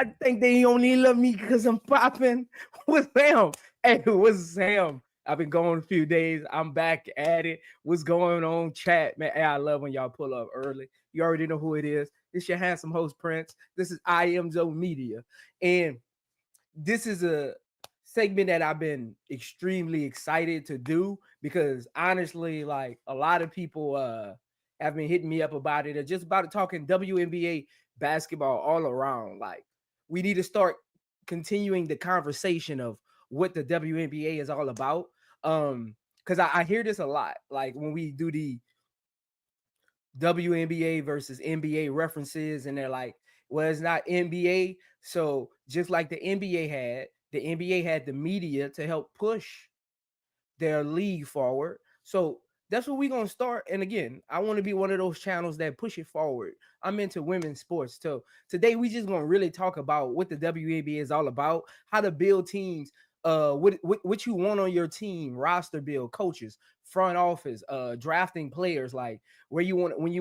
I think they only love me because I'm popping. What's Sam? Hey, what's Sam? I've been gone a few days. I'm back at it. What's going on, chat, man? Hey, I love when y'all pull up early. You already know who it is. This your handsome host, Prince. This is I Am Joe Media. And this is a segment that I've been extremely excited to do because honestly, like a lot of people have been hitting me up about it or just about talking WNBA basketball all around. Like we need to start continuing the conversation of what the WNBA is all about. Because I hear this a lot. Like when we do the WNBA versus NBA references, and they're like, well, it's not NBA. So just like the NBA had the media to help push their league forward. So that's what we're gonna start. And again, I want to be one of those channels that push it forward. I'm into women's sports. So today we just gonna really talk about what the WNBA is all about, how to build teams, what you want on your team, roster build, coaches, front office, drafting players, like where you want when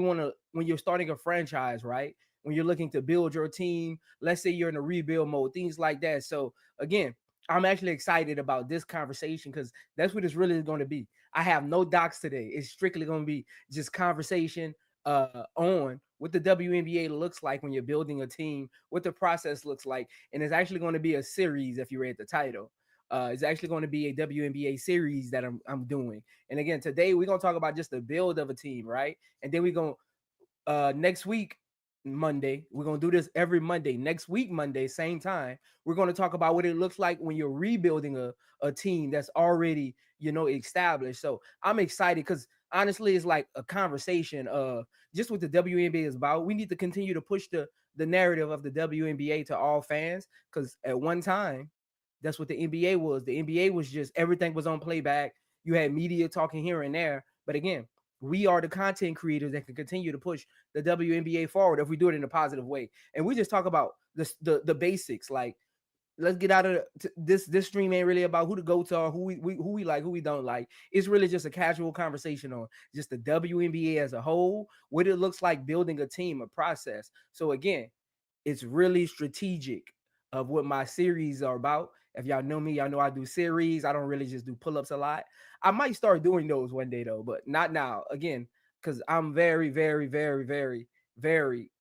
you're starting a franchise, right? When you're looking to build your team, let's say you're in a rebuild mode, things like that. So again, I'm actually excited about this conversation because that's what it's really going to be. I have no docs today. It's strictly going to be just conversation on what the WNBA looks like when you're building a team, what the process looks like, and it's actually going to be a series. If you read the title, it's actually going to be a WNBA series that I'm doing. And again, today we're going to talk about just the build of a team, right? And then we're going next week Monday. We're gonna do this every Monday. Next week, Monday, same time. We're gonna talk about what it looks like when you're rebuilding a team that's already, established. So I'm excited because honestly, it's like a conversation of just what the WNBA is about. We need to continue to push the narrative of the WNBA to all fans because at one time, that's what the NBA was. The NBA was just everything was on playback. You had media talking here and there. But again, we are the content creators that can continue to push the WNBA forward if we do it in a positive way. And we just talk about the basics. Like, let's get out of this stream ain't really about who to go to or who we like, who we don't like. It's really just a casual conversation on just the WNBA as a whole, what it looks like building a team, a process. So again, it's really strategic of what my series are about. If y'all know me, y'all know I do series. I don't really just do pull-ups a lot. I might start doing those one day though, but not now. Again, because I'm very, very, very, very, very,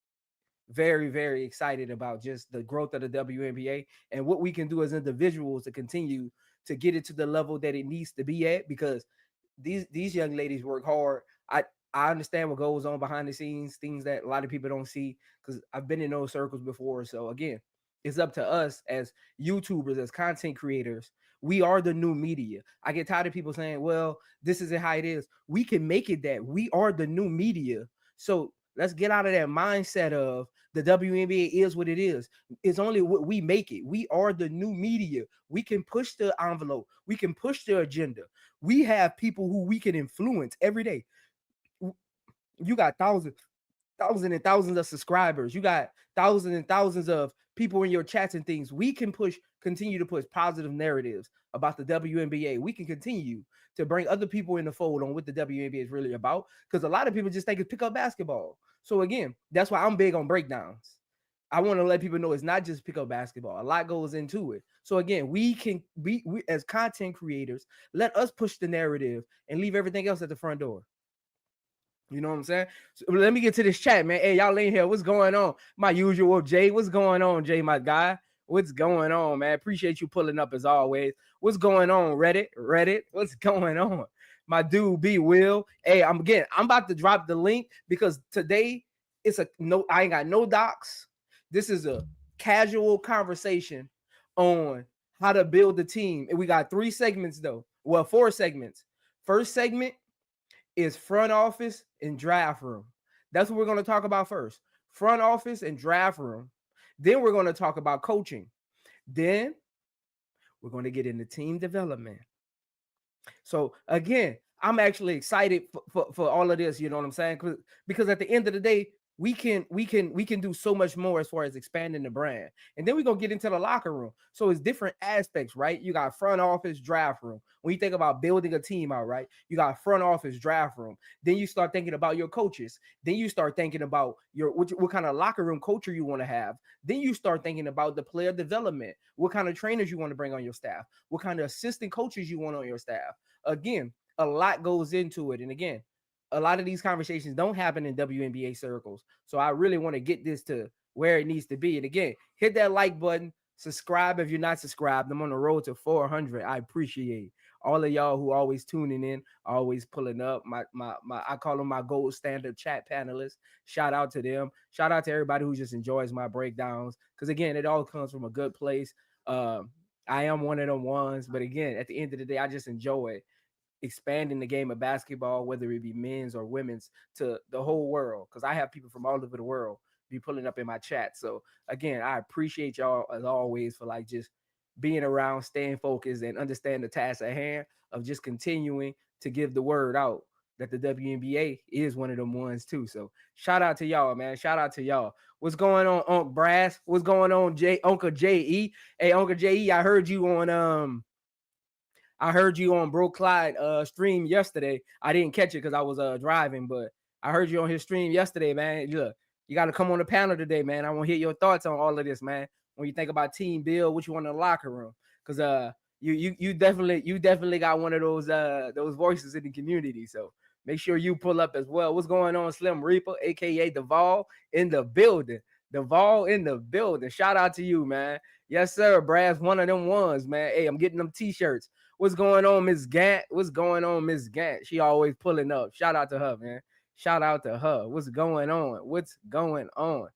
very, very excited about just the growth of the WNBA and what we can do as individuals to continue to get it to the level that it needs to be at. Because these young ladies work hard. I understand what goes on behind the scenes, things that a lot of people don't see because I've been in those circles before. So again, it's up to us as YouTubers, as content creators. We are the new media. I get tired of people saying, well, this isn't how it is. We can make it that. We are the new media. So let's get out of that mindset of the WNBA is what it is. It's only what we make it. We are the new media. We can push the envelope. We can push the agenda. We have people who we can influence every day. You got thousands and thousands of subscribers. You got thousands and thousands of people in your chats and things. We can continue to push positive narratives about the WNBA. We can continue to bring other people in the fold on what the WNBA is really about. Because a lot of people just think it's pick up basketball. So again, that's why I'm big on breakdowns. I want to let people know it's not just pick up basketball. A lot goes into it. So again, we as content creators, let us push the narrative and leave everything else at the front door. You know what I'm saying? So let me get to this chat, man. Hey, y'all in here. What's going on? My usual Jay. What's going on, Jay, my guy? What's going on, man? Appreciate you pulling up as always. What's going on, Reddit? Reddit? What's going on? My dude B Will. Hey, I'm about to drop the link because today it's I ain't got no docs. This is a casual conversation on how to build the team. And we got 3 segments though. Well, 4 segments. First segment is front office and draft room. That's what we're going to talk about first. Front office and draft room. Then we're going to talk about coaching. Then we're going to get into team development. So again, I'm actually excited for all of this. You know what I'm saying? Because at the end of the day, we can do so much more as far as expanding the brand. And then we're gonna get into the locker room. So it's different aspects, right? You got front office, draft room. When you think about building a team out, right? You got front office, draft room. Then you start thinking about your coaches. Then you start thinking about what kind of locker room culture you want to have. Then you start thinking about the player development. What kind of trainers you want to bring on your staff? What kind of assistant coaches you want on your staff? Again, a lot goes into it. And again, a lot of these conversations don't happen in WNBA circles. So I really want to get this to where it needs to be. And again, hit that like button, subscribe if you're not subscribed. I'm on the road to 400. I appreciate all of y'all who always tuning in, always pulling up. My I call them my gold standard chat panelists. Shout out to them. Shout out to everybody who just enjoys my breakdowns. Because again, it all comes from a good place. I am one of them ones, but again, at the end of the day, I just enjoy expanding the game of basketball, whether it be men's or women's, to the whole world. Because I have people from all over the world be pulling up in my chat. So again, I appreciate y'all as always for like just being around, staying focused, and understand the task at hand of just continuing to give the word out that the WNBA is one of them ones too. So shout out to y'all, man. Shout out to y'all. What's going on, Uncle Brass? What's going on, Uncle J.E.? Hey, Uncle J.E., I heard you on Bro Clyde stream yesterday. I didn't catch it because I was driving, but I heard you on his stream yesterday, man. Look, you got to come on the panel today, man. I want to hear your thoughts on all of this, man. When you think about team build, what you want in the locker room, because you definitely got one of those voices in the community. So make sure you pull up as well. What's going on, Slim Reaper, aka Duvall, in the building? Duvall in the building. Shout out to you, man. Yes, sir. Brad's one of them ones, man. Hey, I'm getting them t-shirts. What's going on, Miss Gant? What's going on, Miss Gant? She always pulling up. Shout out to her, man. Shout out to her. What's going on? What's going on?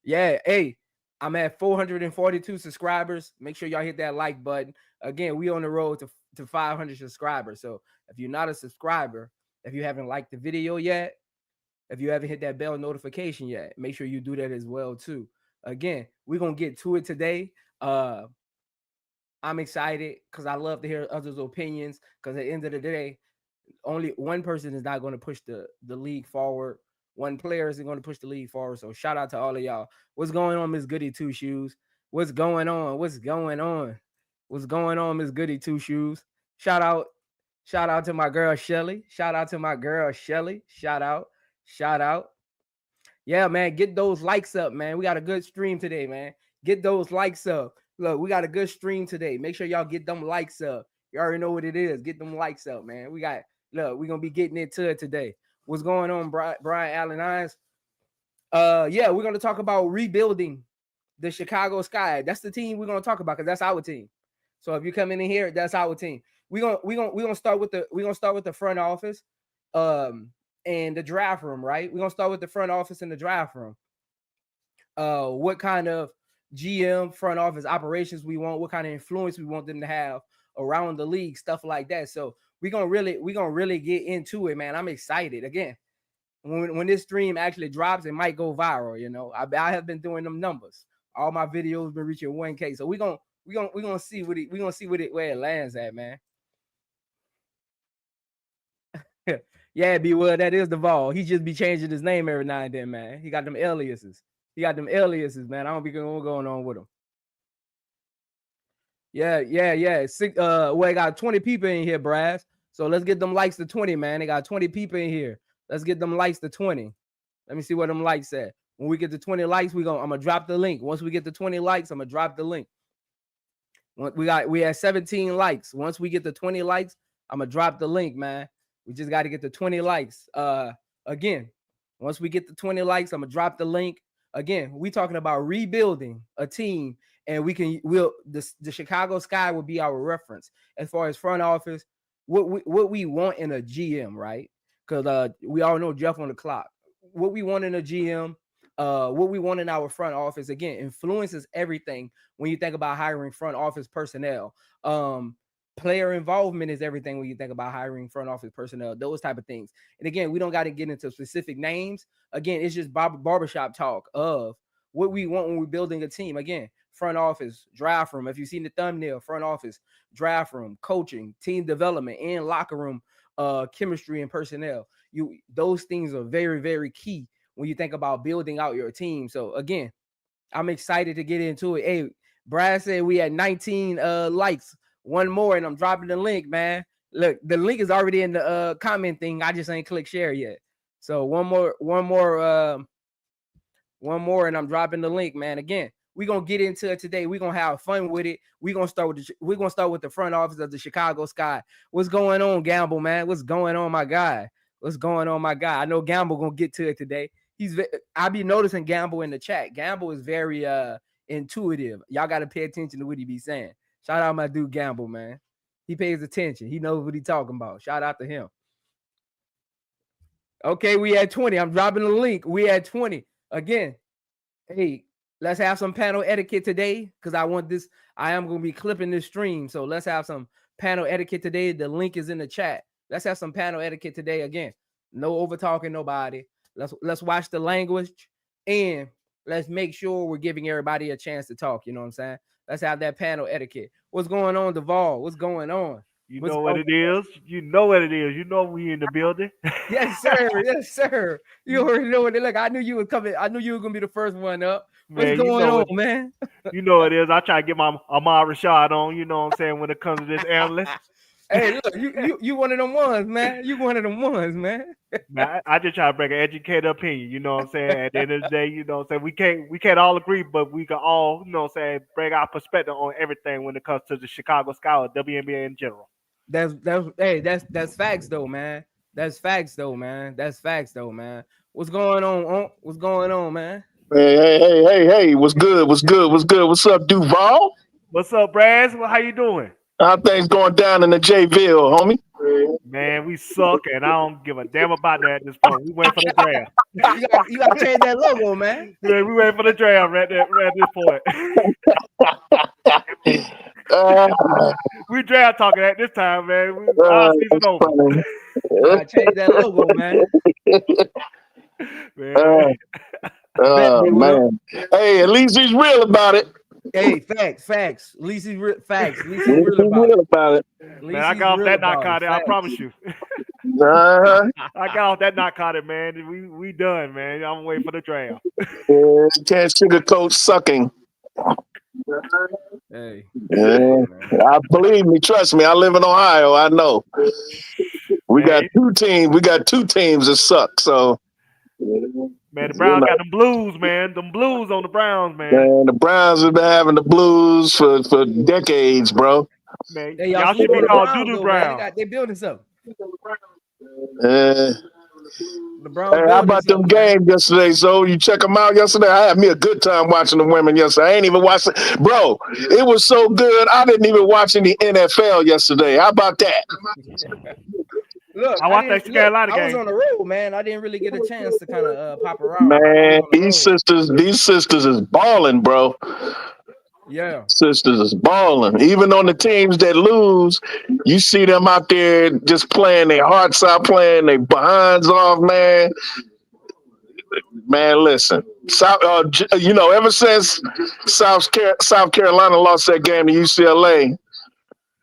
Yeah, hey, I'm at 442 subscribers. Make sure y'all hit that like button. Again, we on the road to 500 subscribers. So if you're not a subscriber, if you haven't liked the video yet, if you haven't hit that bell notification yet, make sure you do that as well too. Again, we're gonna get to it today. I'm excited because I love to hear others' opinions. Because at the end of the day, only one person is not going to push the league forward. One player isn't going to push the league forward. So shout out to all of y'all. What's going on, Miss Goody Two Shoes? What's going on? What's going on? What's going on, Miss Goody Two Shoes? Shout out to my girl Shelly. Shout out to my girl Shelly. Shout out. Yeah, man, get those likes up, man. We got a good stream today, man. Get those likes up. Look, we got a good stream today. Make sure y'all get them likes up. You already know what it is. Get them likes up, man. We're gonna be getting into it today. What's going on, Brian Allen Irons? Yeah, we're gonna talk about rebuilding the Chicago Sky. That's the team we're gonna talk about because that's our team. So if you're coming in here, that's our team. We're gonna start with the front office. And the draft room, right? We're gonna start with the front office and the draft room. What kind of GM front office operations we want, what kind of influence we want them to have around the league, stuff like that. So we're gonna really get into it, man. I'm excited. Again, when this stream actually drops, it might go viral. You know, I have been doing them numbers. All my videos been reaching 1K. So we're gonna see where it lands at, man. Yeah, B Wood, that is the Vol. He just be changing his name every now and then, man. He got them aliases, man. I don't be going on with him. Yeah. I got 20 people in here, Brass. So let's get them likes to 20, man. They got 20 people in here. Let's get them likes to 20. Let me see what them likes at. When we get to 20 likes, I'm gonna drop the link. Once we get to 20 likes, I'm gonna drop the link. We had 17 likes. Once we get to 20 likes, I'm gonna drop the link, man. We just got to get to 20 likes. Again, once we get to 20 likes, I'm gonna drop the link. Again, we talking about rebuilding a team, and the Chicago Sky will be our reference as far as front office. What we want in a GM, right? Because we all know Jeff on the clock. What we want in a GM, what we want in our front office, again, influences everything when you think about hiring front office personnel. Player involvement is everything when you think about hiring front office personnel, those type of things. And again, we don't got to get into specific names. Again, it's just barbershop talk of what we want when we're building a team. Again, front office, draft room. If you've seen the thumbnail, front office, draft room, coaching, team development, and locker room chemistry and personnel. Those things are very, very key when you think about building out your team. So again, I'm excited to get into it. Hey, Brad said we had 19 likes. One more, and I'm dropping the link, man. Look, the link is already in the comment thing. I just ain't click share yet. So one more, and I'm dropping the link, man. Again, we're gonna get into it today. We're gonna have fun with it. We're gonna start with the front office of the Chicago Sky. What's going on, Gamble, man? What's going on, my guy? What's going on, my guy? I know Gamble gonna get to it today. I be noticing Gamble in the chat. Gamble is very intuitive. Y'all gotta pay attention to what he be saying. Shout out my dude Gamble, man. He pays attention. He knows what he talking about. Shout out to him. Okay, we at 20. I'm dropping the link. We at 20. Again, hey, let's have some panel etiquette today because I am going to be clipping this stream. So let's have some panel etiquette today. The link is in the chat. Let's have some panel etiquette today. Again, no over talking nobody. Let's watch the language and let's make sure we're giving everybody a chance to talk. You know what I'm saying? Let's have that panel etiquette. What's going on, Duvall? What's going on? You know what it is. You know what it is. You know we in the building. Yes, sir. Yes, sir. You already know what it look. I knew you were coming. I knew you were gonna be the first one up. What's going on, man? You know what it is. I try to get my Ahmad Rashad on. You know what I'm saying when it comes to this analyst. Hey, look, you one of them ones, man. You one of them ones, man. Man, I just try to bring an educated opinion. You know what I'm saying. At the end of the day, you know what I'm saying. We can't all agree, but we can all, you know what I'm saying, bring our perspective on everything when it comes to the Chicago Sky or WNBA in general. That's facts though, man. That's facts though, man. What's going on? What's going on, man? Hey. What's good? What's up, Duval? What's up, Braz? How you doing? How things going down in the J-Ville, homie? Man, we suck, and I don't give a damn about that at this point. We wait for the draft. You got to change that logo, man. Yeah, we wait for the draft right at this point. We draft talking at this time, man. Our season over. You got to change that logo, man. Man. Hey, at least he's real about it. Hey, facts. At least he's real about it. Man, I got off that narcotic, I promise you. I got off that narcotic, man. We done, man. I'm waiting for the draft. Can't sugarcoat sucking. Hey. I believe me, trust me. I live in Ohio. I know. We got two teams that suck. So, man, the Browns got them blues, man. Them blues on the Browns, man. Man, the Browns have been having the blues for decades, bro. Man, y'all should be called Doo-Doo Brown. They building something. How about them games yesterday? So you check them out yesterday. I had me a good time watching the women yesterday. I ain't even watched it, bro. It was so good. I didn't even watch any NFL yesterday. How about that? Look, I watched that Carolina game. I was on the road, man. I didn't really get a chance to kind of pop around. Man, these sisters is balling, bro. Yeah, sisters is balling. Even on the teams that lose, you see them out there just playing their hearts out, playing their behinds off, man. Man, listen. Ever since South Carolina lost that game to UCLA,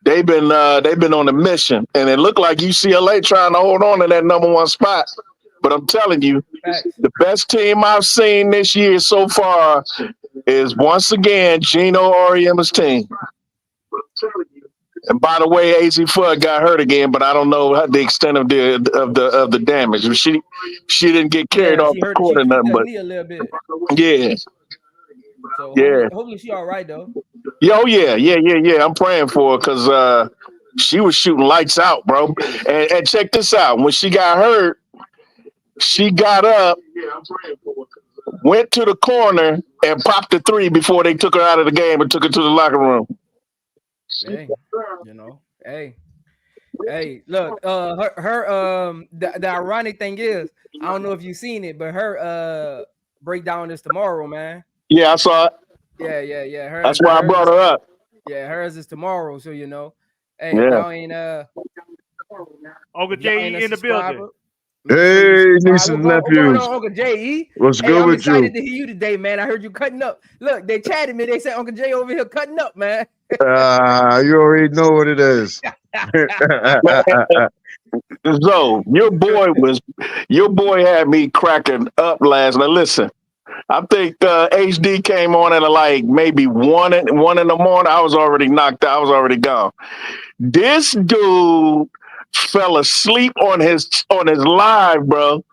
they've been on a mission, and it looked like UCLA trying to hold on to that number one spot. But I'm telling you, the best team I've seen this year so far is once again Gino Auriemma's team. And by the way, AZ Fudd got hurt again, but I don't know the extent of the damage. She didn't get carried off the court or nothing, but a little bit. Yeah. So hopefully she all right though. Yeah. I'm praying for her because she was shooting lights out, bro. And check this out: when she got hurt, she got up, went to the corner, and popped a three before they took her out of the game and took her to the locker room. Hey, look, the ironic thing is, I don't know if you've seen it, but her breakdown is tomorrow, man. Yeah, I saw it. Yeah. That's why I brought her up. Yeah, hers is tomorrow, so you know. Hey, yeah. y'all ain't Uncle J.E. in the building. Hey, niece and nephews. Uncle J.E. What's good with you? I'm excited to hear you today, man. I heard you cutting up. Look, they chatted me. They said Uncle J over here cutting up, man. You already know what it is. So your boy had me cracking up last night. Listen, I think HD came on at like maybe one in the morning. I was already knocked out. I was already gone. This dude fell asleep on his live, bro.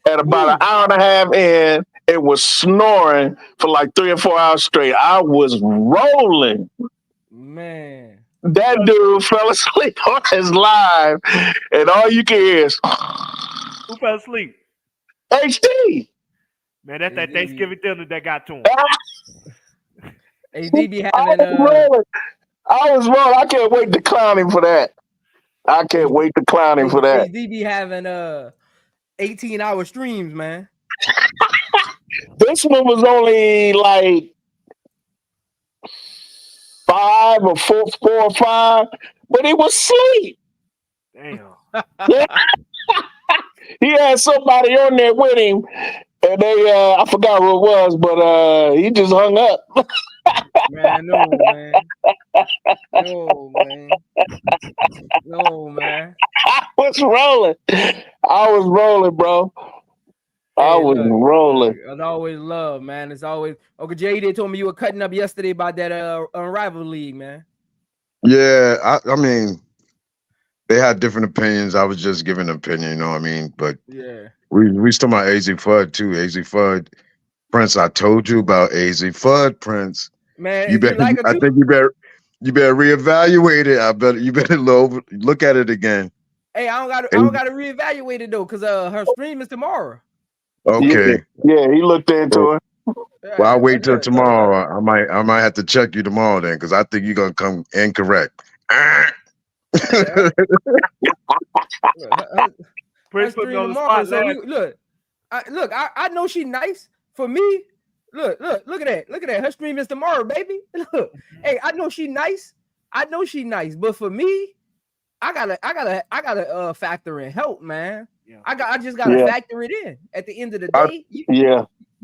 At about an hour and a half in, it was snoring for like 3 or 4 hours straight. I was rolling. Man. That dude fell asleep on his live, and all you can hear is Who fell asleep? HD. Man, that's that Thanksgiving dinner that got to him. HD be I having was rolling. I can't wait to clown him for that. I can't wait to clown him for that. HD be having 18-hour streams, man. This one was only like 5 or 4 or 5, but he was asleep. Damn. He had somebody on there with him, and they I forgot who it was, but he just hung up. Man, no, man. No, man. I was rolling, bro. I was rolling. It's always love, man. It's always Uncle Jay. They told me you were cutting up yesterday about that Unrivaled League, man. Yeah, I mean, they had different opinions. I was just giving an opinion, you know what I mean? But yeah, we talking about AZ Fudd too. AZ Fudd, Prince. I told you about AZ Fudd, Prince. Man, You better. like I think you better reevaluate it. You better look at it again. Hey, I don't got to reevaluate it though, cause her stream is tomorrow. Okay. Yeah, he looked into it. Well, I'll wait till tomorrow. I might have to check you tomorrow then, because I think you're gonna come incorrect. Prince put me on the spot. So I know she nice. For me, look at that. Her stream is tomorrow, baby. Look, hey, I know she nice. But for me, I gotta factor in help, man. Yeah. I just gotta factor it in. At the end of the day, you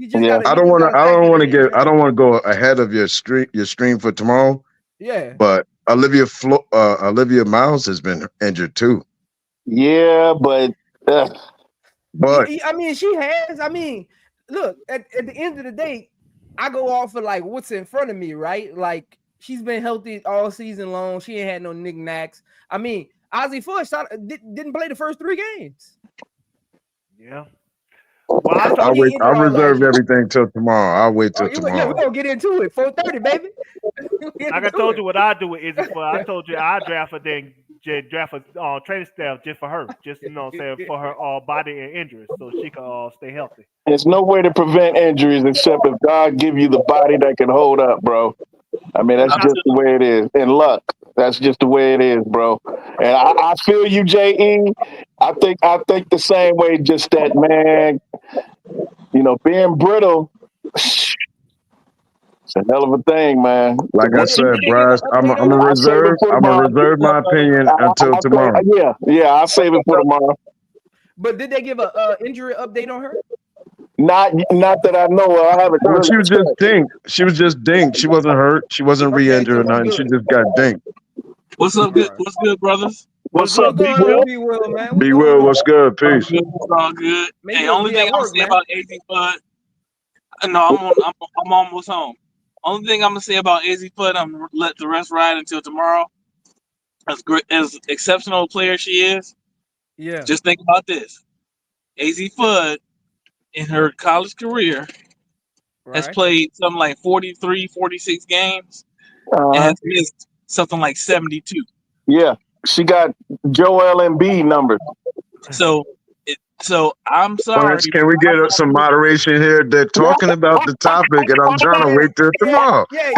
just gotta. I don't want to go ahead of your stream for tomorrow. Yeah, but Olivia Miles has been injured too. Yeah, but I mean, she has. I mean, look, at the end of the day, I go off of like what's in front of me, right? Like she's been healthy all season long. She ain't had no knickknacks. I mean, Ozzy Fudd didn't play the first 3 games. Yeah. Well, I'll reserve everything till tomorrow. I'll wait till tomorrow. Yeah, we're gonna get into it. 4:30, baby. Like I told you what I do with Izzy Fudd. I told you I draft her, then draft a training staff just for her, just for her body and injuries, so she can stay healthy. There's no way to prevent injuries except if God give you the body that can hold up, bro. I mean, that's just the way it is. And luck, that's just the way it is, bro. And I feel you, J.E. I think the same way. Just that, man. Being brittle, it's a hell of a thing, man. Like I said, Bryce, I'm gonna reserve my opinion until tomorrow. I'll save it for tomorrow. But did they give a injury update on her? Not that I know of. I haven't. No, she was just dinked. She wasn't hurt. She wasn't re-injured or nothing. She just got dinked. What's up? What's good, brothers? What's up, B Will, man? B Will, what's good? Peace. It's all good. Hey, only thing I'm gonna say about AZ Fudd. No, I'm almost home. Only thing I'm gonna say about AZ Fudd, I'm gonna let the rest ride until tomorrow. As exceptional a player she is, just think about this: AZ Fudd, in her college career, has played something like 43, 46 games, and has missed something like 72. Yeah, she got Joel Embiid numbers. So I'm sorry. Can we get some moderation here? They're talking about the topic, and I'm trying to wait till tomorrow. Yeah.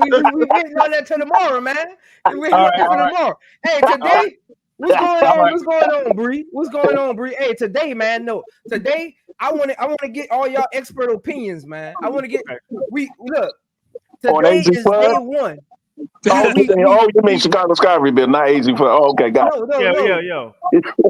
We waiting on that till tomorrow, man. We're waiting tomorrow. Hey, today, what's going on, Bree? What's going on, Bree? Hey, today, man. No, today I want to get all y'all expert opinions, man. I want to get look. Today is day 1. You mean Chicago Sky rebuild, not AZ Fudd. Oh, okay, got it. No.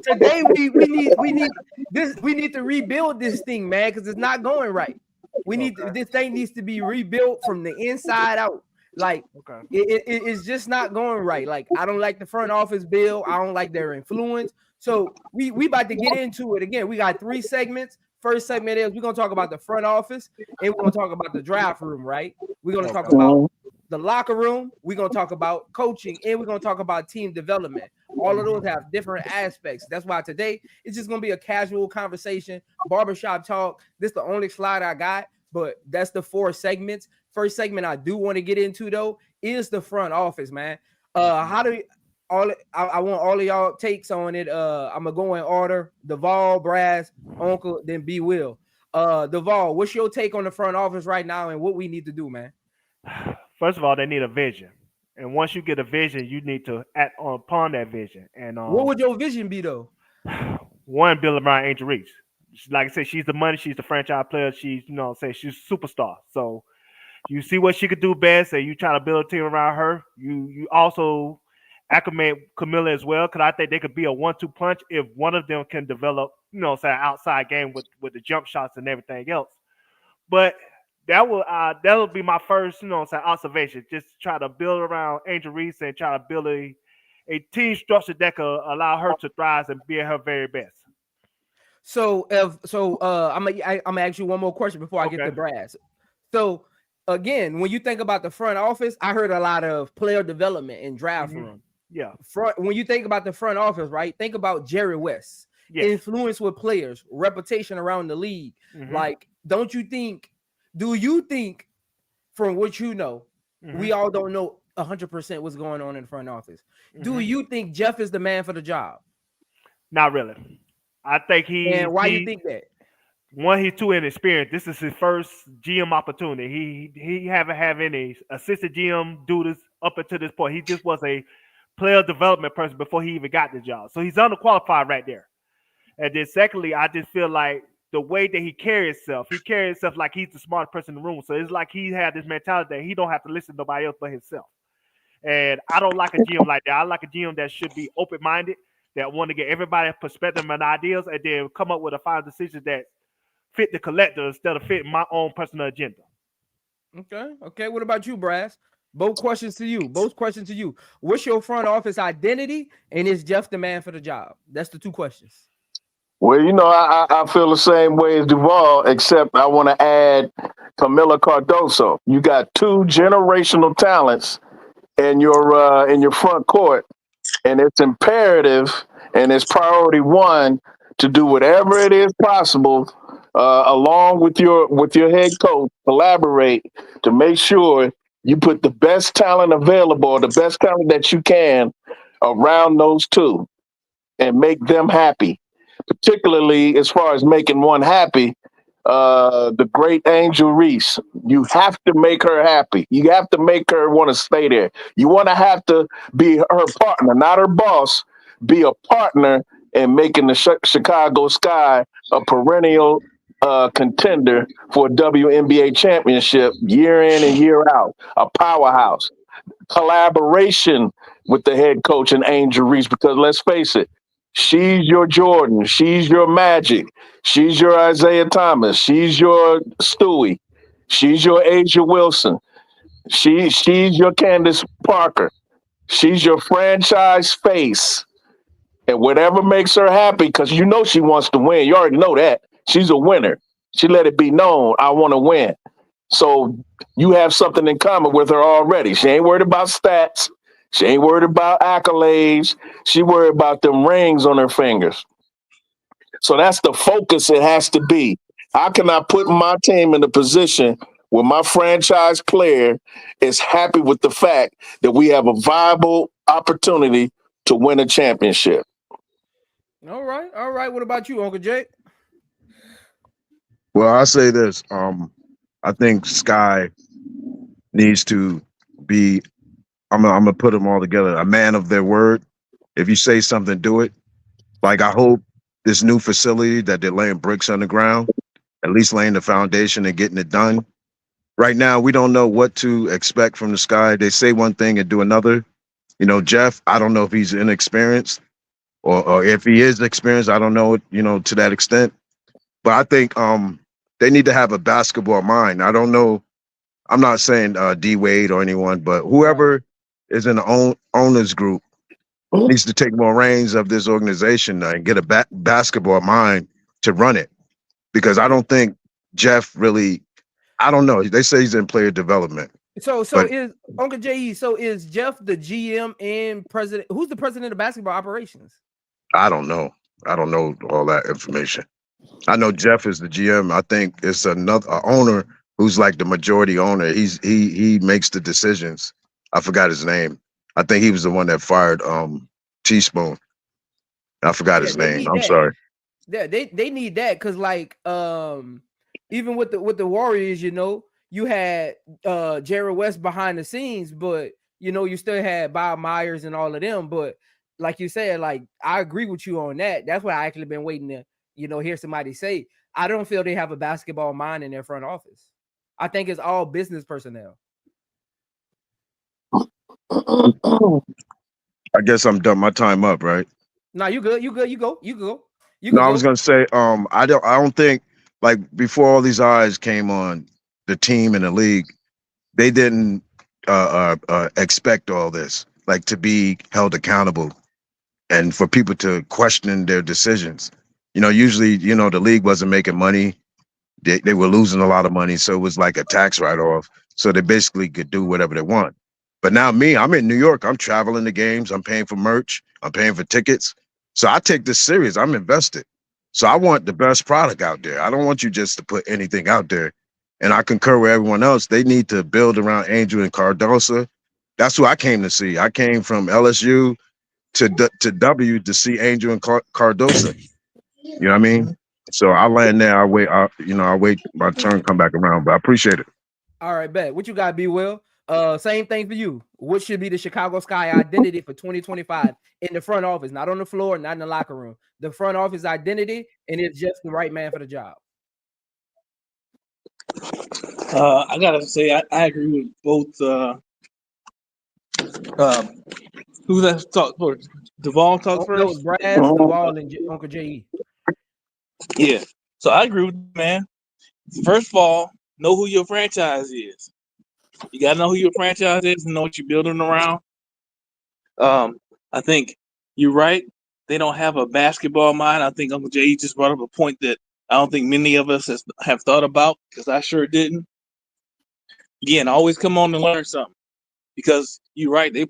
Today we need to rebuild this thing, man, because it's not going right. This thing needs to be rebuilt from the inside out. Like it's just not going right. Like I don't like the front office bill. I don't like their influence. So we about to get into it again. We got 3 segments. First segment is we're gonna talk about the front office and we're gonna talk about the draft room, right? We're gonna talk about the locker room, we're gonna talk about coaching, and we're gonna talk about team development. All of those have different aspects. That's why today it's just gonna be a casual conversation, barbershop talk. This is the only slide I got, but that's the 4 segments. First segment I do want to get into though is the front office, man. How do I want all of y'all takes on it. I'm gonna go in order. Duvall, Brass, Uncle, then B Will. Duvall, what's your take on the front office right now and what we need to do, man? First of all, they need a vision, and once you get a vision, you need to act upon that vision. And what would your vision be, though? One, build around Angel Reese. Like I said, she's the money. She's the franchise player. She's, she's a superstar. So you see what she could do best, and you try to build a team around her. You also acclimate Camilla as well, because I think they could be a 1-2 punch if one of them can develop, say an outside game with the jump shots and everything else. But that will be my first, observation. Just try to build around Angel Reese and try to build a team structure that could allow her to thrive and be at her very best. So I'm gonna ask you one more question before I get to Brass. So again, when you think about the front office, I heard a lot of player development and draft room. Yeah. When you think about the front office, right? Think about Jerry West. Yes. Influence with players, reputation around the league. Like, do you think from what you know, we all don't know 100% what's going on in the front office. Do you think Jeff is the man for the job? Not really. I think And why you think that? One, he's too inexperienced. This is his first GM opportunity. He haven't had any assistant GM duties up until this point. He just was a player development person before he even got the job. So he's underqualified right there. And then secondly, I just feel like the way that he carries himself like he's the smartest person in the room. So it's like he had this mentality that he don't have to listen to nobody else but himself. And I don't like a GM like that. I like a GM that should be open-minded, that want to get everybody's perspective and ideas, and then come up with a final decision that fit the collector instead of fitting my own personal agenda. Okay. What about you, Brass? Both questions to you. What's your front office identity, and is Jeff the man for the job? That's the 2 questions. Well, I feel the same way as Duvall, except I want to add Camila Cardoso. You got 2 generational talents in your front court, and it's imperative and it's priority 1 to do whatever it is possible, along with your head coach, collaborate to make sure you put the best talent available, the best talent that you can around those 2 and make them happy. Particularly as far as making one happy, the great Angel Reese. You have to make her happy. You have to make her want to stay there. You want to have to be her partner, not her boss. Be a partner in making the Chicago Sky a perennial contender for a WNBA championship year in and year out. A powerhouse. Collaboration with the head coach and Angel Reese, because let's face it, she's your Jordan. She's your Magic. She's your Isaiah Thomas. She's your Stewie. She's your Asia Wilson. She's your Candace Parker. She's your franchise face. And whatever makes her happy, because she wants to win. You already know that. She's a winner. She let it be known, I want to win. So you have something in common with her already. She ain't worried about stats. She ain't worried about accolades. She worried about them rings on her fingers. So that's the focus it has to be. How can I put my team in a position where my franchise player is happy with the fact that we have a viable opportunity to win a championship? All right. What about you, Uncle Jake? Well, I say this. I think Sky needs to be, I'm gonna put them all together, a man of their word. If you say something, do it. Like, I hope this new facility that they're laying bricks on the ground, at least laying the foundation and getting it done. Right now, we don't know what to expect from the Sky. They say one thing and do another. Jeff, I don't know if he's inexperienced or if he is experienced, I don't know, to that extent. But I think they need to have a basketball mind. I don't know. I'm not saying D Wade or anyone, but whoever is in the owners group needs to take more reins of this organization and get a basketball mind to run it. Because I don't think Jeff really, I don't know. They say he's in player development. So but is Uncle J.E., so is Jeff the GM and president? Who's the president of basketball operations? I don't know. I don't know all that information. I know Jeff is the GM. I think it's another owner who's like the majority owner. He makes the decisions. I forgot his name. I think he was the one that fired Teaspoon. I forgot his name. I'm sorry. Yeah, they need that because like even with the Warriors, you know, you had Jerry West behind the scenes, but you know, you still had Bob Myers and all of them. But like you said, like I agree with you on that. That's what I actually been waiting to, you know, hear somebody say. I don't feel they have a basketball mind in their front office. I think it's all business personnel. I guess I'm done. My time up, right? No, you good. You good. You go. No, I was gonna say, I don't think like before all these eyes came on the team and the league, they didn't expect all this, like to be held accountable and for people to question their decisions. You know, usually, you know, the league wasn't making money. They were losing a lot of money, so it was like a tax write-off. So they basically could do whatever they want. But now I'm in New York. I'm traveling to games. I'm paying for merch. I'm paying for tickets. So I take this serious. I'm invested. So I want the best product out there. I don't want you just to put anything out there. And I concur with everyone else. They need to build around Angel and Cardosa. That's who I came to see. I came from LSU to W to see Angel and Cardosa. You know what I mean? So I land there. I wait my turn come back around. But I appreciate it. All right, bet. What you got, B. Will? Same thing for you. What should be the Chicago Sky identity for 2025 in the front office, not on the floor, not in the locker room. The front office identity, and it's just the right man for the job. I gotta say, I agree with both. Who that talk first? Duvall talks first. No, Brass, Duvall, and Uncle J.E. Yeah. So I agree with you, man. First of all, know who your franchise is. You gotta know who your franchise is and know what you're building around. I think you're right. They don't have a basketball mind. I think Uncle J.E. just brought up a point that I don't think many of us have thought about, because I sure didn't. Again, always come on and learn something, because you're right. They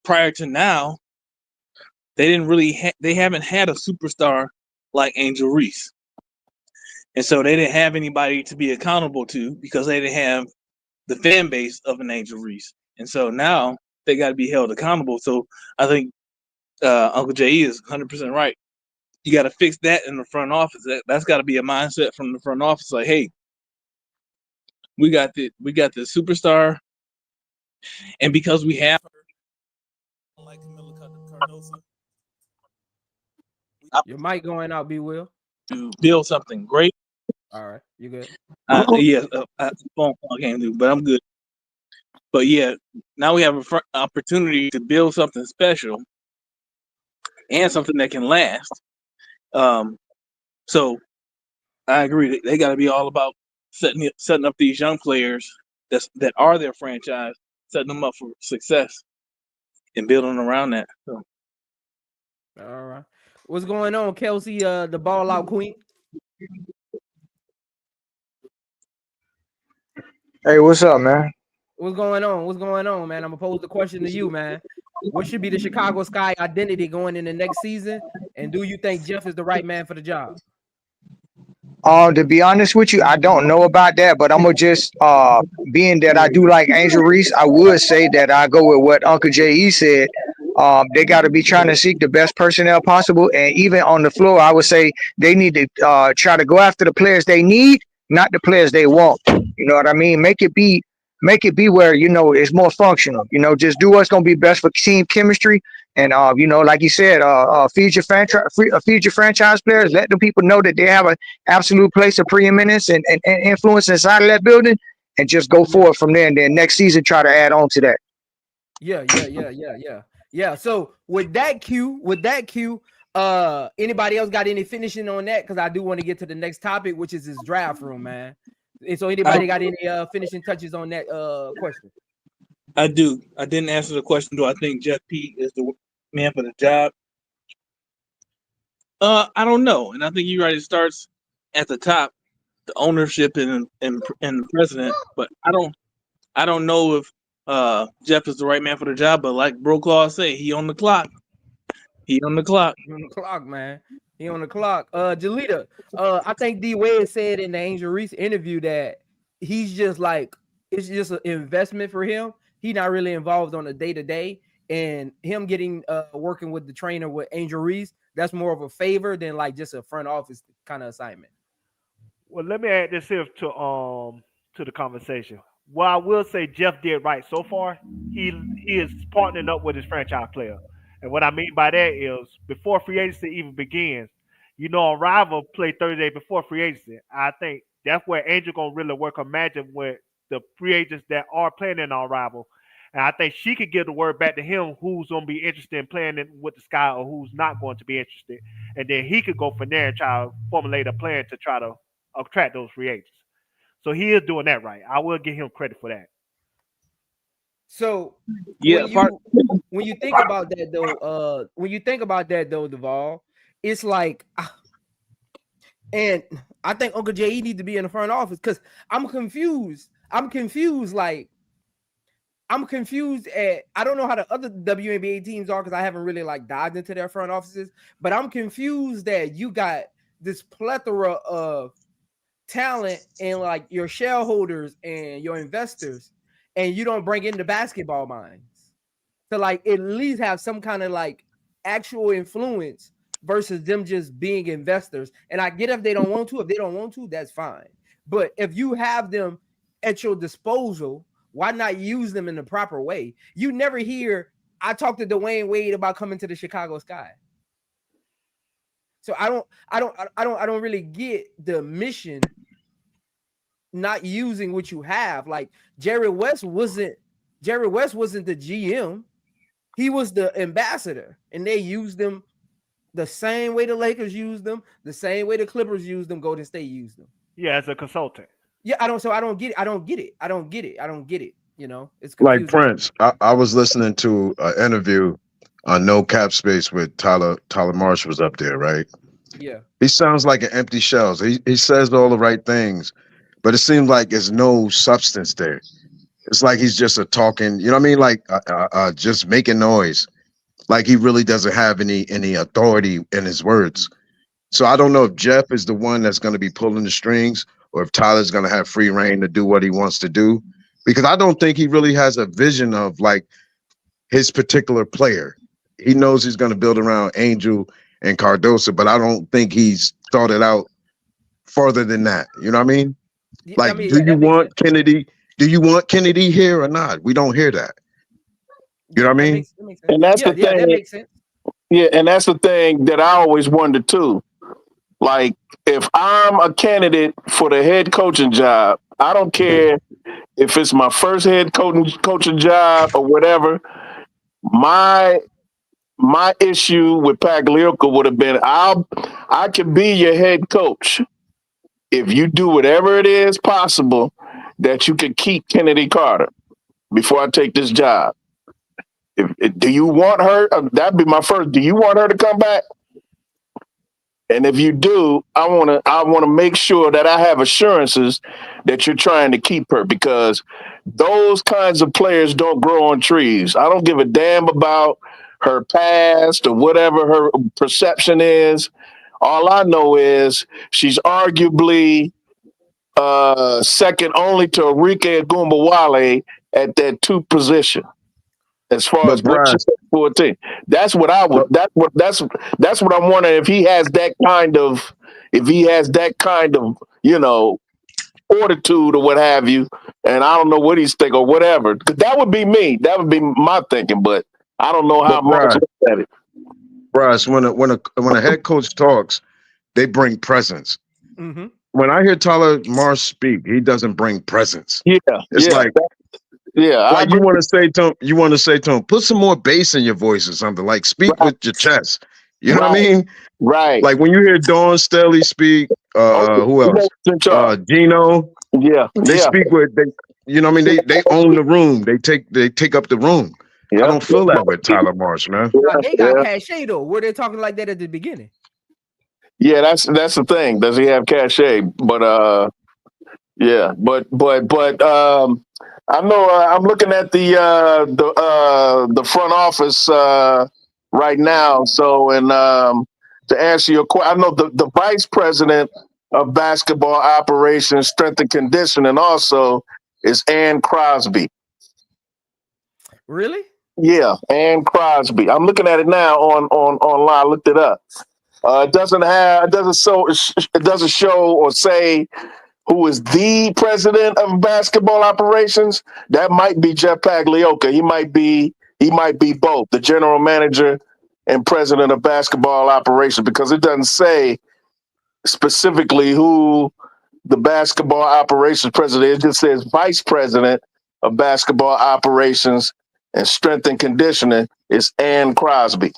prior to now, they didn't really they haven't had a superstar like Angel Reese, and so they didn't have anybody to be accountable to, because they didn't have the fan base of an Angel Reese, and so now they got to be held accountable. So I think Uncle J.E. is 100% right. You got to fix that in the front office. That's got to be a mindset from the front office. Like, hey, we got the superstar, and because we have her, like Camilla Cardoso, Your mic going out, B. Will. To build something great. All right, you good? Yeah, phone call came through, but I'm good. But yeah, now we have an opportunity to build something special and something that can last. So I agree. They got to be all about setting up these young players that are their franchise, setting them up for success and building around that. So. All right. What's going on, Kelsey? The ball out queen. Hey, what's up, man? What's going on? What's going on, man? I'm gonna pose the question to you, man. What should be the Chicago Sky identity going in the next season? And do you think Jeff is the right man for the job? To be honest with you, I don't know about that, but I'm gonna just being that I do like Angel Reese, I would say that I go with what Uncle J.E. said. They got to be trying to seek the best personnel possible, and even on the floor, I would say they need to try to go after the players they need, not the players they want. You know what I mean? Make it be where, you know, it's more functional. You know, just do what's gonna be best for team chemistry. And you know, like you said, feed your franchise players. Let the people know that they have an absolute place of preeminence and influence inside of that building, and just go forward from there. And then next season, try to add on to that. Yeah. So with that cue, anybody else got any finishing on that? Because I do want to get to the next topic, which is his draft room, man. And so anybody got any finishing touches on that question? I do. I didn't answer the question. Do I think Jeff P is man for the job? I don't know, and I think you're right. It starts at the top, the ownership and the president. But I don't know if Jeff is the right man for the job. But like Bro Claw say, he on the clock. He on the clock. He on the clock, man. He on the clock. Jalita, I think D Wade said in the Angel Reese interview that he's just like, it's just an investment for him. He's not really involved on a day-to-day, and him getting working with the trainer with Angel Reese, that's more of a favor than like just a front office kind of assignment. Well, let me add this here to the conversation. Well, I will say Jeff did right so far. He is partnering up with his franchise player, and what I mean by that is before free agency even begins, a rival play Thursday before free agency. I think that's where Angel gonna really work on magic with the free agents that are playing in our rival. And I think she could give the word back to him who's going to be interested in playing with the Sky or who's not going to be interested. And then he could go from there and try to formulate a plan to try to attract those free agents. So he is doing that right. I will give him credit for that. So Yeah, when you think about that though, Duval, it's like, and I think Uncle J.E. needs to be in the front office because I'm confused. I'm confused at, I don't know how the other WNBA teams are because I haven't really like dived into their front offices, but I'm confused that you got this plethora of talent and like your shareholders and your investors, and you don't bring in the basketball minds to like at least have some kind of like actual influence versus them just being investors. And I get if they don't want to, that's fine. But if you have them at your disposal, why not use them in the proper way? You never hear, I talked to Dwayne Wade about coming to the Chicago Sky. So I don't really get the mission not using what you have. Like Jerry West wasn't the GM. He was the ambassador, and they used them the same way the Lakers used them, the same way the Clippers used them, Golden State used them. Yeah, as a consultant. Yeah, I don't get it. It's confusing. Like Prince, I was listening to an interview on No Cap Space with Tyler Marsh was up there, right? Yeah. He sounds like an empty shell. He says all the right things, but it seems like there's no substance there. It's like he's just a talking, you know what I mean? Like just making noise. Like he really doesn't have any authority in his words. So I don't know if Jeff is the one that's going to be pulling the strings or if Tyler's going to have free reign to do what he wants to do, because I don't think he really has a vision of like his particular player. He knows he's going to build around Angel and Cardoso, but I don't think he's thought it out further than that. You know what I mean? Like, do you want Kennedy? Do you want Kennedy here or not? We don't hear that. You know what I mean? And that's the thing. That makes sense. Yeah, and that's the thing that I always wondered too. Like, if I'm a candidate for the head coaching job, I don't care if it's my first head coaching job or whatever. My issue with Pagliuca would have been, I can be your head coach if you do whatever it is possible that you can keep Kennedy Carter before I take this job. Do you want her? That'd be my first. Do you want her to come back? And if you do, I want to make sure that I have assurances that you're trying to keep her, because those kinds of players don't grow on trees. I don't give a damn about her past or whatever her perception is. All I know is she's arguably second only to Enrique Agumbawale at that 2 position. As far as what she said for a team, that's what I would. That's what I'm wondering if he has that kind of, fortitude or what have you. And I don't know what he's thinking or whatever. Because that would be me. That would be my thinking. But I don't know how much at it. Bryce, when a head coach talks, they bring presence. Mm-hmm. When I hear Tyler Marsh speak, he doesn't bring presence. Yeah, it's like. Yeah, like you want to say to him, put some more bass in your voice or something. Like speak with your chest. You know what I mean? Right. Like when you hear Dawn Staley speak, who else? Gino. Yeah. They speak with you know what I mean? They own the room. They take up the room. Yeah. I don't feel that with Tyler Marsh, man. They got cachet though. Were they talking like that at the beginning? Yeah, that's the thing. Does he have cachet? But yeah, but I know I'm looking at the front office right now. So to answer your question, I know the vice president of basketball operations, strength and conditioning, also is Ann Crosby. Really? Yeah, Ann Crosby. I'm looking at it now online. I looked it up. It doesn't show or say who is the president of basketball operations. That might be Jeff Pagliocca. He might be both the general manager and president of basketball operations, because it doesn't say specifically who the basketball operations president is. It just says vice president of basketball operations and strength and conditioning is Ann Crosby.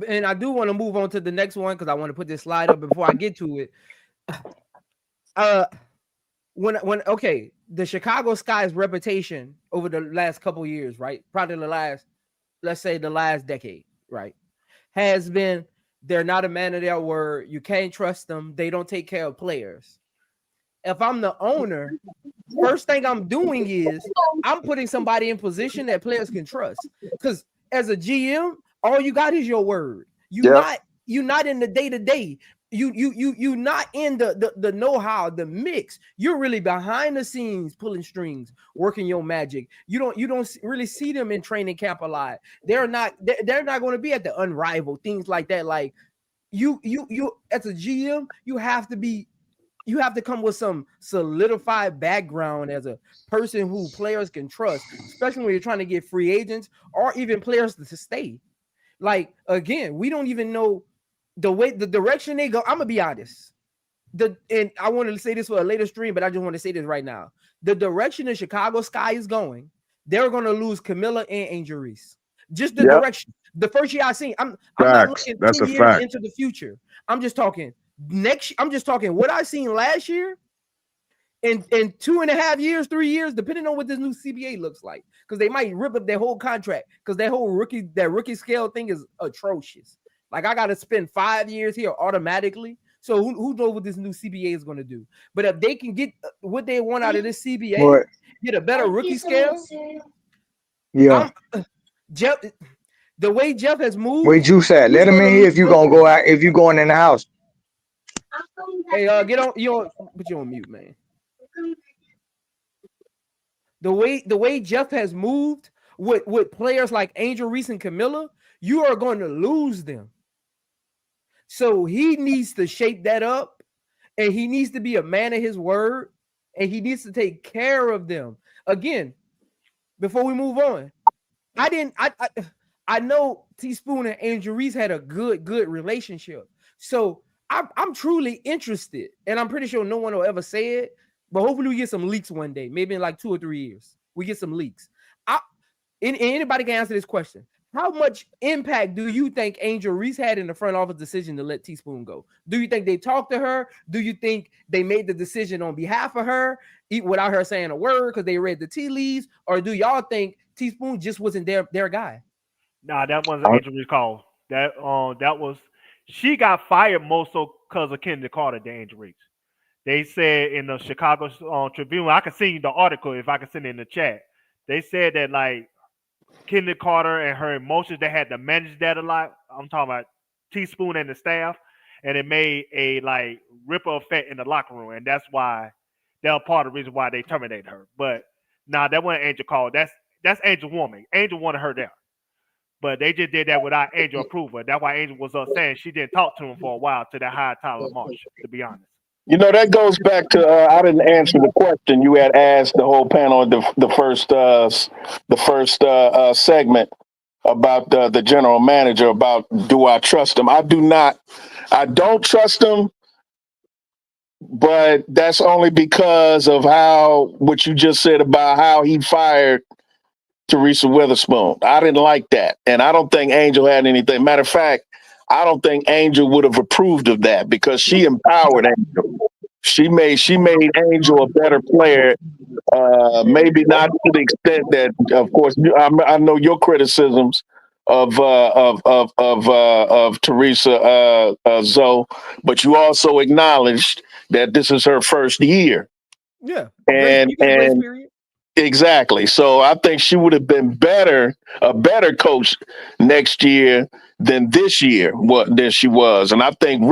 And I do want to move on to the next one because I want to put this slide up before I get to it. The Chicago Sky's reputation over the last couple years, right? Probably the last decade, right? Has been they're not a man of their word. You can't trust them. They don't take care of players. If I'm the owner, first thing I'm doing is I'm putting somebody in position that players can trust. Because as a GM, all you got is your word. You're not in the day-to-day. You not in the know-how, the mix. You're really behind the scenes pulling strings, working your magic. You don't really see them in training camp a lot. They're not going to be at the unrivaled things like that. Like you as a GM, you have to come with some solidified background as a person who players can trust, especially when you're trying to get free agents or even players to stay. Like, again, we don't even know the direction they go. I'm gonna be honest. And I wanted to say this for a later stream, but I just want to say this right now. The direction the Chicago Sky is going, they're gonna lose Camilla and Angel Reese. Just the direction. The first year I seen, I'm not looking 2 years into the future. I'm just talking what I seen last year. In 2.5 years, 3 years, depending on what this new CBA looks like, because they might rip up their whole contract because that rookie scale thing is atrocious. Like, I got to spend 5 years here automatically. So who knows what this new CBA is going to do? But if they can get what they want out of this CBA, get a better rookie scale. Yeah. Jeff, the way Jeff has moved. Wait, you said let him in here if you're gonna go out, if you're going in the house. Hey, get on. Put you on mute, man. The way Jeff has moved with players like Angel Reese and Camilla, you are going to lose them. So he needs to shape that up, and he needs to be a man of his word, and he needs to take care of them. Again, before we move on, I know Teaspoon and Angel Reese had a good relationship. So I'm truly interested, and I'm pretty sure no one will ever say it, but hopefully we get some leaks one day, maybe in like 2 or 3 years. We get some leaks. Anybody can answer this question. How much impact do you think Angel Reese had in the front office decision to let Teaspoon go? Do you think they talked to her? Do you think they made the decision on behalf of her, without her saying a word because they read the tea leaves? Or do y'all think Teaspoon just wasn't their guy? Nah, that wasn't Angel Reese call. That was, she got fired more so because of Kennedy Carter than Angel Reese. They said in the Chicago Tribune, I can send you the article if I can send it in the chat. They said that, like, Kennedy Carter and her emotions, they had to manage that a lot. I'm talking about Teaspoon and the staff, and it made a ripple effect in the locker room, and that's why that was part of the reason why they terminated her. But that wasn't Angel call. That's Angel woman. Angel wanted her there, but they just did that without Angel approval. That's why Angel was saying she didn't talk to him for a while to that high Tyler Marsh, to be honest. You know, that goes back to I didn't answer the question you had asked the whole panel in the first segment about the general manager, about do I trust him? I do not. I don't trust him, but that's only because of what you just said about how he fired Teresa Witherspoon. I didn't like that, and I don't think Angel had anything. Matter of fact, I don't think Angel would have approved of that because she empowered Angel. She made Angel a better player Maybe not to the extent that, of course, I know your criticisms of Teresa Zoe, but you also acknowledged that this is her first year, Yeah, and you get a grace period. exactly. So I think she would have been a better coach next year than this year, than she was. And I think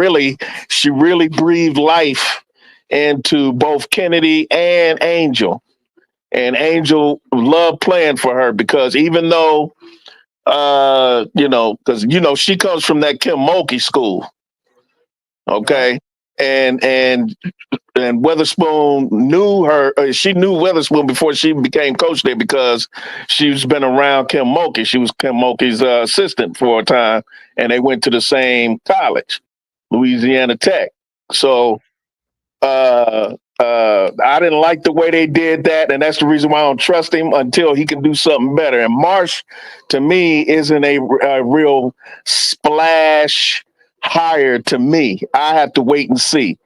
she really breathed life into both Kennedy and Angel. And Angel loved playing for her because even though, because she comes from that Kim Mulkey school, okay, and Weatherspoon knew her. She knew Weatherspoon before she became coach there because she's been around Kim Mulkey. She was Kim Mulkey's assistant for a time, and they went to the same college, Louisiana Tech. So I didn't like the way they did that, and that's the reason why I don't trust him until he can do something better. And Marsh, to me, isn't a real splash hire to me. I have to wait and see.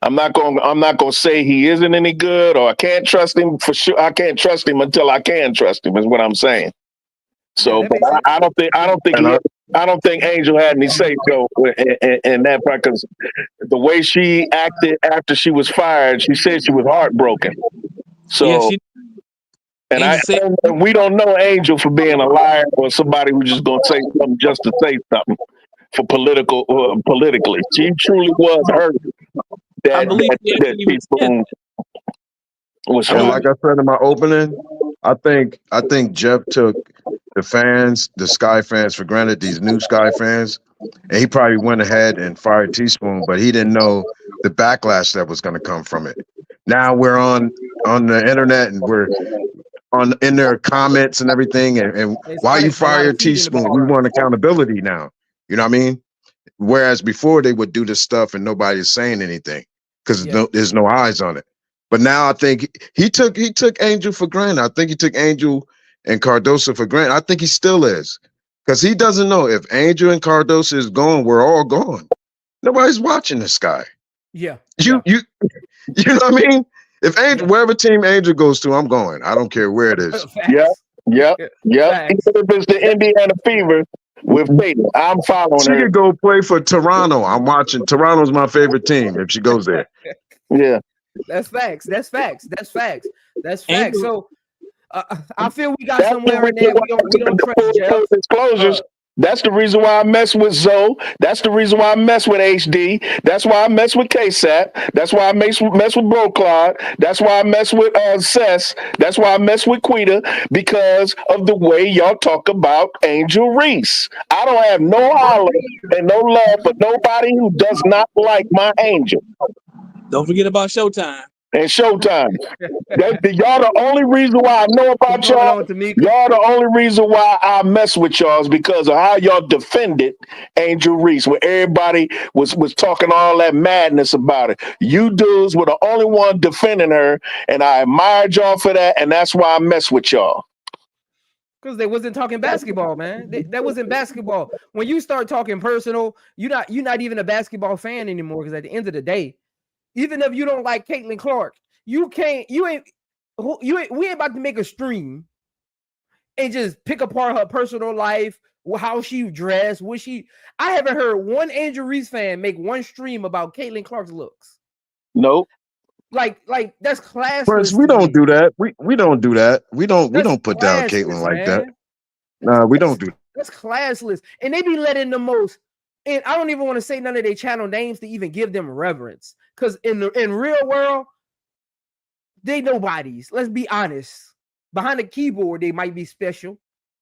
I'm not going to say he isn't any good or I can't trust him for sure. I can't trust him until I can trust him is what I'm saying. So, Yeah, but I don't think Angel had any say so in that part because the way she acted after she was fired, she said she was heartbroken. So, we don't know Angel for being a liar or somebody who's just going to say something just to say something for politically. She truly was hurt. I believe and like I said in my opening, I think Jeff took the fans, the Sky fans for granted, these new Sky fans, and he probably went ahead and fired Teaspoon, but he didn't know the backlash that was going to come from it. Now we're on the internet and we're in their comments and everything, and why you fired Teaspoon? We want accountability now. You know what I mean? Whereas before they would do this stuff and nobody's saying anything because there's no eyes on it. But now I think he took Angel for granted. I think he took Angel and Cardoso for granted. I think he still is because he doesn't know if Angel and Cardoso is gone, we're all gone. Nobody's watching this guy. Yeah. You know what I mean? If Angel, wherever team Angel goes to, I'm going. I don't care where it is. Yep. Even if it's the Indiana Fever with Peyton, I'm following she her. She could go play for Toronto. I'm watching. Toronto's my favorite team if she goes there. Yeah. That's facts. So I feel we got somewhere in there. We don't trust Jeff. Disclosures. That's the reason why I mess with Zoe. That's the reason why I mess with HD. That's why I mess with KSAP. That's why I mess with Broclod. That's why I mess with Cess. That's why I mess with Quita, because of the way y'all talk about Angel Reese. I don't have no holler and no love for nobody who does not like my Angel. Don't forget about Showtime. And Showtime. Y'all the only reason why I know about y'all. Y'all the only reason why I mess with y'all is because of how y'all defended Angel Reese, where everybody was talking all that madness about it. You dudes were the only one defending her, and I admired y'all for that, and that's why I mess with y'all. Because they wasn't talking basketball, man. That wasn't basketball. When you start talking personal, you're not even a basketball fan anymore. Because at the end of the day, even if you don't like Caitlin Clark, we ain't about to make a stream and just pick apart her personal life, how she dressed, I haven't heard one Angel Reese fan make one stream about Caitlin Clark's looks. Nope. Like that's classless. First, we don't do that. We don't do that. We don't put down Caitlin like that. No, we don't do that. That's classless. And they be letting the most. And I don't even want to say none of their channel names to even give them reverence. Because in real world, they nobodies. Let's be honest. Behind the keyboard, they might be special.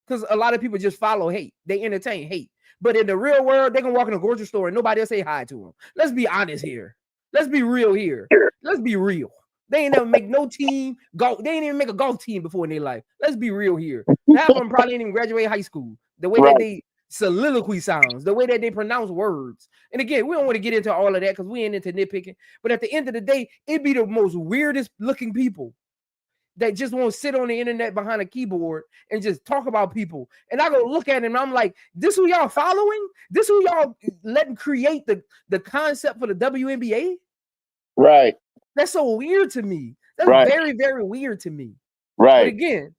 Because a lot of people just follow hate. They entertain hate. But in the real world, they can walk in a grocery store and nobody will say hi to them. Let's be honest here. Let's be real here. Let's be real. They ain't never make no team. They ain't even make a golf team before in their life. Let's be real here. Half of them probably ain't even graduate high school. The way that they soliloquy sounds, the way that they pronounce words. And again, we don't want to get into all of that because we ain't into nitpicking. But at the end of the day, it'd be the most weirdest looking people that just won't sit on the internet behind a keyboard and just talk about people. And I go look at them and I'm like, this who y'all following? This who y'all letting create the concept for the WNBA? Right. That's so weird to me. That's Right. very, very weird to me. But Right. again,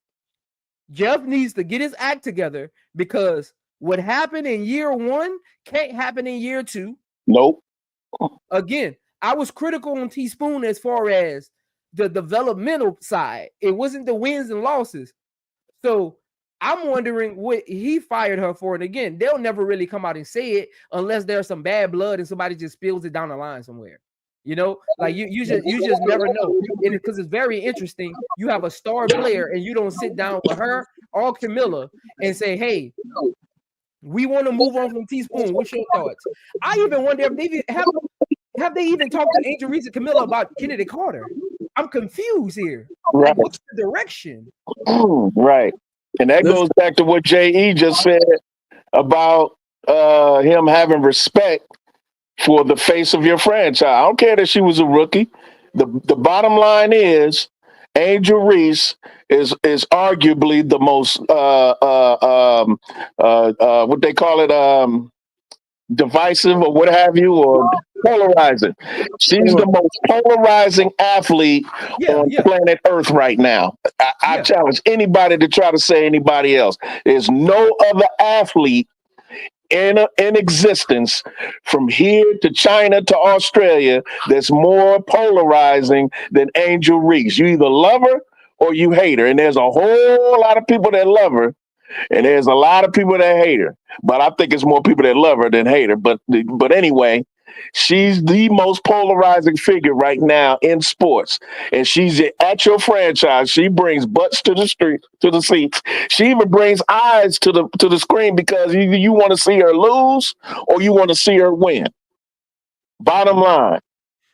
Jeff needs to get his act together, because what happened in year 1 can't happen in year 2. Nope. Again, I was critical on Teaspoon as far as the developmental side. It wasn't the wins and losses. So I'm wondering what he fired her for. And again, they'll never really come out and say it unless there's some bad blood and somebody just spills it down the line somewhere. You know, like you just never know. And because it's very interesting, you have a star player and you don't sit down with her or Camilla and say, hey, we want to move on from Teaspoon. What's your thoughts? I even wonder if they have they even talked to Angel Reese and Camilla about Kennedy Carter. I'm confused here. Right. Like, what's the direction? Right. And that goes back to what J.E. just said about him having respect for the face of your franchise. I don't care that she was a rookie. The bottom line is Angel Reese is arguably the most what they call it, divisive or what have you, or polarizing. She's the most polarizing athlete on planet Earth right now. I challenge anybody to try to say anybody else. There's no other athlete in existence from here to China to Australia that's more polarizing than Angel Reese. You either love her or you hate her. And there's a whole lot of people that love her, and there's a lot of people that hate her. But I think it's more people that love her than hate her. But anyway, she's the most polarizing figure right now in sports. And she's at your franchise. She brings butts to the street, to the seats. She even brings eyes to the screen, because either you want to see her lose or you want to see her win. Bottom line.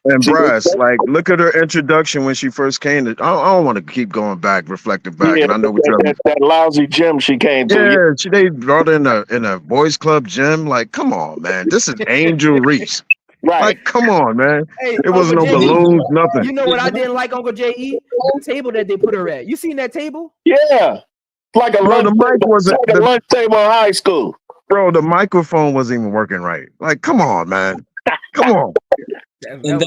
And Bryce, like, look at her introduction when she first came. I don't want to keep going back, reflecting back, Yeah, and I know that lousy gym she came to. Yeah, they brought in a boys club gym. Like, come on, man, this is Angel Reese. Right. Like, come on, man. Hey, it wasn't no balloons, nothing. You know what I didn't like, Uncle J.E.? The table that they put her at. You seen that table? Yeah. Like a lunch table in high school. Bro, the microphone wasn't even working right. Like, come on, man. Come on. And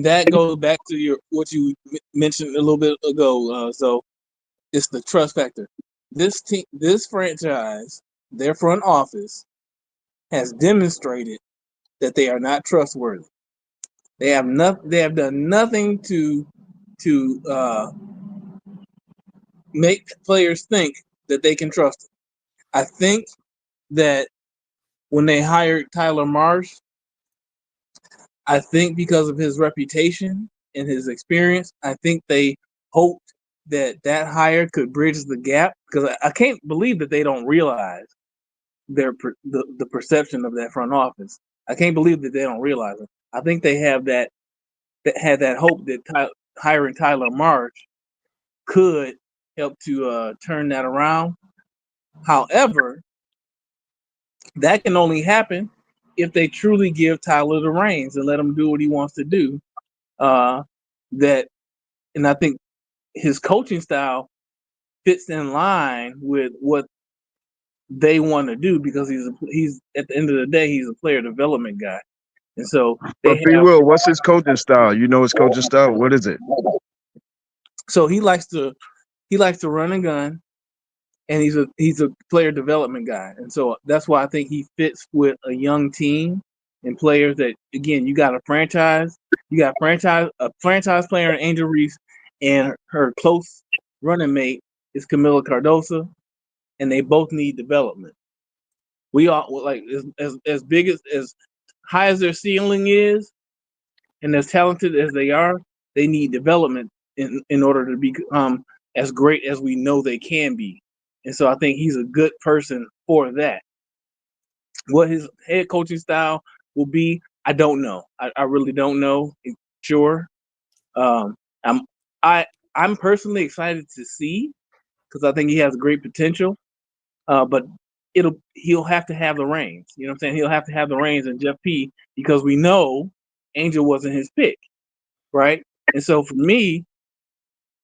that goes back to what you mentioned a little bit ago. So it's the trust factor. This team, this franchise, their front office has demonstrated that they are not trustworthy. They have done nothing to make players think that they can trust them. I think that when they hired Tyler Marsh, I think because of his reputation and his experience, I think they hoped that hire could bridge the gap, because I can't believe that they don't realize the perception of that front office. I can't believe that they don't realize it. I think they have that hope that hiring Tyler Marsh could help to turn that around. However, that can only happen if they truly give Tyler the reins and let him do what he wants to do. And I think his coaching style fits in line with what they want to do, because he's at the end of the day, he's a player development guy. And so Will, what's his coaching style? You know his coaching style? What is it? So he likes to run and gun, and he's a player development guy. And so that's why I think he fits with a young team and players that, again, you got a franchise player in Angel Reese, and her close running mate is Camila Cardoso, and they both need development. We are, like, as big as high as their ceiling is, and as talented as they are, they need development in order to become as great as we know they can be. And so I think he's a good person for that. What his head coaching style will be, I don't know. I really don't know. Sure. I'm personally excited to see, because I think he has great potential. But he'll have to have the reins. You know what I'm saying? He'll have to have the reins in Jeff P, because we know Angel wasn't his pick, right? And so for me,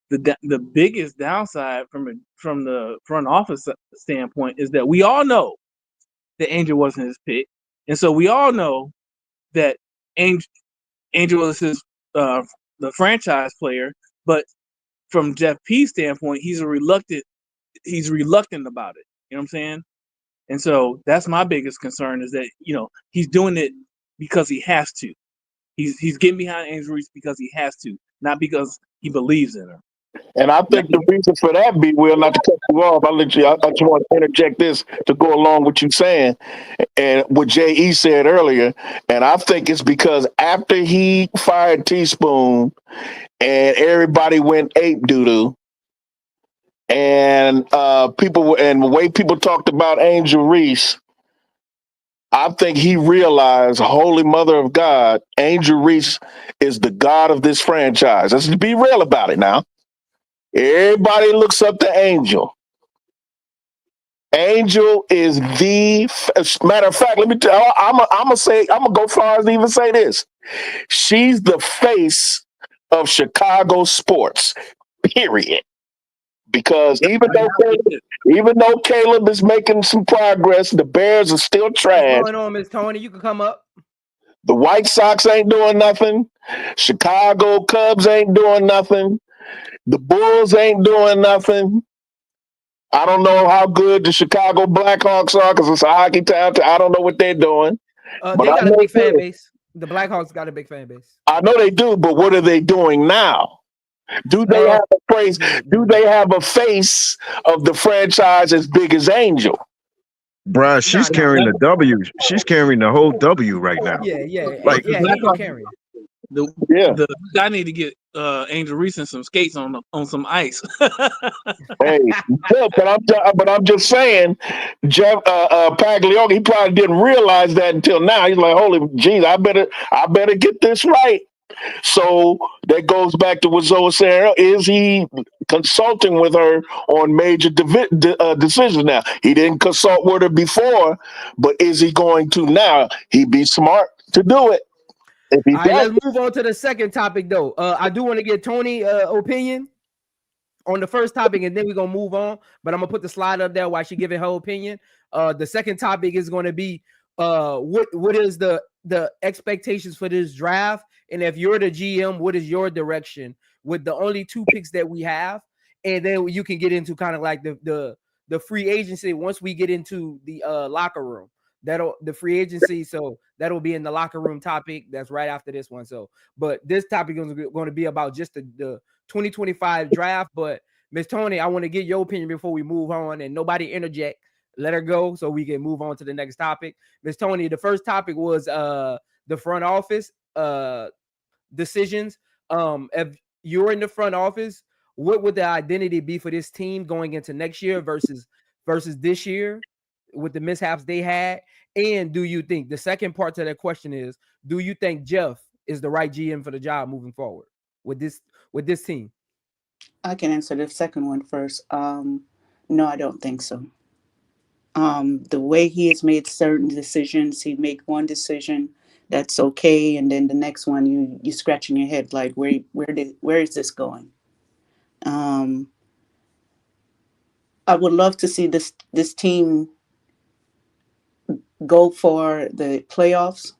the biggest downside from the front office standpoint is that we all know that Angel wasn't his pick, and so we all know that Angel is his the franchise player, but from Jeff P's standpoint, he's reluctant about it. You know what I'm saying? And so that's my biggest concern is that, he's doing it because he has to. He's getting behind Angel Reese because he has to, not because he believes in her. And I think the reason for that, B. Will, not to cut you off, I just want to interject this to go along with you saying, and what J.E. said earlier. And I think it's because after he fired Teaspoon and everybody went ape doo-doo, and and the way people talked about Angel Reese, I think he realized, Holy Mother of God, Angel Reese is the God of this franchise. Let's be real about it now. Everybody looks up to Angel. Angel is matter of fact. Let me tell you, I'm gonna go far as to even say this. She's the face of Chicago sports. Period. Because even though Caleb is making some progress, the Bears are still trash. What's going on, Miss Tony? You can come up. The White Sox ain't doing nothing. Chicago Cubs ain't doing nothing. The Bulls ain't doing nothing. I don't know how good the Chicago Blackhawks are because it's a hockey town. I don't know what they're doing. They got a big fan base. The Blackhawks got a big fan base. I know they do, but what are they doing now? Do they have a face? Do they have a face of the franchise as big as Angel? Bruh, she's carrying the W. She's carrying the whole W right now. Yeah. Like, Angel carrying. I need to get Angel Reese and some skates on some ice. Hey, look, but I'm just saying, Jeff Pagliocchi, he probably didn't realize that until now. He's like, holy jeez, I better get this right. So that goes back to what Zoe said. Is he consulting with her on major decisions now? He didn't consult with her before, but is he going to now? He'd be smart to do it. All right, let's move on to the second topic, though. I do want to get Tony's opinion on the first topic, and then we're going to move on. But I'm going to put the slide up there while she's giving her opinion. The second topic is going to be what is the expectations for this draft? And if you're the GM, what is your direction with the only 2 picks that we have? And then you can get into kind of like the free agency once we get into the locker room. The free agency, so that'll be in the locker room topic. That's right after this one. So, but this topic is going to be about just the 2025 draft. But Miss Tony, I want to get your opinion before we move on, and nobody interject. Let her go so we can move on to the next topic. Miss Tony, the first topic was the front office decisions. If you're in the front office, what would the identity be for this team going into next year versus this year with the mishaps they had? And do you think, the second part to that question is, do you think Jeff is the right GM for the job moving forward with this team? I can answer the second one first. No, I don't think so. The way he has made certain decisions, he make one decision that's okay, and then the next one you scratching your head like, where is this going? I would love to see this team go for the playoffs,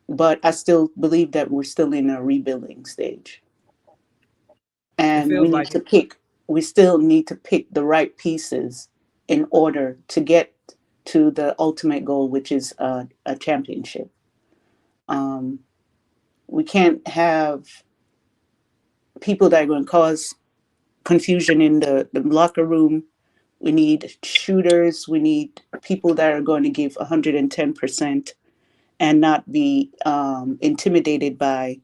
but I still believe that we're still in a rebuilding stage, and we still need to pick the right pieces in order to get to the ultimate goal, which is a championship. We can't have people that are going to cause confusion in the locker room. We need shooters. We need people that are going to give 110% and not be intimidated by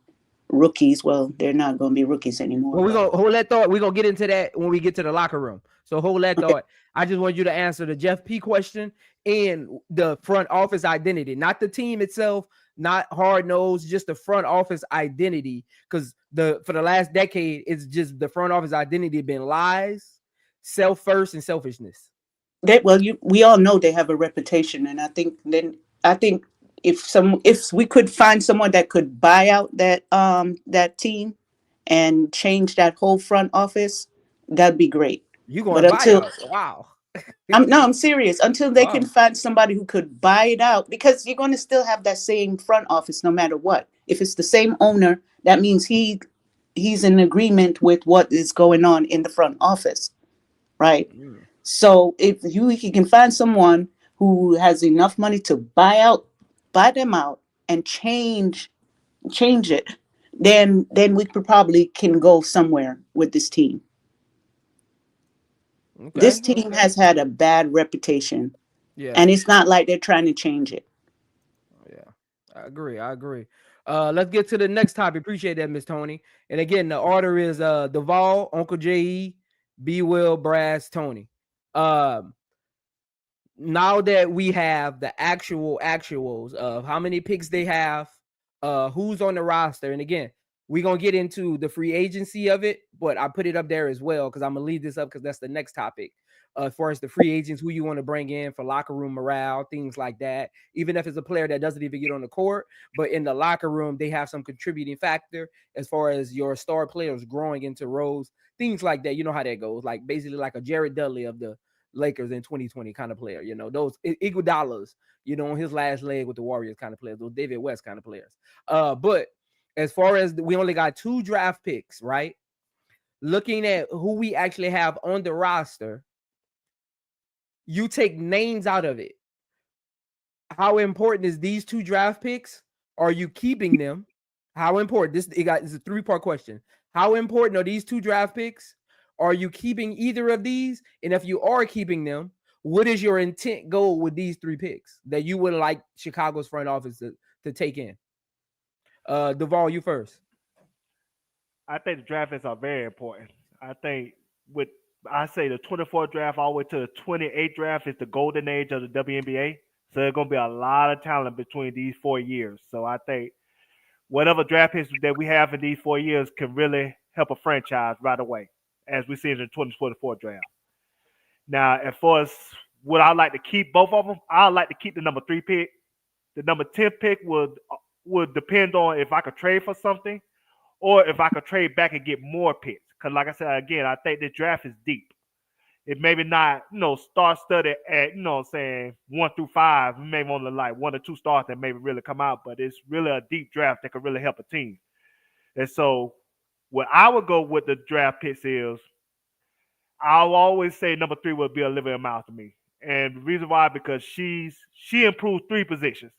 rookies. Well, they're not going to be rookies anymore. Well, we're going to hold that thought. We're going to get into that when we get to the locker room. So hold that thought. I just want you to answer the Jeff P question and the front office identity, not the team itself, not hard nose, just the front office identity. Because for the last decade, it's just the front office identity been lies, self first, and selfishness. We all know they have a reputation, and I think if we could find someone that could buy out that team and change that whole front office, that'd be great. You going to buy out? Wow. I'm serious. Until they can find somebody who could buy it out, because you're going to still have that same front office no matter what. If it's the same owner, that means he's in agreement with what is going on in the front office, right? Mm. So if he can find someone who has enough money to buy them out and change it, then we probably can go somewhere with this team. This Okay. team has had a bad reputation, Yeah. and it's not like they're trying to change it. Yeah. I agree. I agree. Let's get to the next topic. Appreciate that, Miss Tony. And again, the order is Duval, Uncle J.E., B. Will, Brass, Tony. Um, now that we have the actuals of how many picks they have, who's on the roster, and again, we're gonna get into the free agency of it, but I put it up there as well because I'm gonna leave this up because that's the next topic. As far as the free agents, who you want to bring in for locker room morale, things like that. Even if it's a player that doesn't even get on the court, but in the locker room, they have some contributing factor as far as your star players growing into roles, things like that. You know how that goes, like basically like a Jared Dudley of the Lakers in 2020 kind of player, those Iguodala's, on his last leg with the Warriors kind of players, those David West kind of players. But as far as we only got 2 draft picks, right? Looking at who we actually have on the roster, you take names out of it. How important is these 2 draft picks? Are you keeping them? How important? This is a 3-part question. How important are these 2 draft picks? Are you keeping either of these? And if you are keeping them, what is your intent goal with these 3 picks that you would like Chicago's front office to take in? Duval, you first. I think the draft picks are very important. I think I say the 24th draft all the way to the 28th draft is the golden age of the WNBA. So there's going to be a lot of talent between these 4 years. So I think whatever draft picks that we have in these 4 years can really help a franchise right away, as we see in the 2024 draft. Now, as far as would I like to keep both of them, I'd like to keep the number 3 pick. The number 10 pick would depend on if I could trade for something or if I could trade back and get more picks. Because like I said, again, I think this draft is deep. It maybe not, star-studded at, 1 through 5. Maybe only like 1 or 2 stars that maybe really come out, but it's really a deep draft that could really help a team. And so what I would go with the draft picks is, I'll always say number 3 would be Olivia Miles to me. And the reason why, because she improved 3 positions.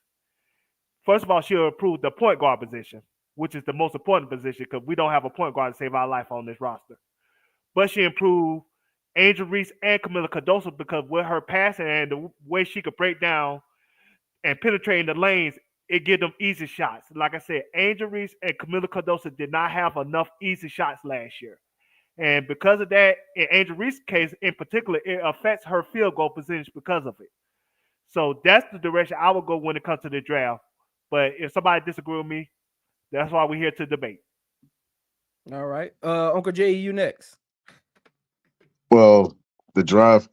First of all, she'll improve the point guard position, which is the most important position because we don't have a point guard to save our life on this roster. But she improved Angel Reese and Camila Cardoso because with her passing and the way she could break down and penetrate the lanes, it gives them easy shots. Like I said, Angel Reese and Camila Cardoso did not have enough easy shots last year. And because of that, in Angel Reese's case in particular, it affects her field goal percentage because of it. So that's the direction I would go when it comes to the draft. But if somebody disagree with me, that's why we're here to debate. All right. Uncle J, you next. Well, the draft,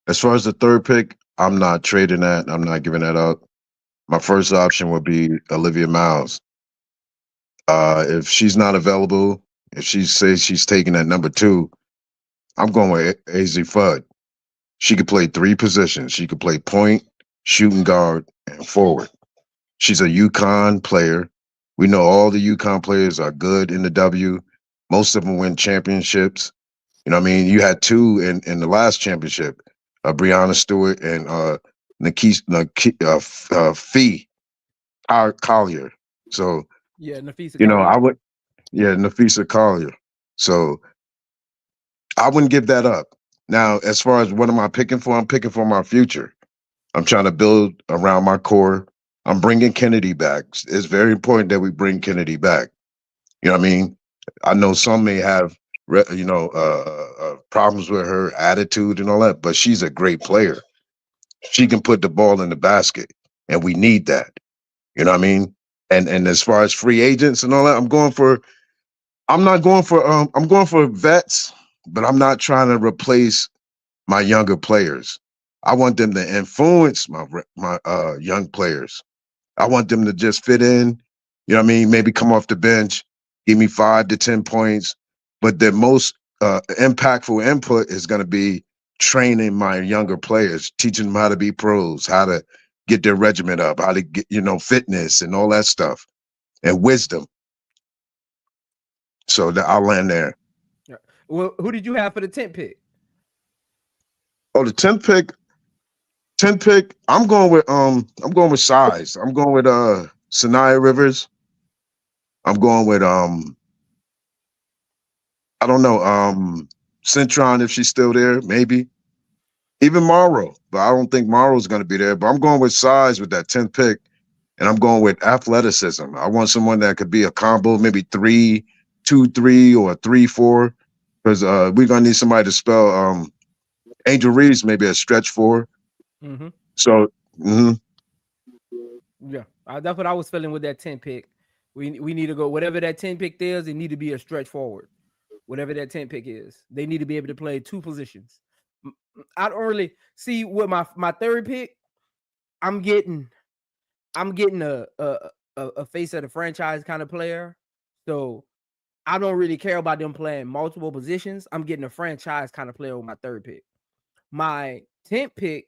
as far as the 3rd pick, I'm not trading that. I'm not giving that up. My first option would be Olivia Miles. If she's not available, if she says she's taking that number 2, I'm going with AZ Fudd. She could play 3 positions. She could play point, shooting guard, and forward. She's a UConn player. We know all the UConn players are good in the W. Most of them win championships. You know what I mean? You had 2 in the last championship, Breanna Stewart and Fee Collier. So, yeah, Nafisa Collier. Nafisa Collier. So I wouldn't give that up. Now, as far as what am I picking for? I'm picking for my future. I'm trying to build around my core. I'm bringing Kennedy back. It's very important that we bring Kennedy back. You know what I mean? I know some may have, problems with her attitude and all that, but she's a great player. She can put the ball in the basket, and we need that. You know what I mean? And as far as free agents and all that, I'm going for vets, but I'm not trying to replace my younger players. I want them to influence my young players. I want them to just fit in, you know what I mean? Maybe come off the bench, give me 5 to 10 points. But the most impactful input is going to be training my younger players, teaching them how to be pros, how to get their regiment up, how to get, fitness and all that stuff. and wisdom. So I'll land there. Yeah. Well, who did you have for the 10th pick? Oh, the 10th pick. I'm going with size. I'm going with Sanaya Rivers. I'm going with I don't know, Centron, if she's still there, maybe. Even Morrow, but I don't think Morrow's going to be there. But I'm going with size with that 10th pick, and I'm going with athleticism. I want someone that could be a combo, maybe 3-2-3 or 3-4, because we're going to need somebody to spell Angel Reeves, maybe a stretch 4. Mm-hmm. So, yeah, that's what I was feeling with that 10 pick. We need to go, whatever that 10 pick is, it need to be a stretch forward. Whatever that 10 pick is, they need to be able to play 2 positions. I don't really see with my third pick. I'm getting a face of the franchise kind of player. So I don't really care about them playing multiple positions. I'm getting a franchise kind of player with my third pick. My 10th pick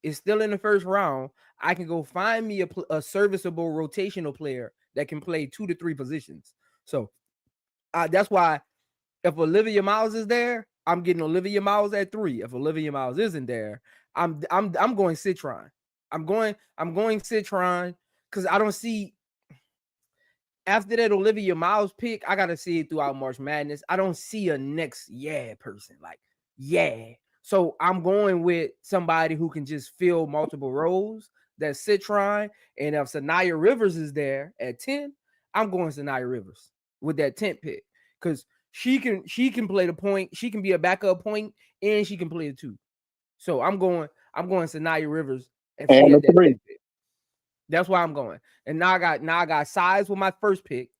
is still in the first round. I can go find me a serviceable rotational player that can play 2 to 3 positions. So that's why if Olivia Miles is there, I'm getting Olivia Miles at 3. If Olivia Miles isn't there, I'm going Citron. I'm going Citron because I don't see after that Olivia Miles pick, I gotta see it throughout March Madness. I don't see a next person like So I'm going with somebody who can just fill multiple roles. That's Citron. And if Sanaya Rivers is there at 10, I'm going Sanaya Rivers with that 10th pick because she can play the point. She can be a backup point and she can play the 2. So I'm going Sanaya Rivers if she had that 10th pick. That's why I'm going. And now I got size with my first pick,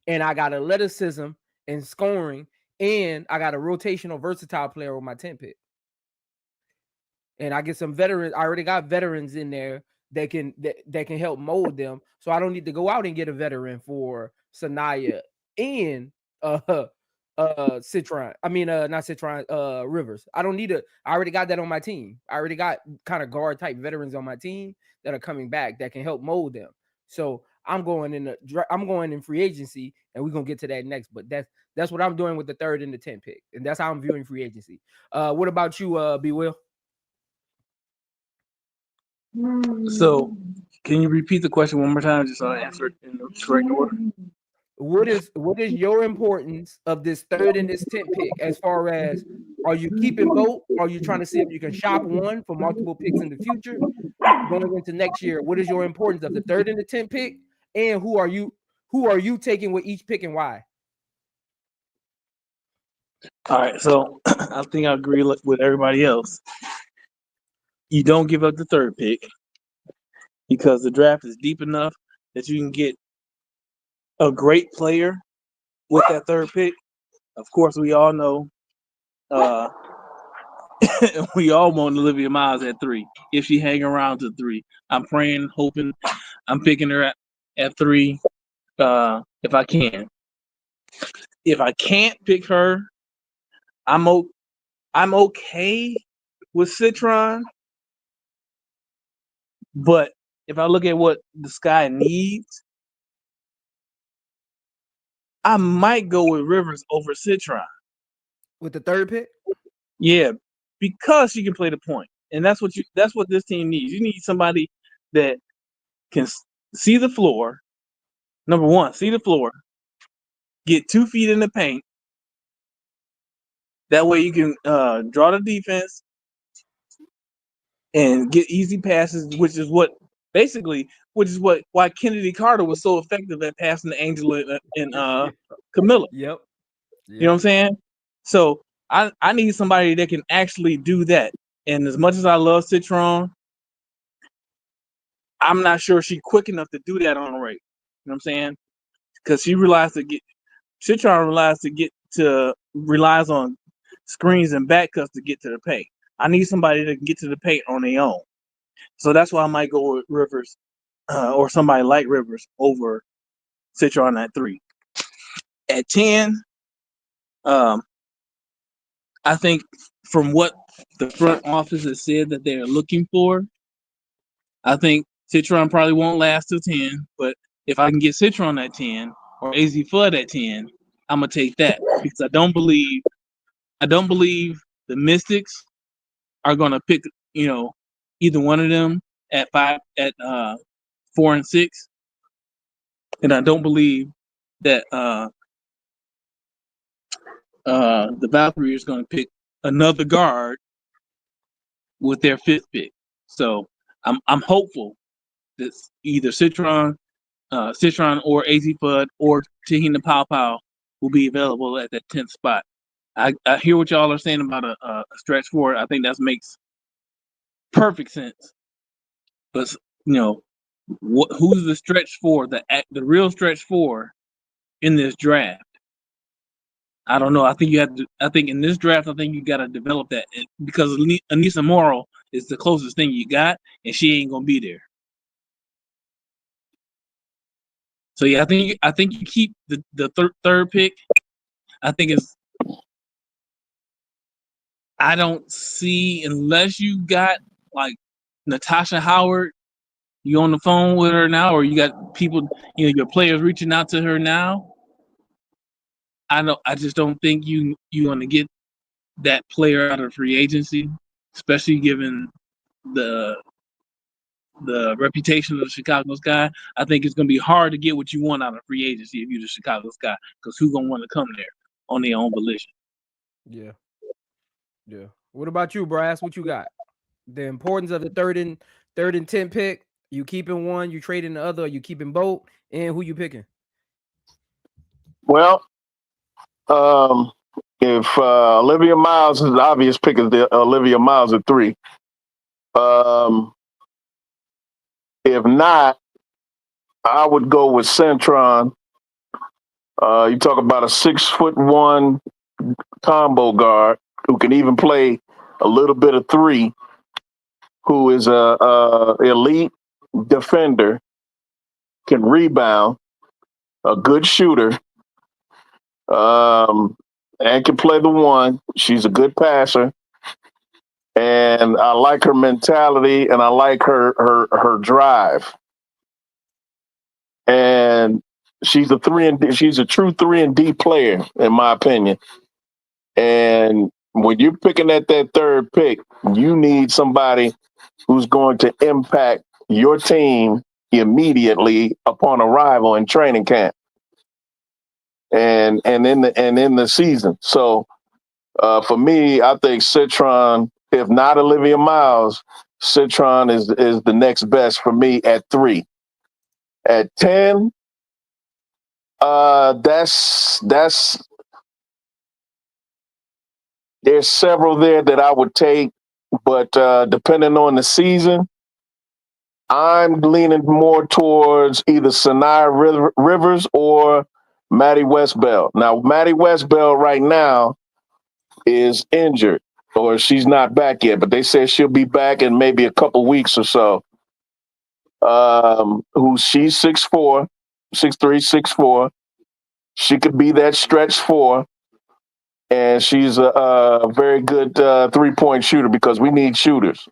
and I got athleticism and scoring, and I got a rotational versatile player with my 10th pick. And I get some veterans. I already got veterans in there that can help mold them. So I don't need to go out and get a veteran for Sanaya and Citron. I mean not Citron, Rivers. I don't need I already got that on my team. I already got kind of guard type veterans on my team that are coming back that can help mold them. So I'm going in free agency, and we're gonna get to that next. But that's what I'm doing with the 3rd and the 10th pick, and that's how I'm viewing free agency. What about you, B. Will? So, can you repeat the question one more time, just so I answer it in the correct order? What is your importance of this 3rd and this 10th pick? As far as, are you keeping both? Are you trying to see if you can shop one for multiple picks in the future going into next year? What is your importance of the 3rd and the 10th pick? And who are you taking with each pick and why? All right, so I think I agree with everybody else. You don't give up the 3rd pick because the draft is deep enough that you can get a great player with that 3rd pick. Of course, we all know we all want Olivia Miles at 3 if she hang around to 3. I'm praying, hoping, I'm picking her at 3 if I can. If I can't pick her, I'm okay with Citron. But if I look at what the Sky needs, I might go with Rivers over Citron. With the 3rd pick? Yeah, because she can play the point. And that's what this team needs. You need somebody that can see the floor. Number one, see the floor. Get 2 feet in the paint. That way you can draw the defense and get easy passes, which is why Kennedy Carter was so effective at passing to Angela and Camilla. Yep. You know what I'm saying? So I need somebody that can actually do that. And as much as I love Citron, I'm not sure she's quick enough to do that on a rate. You know what I'm saying? Because Citron relies on screens and back cuts to get to the paint. I need somebody that can get to the paint on their own. So that's why I might go with Rivers or somebody like Rivers over Citron at 3. At 10, I think from what the front office has said that they're looking for, I think Citron probably won't last till 10, but if I can get Citron at 10 or AZ Flood at 10, I'm gonna take that because I don't believe the Mystics are gonna pick, either one of them at 4 and 6, and I don't believe that the Valkyrie is gonna pick another guard with their 5th pick. So I'm hopeful that either Citron or AZ Fudd or Tahina Pow Pow will be available at that 10th spot. I hear what y'all are saying about a stretch 4. I think that makes perfect sense. But who's the stretch 4? The real stretch 4 in this draft? I don't know. I think in this draft, I think you got to develop that because Anissa Morrow is the closest thing you got, and she ain't gonna be there. So yeah, I think you keep the third pick. I think I don't see, unless you got like Natasha Howard, you on the phone with her now, or you got people, your players reaching out to her now. I just don't think you want to get that player out of free agency, especially given the reputation of the Chicago Sky. I think it's going to be hard to get what you want out of free agency if you're the Chicago Sky, because who's going to want to come there on their own volition? Yeah. What about you, Brass? What you got? The importance of the third and 10th pick. You keeping one, you trading the other, you keeping both, and who you picking? Well, if Olivia Miles is the obvious pick, is the Olivia Miles at 3. If not, I would go with Centron. You talk about a 6'1" combo guard who can even play a little bit of 3, who is a elite defender, can rebound, a good shooter, and can play the 1. She's a good passer, and I like her mentality, and I like her drive. And she's a true 3-and-D player, in my opinion. And when you're picking at that third pick, you need somebody who's going to impact your team immediately upon arrival in training camp and in the season. So for me, I think Citron, if not Olivia Miles, Citron is the next best for me at 3. At 10, that's there's several there that I would take, but depending on the season, I'm leaning more towards either Sanaya Rivers or Maddie Westbell. Now, Maddie Westbell right now is injured, or she's not back yet, but they say she'll be back in maybe a couple weeks or so. She's 6'4", 6'3", 6'4". She could be that stretch 4, and she's a very good 3-point shooter because we need shooters.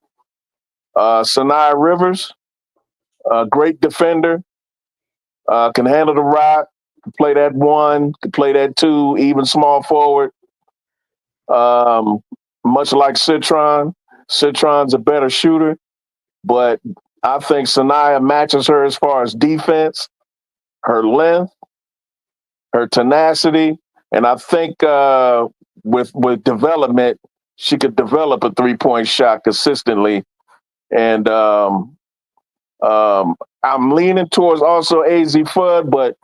Sanaya Rivers, a great defender, can handle the rock, can play that 1, can play that 2, even small forward. Much like Citron. Citron's a better shooter, but I think Sanaya matches her as far as defense, her length, her tenacity, and I think with development, she could develop a 3-point shot consistently. And I'm leaning towards also AZ Fudd, but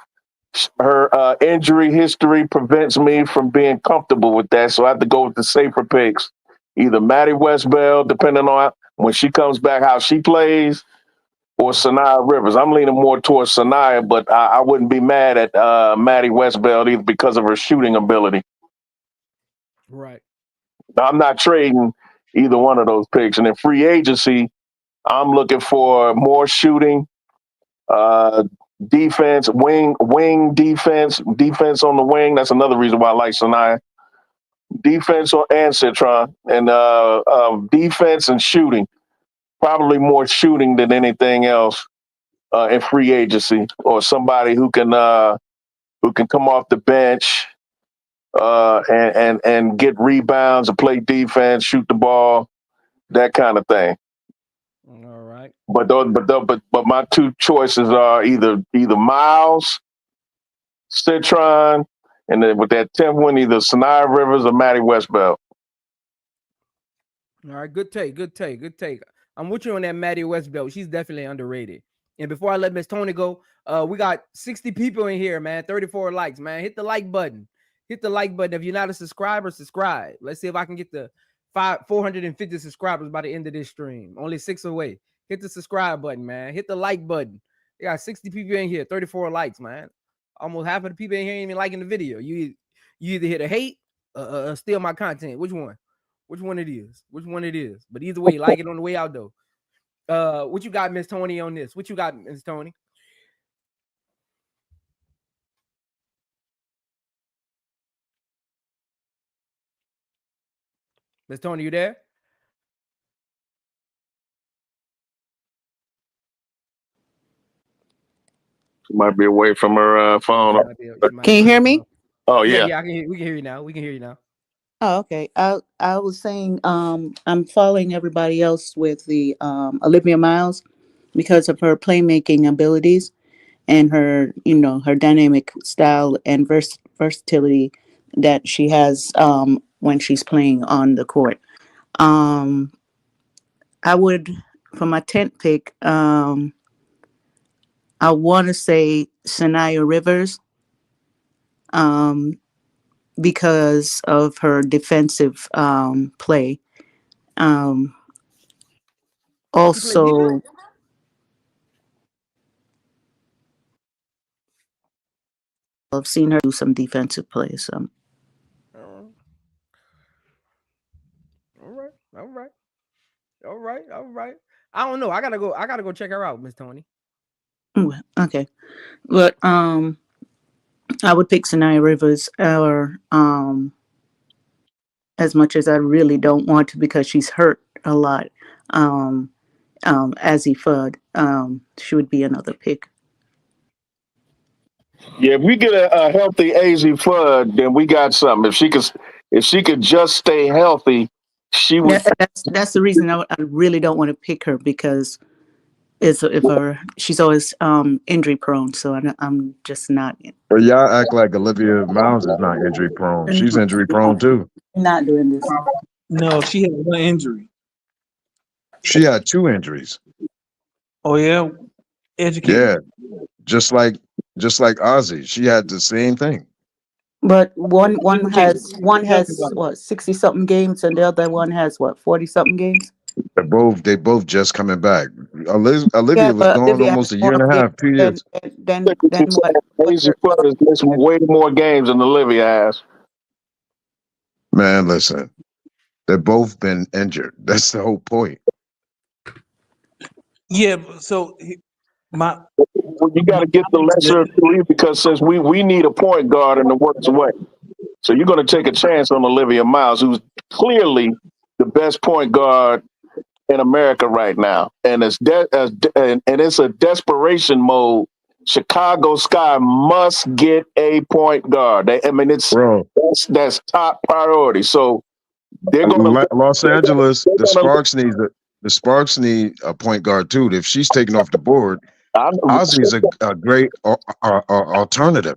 her injury history prevents me from being comfortable with that. So I have to go with the safer picks. Either Maddie Westbell, depending on when she comes back, how she plays, or Sanaya Rivers. I'm leaning more towards Sanaya, but I wouldn't be mad at Maddie Westbell either because of her shooting ability. Right. I'm not trading either one of those picks. And in free agency, I'm looking for more shooting, defense, wing defense on the wing. That's another reason why I like Sanaya. Defense and Citron, and defense and shooting. Probably more shooting than anything else. in free agency, or somebody who can come off the bench and get rebounds and play defense, shoot the ball, that kind of thing. All right. But my two choices are either Miles, Citron, and then with that 10th one, either Sanaya Rivers or Maddie Westbelt. All right, good take. I'm with you on that Maddie Westbelt. She's definitely underrated. And before I let Miss Tony go, we got 60 people in here, man. 34 likes, man. Hit the like button. Hit the like button. If you're not a subscriber, subscribe. Let's see if I can get the 450 subscribers by the end of this stream. Only 6 away. Hit the subscribe button, man. Hit the like button. We got 60 people in here. 34 likes, man. Almost half of the people in here ain't even liking the video. You either hit a hate or steal my content. Which one? Which one it is? But either way, like it on the way out though. What you got, Miss Tony, on this? What you got, Miss Tony? Miss Tony, you there? She might be away from her phone. Can you hear me? Oh yeah. Yeah. We can hear you now. Oh, okay. I was saying I'm following everybody else with the Olivia Miles because of her playmaking abilities and her, her dynamic style and versatility that she has when she's playing on the court. I would, for my 10th pick, I want to say Sanaya Rivers because of her defensive play. Also, I've seen her do some defensive plays. All right. I don't know. I gotta go check her out, Miss Tony. Okay, but I would pick Sanaya Rivers, or as much as I really don't want to because she's hurt a lot. Azzy Fudd, she would be another pick. Yeah, if we get a healthy AZ Fudd, then we got something. If she could just stay healthy, she would. That's the reason I really don't want to pick her, because she's always injury prone. So I'm just not. But y'all act like Olivia Miles is not injury prone. She's injury prone too. Not doing this. No, she had one injury. She had 2 injuries. Oh yeah, educated. Yeah, just like Ozzy, she had the same thing. But one has what, 60 something games, and the other one has what, 40 something games. They both just coming back. Olivia was gone almost a year and a half, 2 years. Then what? AZ Fudd has missed way more games than Olivia has. Man, listen, they've both been injured. That's the whole point. Yeah, so you got to get the lesser of 3, because since we need a point guard in the worst way, so you're going to take a chance on Olivia Miles, who's clearly the best point guard in America right now, and it's a desperation mode. Chicago Sky must get a point guard. That's top priority. So they're going to Los Angeles. The Sparks need a point guard too. If she's taken off the board, Ozzy's a great alternative.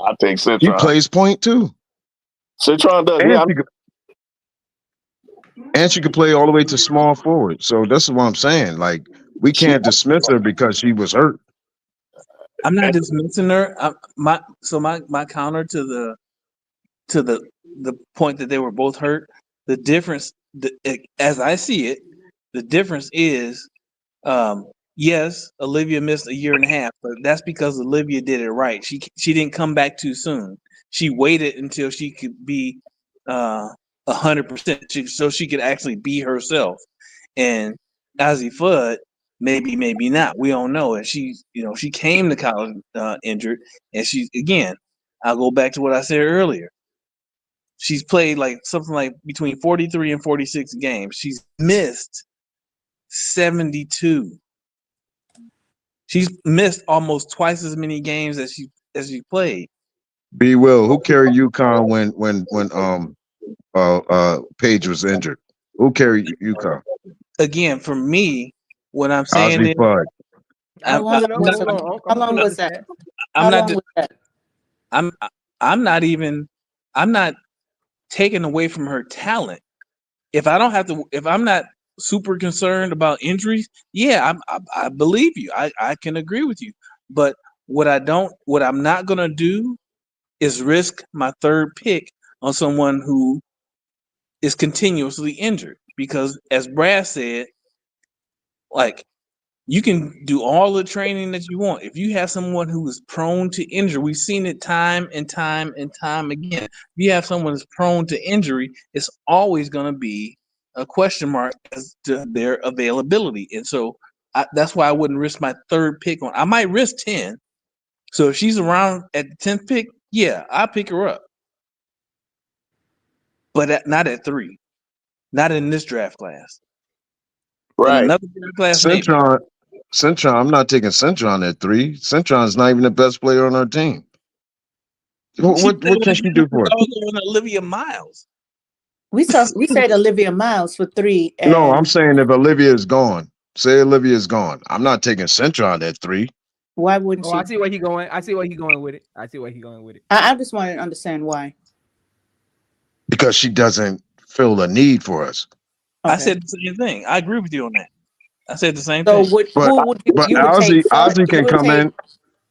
I think Citron. He plays point too. Citron does. And she could play all the way to small forward. So that's what I'm saying. Like, we can't dismiss her because she was hurt. I'm not dismissing her. My counter to the point that they were both hurt. The difference, as I see it, the difference is, yes, Olivia missed a year and a half, but that's because Olivia did it right. She didn't come back too soon. She waited until she could be 100%, so she could actually be herself. And Azzy Fudd, maybe not. We don't know. And she came to college injured, and I'll go back to what I said earlier. She's played like something like between 43 and 46 games. She's missed 72. She's missed almost twice as many games as she played. B. Will, who carried UConn when Paige was injured? Who carried UConn? Again, for me, what I'm saying Osby is, Bud. How long was it? How long was that? How long was that? I'm not taking away from her talent. If I'm not super concerned about injuries, yeah, I believe you. I can agree with you. But what I'm not gonna do is risk my third pick on someone who is continuously injured. Because as Brad said, like, you can do all the training that you want. If you have someone who is prone to injury, we've seen it time and time and time again. If you have someone who's prone to injury, it's always going to be a question mark as to their availability. And so that's why I wouldn't risk my third pick on. I might risk 10. So if she's around at the 10th pick, yeah, I'll pick her up. But not at 3. Not in this draft class. Right. In another draft class, maybe. Centron, I'm not taking Centron at 3. Centron's not even the best player on our team. What can she do for us? Olivia Miles. We said Olivia Miles for 3. And No, I'm saying if Olivia is gone, say Olivia is gone. I'm not taking Centron at 3. Why wouldn't she? I see where he's going. I see where he's going with it. I just want to understand why. Because she doesn't feel the need for us. Okay. I said the same thing. I agree with you on that. I said the same So thing. who would you take? Ozzy can come in.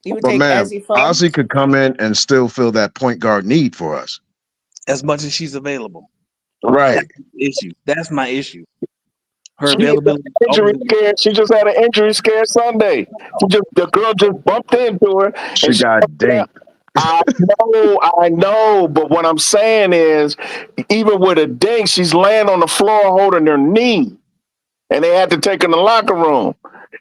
You would But take ma'am, Ozzy could come in and still fill that point guard need for us. As much as she's available. Right. That's my issue. Her availability. She just had an injury scare Sunday. The girl just bumped into her. She got dinked. I know, but what I'm saying is, even with a dink, she's laying on the floor holding her knee, and they had to take her in the locker room.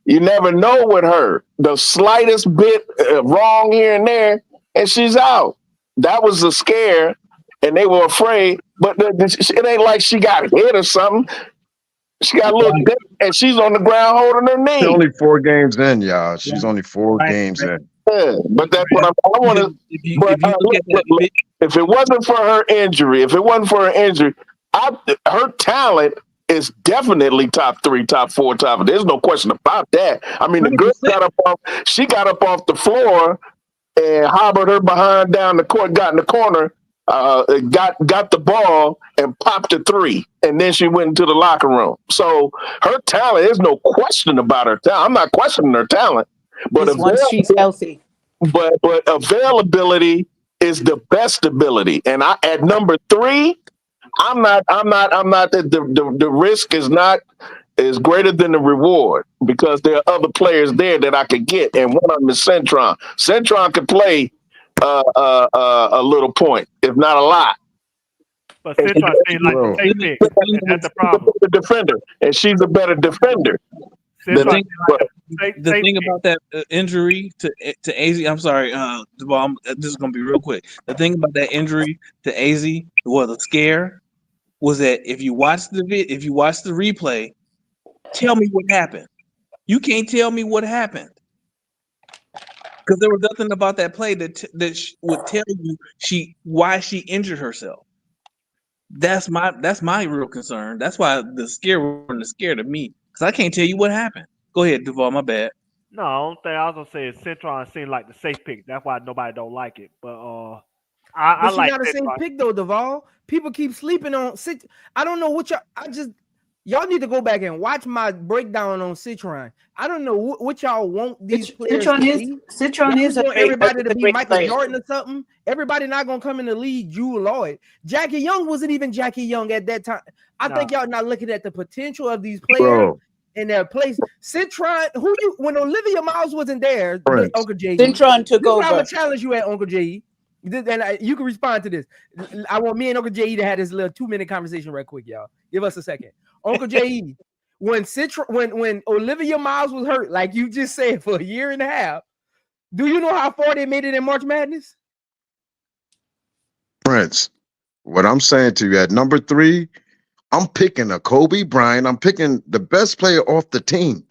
You never know with her. The slightest bit wrong here and there, and she's out. That was a scare, and they were afraid. But it ain't like she got hit or something. She got a little dip, and she's on the ground holding her knee. She's only 4 games in, y'all. She's only 4 games in. Yeah, but that's what I want to. If it wasn't for her injury, her talent is definitely top 3, top 4, top. There's no question about that. I mean, the girl got up off the floor and hobbled her behind down the court, got in the corner, got the ball and popped a 3, and then she went into the locker room. So her talent, there's no question about her talent. I'm not questioning her talent, but once she's healthy. But availability is the best ability, and at number 3, I'm not. The risk is greater than the reward because there are other players there that I could get, and one of them is Centron. Centron could play a little point, if not a lot. But Centron seems like the safe pick, and that's the problem. The defender, and she's a better defender. The thing about that injury to AZ, I'm sorry, this is gonna be real quick. The thing about that injury to AZ, the scare, was that if you watch the replay, tell me what happened. You can't tell me what happened because there was nothing about that play that would tell you why she injured herself. That's my real concern. That's why the scare wasn't scared of me because I can't tell you what happened. Go ahead, Duval. My bad. No, the only thing I was gonna say is Centron seemed like the safe pick. That's why nobody don't like it. But I like. But she's not a safe pick though, Duval. People keep sleeping on. I don't know what y'all need to go back and watch my breakdown on Citron. I don't know what y'all want these players to be. Citron is everybody to be Michael Jordan or something. Everybody not gonna come in the league. Jewel Lloyd, Jackie Young wasn't even Jackie Young at that time. I think y'all not looking at the potential of these players in their place. Citron, when Olivia Miles wasn't there, Uncle J. Citron took over. I'm gonna challenge you at Uncle J. And you can respond to this. I want me and Uncle J.E. to have this little 2-minute conversation right quick, y'all. Give us a second. Uncle J.E., when Olivia Miles was hurt, like you just said, for a year and a half, do you know how far they made it in March Madness? Prince, what I'm saying to you at number 3, I'm picking a Kobe Bryant. I'm picking the best player off the team.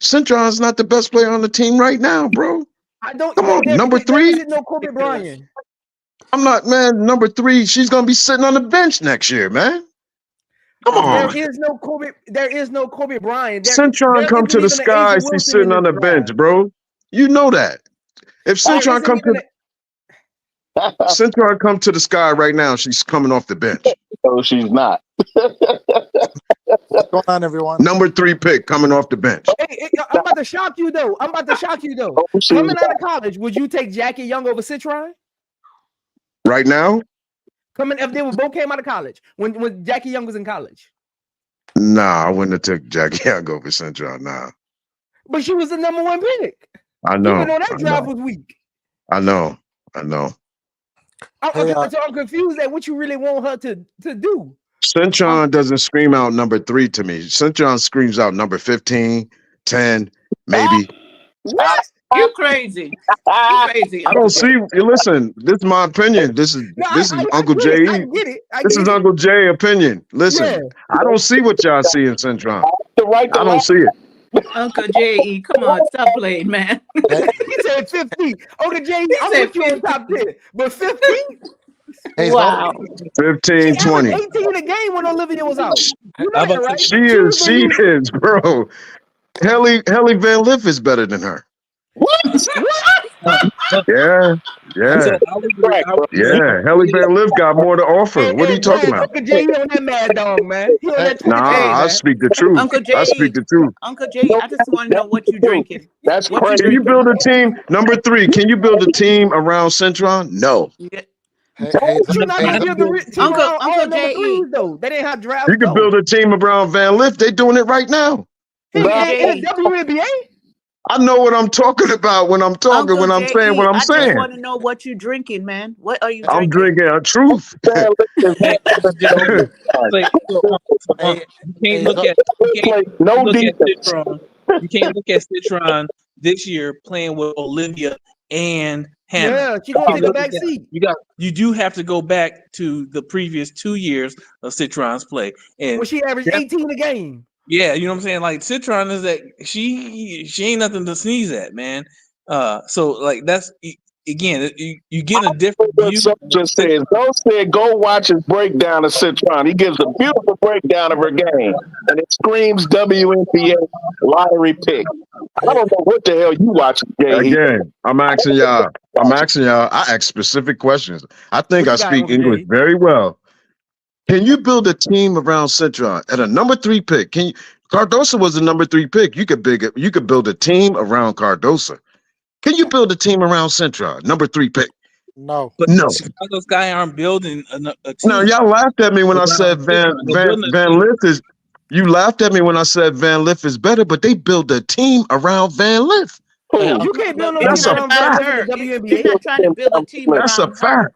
Cintron's not the best player on the team right now, bro. I don't. Come on, number There 3. isn't no Kobe Bryant. I'm not, man. Number 3, she's gonna be sitting on the bench next year, man. Come on. There is no Kobe. There is no Kobe Bryant. Cintron come to the Sky, she's sitting on the bench, bro. You know that. If Cintron Cintron come to the Sky right now, she's coming off the bench. No, she's not. What's going on, everyone? Number 3 pick coming off the bench. I'm about to shock you though. Coming out of college, would you take Jackie Young over Citron? Right now? If they both came out of college, when Jackie Young was in college. Nah, I wouldn't have took Jackie Young over Cintron. Nah. But she was the number 1 pick. I know. Even though that draft was weak. I know. So I'm confused at what you really want her to do. Cintron doesn't scream out number 3 to me. Cintron screams out number 15, 10, maybe. What? You're crazy. You're crazy. I don't see. Listen, this is my opinion. This is Uncle J. I get it. This is Uncle J opinion. Listen, I don't see what y'all see in Cintron. I don't see it. Uncle J.E., come on, stop playing, man. He said 15. Uncle J.E., I'm with you on top 10. But 15? Hey, wow. 15, 20. 18 a game when Olivia was out. You know that, right? She is, bro. Helly Van Liff is better than her. What? Yeah. Helly Van Liff got more to offer. What are you talking about? Uncle J on that mad dog, man. I speak the truth. Uncle J. I speak the truth. Uncle J, I just want to know what you're drinking. That's crazy. Can you build a team? Number 3, can you build a team around Cintron? No. Yeah. You're not going to build a team around all number 3s, though. They didn't have drafts. You can build a team around Van Liff. They're doing it right now. In the WNBA? I know what I'm talking about when I'm talking, when I'm saying what I'm saying. I just want to know what you're drinking, man. What are you drinking? I'm drinking a truth. You can't look at Citron this year playing with Olivia and Hannah. Yeah, she's gonna take a back seat. You do have to go back to the previous 2 years of Citron's play. And well, she averaged 18 a game. Yeah, you know what I'm saying? Like Citron is that she ain't nothing to sneeze at, man. So like that's again, you get a different view. Just says, go watch his breakdown of Citron. He gives a beautiful breakdown of her game, and it screams WNBA lottery pick. I don't know what the hell you watching, Jay. Again, I'm asking y'all. I ask specific questions. I think I speak English very well. Can you build a team around Citron at a number 3 pick? Cardosa was the number 3 pick. You could build a team around Cardosa. Can you build a team around Cintron, number 3 pick? No. But no. Chicago's guy aren't building a team. No, y'all laughed at me when I said Van Liff is. You laughed at me when I said Van Liff is better, but they build a team around Van Liff. You can't build no team around her. They're not trying to build a team around her. That's a fact.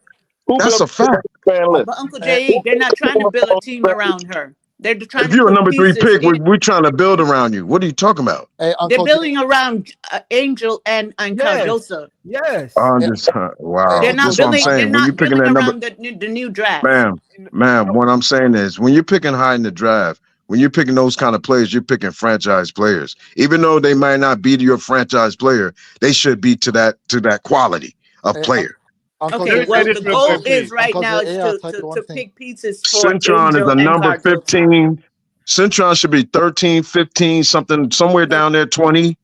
That's a fact. But Uncle J.E., they're not trying to build a team around her. They're trying. If you're a number 3 pick, we're trying to build around you. What are you talking about? Hey, they're building around Angel and Cardosa. Yes. I'm just wow. They're not That's building. what I'm saying. They're When not you're picking building that around number, the new draft. Ma'am, what I'm saying is when you're picking high in the draft, when you're picking those kind of players, you're picking franchise players. Even though they might not be to your franchise player, they should be to that quality of player. Okay, well, the goal is right now is to pick pieces for Cintron is a number 15. Cintron should be 13, 15, somewhere down there, 20.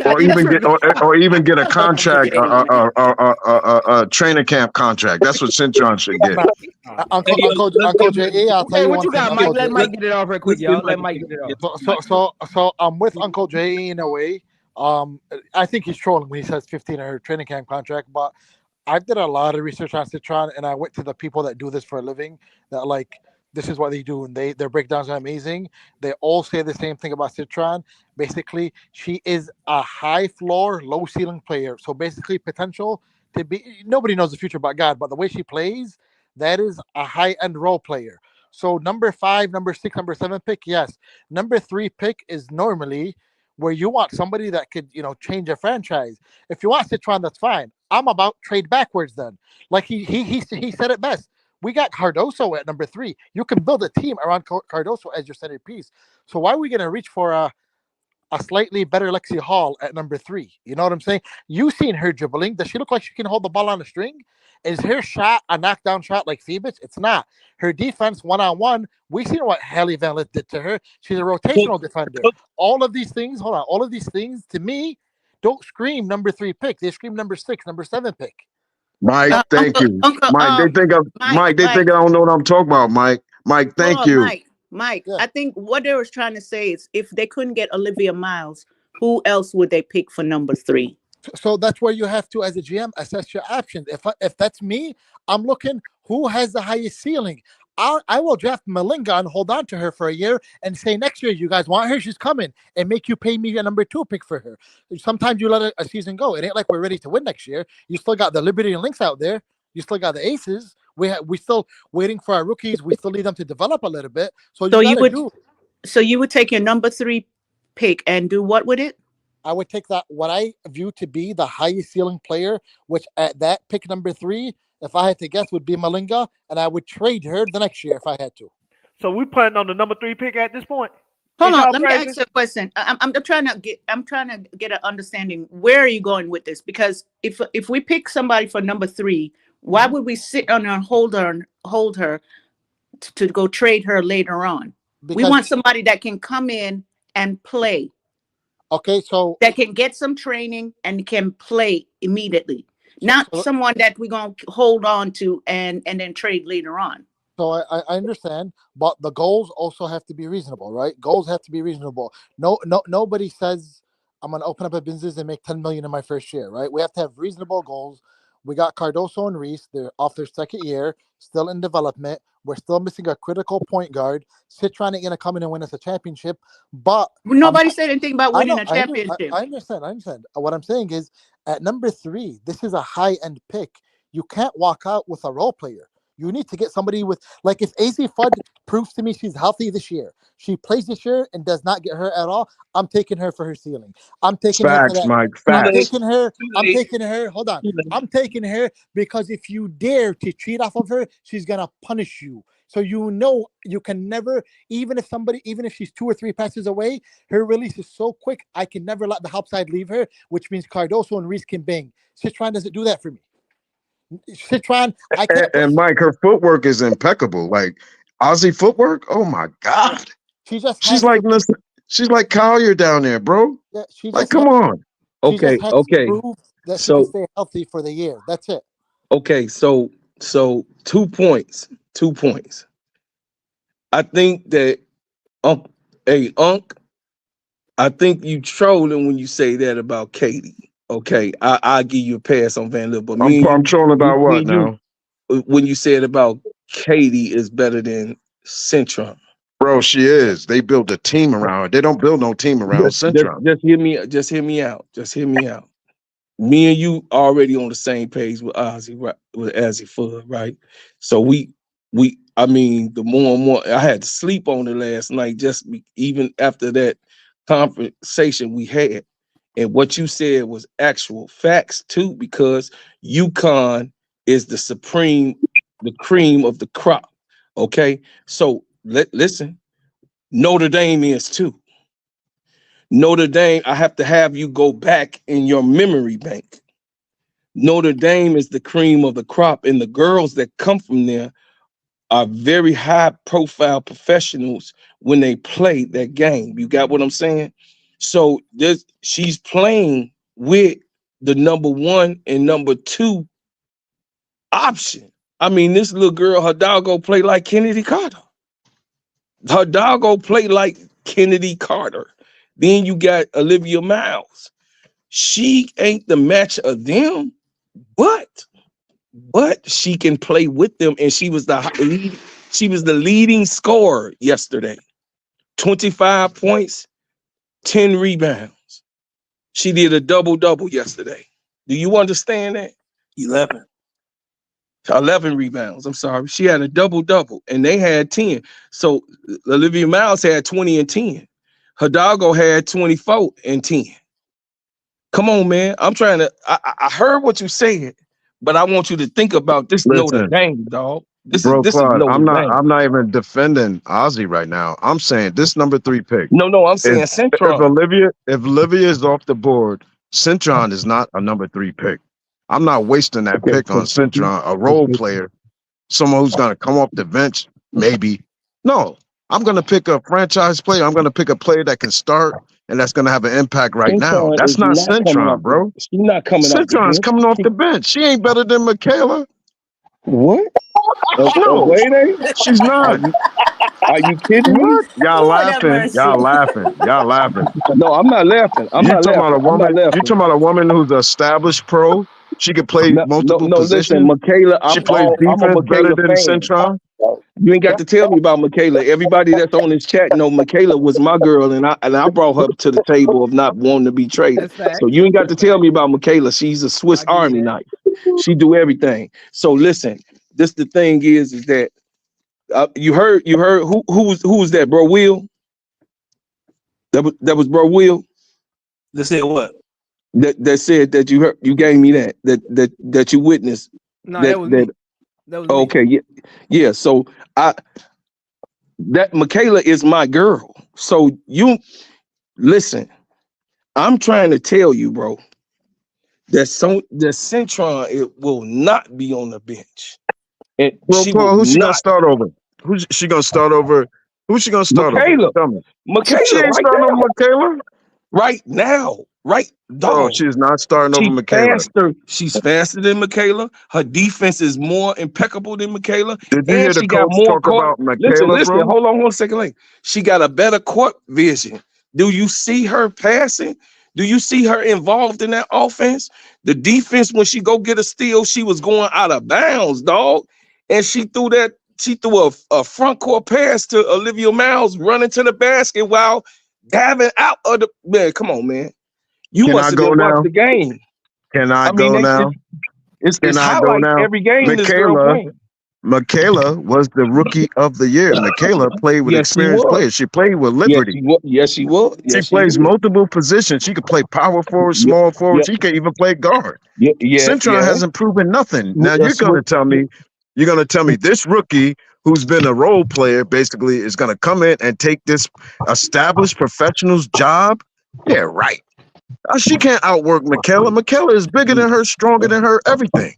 Or even get a contract, a training camp contract. That's what Cintron should get. Uncle J.E., I'll tell you what you got, Mike? Let Mike get it off real quick, y'all. Let Mike get it off. So I'm with Uncle J.E. in a way. I think he's trolling when he says 15 or training camp contract, but I did a lot of research on Citron, and I went to the people that do this for a living. That like this is what they do, and their breakdowns are amazing. They all say the same thing about Citron. Basically, she is a high floor, low ceiling player. So basically, potential to be. Nobody knows the future but God. But the way she plays, that is a high end role player. So number 5, number 6, number 7 pick, yes. Number 3 pick is normally where you want somebody that could, change a franchise. If you want Citron, that's fine. I'm about trade backwards then. Like he said it best. We got Cardoso at number 3. You can build a team around Cardoso as your centerpiece. So why are we going to reach for a slightly better Lexi Hall at number 3. You know what I'm saying? You seen her dribbling. Does she look like she can hold the ball on a string? Is her shot a knockdown shot like Phoebus? It's not. Her defense one-on-one, we seen what Hallie Van Lith did to her. She's a rotational defender. All of these things, hold on, all of these things to me don't scream number 3 pick. They scream number 6, number 7 pick. Mike, thank you. Mike, they think I don't know what I'm talking about, Mike. Mike, thank you. Mike, yeah. I think what they were trying to say is if they couldn't get Olivia Miles, who else would they pick for number 3? So that's where you have to, as a GM, assess your options. If that's me, I'm looking who has the highest ceiling. I will draft Malinga and hold on to her for a year and say next year, you guys want her, she's coming, and make you pay me a number 2 pick for her. Sometimes you let a season go. It ain't like we're ready to win next year. You still got the Liberty and Lynx out there. You still got the Aces. We still waiting for our rookies. We still need them to develop a little bit. So you would take your number 3 pick and do what with it? I would take that what I view to be the highest ceiling player, which at that pick number 3, if I had to guess, would be Malinga, and I would trade her the next year if I had to. So we planning on the number 3 pick at this point. Hold on, let me ask you a question. I'm trying to get an understanding. Where are you going with this? Because if we pick somebody for number 3, why would we sit on her and hold her to go trade her later on? Because we want somebody that can come in and play. Okay, so that can get some training and can play immediately. Not someone that we're going to hold on to and then trade later on. So I understand, but the goals also have to be reasonable, right? Goals have to be reasonable. Nobody says I'm going to open up a business and make 10 million in my first year, right? We have to have reasonable goals. We got Cardoso and Reese. They're off their second year, still in development. We're still missing a critical point guard. Citron ain't going to come in and win us a championship. But nobody said anything about winning a championship. I understand. What I'm saying is, at number 3, this is a high-end pick. You can't walk out with a role player. You need to get somebody with, like, if AZ Fudd proves to me she's healthy this year, she plays this year and does not get hurt at all, I'm taking her for her ceiling. I'm taking her for that. Mike, facts. I'm taking her. Hold on. I'm taking her because if you dare to cheat off of her, she's gonna punish you. So you know you can never, even if she's 2 or 3 passes away, her release is so quick, I can never let the help side leave her, which means Cardoso and Reese can bang. Citron doesn't do that for me. Citron, I can't. And Mike, her footwork is impeccable. Like Aussie footwork. Oh my God. She's like Collier down there, bro. Yeah, come on. Okay. Prove that she can stay healthy for the year. That's it. Okay, so 2 points. 2 points. I think that Unc, I think you trolling when you say that about Katie. Okay, I'll give you a pass on Van Lith, but I'm trolling about what now? When you said about Katie is better than Centron. Bro, she is. They build a team around her. They don't build no team around Centron. Just hear me out. Just hear me out. Me and you already on the same page with Ozzy, right? With Azzy Fudd, right? So I mean, the more and more I had to sleep on it last night, even after that conversation we had. And what you said was actual facts too, because UConn is the cream of the crop. Okay, so listen, Notre Dame is too. Notre Dame, I have to have you go back in your memory bank. Notre Dame is the cream of the crop, and the girls that come from there are very high-profile professionals when they play that game. You got what I'm saying? So she's playing with the number 1 and number 2 option. I mean, this little girl, her doggo play like Kennedy Carter. Her doggo play like Kennedy Carter. Then you got Olivia Miles. She ain't the match of them, but she can play with them, and she was the leading scorer yesterday. 25 points, 10 rebounds. She did a double-double yesterday. Do you understand that? 11 rebounds. I'm sorry. She had a double-double, and they had 10. So Olivia Miles had 20 and 10. Hidalgo had 24 and 10. Come on, man. I'm trying to. I heard what you said, but I want you to think about this Notre Dame, dog. This Bro, is Claude, Notre Dame. I'm not even defending Ozzy right now. I'm saying this number 3 pick. No, I'm saying If Centron. if Olivia is off the board, Centron is not a number 3 pick. I'm not wasting that Okay, pick on Centron, a role player, someone who's gonna come off the bench, maybe. No, I'm gonna pick a franchise player. I'm gonna pick a player that can start and that's gonna have an impact right now. Centron That's is not not coming Centron, off the. bro. She's not coming off the Centron's bench. coming off the bench. She ain't better than Michaela. What? No, Wait, she's are not. you kidding me? What? Y'all Lord have laughing. mercy. Y'all laughing. Y'all laughing. No, I'm not laughing. I'm You not talking about a laughing. I'm not woman? You laughing. talking about a woman who's an established pro? She can play multiple No. Listen, positions. Michaela, She plays I'm a defense better Michaela than fan. Centron. You ain't got to tell me about Michaela. Everybody that's on this chat know Michaela was my girl, and I brought her to the table of not wanting to be traded. That's facts. So you ain't got to That's tell facts. me about Michaela. She's a Swiss I'll give you Army that. knife. She do everything. So listen, this the thing is that you heard who was that, bro? Will that was bro Will They said what? that said that you heard, you gave me that you witnessed No, that was me. That was me. okay, yeah. So that Michaela is my girl. So you listen. I'm trying to tell you, bro, that the Centron it will not be on the bench, and Well, she will Paul, who's she gonna not. start over? Who's she gonna start over? Who's she gonna start over? Michaela, Tell me. She Michaela, ain't right starting over now, Michaela. right, Bro, dog. she's not starting over She's Michaela. faster. She's faster than Michaela. Her defense is more impeccable than Michaela, Did you and hear the she got coach more talk court. about Listen. Michaela, bro? Hold on 1 second. Like she got a better court vision. Do you see her passing? Do you see her involved in that offense? The defense, when she go get a steal, she was going out of bounds, dog, and she threw that. She threw a front court pass to Olivia Miles running to the basket while diving out of the man. Come on, man. You Can must I have go didn't watch now? the game. Can I I mean, go now? it's Can I go highlights now? every game this girl Michaela, playing. Michaela was the rookie of the year. Michaela played with Yes, she experienced was. players. She played with Yes, Liberty. she was. Yes, she was. She Yes, she plays did. multiple positions. She could play power forward, Yep. small forward. Yep. She can even play guard. Yeah. Centron hasn't proven nothing. Now you're gonna tell me this rookie who's been a role player basically is gonna come in and take this established professional's job? Yeah, right. She can't outwork Michaela. Michaela is bigger than her, stronger than her, everything.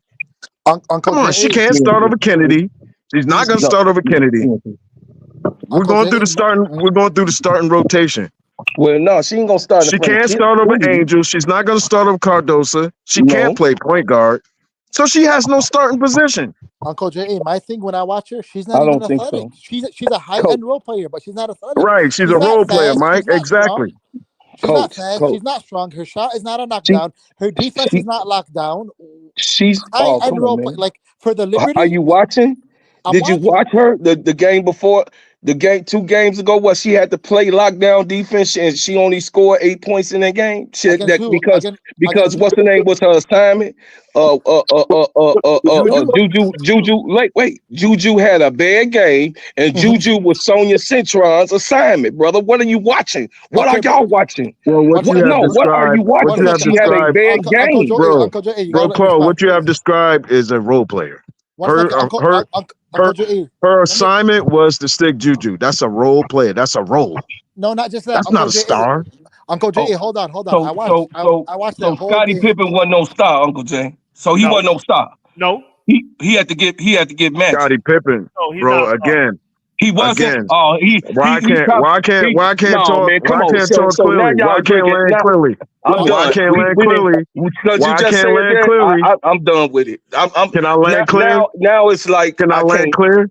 Uncle Come on, she J.A. can't start over Kennedy. She's not gonna start over Kennedy. We're Uncle going through J.A. the starting rotation. Well, no, she ain't gonna start in She front of can't start over Kennedy. Angel. She's not gonna start over Cardosa. She No. can't play point guard. So she has no starting position. Uncle J.A., my thing when I watch her, she's not I even don't think athletic. so. She's a high-end role player, but she's not athletic. Right. She's She's a not role player, fast. Mike. She's not Exactly. strong. She's not fast. Coach. She's not strong. Her shot is not a She, knockdown. Her defense she is not locked down. she's High-end come on, role play. man. Like for the Are Liberty, you watching? I'm Did you watching. watch her the game before the game 2 games ago? What she had to play lockdown defense and she only scored 8 points in that game. Against who? Because Against what's the name was her assignment? Juju. Juju. Wait. Juju had a bad game and Juju was Sonia Citron's assignment, brother. What are you watching? What Okay, are y'all watching? Well, what you have What are you described, what watching? you have She had a described, bad Uncle game. Joey, Uncle Joey, you gotta bro, let me Claude, respond, what you have please. described is a role player. 1 second, Her Uncle Joey. her assignment was to stick Juju. That's a role player. That's a role. No, not just that, That's Uncle not a J.A. star. Uncle J.A., hold on. I watched that whole Scottie game. Pippen wasn't no star, Uncle Jay. So he No. wasn't no star. No. He had to get magic. Scottie Pippen, No, he's bro. not. Again, He wasn't. again. He Why can't no, man, come on. talk So now clearly? y'all Why can't drinking. land Now clearly? I'm Why done. can't land clearly? Because you Why just can't said land that. clearly? I'm done with it. I'm Can I land clear? now it's like Can I I land can't. clear?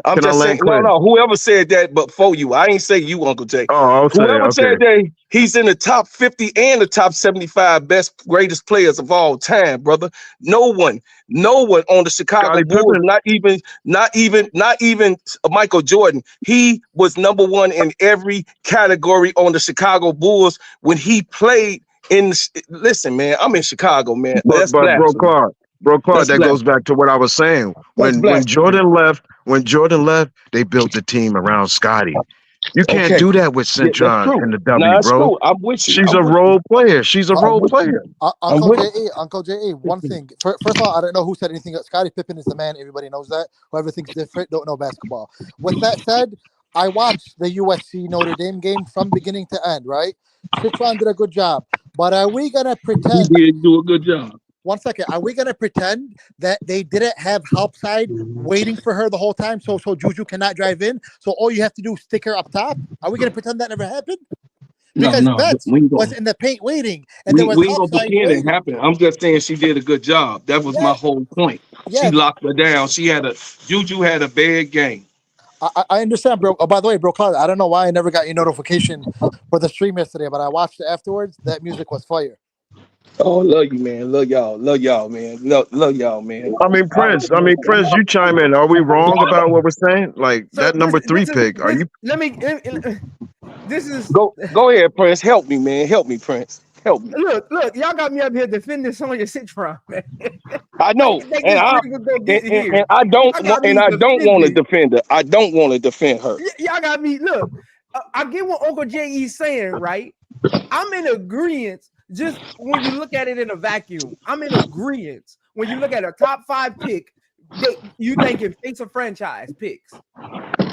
I'm Can I just saying, land clear? no. Whoever said that, but for you, I ain't say you, Uncle Jay. Oh, I'll say, Whoever okay. said that he's in the top 50 and the top 75 best, greatest players of all time, brother. No one on the Chicago Scottie Bulls, Pippen. not even Michael Jordan. He was number 1 in every category on the Chicago Bulls when he played in. Listen, man, I'm in Chicago, man. But That's blasphemy. bro, Clark, That's that goes blasphemy. back to what I was saying. That's When blasphemy. Jordan left, they built the team around Scotty. You can't Okay. do that with Yeah, that's Centron true. in the No, W, that's bro. true. I'm with you. She's I'm a with you. role player. She's a I'm role with you. player. I'm Uncle with you. J.A., one thing. First of all, I don't know who said anything. Scottie Pippen is the man. Everybody knows that. Whoever thinks different don't know basketball. With that said, I watched the USC Notre Dame game from beginning to end, right? Citron did a good job. But are we going to He pretend, did do a good job. 1 second, are we going to pretend that they didn't have help side waiting for her the whole time so Juju cannot drive in? So all you have to do is stick her up top? Are we going to pretend that never happened? Because No, Betts we ain't was gonna. in the paint waiting, and there was We ain't help gonna side pretend it waiting. happened. I'm just saying she did a good job. That was my Yeah, whole point. She yeah. locked her down. Juju had a bad game. I understand, bro. Oh, by the way, bro, Claude, I don't know why I never got your notification for the stream yesterday, but I watched it afterwards. That music was fire. Oh, love you, man. Love y'all, man. Love y'all, man. I mean, Prince, you chime in. Are we wrong about what we're saying? Like So that number three this is pick? Are this. you? This is Go ahead, Prince. Help me, man. Help me, Prince. Help me. look. Y'all got me up here defending Sonya Citron, man. I know, Think and this Prince was gonna get here. and I don't Y'all want got me to defending. defend her. I don't want to defend her. Y'all got me. Look, I get what Uncle J.E. saying, right? I'm in agreement. Just when you look at it in a vacuum, I'm in agreement. When you look at a top 5 pick, you think it fits a franchise picks.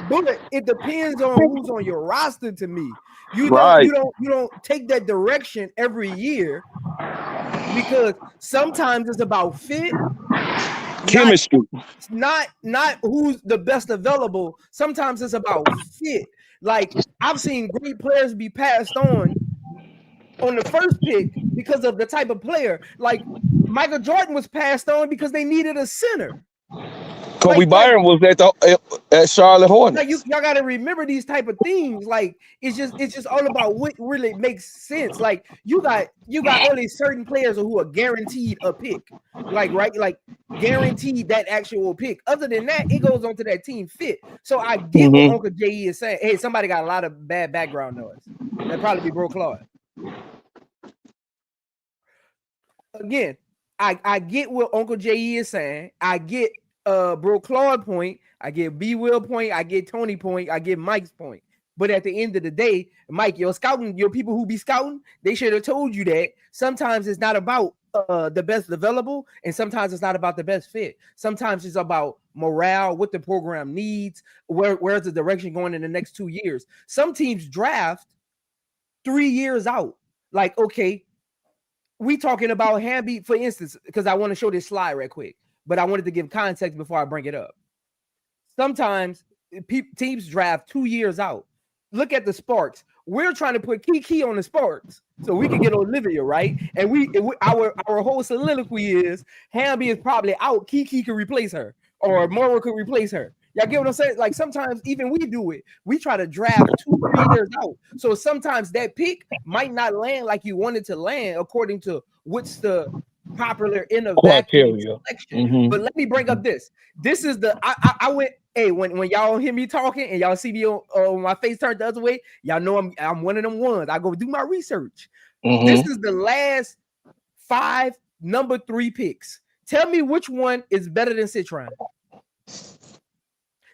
But it depends on who's on your roster. To me, you don't take that direction every year, because sometimes it's about fit, Chemistry. not who's the best available. Sometimes it's about fit. Like I've seen great players be passed on the first pick because of the type of player. Like Michael Jordan was passed on because they needed a center. Kobe Bryant was at Charlotte Hornets. Like y'all got to remember these type of things. Like it's just all about what really makes sense. Like you got only certain players who are guaranteed a pick. Like guaranteed that actual pick. Other than that, it goes on to that team fit. So I get what Uncle J.E. is saying. Hey, somebody got a lot of bad background noise. That'd probably be Bro Claude. Again, I get what Uncle J.E. is saying. I get Bro Claude point. I get B Will point. I get Tony point. I get Mike's point. But at the end of the day, Mike, your people who be scouting, they should have told you that sometimes it's not about the best available, and sometimes it's not about the best fit. Sometimes it's about morale, what the program needs, where's the direction going in the next 2 years. Some teams draft 3 years out. Like, okay, we talking about Hamby, for instance, because I want to show this slide right quick, but I wanted to give context before I bring it up. Sometimes teams draft 2 years out. Look at the Sparks. We're trying to put Kiki on the Sparks so we can get Olivia, right? And our whole soliloquy is Hamby is probably out. Kiki can replace her, or Moro could replace her. Y'all get what I'm saying? Like sometimes even we do it. We try to draft 2-3 years out. So sometimes that pick might not land like you wanted to land according to what's the popular in a vacuum selection. But let me bring up this. This is the I went. Hey, when y'all hear me talking and y'all see me on my face turned the other way, y'all know I'm one of them ones. I go do my research. This is the last 5 number 3 picks. Tell me which one is better than Citron.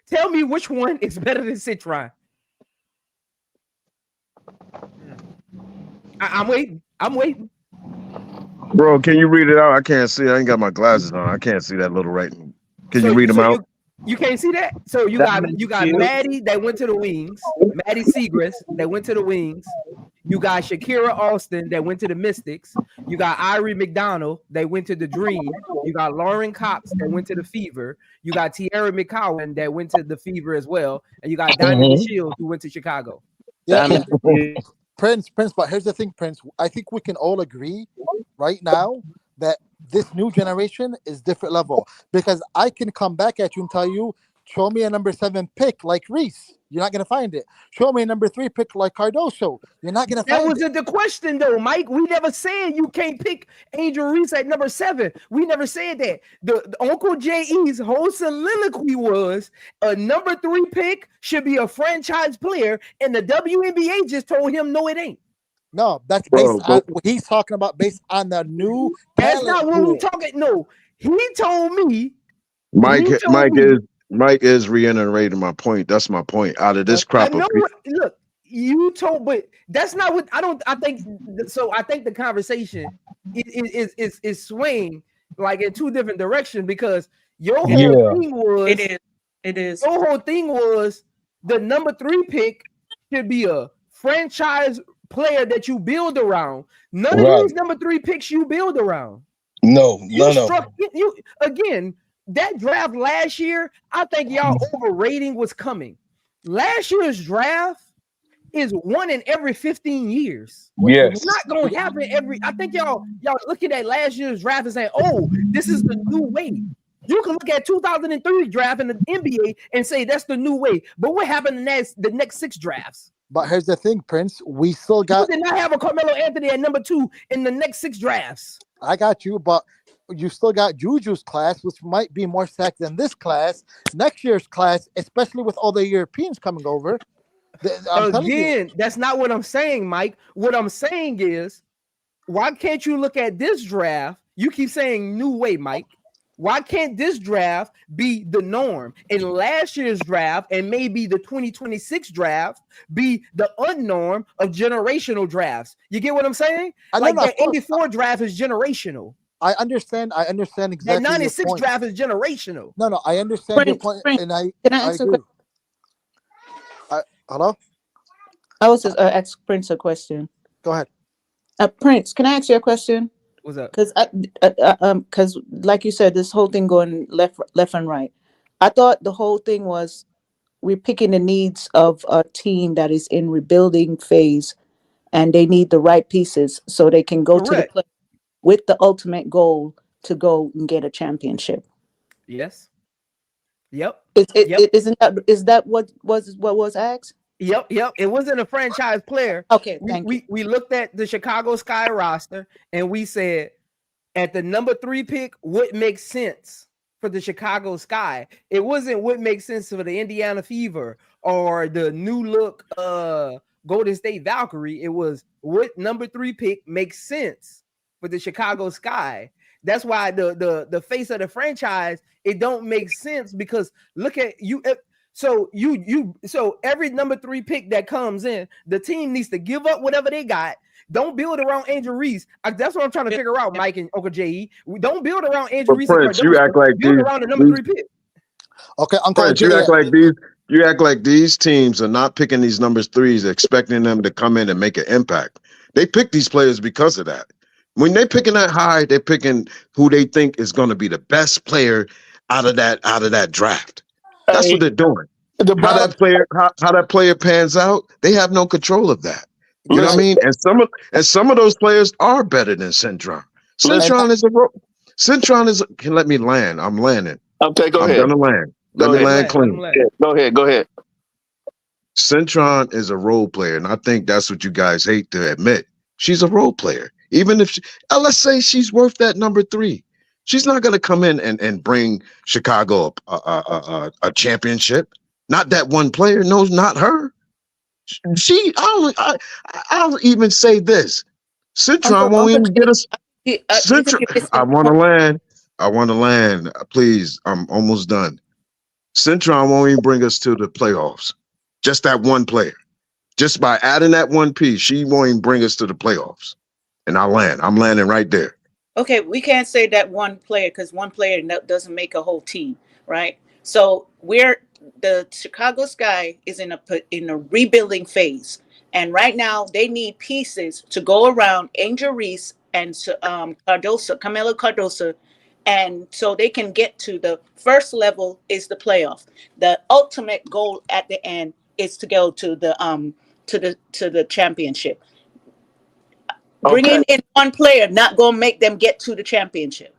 Tell me which one is better than Citron. I'm waiting. Bro, can you read it out? I can't see. I ain't got my glasses on. I can't see that little writing. Can you read them out? You can't see that? So you got Maddie that went to the Wings, Maddie Segrist that went to the Wings. You got Shakira Austin that went to the Mystics. You got Irie McDonald that went to the Dream. You got Lauren Cox that went to the Fever. You got Tierra McCowan that went to the Fever as well. And you got Diamond Shields who went to Chicago. Yeah, Prince, but here's the thing, Prince. I think we can all agree right now that this new generation is different level, because I can come back at you and tell you, show me a number 7 pick like Reese. You're not going to find it. Show me a number 3 pick like Cardoso. You're not going to find it. That wasn't the question, though, Mike. We never said you can't pick Angel Reese at number 7. We never said that. The Uncle J.E.'s whole soliloquy was a number 3 pick should be a franchise player, and the WNBA just told him, no, it ain't. No, that's based on what he's talking about, based on the new. That's not what we're talking. No, he told me. Mike is Mike is reiterating my point. That's my point. Out of this crop I know. of Look, you told, but that's not what I don't. I think so. I think the conversation is swaying like in two different directions because your whole thing was it is. Your whole thing was the number 3 pick should be a franchise player that you build around. None of these number 3 picks you build around. No, you struck you again. That draft last year, I think y'all overrating what's coming. Last year's draft is one in every 15 years. Yes. Not gonna happen every. I think y'all looking at last year's draft and saying, "Oh, this is the new way." You can look at 2003 draft in the NBA and say that's the new way. But what happened in the next 6 drafts? But here's the thing, Prince. We still got. You did not have a Carmelo Anthony at number 2 in the next 6 drafts. I got you, but you still got Juju's class, which might be more stacked than this class. Next year's class, especially with all the Europeans coming over. Again, that's not what I'm saying, Mike. What I'm saying is, why can't you look at this draft? You keep saying new way, Mike. Why can't this draft be the norm? And last year's draft and maybe the 2026 draft be the unnorm of generational drafts. You get what I'm saying? Like that 84 draft is generational. I understand exactly. That 96 draft is generational. No, I understand your point, and I agree. Hello? I was just ask Prince a question. Go ahead. Prince, can I ask you a question? What's up? Because like you said, this whole thing going left and right. I thought the whole thing was we're picking the needs of a team that is in rebuilding phase, and they need the right pieces so they can go to the play with the ultimate goal to go and get a championship. Yes. Yep. Is that what was asked? Yep. It wasn't a franchise player. Okay, we looked at the Chicago Sky roster and we said at the number 3 pick, what makes sense for the Chicago Sky? It wasn't what makes sense for the Indiana Fever or the new look Golden State Valkyrie. It was what number 3 pick makes sense for the Chicago Sky. That's why the face of the franchise, it don't make sense because look at you. So every number 3 pick that comes in, the team needs to give up whatever they got. Don't build around Angel Reese. That's what I'm trying to figure out, Mike and Uncle J.E. We don't build around Angel Reese. Prince, you act like build around the number 3 pick. Okay, Uncle Prince, you act like these teams are not picking these numbers 3s, expecting them to come in and make an impact. They pick these players because of that. When they're picking that high, they're picking who they think is going to be the best player out of that draft. That's what they're doing. How that player pans out, they have no control of that. You know what I mean? And some of those players are better than Centron. Centron is. Can let me land. I'm landing. Okay, go ahead. I'm gonna land. Let me land clean. Go ahead. Centron is a role player, and I think that's what you guys hate to admit. She's a role player. Even if let's say she's worth that number 3. She's not going to come in and bring Chicago a championship. Not that one player. No, not her. I'll even say this. Centron won't even get us. I want to land. Please, I'm almost done. Centron won't even bring us to the playoffs. Just that one player. Just by adding that one piece, she won't even bring us to the playoffs. And I'll land. I'm landing right there. Okay, we can't say that one player because one player doesn't make a whole team, right? So the Chicago Sky is in a rebuilding phase, and right now they need pieces to go around Angel Reese and Camilo Cardoso, and so they can get to the first level is the playoff. The ultimate goal at the end is to go to the championship. Bringing in one player not going to make them get to the championship.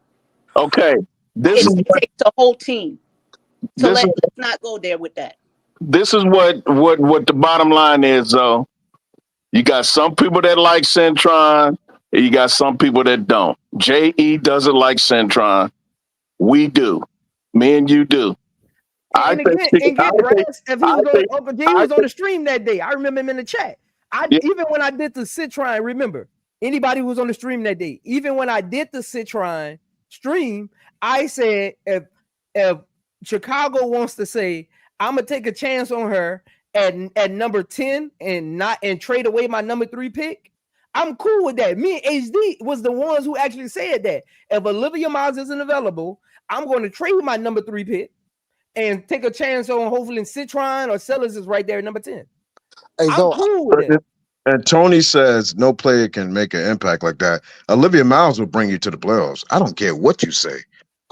Okay, it takes a whole team. So let's not go there with that. This is what the bottom line is, though. You got some people that like Centron, and you got some people that don't. J.E. doesn't like Centron. We do. Me and you do. Uncle J was on the stream that day. I remember him in the chat. Even when I did the Citron, remember, anybody who was on the stream that day, even when I did the Citron stream, I said if Chicago wants to say, I'm gonna take a chance on her at number 10 and trade away my number 3 pick, I'm cool with that. Me and HD was the ones who actually said that. If Olivia Miles isn't available, I'm going to trade my number 3 pick and take a chance on hopefully Citron or Sellers is right there at number 10. Hey, I'm cool with it. And Tony says no player can make an impact like that. Olivia Miles will bring you to the playoffs. I don't care what you say.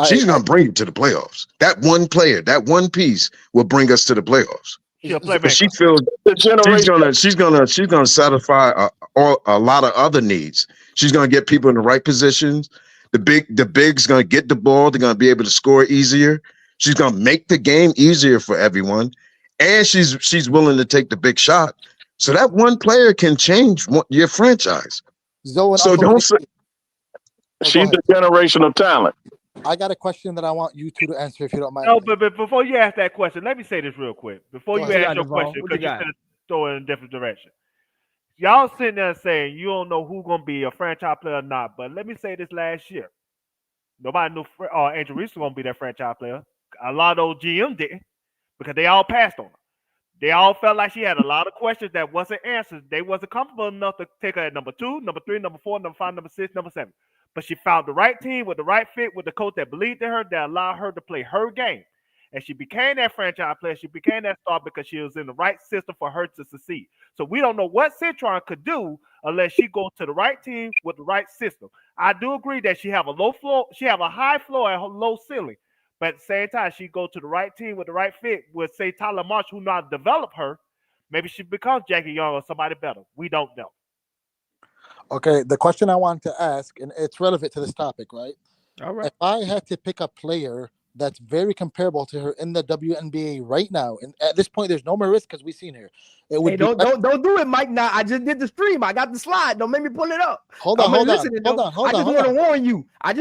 She's going to bring you to the playoffs. That one player, that one piece will bring us to the playoffs. She feels she's gonna satisfy a lot of other needs. She's gonna get people in the right positions. The big's gonna get the ball. They're gonna be able to score easier. She's gonna make the game easier for everyone, and she's willing to take the big shot. So that one player can change your franchise. So don't say she's a generational talent. I got a question that I want you two to answer if you don't mind. No, but before you ask that question, let me say this real quick. Before you ask your question, because you're going to throw it in a different direction. Y'all sitting there saying you don't know who's going to be a franchise player or not, but let me say this last year. Nobody knew Angel Reese was going to be that franchise player. A lot of those GM didn't because they all passed on her. They all felt like she had a lot of questions that wasn't answered. They wasn't comfortable enough to take her at number 2, number 3, number 4, number 5, number 6, number 7. But she found the right team with the right fit with the coach that believed in her, that allowed her to play her game. And she became that franchise player. She became that star because she was in the right system for her to succeed. So we don't know what Citron could do unless she goes to the right team with the right system. I do agree that she have a low floor, she have a high floor and a low ceiling. But at the same time, she go to the right team with the right fit with, say, Tyler Marsh, who know how to develop her. Maybe she becomes Jackie Young or somebody better. We don't know. Okay, the question I want to ask, and it's relevant to this topic, right? All right. If I had to pick a player that's very comparable to her in the WNBA right now, and at this point, there's no more risk because we've seen her. It would don't do it, Mike. Now I just did the stream. I got the slide. Don't make me pull it up. Hold on. I just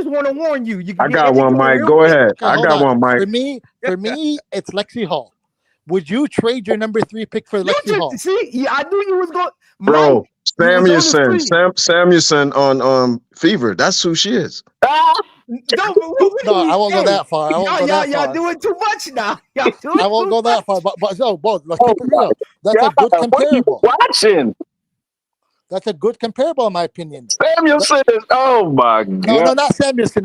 want to warn you. I got one, Mike. Go ahead. Okay, I got one, Mike. For me, it's Lexi Hall. Would you trade your number 3 pick for Lexi Hall? See, I knew you was going. Bro, Samuelson on Fever. That's who she is. No, I won't go that far. Y'all doing too much now. I won't go that far. But let's keep it real. That's a good comparable. Watching. That's a good comparable, in my opinion. Samuelson is, oh my God. No, not Samuelson.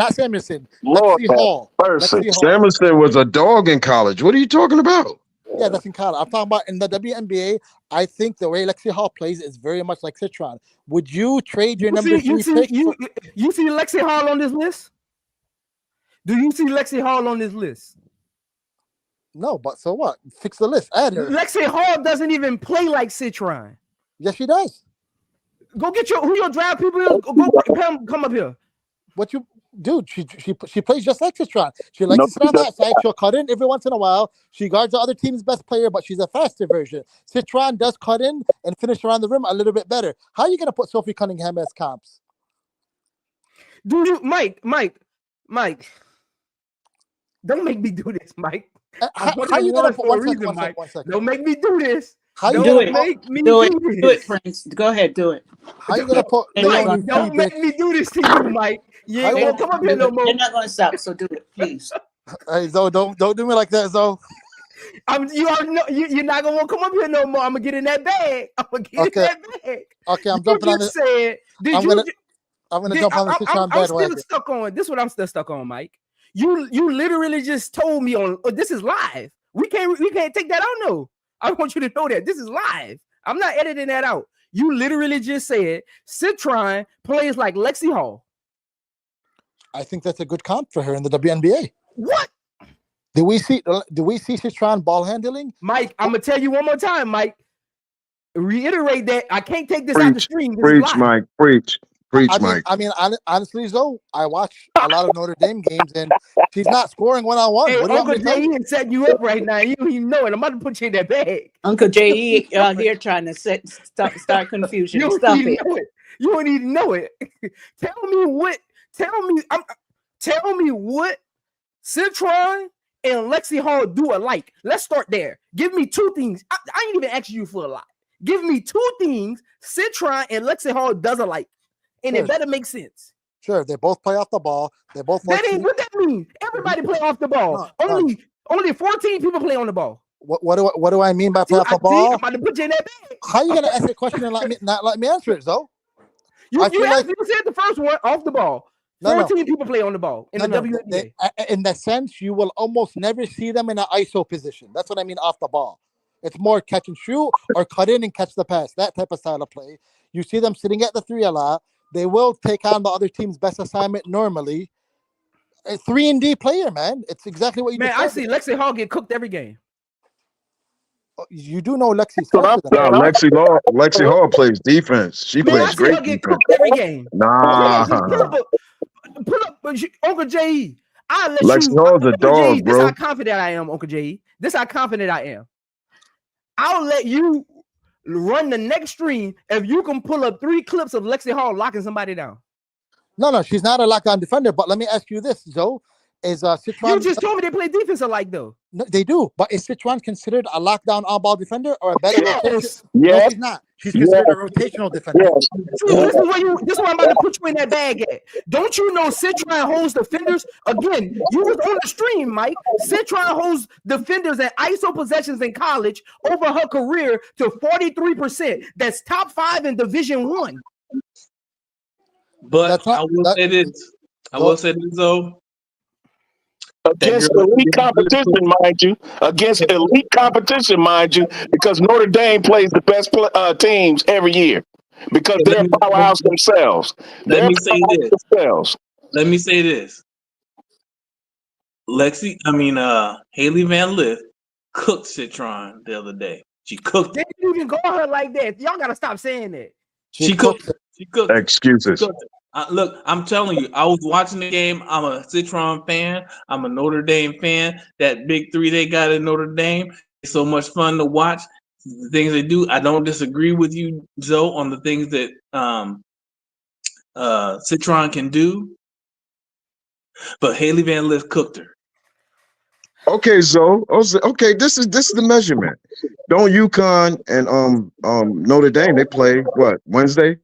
Lord, Lexi Hall. Samuelson was a dog in college. What are you talking about? Yeah, that's in college. I'm talking about in the WNBA. I think the way Lexi Hall plays is very much like Citron. Would you trade your number 3 pick? You see Lexi Hall on this list? Do you see Lexi Hall on this list? No, but so what? Fix the list. Add her. Lexi Hall doesn't even play like Citron. Yes, she does. Go get who your draft people is. Come up here. Dude, she plays just like Citron. She likes to sit on that side. She'll cut in every once in a while. She guards the other team's best player, but she's a faster version. Citron does cut in and finish around the rim a little bit better. How are you going to put Sophie Cunningham as comps? Do you, Mike? Don't make me do this, Mike. How are you going to put one second? Don't make me do this. Do it, Prince. Go ahead, do it. How you going to put Mike, don't make me do this to you, Mike. You ain't going to come up here no more. They're not going to stop, so do it, please. Hey, Zoe, don't do me like that, Zoe. You're not going to come up here no more. I'm going to get in that bag. Okay, I'm jumping on this. I'm going to jump on the Citron bandwagon. This is what I'm still stuck on, Mike. You literally just told me this is live. We can't take that out. No, I want you to know that this is live. I'm not editing that out. You literally just said Citron plays like Lexi Hall. I think that's a good comp for her in the WNBA. What? Do we see Citron ball handling? Mike, I'm gonna tell you one more time, Mike. Reiterate that I can't take this out the stream. Preach, Mike. Preach. Mike. I mean, honestly, though, I watch a lot of Notre Dame games, and she's not scoring one-on-one. Hey, Uncle J.E. is setting you up right now. You don't even know it. I'm about to put you in that bag. Uncle J.E. here trying to start confusion. You Stop it. You don't even know it. Tell me what Citron and Lexi Hall do alike. Let's start there. Give me 2 things. I ain't even asking you for a lot. Give me 2 things Citron and Lexi Hall does alike. And it better make sense. Sure, they both play off the ball. They both. That ain't what that means. Everybody play off the ball. Only 14 people play on the ball. What do I mean by play off the I'm ball? about to put you in that bag. How are you gonna ask a question and not let me answer it, though? You said the first one off the ball. 14 people play on the ball in the WNBA. In that sense, you will almost never see them in an ISO position. That's what I mean off the ball. It's more catch and shoot or cut in and catch the pass. That type of style of play. You see them sitting at the 3 a lot. They will take on the other team's best assignment normally. A 3-and-D player, man. It's exactly what you. Man, I see Lexi Hall get cooked every game. You do know Lexi's Lexi Hall plays defense. She plays great defense. Get cooked every game. Nah. Pull up Uncle J.E. I'll let Lexi Hall's a dog, bro. This how confident I am, Uncle J.E. This how confident I am. I'll let you run the next stream if you can pull up 3 clips of Lexi Hall locking somebody down. No, she's not a lockdown defender. But let me ask you this, Zoe. Is Citron? You just told me they play defense alike, though. No, they do. But is Citron considered a lockdown on-ball defender or a better rotation? Yes. No, she's not. She's considered a rotational defender. Yes. See, this is where I'm about to put you in that bag at. Don't you know Citron holds defenders? Again, you was on the stream, Mike. Citron holds defenders and ISO possessions in college over her career to 43%. That's top 5 in Division 1. But I will say this. I will say this, though. Against elite competition, mind you. Against elite competition, mind you, because Notre Dame plays the best teams every year because they're powerhouse themselves. Let me say this. Haley Van Lith cooked Citron the other day. She cooked. They didn't even go on her like that. Y'all gotta stop saying that. She cooked. Excuses. She cooked. Look, I'm telling you, I was watching the game. I'm a Citron fan. I'm a Notre Dame fan. That big 3 they got in Notre Dame, it's so much fun to watch. The things they do. I don't disagree with you, Zoe, on the things that Citron can do. But Haley Van Lith cooked her. Okay, Zoe. Okay, this is the measurement. Don't UConn and Notre Dame, they play what, Wednesday?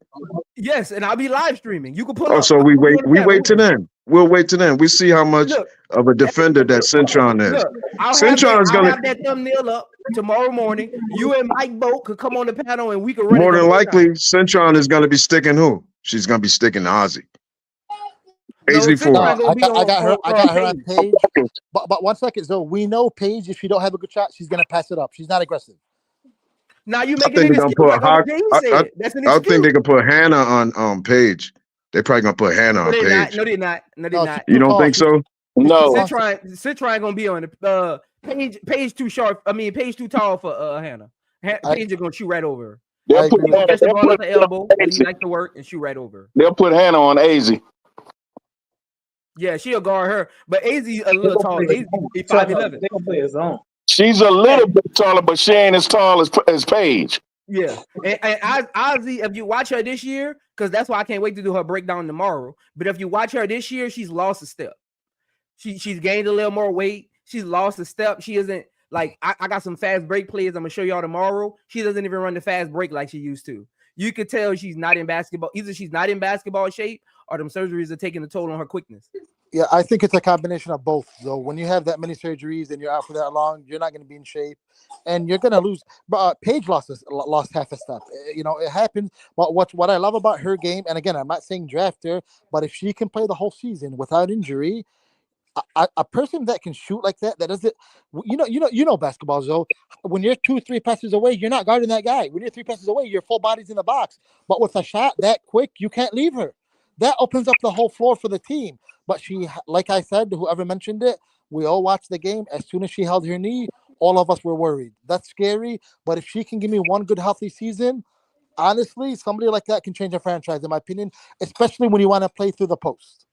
Yes, and I'll be live streaming. You can put. So we wait till then. We'll wait till then. We see how much of a defender that Citron is. Citron is gonna have that thumbnail up tomorrow morning. You and Mike Boat could come on the panel and we can run. More than likely, Citron is gonna be sticking who? She's gonna be sticking to Ozzy. I got her on Paige. But 1 second, so we know Paige, if she don't have a good shot, she's gonna pass it up. She's not aggressive. Now you making an excuse. I think they can put Hannah on Paige. They're probably gonna put Hannah on Paige. No, they're not. You don't think so? No. Citron gonna be on the Paige too short. I mean, Paige too tall for Hannah. Paige is gonna shoot right over her. They'll put the ball at the elbow. He likes to work and shoot right over her. They'll put Hannah on AZ. Yeah, she'll guard her, but AZ a little tall. AZ 5'11". They gonna play his own. She's a little bit taller, but she ain't as tall as Paige. Yeah, and Ozzy, if you watch her this year, because that's why I can't wait to do her breakdown tomorrow. But if you watch her this year, she's lost a step. She's gained a little more weight. She's lost a step. She isn't like I got some fast break plays I'm gonna show y'all tomorrow. She doesn't even run the fast break like she used to. You could tell she's not in basketball. Either she's not in basketball shape, or them surgeries are taking a toll on her quickness. Yeah, I think it's a combination of both. So when you have that many surgeries and you're out for that long, you're not going to be in shape, and you're going to lose. But Paige lost half a step. You know, it happens. But what I love about her game, and again, I'm not saying draft her, but if she can play the whole season without injury, a person that can shoot like that does it. You know basketball, Zoe. When you're 2-3 passes away, you're not guarding that guy. When you're 3 passes away, your full body's in the box. But with a shot that quick, you can't leave her. That opens up the whole floor for the team. But she, like I said, whoever mentioned it, we all watched the game. As soon as she held her knee, all of us were worried. That's scary. But if she can give me one good, healthy season, honestly, somebody like that can change a franchise, in my opinion, especially when you want to play through the post.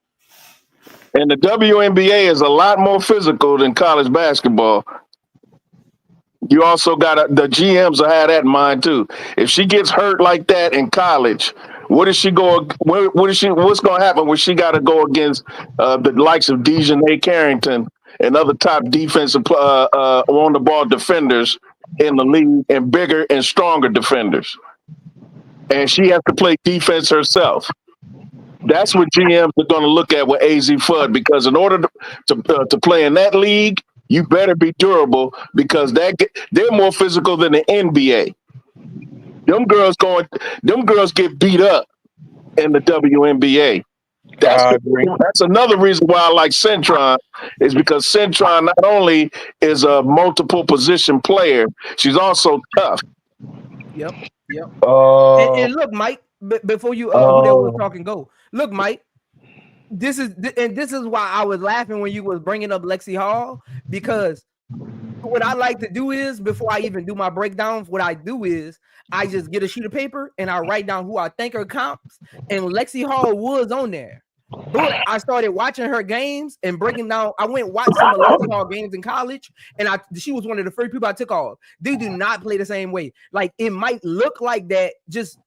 And the WNBA is a lot more physical than college basketball. You also got the GMs will have that in mind too. If she gets hurt like that in college, what's going to happen when she got to go against the likes of Dejanay Carrington and other top defensive on the ball defenders in the league, and bigger and stronger defenders, and she has to play defense herself. That's what GMs are going to look at with AZ Fudd, because in order to play in that league, You better be durable because they're more physical than the NBA. Them girls get beat up in the WNBA. I agree. That's another reason why I like Centron is because Centron not only is a multiple position player, she's also tough. Yep. Uh, And look, Mike, before you who that was uh, talking go. Look, Mike, this is why I was laughing when you was bringing up Lexi Hall, because what I like to do is, before I even do my breakdowns, what I do is I just get a sheet of paper and I write down who I think are comps, and Lexi Hall was on there. But I started watching her games and breaking down. I went and watched some of Lexi Hall games in college, and she was one of the first people I took off. They do not play the same way. Like, it might look like that just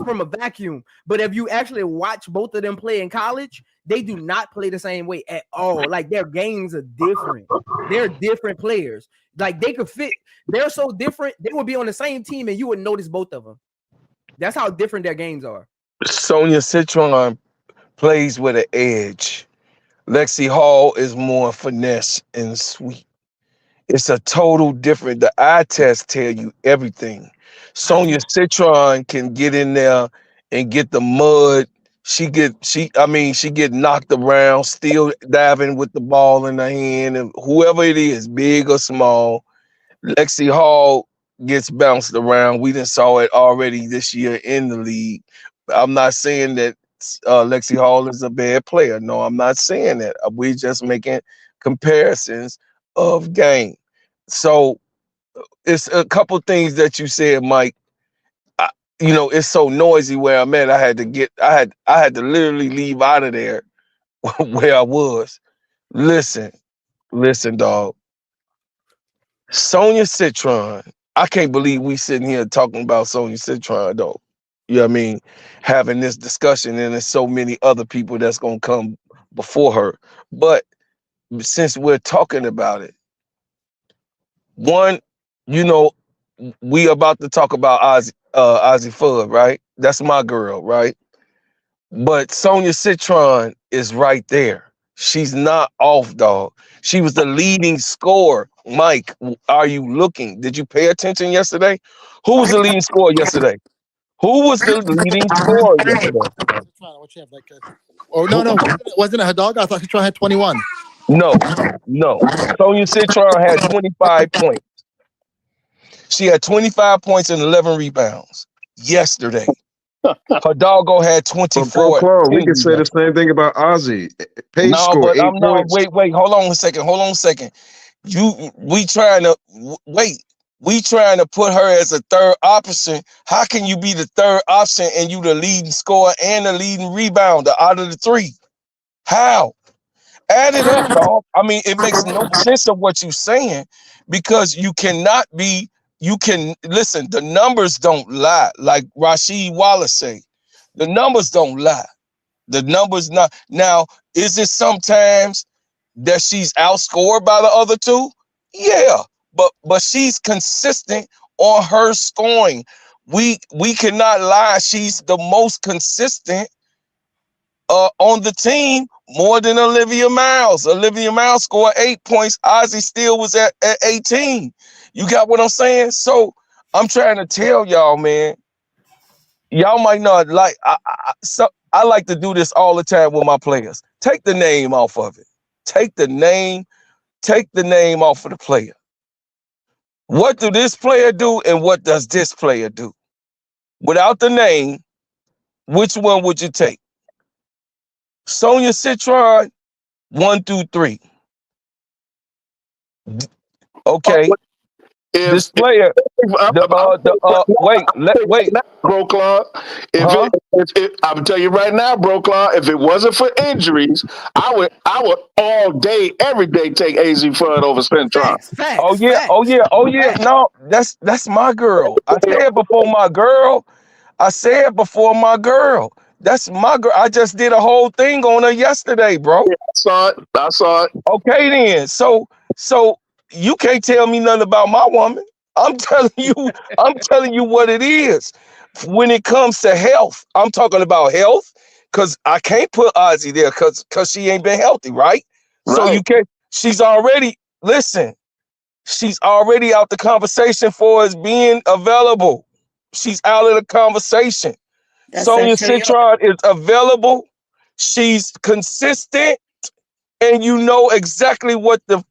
from a vacuum, but if you actually watch both of them play in college, they do not play the same way at all. Like, their games are different. They're different players. Like, they could fit. They're so different. They would be on the same team and you would notice both of them. That's how different their games are. Sonia Citron plays with an edge. Lexi Hall is more finesse and sweet. It's a total different. The eye test tell you everything. Sonia Citron can get in there and get the mud. She get knocked around, still diving with the ball in her hand, and whoever it is, big or small. Lexi Hall gets bounced around. We done saw it already this year in the league. I'm not saying that Lexi Hall is a bad player. No, I'm not saying that. We're just making comparisons of game. So it's a couple things that you said, Mike. It's so noisy where I'm at. I had to literally leave out of there where I was. Listen, dog. Sonia Citron. I can't believe we sitting here talking about Sonia Citron, though. You know what I mean? Having this discussion, and there's so many other people that's gonna come before her. But since we're talking about it, one, we about to talk about Ozzy Fudd, right? That's my girl, right? But Sonia Citron is right there. She's not off, dog. She was the leading scorer. Mike, are you looking? Did you pay attention yesterday? Who was the leading scorer yesterday? Who was the leading scorer yesterday? What you have, no, wasn't it her dog? I thought Citron had 21. No. Sonia Citron had 25 points. She had 25 points and 11 rebounds yesterday. Her doggo had 24. Bro, we can say the same thing about Ozzy. Pace score 8 points. Wait. Hold on a second. We trying to put her as a third option. How can you be the third option and you the leading scorer and the leading rebounder out of the three? How? Add it up, dog. I mean, it makes no sense of what you're saying, because you cannot be. You can listen. The numbers don't lie, like Rasheed Wallace say. The numbers don't lie. The numbers not. Now, is it sometimes that she's outscored by the other two? Yeah, but she's consistent on her scoring. We cannot lie. She's the most consistent on the team, more than Olivia Miles. Olivia Miles scored 8 points. Ozzy still was at 18. You got what I'm saying? So I'm trying to tell y'all, man. Y'all might not like. I like to do this all the time with my players. Take the name off of it. Take the name off of the player. What do this player do, and what does this player do? Without the name, which one would you take? Sonia Citron, 1 through 3. Okay. This player, wait, Bro Claw. I'm tell you right now, Bro Claw, if it wasn't for injuries, I would all day, every day take AZ Fudd over Centron. Facts. Oh yeah. No, that's my girl. I said before my girl. That's my girl. I just did a whole thing on her yesterday, bro. Yeah, I saw it. Okay then. So you can't tell me nothing about my woman. I'm telling you what it is. When it comes to health, I'm talking about health, because I can't put Ozzy there because she ain't been healthy, right? So you can't. She's already listen, she's already out the conversation for us being available. She's out of the conversation. That's Sonia that Toyota. Citron is available. She's consistent, and you know exactly what the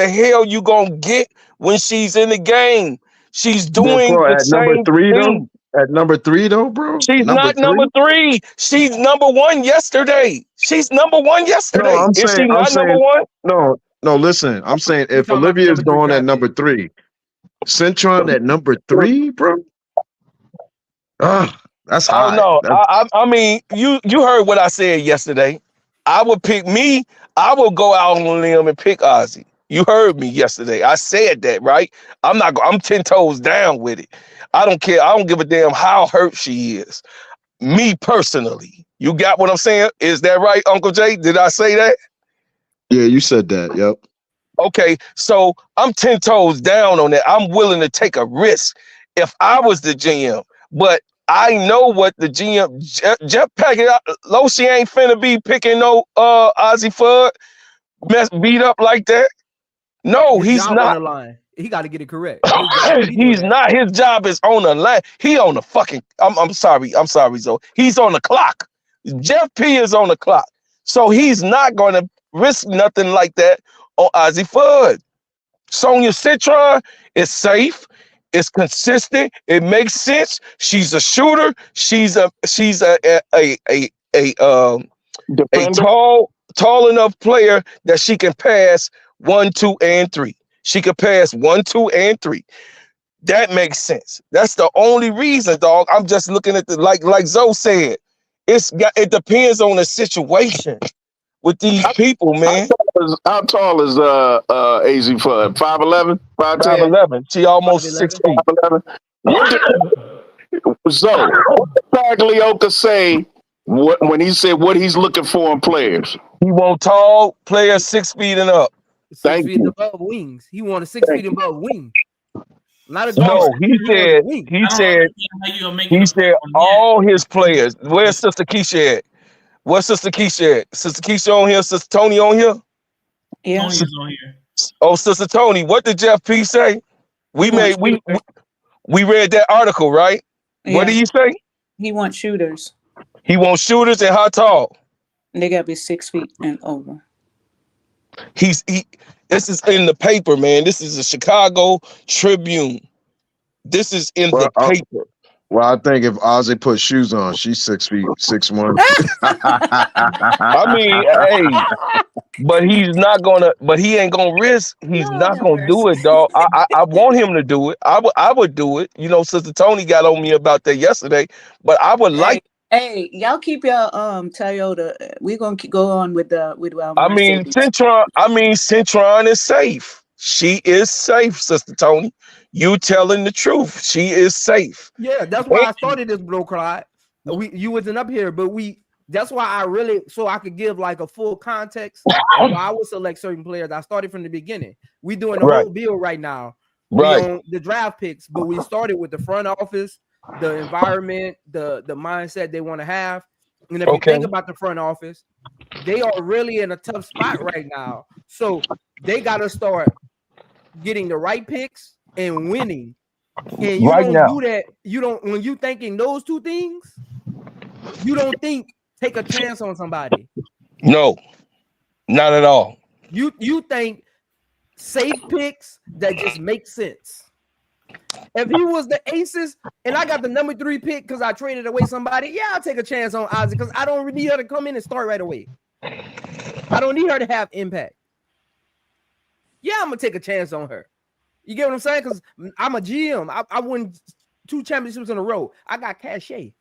hell you gonna get when she's in the game. She's doing Bro, the at number same 3 thing. though. At number 3 though, bro. She's Number not number 3. 3. She's number 1 yesterday. She's number 1 No, yesterday. I'm Is she saying, not number 1? no. Listen, I'm saying We if talking about the Olivia is number 3 going at draft number pick. 3, Citron at number 3, bro. That's Oh high. no. I mean, you heard what I said yesterday. I would pick me. I will go out on a limb and pick Ozzy. You heard me yesterday. I said that, right? I'm 10 toes down with it. I don't care. I don't give a damn how hurt she is. Me personally. You got what I'm saying? Is that right, Uncle Jay? Did I say that? Yeah, you said that. Yep. Okay, so I'm 10 toes down on that. I'm willing to take a risk if I was the GM. But I know what the GM, Jeff Packett, low, she ain't finna be picking no Ozzy Fudd, beat up like that. No, His he's job on not. the line. He got to get it correct. His job, he know He's that. not. His job is on the line. He on the fucking. I'm sorry, Zoe. He's on the clock. Jeff P is on the clock, so he's not going to risk nothing like that on Ozzy Fudd. Sonia Citron is safe. It's consistent. It makes sense. She's a shooter. She's a Defender. tall enough player that she can pass 1, 2, and 3. She can pass 1, 2, and 3. That makes sense. That's the only reason, dog. I'm just looking at the like Zoe said. It depends on the situation with these people, man. How tall is AZ Fudd? 5'11", 5'10"? 5'11". She almost 6 feet. 5'11". What so what did Paglioka say when he said what he's looking for in players? He want tall players 6 feet and up. 6 feet above wings. He wanted 6 feet above wing. Not a guard. No, he said all his players. Where's Sister Keisha at? Where's Sister Keisha at? Sister Keisha on here? Sister Tony on here? Yeah. Tony's on here. Oh, Sister Tony, what did Jeff P say? We read that article, right? Yeah. What did he say? He wants shooters. He wants shooters and how tall? They gotta be 6 feet and over. This is in the paper, man. This is a Chicago Tribune. This is in the paper. Well, I think if Ozzy put shoes on, she's 6 feet, 6'1". I mean, hey, but he ain't gonna risk. He's not gonna do it, dog. I want him to do it. I would do it. You know, Sister Tony got on me about that yesterday, but I would like. Hey, y'all keep your Toyota. We're gonna go on with our Citron is safe. She is safe, Sister Tony. You telling the truth. She is safe. Yeah, that's why I started this, bro, Clyde. You wasn't up here, but that's why I could give like a full context of why I would select certain players. I started from the beginning. We doing the whole bill right now. Right. We on the draft picks, but we started with the front office, the environment, the mindset they want to have. And if you think about the front office, they are really in a tough spot right now. So they got to start getting the right picks and winning. And you do that. You don't, when you thinking those two things, you don't think take a chance on somebody. No, not at all. You think safe picks that just make sense. If he was the Aces and I got the number 3 pick because I traded away somebody, yeah, I'll take a chance on Ozzy because I don't need her to come in and start right away. I don't need her to have impact. Yeah, I'm gonna take a chance on her. You get what I'm saying? Because I'm a GM. I won 2 championships in a row. I got cachet.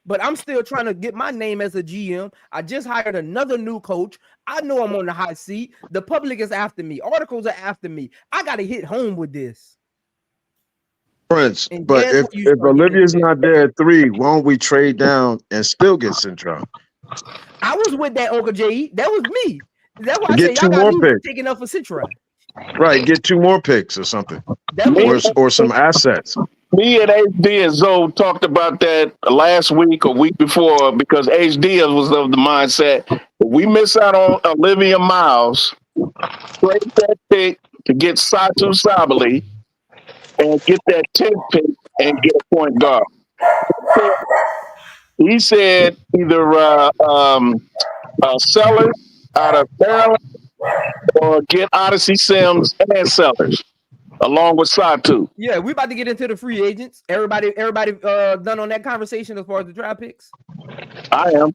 But I'm still trying to get my name as a GM. I just hired another new coach. I know I'm on the hot seat. The public is after me. Articles are after me. I got to hit home with this. Prince, but if Olivia's not there at 3, won't we trade down and still get Citron? I was with that, Uncle J. That was me. That's why I get said 2 y'all more got picks. Taking up for Citron. Right, get 2 more picks or something, or some assets. Me and HD and Zoe talked about that last week or week before because HD was of the mindset if we miss out on Olivia Miles, trade that pick to get Satu Sabali and get that 10th pick and get a point guard. He said either Sellers out of Maryland or get Odyssey Sims and Sellers along with Satu. Yeah, we about to get into the free agents. Everybody done on that conversation as far as the draft picks? I am.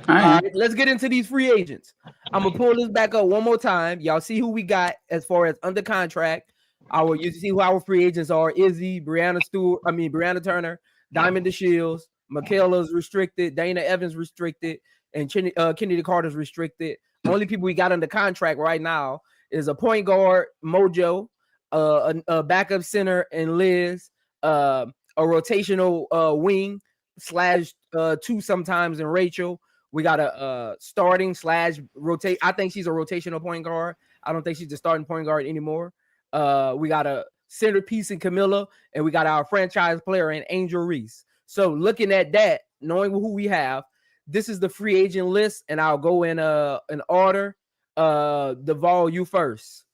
All right. Let's get into these free agents. I'm gonna pull this back up one more time. Y'all see who we got as far as under contract. You see who our free agents are: Izzy, Brianna Turner, Diamond DeShields, Michaela's restricted, Dana Evans restricted, and Kennedy Carter's restricted. Only people we got under contract right now is a point guard, Mojo, a backup center, and Liz, a rotational wing / 2 sometimes, and Rachel. We got a starting / rotate. I think she's a rotational point guard. I don't think she's the starting point guard anymore. We got a centerpiece in Camilla, and we got our franchise player in Angel Reese. So looking at that, knowing who we have, this is the free agent list, and I'll go in order. Duvall, you first.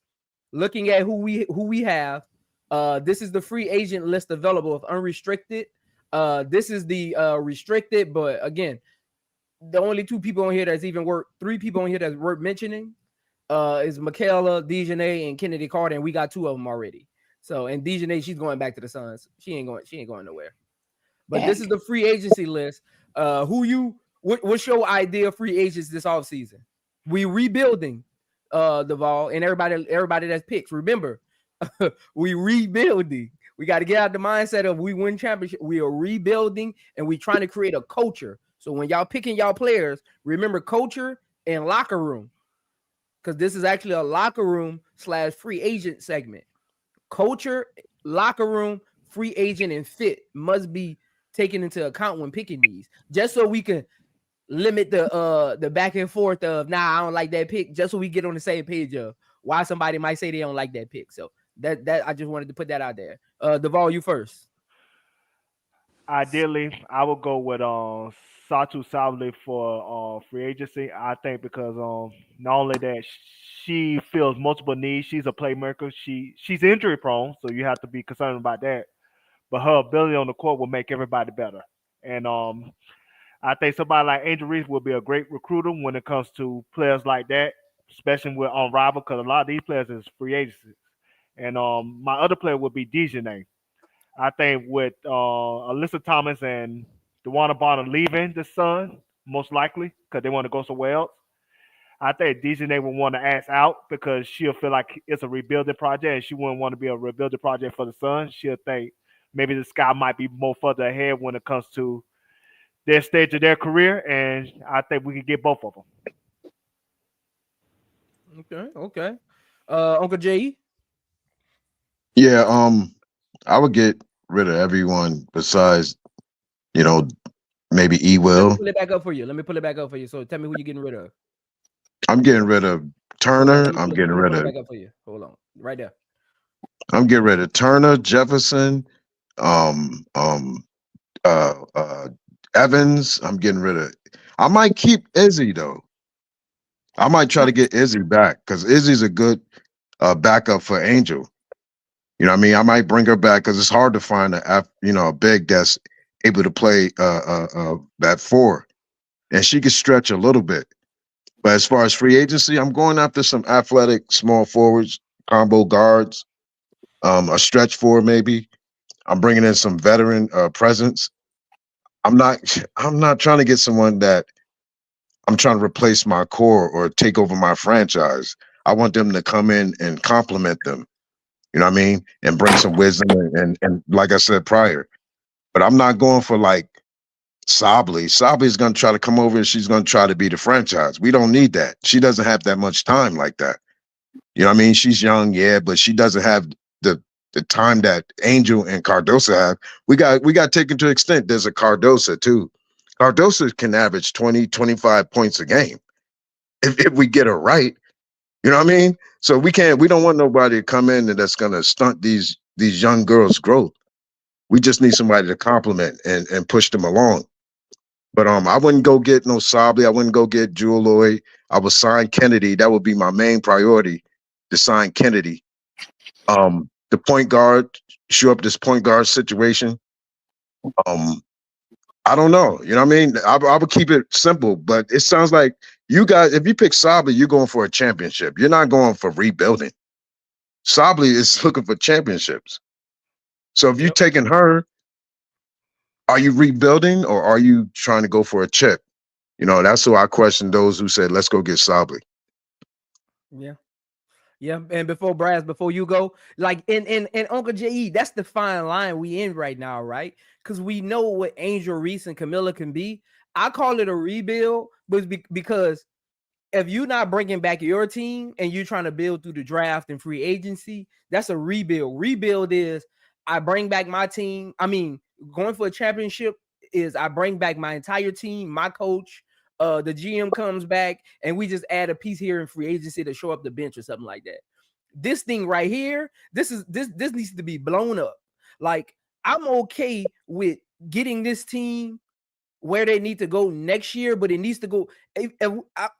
Looking at who we have, this is the free agent list available of unrestricted. This is the restricted, but again, the only 2 people on here that's even worth 3 people on here that's worth mentioning is Michaela, Dejanay, and Kennedy Carter, and we got 2 of them already. So, and Dejanay, she's going back to the Suns. She ain't going nowhere. But this is the free agency list. What's your idea of free agents this offseason? We rebuilding Duvall, and everybody that's picks. Remember, we rebuilding. We got to get out the mindset of we win championship. We are rebuilding, and we trying to create a culture. So when y'all picking y'all players, remember culture and locker room, because this is actually a locker room / free agent segment. Culture, locker room, free agent, and fit must be taken into account when picking these, just so we can limit the back and forth of I don't like that pick, just so we get on the same page of why somebody might say they don't like that pick. So that I just wanted to put that out there. Duvall, you first. Ideally, I would go with Satu Sabali for free agency. I think because not only that she fills multiple needs, she's a playmaker. She's injury prone, so you have to be concerned about that. But her ability on the court will make everybody better. And I think somebody like Angel Reese will be a great recruiter when it comes to players like that, especially with on rival, because a lot of these players is free agencies. And my other player would be Dejanay. I think with Alyssa Thomas and DeWanna Bonner leaving the Sun, most likely, because they want to go somewhere else, I think Dejanay will want to ask out because she'll feel like it's a rebuilding project, and she wouldn't want to be a rebuilding project for the Sun. She'll think maybe the sky might be more further ahead when it comes to their stage of their career, and I think we can get both of them. Okay. Uncle J. Yeah, I would get rid of everyone besides, maybe E Let me Will. pull it back up for you. So tell me who you're getting rid of. I'm getting rid of Turner. I'm getting rid of. Back up for you. Hold on, right there. I'm getting rid of Turner, Jefferson, Evans. I'm getting rid of. I might keep Izzy though. I might try to get Izzy back because Izzy's a good backup for Angel. You know what I mean? I might bring her back because it's hard to find a big that's able to play that 4, and she can stretch a little bit. But as far as free agency, I'm going after some athletic small forwards, combo guards, a stretch 4 maybe. I'm bringing in some veteran presence. I'm not trying to get someone that I'm trying to replace my core or take over my franchise. I want them to come in and complement them. You know what I mean? And bring some wisdom and like I said prior. But I'm not going for like Sably. Sably is going to try to come over and she's going to try to be the franchise. We don't need that. She doesn't have that much time like that. You know what I mean? She's young, yeah, but she doesn't have the time that Angel and Cardosa have. We got taken to extent. There's a Cardosa too. Cardosa can average 20, 25 points a game if we get her right. You know what I mean? So we don't want nobody to come in and that's gonna stunt these young girls' growth. We just need somebody to compliment and push them along. But I wouldn't go get no Sably. I wouldn't go get Jewel Lloyd. I would sign Kennedy. That would be my main priority, to sign Kennedy. The point guard, show up this point guard situation. I don't know. You know what I mean? I would keep it simple, but it sounds like you guys, if you pick Sably, you're going for a championship. You're not going for rebuilding. Sably is looking for championships. So if you're taking her, are you rebuilding or are you trying to go for a chip? You know, that's who I question those who said, let's go get Sably. Yeah. Yeah. And before you go, like in Uncle J.E., that's the fine line we in right now, right? Because we know what Angel Reese and Camilla can be. I call it a rebuild, but because if you're not bringing back your team and you're trying to build through the draft and free agency, that's a rebuild. Rebuild is I bring back my team. I mean, going for a championship is I bring back my entire team, my coach, the GM comes back, and we just add a piece here in free agency to show up the bench or something like that. This thing right here, this needs to be blown up. Like, I'm okay with getting this team where they need to go next year, but it needs to go.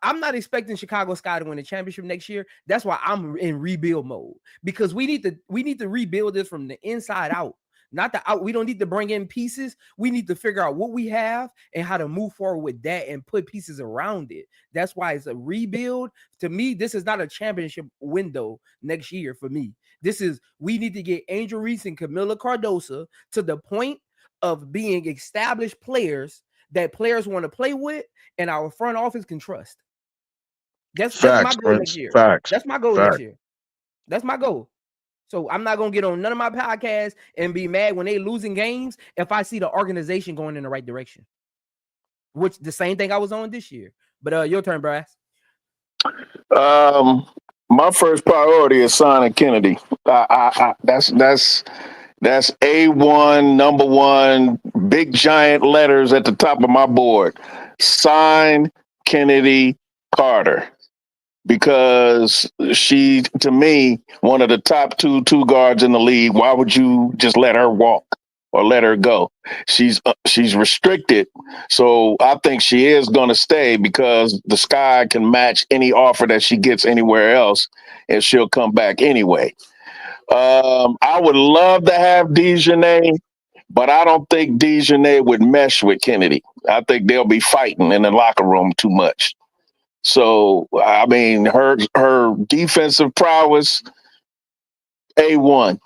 I'm not expecting Chicago Sky to win the championship next year. That's why I'm in rebuild mode, because we need to rebuild this from the inside out, not the out. We don't need to bring in pieces. We need to figure out what we have and how to move forward with that and put pieces around it. That's why it's a rebuild. To me, this is not a championship window next year for me. We need to get Angel Reese and Camilla Cardoso to the point of being established players that players want to play with and our front office can trust. That's my goal next year. That's my goal next year. That's my goal. So I'm not going to get on none of my podcasts and be mad when they losing games if I see the organization going in the right direction, which the same thing I was on this year. But your turn, Brass. My first priority is signing Kennedy. That's A1, number one, big giant letters at the top of my board. Sign Kennedy Carter, because she, to me, one of the top two guards in the league. Why would you just let her walk or let her go? She's restricted, so I think she is going to stay because the Sky can match any offer that she gets anywhere else, and she'll come back anyway. I would love to have Dejanay, but I don't think Dejanay would mesh with Kennedy. I think they'll be fighting in the locker room too much. So, I mean, her defensive prowess, A1,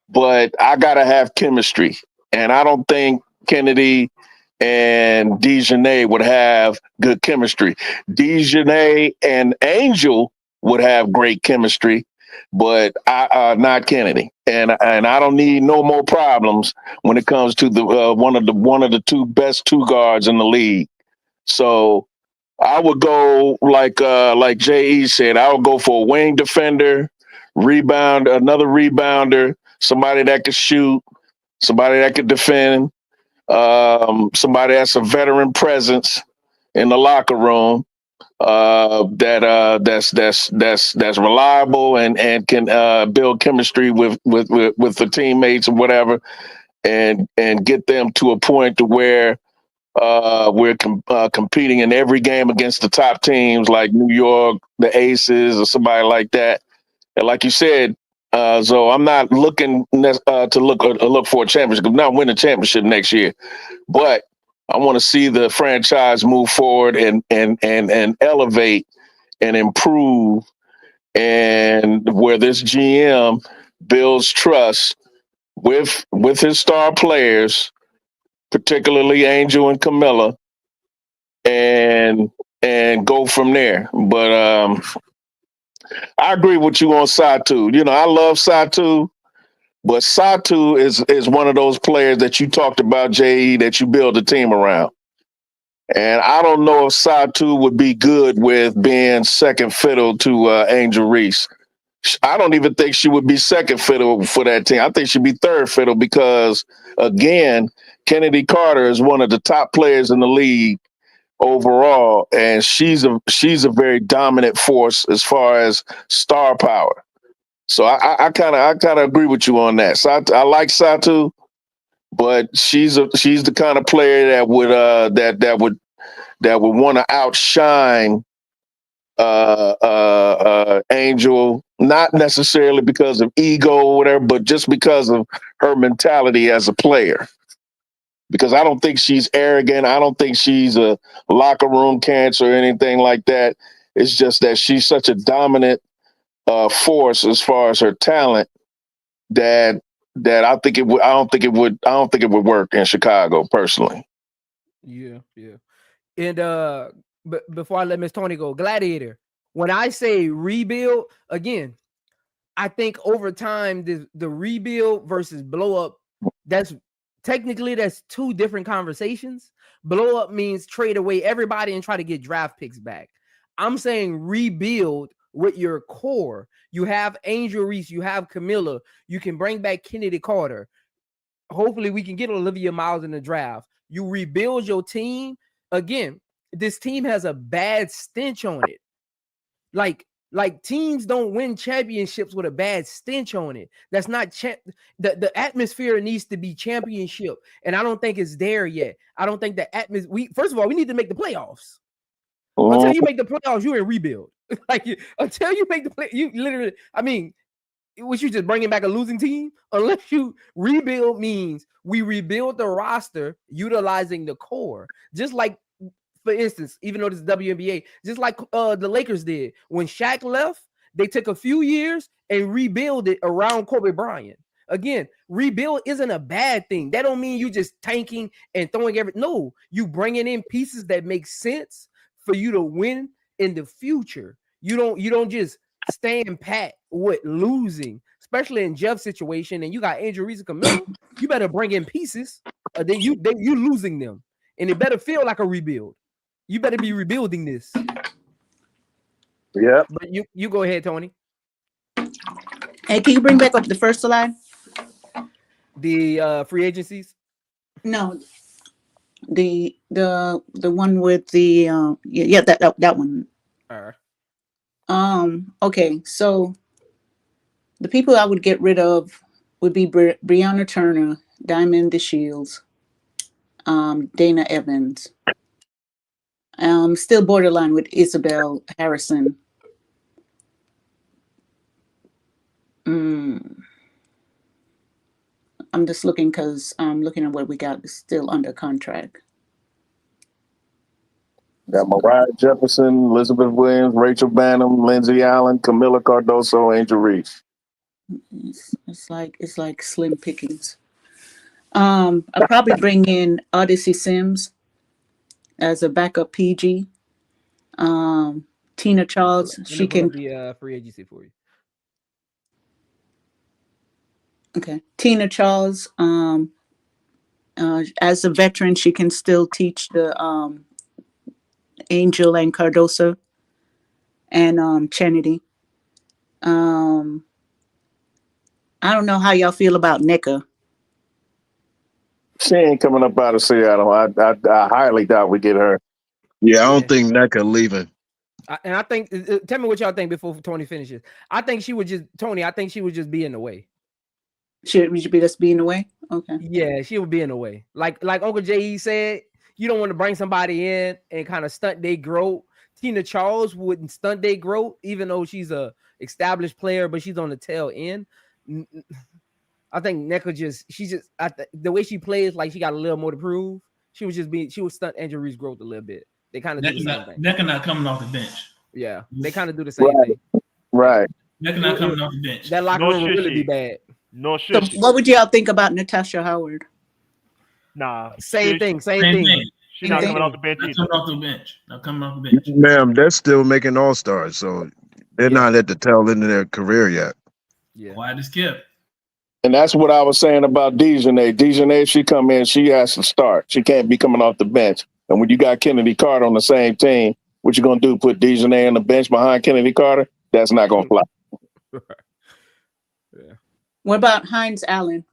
but I got to have chemistry. And I don't think Kennedy and Dejanay would have good chemistry. Dejanay and Angel would have great chemistry, but not Kennedy. And I don't need no more problems when it comes to the one of the two best two guards in the league. So I would go like J.E. said. I would go for a wing defender, another rebounder, somebody that could shoot, somebody that could defend, somebody that's a veteran presence in the locker room, that's reliable and can build chemistry with the teammates or whatever, and get them to a point to where we're competing in every game against the top teams like New York, the Aces, or somebody like that. And like you said, so I'm not looking to look for a championship. I'm not winning a championship next year, but I want to see the franchise move forward and elevate and improve, and where this GM builds trust with his star players, particularly Angel and Camilla, and go from there. But I agree with you on Satu. You know, I love Satu, but Satu is one of those players that you talked about, J.E., that you build a team around. And I don't know if Satu would be good with being second fiddle to Angel Reese. I don't even think she would be second fiddle for that team. I think she'd be third fiddle because, again, Kennedy Carter is one of the top players in the league overall, and she's a very dominant force as far as star power. So I kind of agree with you on that. I like Satu, but she's the kind of player that would want to outshine Angel, not necessarily because of ego or whatever, but just because of her mentality as a player. Because I don't think she's arrogant. I don't think she's a locker room cancer or anything like that. It's just that she's such a dominant force as far as her talent that I think it would. I don't think it would work in Chicago personally. Yeah. And but before I let Miss Tony go, Gladiator. When I say rebuild again, I think over time the rebuild versus blow up, that's two different conversations. Blow up means trade away everybody and try to get draft picks back. I'm saying rebuild with your core. You have Angel Reese, you have Camilla, you can bring back Kennedy Carter. Hopefully we can get Olivia Miles in the draft. You rebuild your team. Again, this team has a bad stench on it. Like teams don't win championships with a bad stench on it. That's not the atmosphere needs to be championship, and I don't think it's there yet. I don't think the atmosphere. First of all, we need to make the playoffs. Until you make the playoffs, you're in rebuild. Until you make the play, you literally. I mean, was you just bringing back a losing team? Unless you rebuild means we rebuild the roster utilizing the core, just like. For instance, even though this is WNBA, just like the Lakers did. When Shaq left, they took a few years and rebuild it around Kobe Bryant. Again, rebuild isn't a bad thing. That don't mean you just tanking and throwing everything. No, you bringing in pieces that make sense for you to win in the future. You don't just stand pat with losing, especially in Jeff's situation. And you got Angel Reese and Camilla. You better bring in pieces. Then you losing them, and it better feel like a rebuild. You better be rebuilding this. Yeah. But you go ahead, Tony. Hey, can you bring back up the first slide? The free agencies? No. The one with the that one. All right. Okay, so the people I would get rid of would be Breonna Turner, Diamond DeShields, Dana Evans. Still borderline with Isabel Harrison. I'm just looking because I'm looking at what we got still under contract. Got Mariah Jefferson, Elizabeth Williams, Rachel Bannum, Lindsay Allen, Camilla Cardoso, Angel Reese. It's like slim pickings. I'll probably bring in Odyssey Sims as a backup PG. Tina Charles, she can be free agency for you. Okay, Tina Charles. As a veteran, she can still teach the Angel and Cardoso and Chenedy. I don't know how y'all feel about NECA. She ain't coming up out of Seattle. I highly doubt we get her. Yeah, I don't think NECA leaving. And I think, tell me what y'all think before Tony finishes. I think she would just be in the way. Should be just be in the way? Okay. Yeah, she would be in the way. Like Uncle J.E. said, you don't want to bring somebody in and kind of stunt their growth. Tina Charles wouldn't stunt their growth, even though she's a established player, but she's on the tail end. I think NECA the way she plays, like she got a little more to prove. She would stunt Angel Reese's growth a little bit. They kind of do the same thing. NECA not coming off the bench. Yeah, they kind of do the same thing. Right. NECA not coming off the bench. That locker room would really be bad. No So shit. what would y'all think about Natasha Howard? Nah. Same thing. She's not coming off the bench either. Not coming off the bench. Ma'am, they're still making all-stars, so they're not at the tail end of their career yet. Yeah. Why the skip? And that's what I was saying about Dejanay. Dejanay, if she come in, she has to start. She can't be coming off the bench. And when you got Kennedy Carter on the same team, what you gonna do? Put Dejanay on the bench behind Kennedy Carter? That's not gonna fly. Yeah. What about Hines Allen?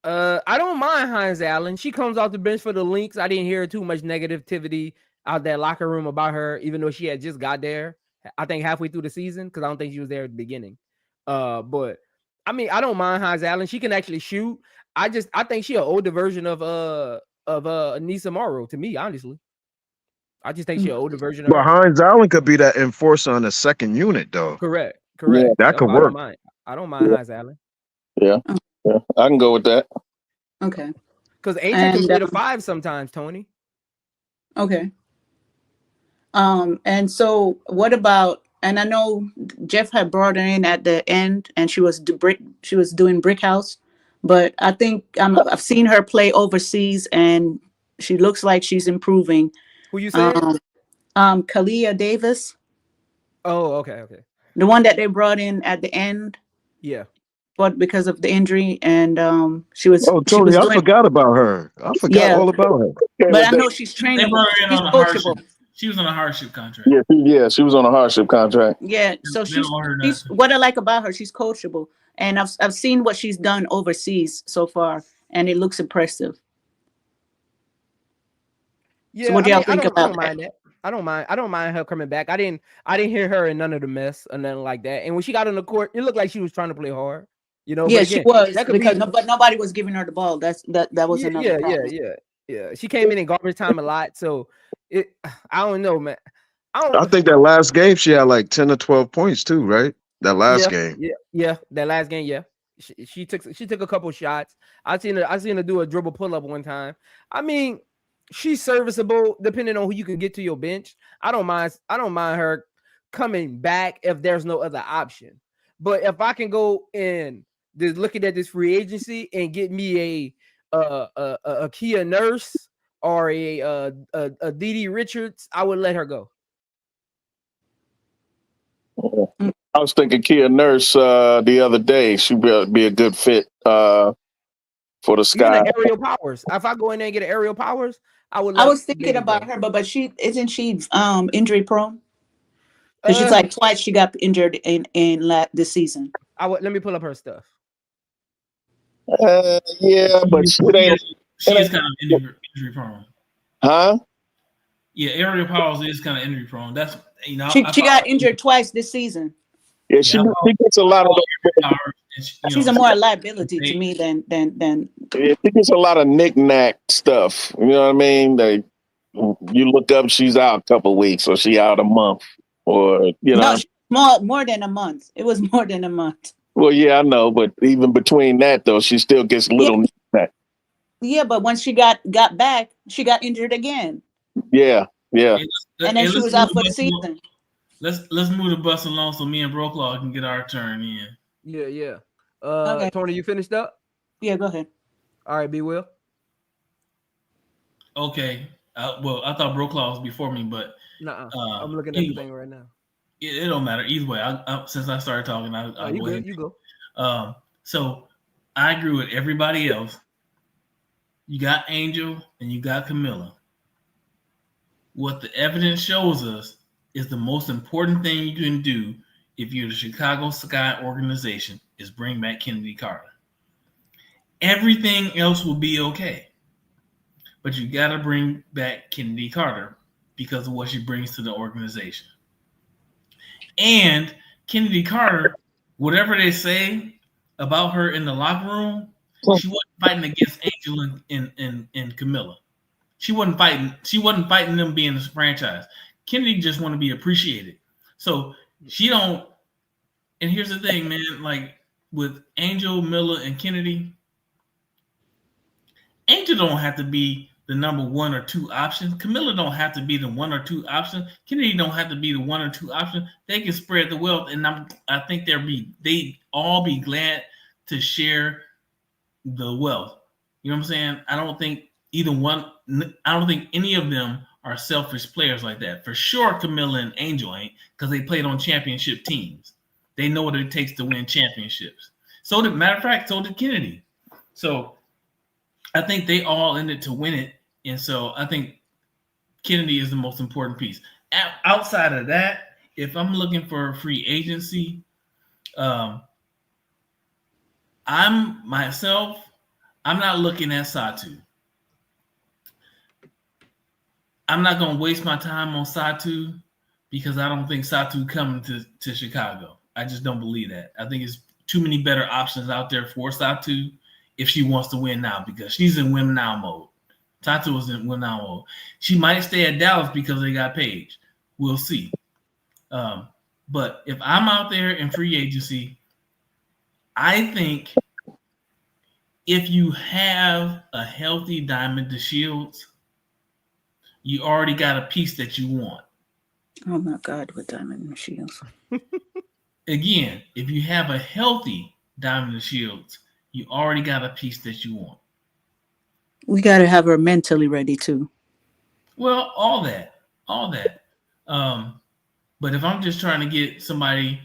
I don't mind Hines Allen. She comes off the bench for the Lynx. I didn't hear too much negativity out that locker room about her, even though she had just got there. I think halfway through the season, because I don't think she was there at the beginning. But I mean, I don't mind Hines Allen. She can actually shoot. I think she an older version of Anissa Morrow to me, honestly. I just think she an older version of But her. Hines Allen could be that enforcer on the second unit, though. Correct. Yeah, that That's could why I don't work. mind. I don't mind Hines Allen. Yeah, I can go with that. Okay. Because Angel can play the 5 sometimes, Tony. Okay. And so what about, and I know Jeff had brought her in at the end and she was doing Brick House, but I think I've seen her play overseas and she looks like she's improving. Who you saying? Kalia Davis. Oh, okay. The one that they brought in at the end. Yeah. But because of the injury, and she was Tony, I doing, forgot about her. I forgot all about her. But I know she's trainable. They brought her in She's on a coachable. hardship. She was on a hardship contract. Yeah, she was on a hardship contract. Yeah, so she's what I like about her. She's coachable, and I've seen what she's done overseas so far, and it looks impressive. Yeah, so what do y'all think I about don't mind that. I don't mind her coming back. I didn't hear her in none of the mess or nothing like that. And when she got on the court, it looked like she was trying to play hard. You know, Yeah, but again, she was that could because be, but nobody was giving her the ball. That was another problem. Yeah. She came in garbage time a lot, so I don't know, man. I think that last game she had like 10 or 12 points too, right? That last game. Yeah. That last game, yeah. She took a couple shots. I seen her do a dribble pull up one time. I mean, she's serviceable depending on who you can get to your bench. I don't mind her coming back if there's no other option. But if I can go and just looking at this free agency and get me a Kia Nurse or a Dee Richards, I would let her go. I was thinking Kia Nurse the other day. She'd be a good fit for the Sky. Even aerial powers. If I go in there and get an aerial powers, I would. I was thinking about her, but she isn't injury prone. Because she's like twice she got injured in this season. Let me pull up her stuff. Yeah, but she's kind of injury prone. Huh? Yeah, Aerial Powers is kind of injury prone. That's she got injured twice this season. Yeah, she gets a lot of. She's a more liability to me than. Yeah, she gets a lot of knick-knack stuff. You know what I mean? You look up, she's out a couple of weeks, or she out a month, or No, more than a month. It was more than a month. Well, yeah, I know, but even between that though, she still gets a little knick-knack. Yeah, but once she got back, she got injured again. Yeah. And then she was out for the season. Let's move the bus along so me and Broclaw can get our turn in. Yeah. Okay. Tony, you finished up? Yeah, go ahead. All right, B. Will. Okay. Well, I thought Broclaw was before me, but I'm looking at the thing right now. It don't matter either way. Since I started talking, You go. So I agree with everybody else. You got Angel and you got Camilla. What the evidence shows us is the most important thing you can do if you're the Chicago Sky organization is bring back Kennedy Carter. Everything else will be okay. But you got to bring back Kennedy Carter because of what she brings to the organization. And Kennedy Carter, whatever they say about her in the locker room, she wasn't fighting against Angel and Camilla. She wasn't fighting them being this franchise. Kennedy just want to be appreciated. So she don't. And here's the thing, man. Like with Angel, Miller, and Kennedy, Angel don't have to be the number 1 or 2 option. Camilla don't have to be the 1 or 2 option. Kennedy don't have to be the 1 or 2 option. They can spread the wealth, and I think they all be glad to share the wealth. You know what I'm saying? I don't think any of them are selfish players like that. For sure, Camilla and Angel ain't, because they played on championship teams. They know what it takes to win championships. So, matter of fact, so did Kennedy. So, I think they all in it to win it. And so, I think Kennedy is the most important piece. Outside of that, if I'm looking for a free agency, I'm not looking at Satu. I'm not going to waste my time on Satu because I don't think Satu coming to Chicago. I just don't believe that. I think it's too many better options out there for Satu if she wants to win now, because she's in win now mode. Satu was in win now mode. She might stay at Dallas because they got Paige. We'll see. But if I'm out there in free agency, I think if you have a healthy Diamond DeShields, you already got a piece that you want. Oh my God, with Diamond DeShields. Again, if you have a healthy Diamond DeShields, you already got a piece that you want. We got to have her mentally ready too. Well, all that. But if I'm just trying to get somebody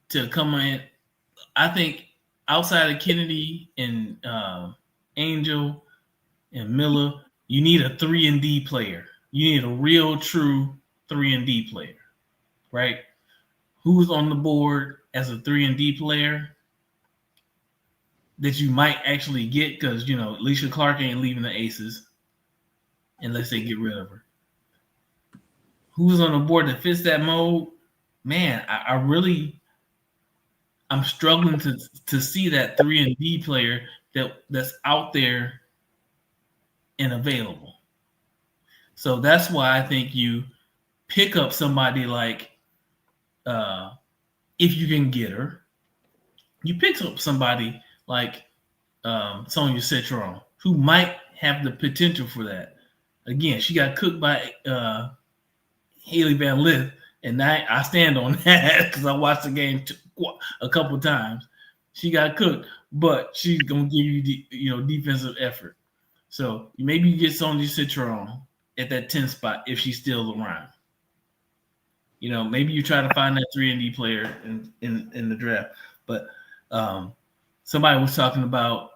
to come in, I think outside of Kennedy and Angel and Miller, you need a 3-and-D player. You need a real, true 3-and-D player, right? Who's on the board as a 3-and-D player that you might actually get, because, you know, Alicia Clark ain't leaving the Aces unless they get rid of her. Who's on the board that fits that mold? Man, I'm struggling to see that 3-and-D player that's out there and available. So that's why I think you pick up somebody like, if you can get her, you pick up somebody like Sonia Citron, who might have the potential for that. Again, she got cooked by Haley Van Lith, and I stand on that because I watched the game a couple times. She got cooked, but she's gonna give you defensive effort. So maybe you get Sonia Citron at that 10 spot if she's still around. You know, maybe you try to find that 3-and-D player in the draft. But somebody was talking about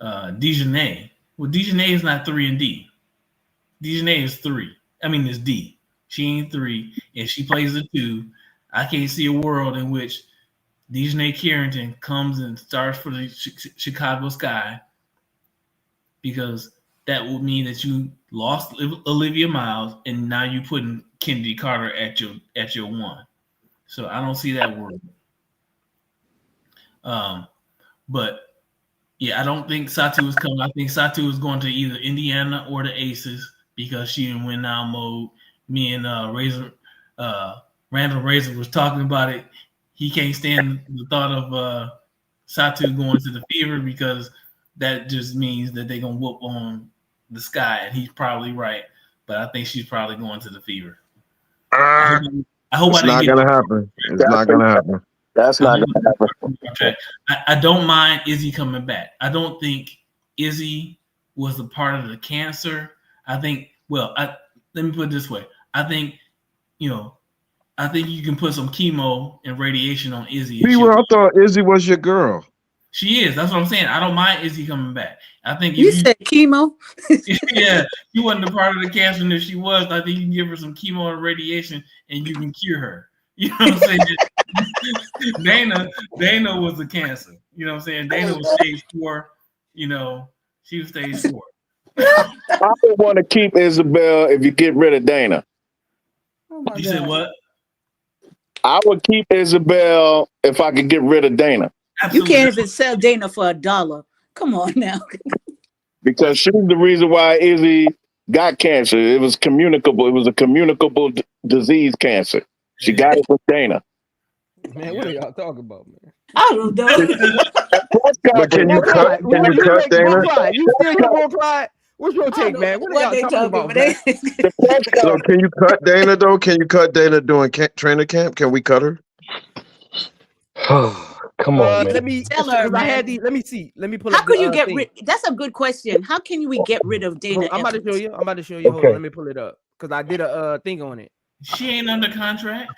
Dejanay. Well, Dejanay is not 3-and-D. Dejanay is 3. I mean, it's D. She ain't 3, and she plays the 2. I can't see a world in which Dejanay Carrington comes and starts for the Chicago Sky, because that would mean that you lost Olivia Miles, and now you're putting Kennedy Carter at your 1. So I don't see that world. But yeah, I don't think Satu is coming. I think Satu is going to either Indiana or the Aces because she in win now mode. Me and Randall Razor was talking about it. He can't stand the thought of Satu going to the Fever because that just means that they're gonna whoop on the Sky, and he's probably right. But I think she's probably going to the Fever. I hope it's not gonna happen. It's not gonna happen. That's not gonna happen. I don't mind Izzy coming back. I don't think Izzy was a part of the cancer. I think. Well, let me put it this way. I think you can put some chemo and radiation on Izzy. I thought Izzy was your girl. She is. That's what I'm saying. I don't mind Izzy coming back. I think you said chemo. Yeah, she wasn't a part of the cancer, and if she was, I think you can give her some chemo and radiation, and you can cure her. You know what I'm saying? Dana was the cancer. You know what I'm saying? Dana was stage 4. You know, she was stage 4. I would want to keep Isabel if you get rid of Dana. Oh my You God. said what? I would keep Isabel if I could get rid of Dana. Absolutely. You can't even sell Dana for $1. Come on now. Because she's the reason why Izzy got cancer. It was communicable. It was a communicable disease cancer. She got it from Dana. Man, what are y'all talking about, man? I don't know. But can you cut? Can you cut Dana? You still get more pride? What's your take, man? What are y'all talking about, man? So can you cut Dana though? Can you cut Dana during trainer camp? Can we cut her? Come on, man. Let me tell her. I had these. Let me see. Let me pull How up. could you get rid? That's a good question. How can we get rid of Dana? I'm about to show you. Hold on, let me pull it up because I did a thing on it. She ain't under contract.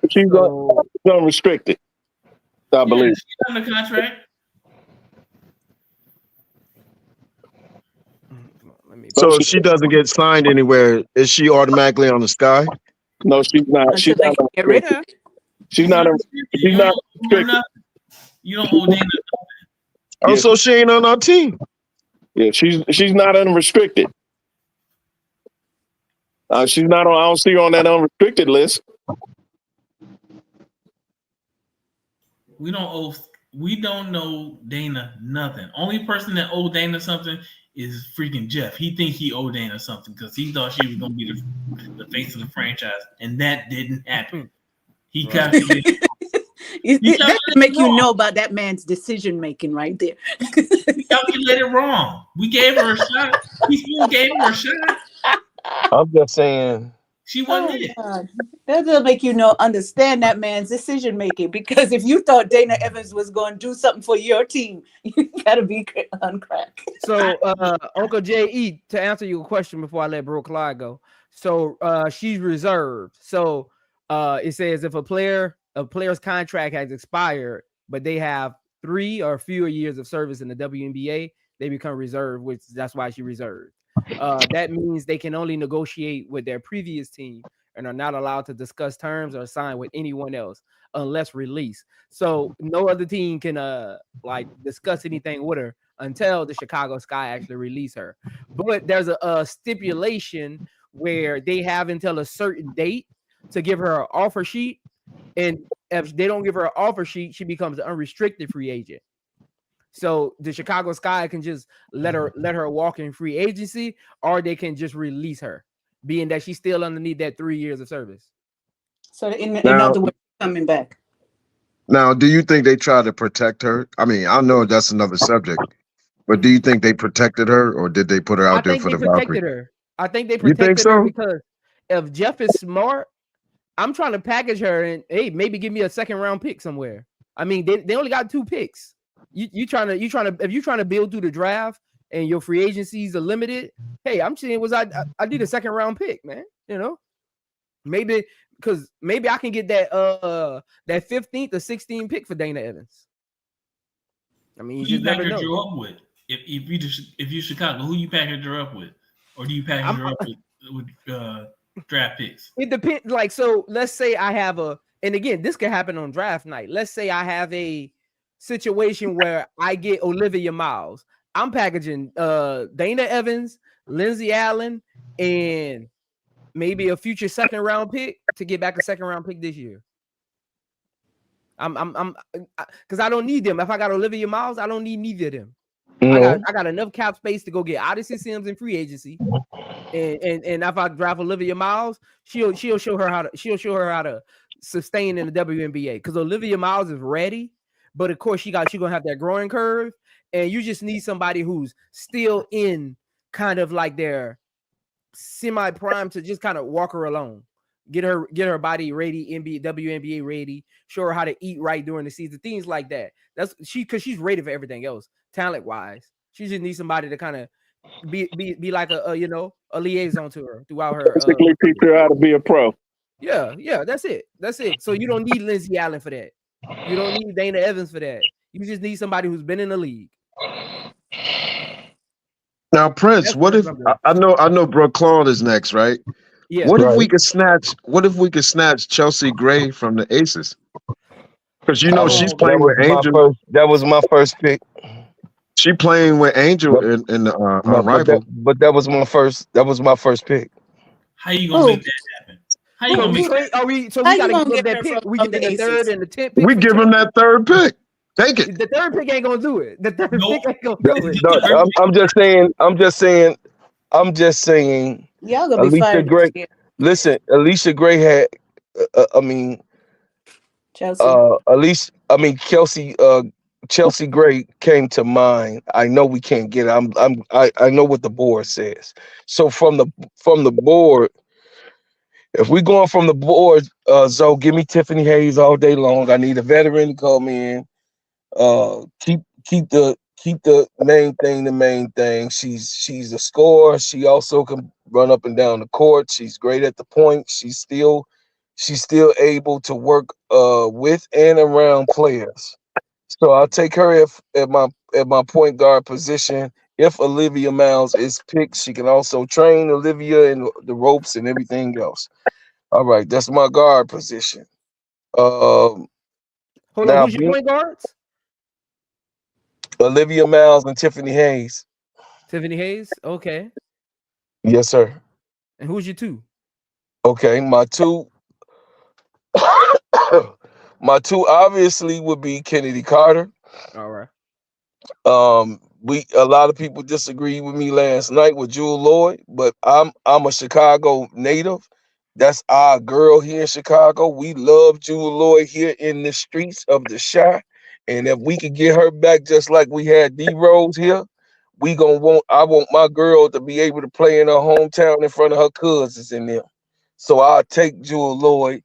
She's unrestricted. I believe. She's under contract. So if she doesn't get signed anywhere, is she automatically on the Sky? No, she's not. She's not. Get rid of her. She's not. She's not. You don't owe Dana. Oh, so she ain't on our team. Yeah, she's not unrestricted. She's not on. I don't see her on that unrestricted list. We don't know Dana nothing. Only person that owed Dana something is freaking Jeff. He think he owed Dana something because he thought she was gonna be the face of the franchise, and that didn't happen. He calculated. That make you know about that man's decision making right there. He calculated wrong. We gave her a shot. We still gave her a shot. I'm just saying. She wasn't it. God. That'll make you understand that man's decision making, because if you thought Dana Evans was going to do something for your team, you gotta be on crack. So Uncle J.E., to answer your question before I let Brooke Clyde go. So she's reserved. So it says if a player's contract has expired, but they have 3 or fewer years of service in the WNBA, they become reserved, which that's why she reserved. That means they can only negotiate with their previous team and are not allowed to discuss terms or sign with anyone else unless released. So no other team can discuss anything with her until the Chicago Sky actually release her. But there's a stipulation where they have until a certain date to give her an offer sheet, and if they don't give her an offer sheet, she becomes an unrestricted free agent. So the Chicago Sky can just let her walk in free agency, or they can just release her, being that she's still underneath that 3 years of service. So in other words, coming back. Now, do you think they try to protect her? I mean, I know that's another subject, but do you think they protected her, or did they put her out there for the Valkyrie? I think they protected her because if Jeff is smart, I'm trying to package her and hey, maybe give me a second round pick somewhere. I mean, they only got 2 picks. If you're trying to build through the draft and your free agencies are limited, hey, I'm saying I need a second round pick, man. You know, maybe I can get that 15th or 16th pick for Dana Evans. I mean, you never know. Her up with? If you Chicago, who you package her up with, or do you package her up with draft picks? It depends. Like, so let's say I have and again, this could happen on draft night. Let's say I have a situation where I get Olivia Miles. I'm packaging Dana Evans, Lindsay Allen, and maybe a future second round pick to get back a second round pick this year. I'm because I don't need them. If I got Olivia Miles, I don't need neither of them. I got enough cap space to go get Odyssey Sims in free agency, and if I draft Olivia Miles, she'll show her how to sustain in the WNBA, because Olivia Miles is ready. But of course, she's gonna have that growing curve, and you just need somebody who's still in kind of like their semi-prime to just kind of walk her along, get her body ready, WNBA ready, show her how to eat right during the season, things like that. That's because she's ready for everything else, talent wise. She just needs somebody to kind of be like a liaison to her throughout her. Basically, teach her how to be a pro. Yeah, that's it. So you don't need Lindsay Allen for that. You don't need Dana Evans for that. You just need somebody who's been in the league. Now, Prince, what if I know Brooke Clyde is next, right? Yeah. What if we could snatch Chelsea Gray from the Aces? Because she's playing with Angel. That was my first pick. She playing with Angel in the rival. But that was my first pick. How you gonna make that happen? How you gonna make that? We gotta give that pick. We get the 3rd and the 10th pick. We give him that 3rd pick. Take it. The 3rd pick ain't gonna do it. The 3rd pick ain't gonna do it. I'm just saying. Y'all gonna be Alicia Gray. Listen, Alicia Gray had. Chelsea. Chelsea Gray came to mind. I know we can't get it. I know what the board says. So from the board, if we going from the board, Zoe, give me Tiffany Hayes all day long. I need a veteran to come in. Keep the main thing the main thing. She's a scorer. She also can run up and down the court. She's great at the point. She's still able to work with and around players. So I'll take her at my point guard position. If Olivia Miles is picked, she can also train Olivia and the ropes and everything else. All right, that's my guard position. Hold on, who's your point guards? Olivia Miles and Tiffany Hayes. Tiffany Hayes, okay. Yes, sir. And who's your 2? Okay, my 2. My two obviously would be Kennedy Carter. All right. A lot of people disagreed with me last night with Jewel Lloyd, but I'm a Chicago native. That's our girl here in Chicago. We love Jewel Lloyd here in the streets of the Chi. And if we could get her back just like we had D Rose here, I want my girl to be able to play in her hometown in front of her cousins in there. So I'll take Jewel Lloyd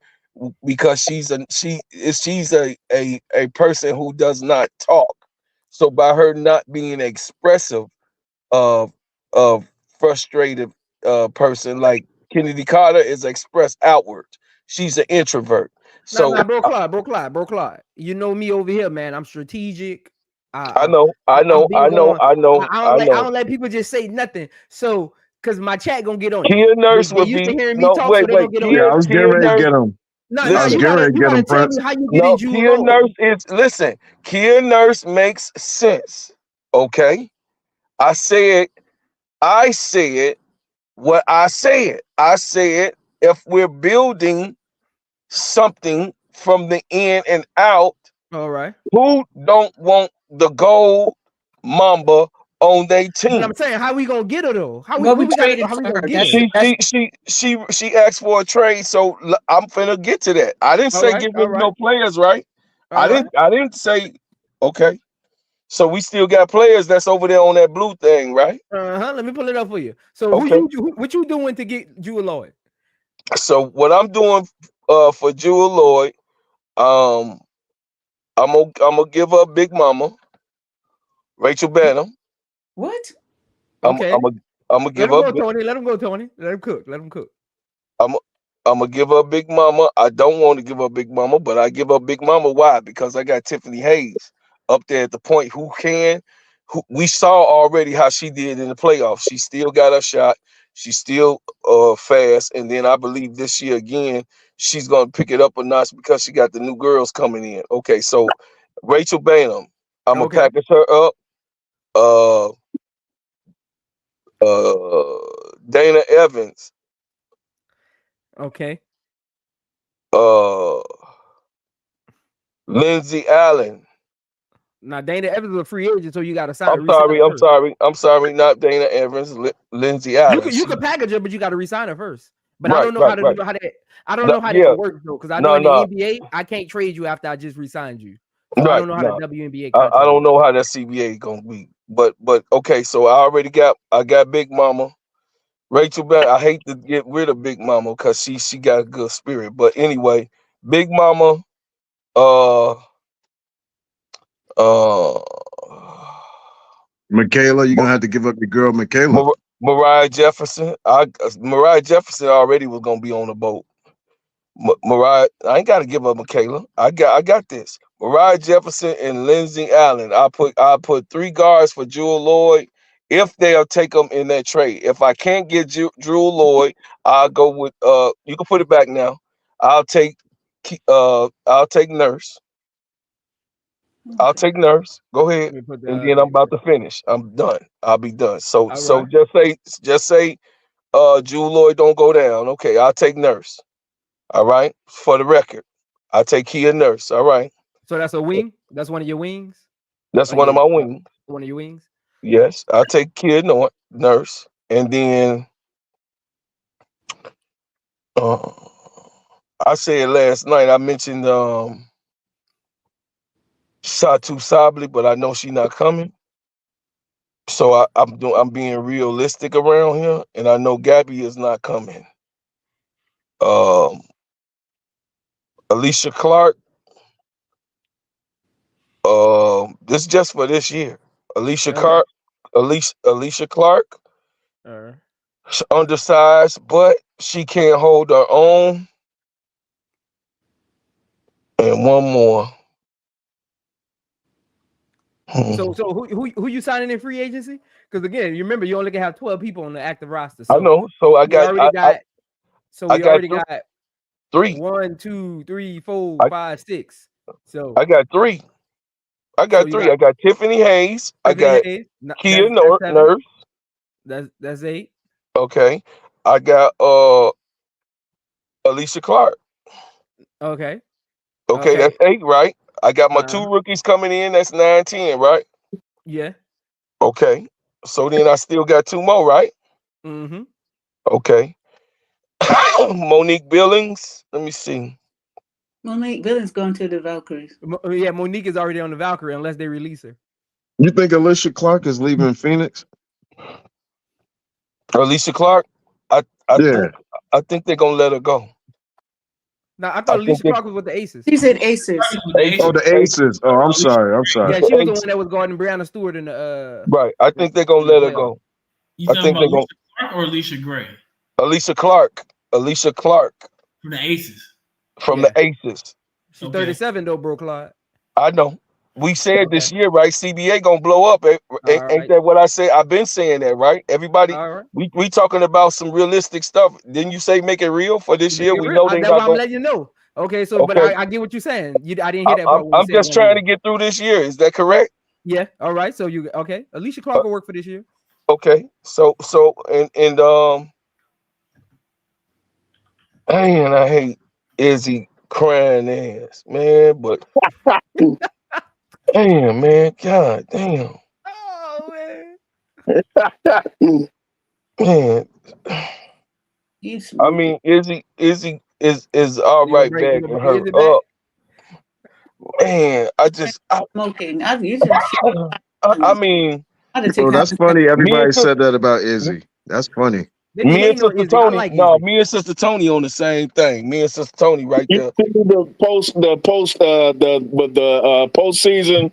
because she's a person who does not talk. So by her not being expressive of frustrated person, like Kennedy Carter is expressed outward. She's an introvert. So Bro Clyde. You know me over here, man. I'm strategic. I know, I'm big on. I I don't let people just say nothing. So, cause my chat gonna get on you. Kia Nurse They would used to be hearing me no talk, so wait, they gonna get on Yeah, you. I was getting Kia ready to Nurse. get him. No, I was Listen, getting ready to you get gotta him, tell me Prince. how you get in no, Jewel Kia Lloyd. Nurse is listen, Kia Nurse makes sense. Okay. I said what I said. I said if we're building something from the in and out, All right. who don't want the gold mamba on their But team? I'm saying, how we gonna get her though? How we What we gotta traded how we for gonna her? get her? Yeah. She asked for a trade, so I'm finna get to that. I didn't All say right, get all rid of right, no players, right? all right. I didn't say okay. So we still got players that's over there on that blue thing, right? Let me pull it up for you. So Okay. what you doing to get Jewel Lloyd? So what I'm doing for Jewel Lloyd, um, I'm gonna give her Big Mama, Rachel Banham. What? I'm Okay. I'm a, I'm gonna Let give him her. go, Tony. Let him go, Tony. Let him cook. Let him cook. I'm I'm gonna give her Big Mama. I don't want to give her Big Mama, but I give her Big Mama. Why? Because I got Tiffany Hayes up there at the point who can. Who we saw already how she did in the playoffs. She still got her shot. She's still fast, and then I believe this year again she's gonna pick it up a notch because she got the new girls coming in. Okay, so Rachel Banham, I'm gonna Okay. package her up. Uh, Dana Evans. Okay. Uh, Lindsay Allen. Now Dana Evans is a free agent, so you got to I'm resign sorry, her I'm first. sorry, I'm sorry. Not Dana Evans, Lindsay Allen. You can package her, but you got to resign her first. But I Right, don't know right, right. how that I don't No, know how yeah, that works though, because I know no, in the no, NBA I can't trade you after I just resigned you, so I right, don't know how the no. WNBA I contract don't works. know how that CBA gonna be, but okay. So I got Big Mama, Rachel. I hate to get rid of Big Mama because she got a good spirit, but anyway, Big Mama, uh, uh, Michaela, you're gonna have to give up your girl, Michaela. Mariah Jefferson. Mariah Jefferson already was gonna be on the boat. Mariah, I ain't got to give up Michaela. I got this. Mariah Jefferson and Lindsay Allen. I put 3 guards for Jewel Lloyd if they'll take them in that trade. If I can't get Jewel Lloyd, I'll go with you can put it back now. I'll take Nurse. I'll take Nurse. Go ahead. Let me put And the then I'm thing about here. to finish. I'm done. I'll be done. So All so right. just say Jewel Lloyd don't go down. Okay, I'll take Nurse. All right. For the record, I take Kia Nurse. All right. So that's a wing. That's one of your wings. That's Oh one of yeah, my wings. one of your wings. Yes. I'll take Kia Nurse. And then uh, I said last night, I mentioned Satu Sabli, but I know she's not coming. So I'm being realistic around here, and I know Gabby is not coming. Um, Alicia Clark. This is just for this year. Alicia Okay. Clark. Alicia Clark. Uh, Undersized, but she can't hold her own. And one more. so who you signing in free agency? Because again, you remember you only can have 12 people on the active roster. I So know. So we already got. So I we got already got three. 1, 2, 3, 4, I 5, 6. So I got three. I so got you three. got I got Tiffany Hayes. I Tiffany got Hayes. Kia That's 7. Nurse. That's 8. Okay. I got Alicia Clark. Okay. Okay, that's 8, right? I got my 2 rookies coming in. That's 9, 10, right? Yeah. Okay. So then I still got 2 more, right? Mm-hmm. Okay. Monique Billings. Let me see. Monique Billings going to the Valkyries. Yeah, Monique is already on the Valkyrie unless they release her. You think Alicia Clark is leaving Phoenix? Alicia Clark? I think they're gonna let her go. Now I thought Alicia Clark was with the Aces. He said Aces. Oh, the Aces. Oh, I'm sorry. Yeah, she was the one that was guarding Brianna Stewart in the Right. I think they're gonna let her go. You talking about Alicia Clark or Alicia Gray? Alicia Clark. Alicia Clark. From the Aces. From the Aces. She's 37 though, bro, Clyde. I know. We said this year, right? CBA gonna blow up. Ain't that what I say? I've been saying that, right? Everybody, we talking about some realistic stuff. Didn't you say make it real for this year? We know they that's not why I'm letting you know. Okay, so but I get what you're saying. I didn't hear that part. I'm just trying to get through this year. Is that correct? Yeah. All right. So you okay? Alicia Clark will work for this year. Okay. So man, I hate Izzy crying ass, man, but damn, man, god damn. Oh man. I mean, Izzy is all right back and her up. Man, smoking. I mean, bro, that's funny. Everybody said that about Izzy. That's funny. Me and Sister Tony, me and Sister Tony on the same thing. Me and Sister Tony right there. The postseason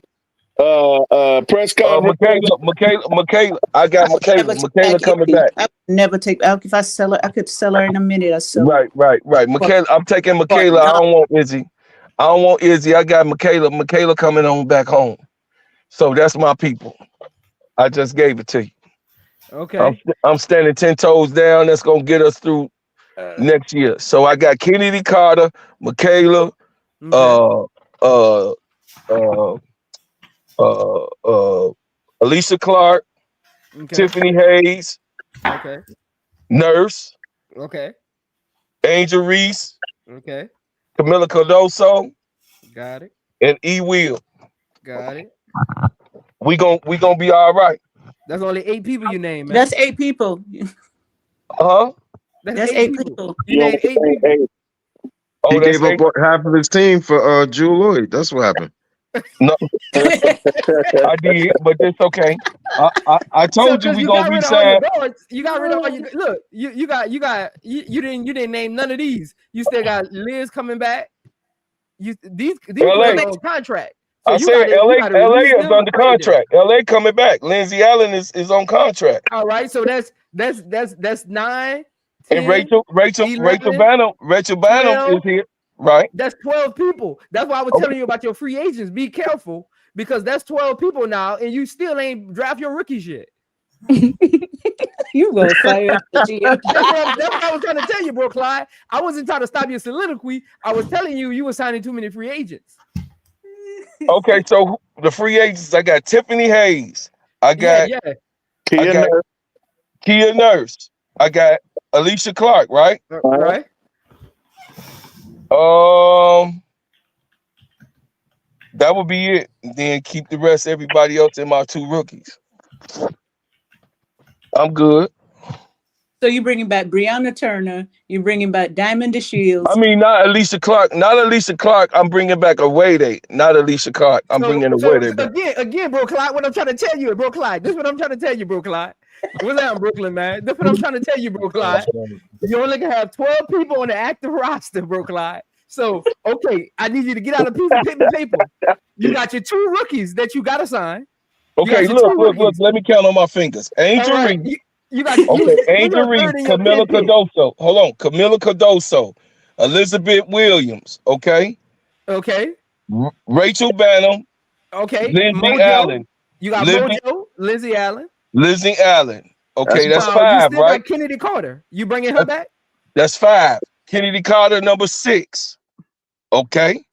press conference. Michaela. I got Michaela. Michaela coming back. I would never take. If I sell her, I could sell her in a minute or so. Right. Michaela, I'm taking Michaela. I don't want Izzy. I got Michaela. Michaela coming on back home. So that's my people. I just gave it to you. Okay. I'm standing 10 toes down. That's gonna get us through next year. So I got Kennedy Carter, Michaela, Alicia Clark, Tiffany Hayes, Nurse, Angel Reese, Camila Cardoso, got it, and E. Will. Got it. We gonna be all right. That's only 8 people you named, man. That's 8 people. That's 8 people. You named 8 people. He gave up half of his team for Jewel Lloyd. That's what happened. No, I did, but that's okay. I told you we gonna be sad. You got rid of all your look. You didn't name none of these. You still got Liz coming back. These LA on contract. So I said LA is under contract. LA coming back. Lindsay Allen is on contract. All right, so that's 9. 10, and Rachel 11, Banham is here. Right. That's 12 people. That's why I was telling you about your free agents. Be careful because that's 12 people now, and you still ain't draft your rookies yet. You gonna fire the GM. That's what I was trying to tell you, bro, Clyde. I wasn't trying to stop your soliloquy. I was telling you were signing too many free agents. Okay, so the free agents, I got Tiffany Hayes. I got Kia Nurse. I got Alicia Clark, right? Right. That would be it. Then keep the rest, everybody else in my 2 rookies. I'm good. So you're bringing back Brianna Turner. You're bringing back Diamond DeShields. I mean, not Alicia Clark. I'm bringing back Awede. Not Alicia Clark. I'm bringing Awede back. Again, bro, Clyde. What I'm trying to tell you, bro, Clyde. This is what I'm trying to tell you, bro, Clyde. What's that in Brooklyn, man? That's what I'm trying to tell you, bro, Clyde. You only can have 12 people on the active roster, bro, Clyde. So, okay, I need you to get out a piece of paper. You got your 2 rookies that you got to sign. Okay, look. Let me count on my fingers. Angel Reese. Angel Reese, Camila Cardoso. Hold on, Camila Cardoso, Elizabeth Williams. Okay. Rachel Banham. Okay. Lindsay Allen. You got Mojo, Lindsay Allen. Okay, that's 5, you still right? Got Kennedy Carter. You bringing her back? That's 5. Kennedy Carter, number 6. Okay.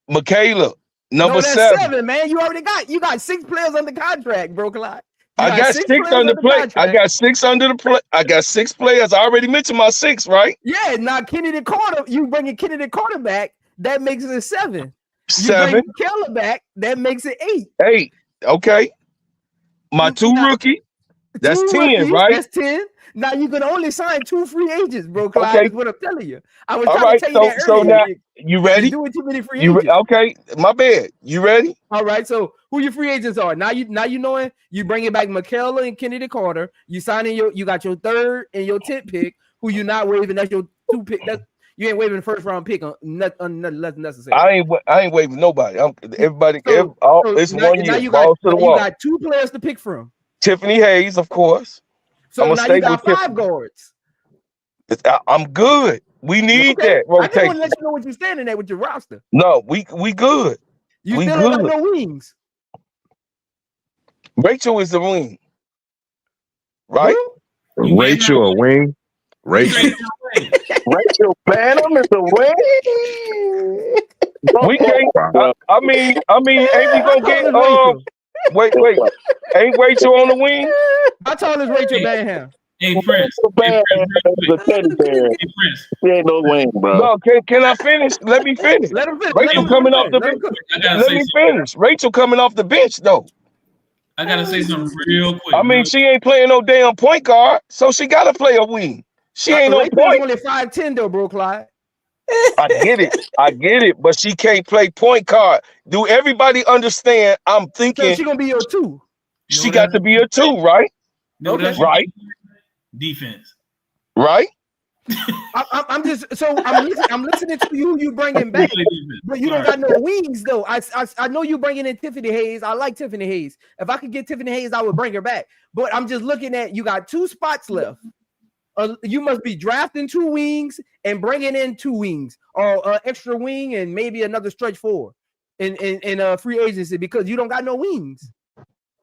Michaela, number 7. 7, man. You got 6 players under contract, bro, Clyde. You I got 6 players under under play. I contract. got 6 under the play. I got 6 players. I already mentioned my 6, right? Yeah, now Kennedy Carter, you bringing Kennedy Carter back, that makes it 7. 7. You bring Keller back, that makes it 8. 8. Okay. My 2 Now, rookie. That's 2 10, rookies, right? that's 10. Now you can only sign 2 free agents, bro. Clyde, Okay. is what I'm telling you. I was All trying right. to tell you that So earlier. now you ready? You're doing too many free agents. Okay. My bad. You ready? All right. So who your free agents are? Now you knowing you bringing back McKellar and Kennedy Carter. You signing you got your 3rd and your 10th pick. Who you not waiving? That's your 2 pick. You ain't waiving the 1st round pick on nothing less necessary. I ain't waiving nobody. Everybody. So It's now, 1 year. you Balls to the you wall. got 2 players to pick from. Tiffany Hayes, of course. So I'm now gonna stay you got with 5 Tiffany. guards. I'm good. We need that I just want rotation. to let you know what you're standing at with your roster. No, we good. You we still good. ain't got no wings. Rachel is the wing, right? You gave Rachel a wing. Rachel. Rachel Phantom is the way. We can't. Wow. I mean, ain't we How gonna tall get? is Rachel? Wait. Ain't Rachel on the wing? How tall is Rachel Banham? Hey, Prince. Bad Real the teddy bear. Hey, Prince. She ain't no wing, bro. No, can I finish? Let me finish. Let him finish. Rachel coming off the bench. I gotta Let say me something. finish. Rachel coming off the bench though. I gotta say something real quick. I mean, she ain't playing no damn point guard, so she gotta play a wing. She ain't no Rachel point. is only 5'10" though, bro, Clyde. I get it, but she can't play point guard. Do everybody understand? I'm thinking So she gonna be your 2. she got to be a 2, right? No, that's right. Defense. Right. I'm listening to you. You bringing back, but you don't got no wings though. I know you bringing in Tiffany Hayes. I like Tiffany Hayes. If I could get Tiffany Hayes, I would bring her back. But I'm just looking at you got 2 spots left. You must be drafting 2 wings and bringing in 2 wings or extra wing and maybe another stretch 4 in free agency because you don't got no wings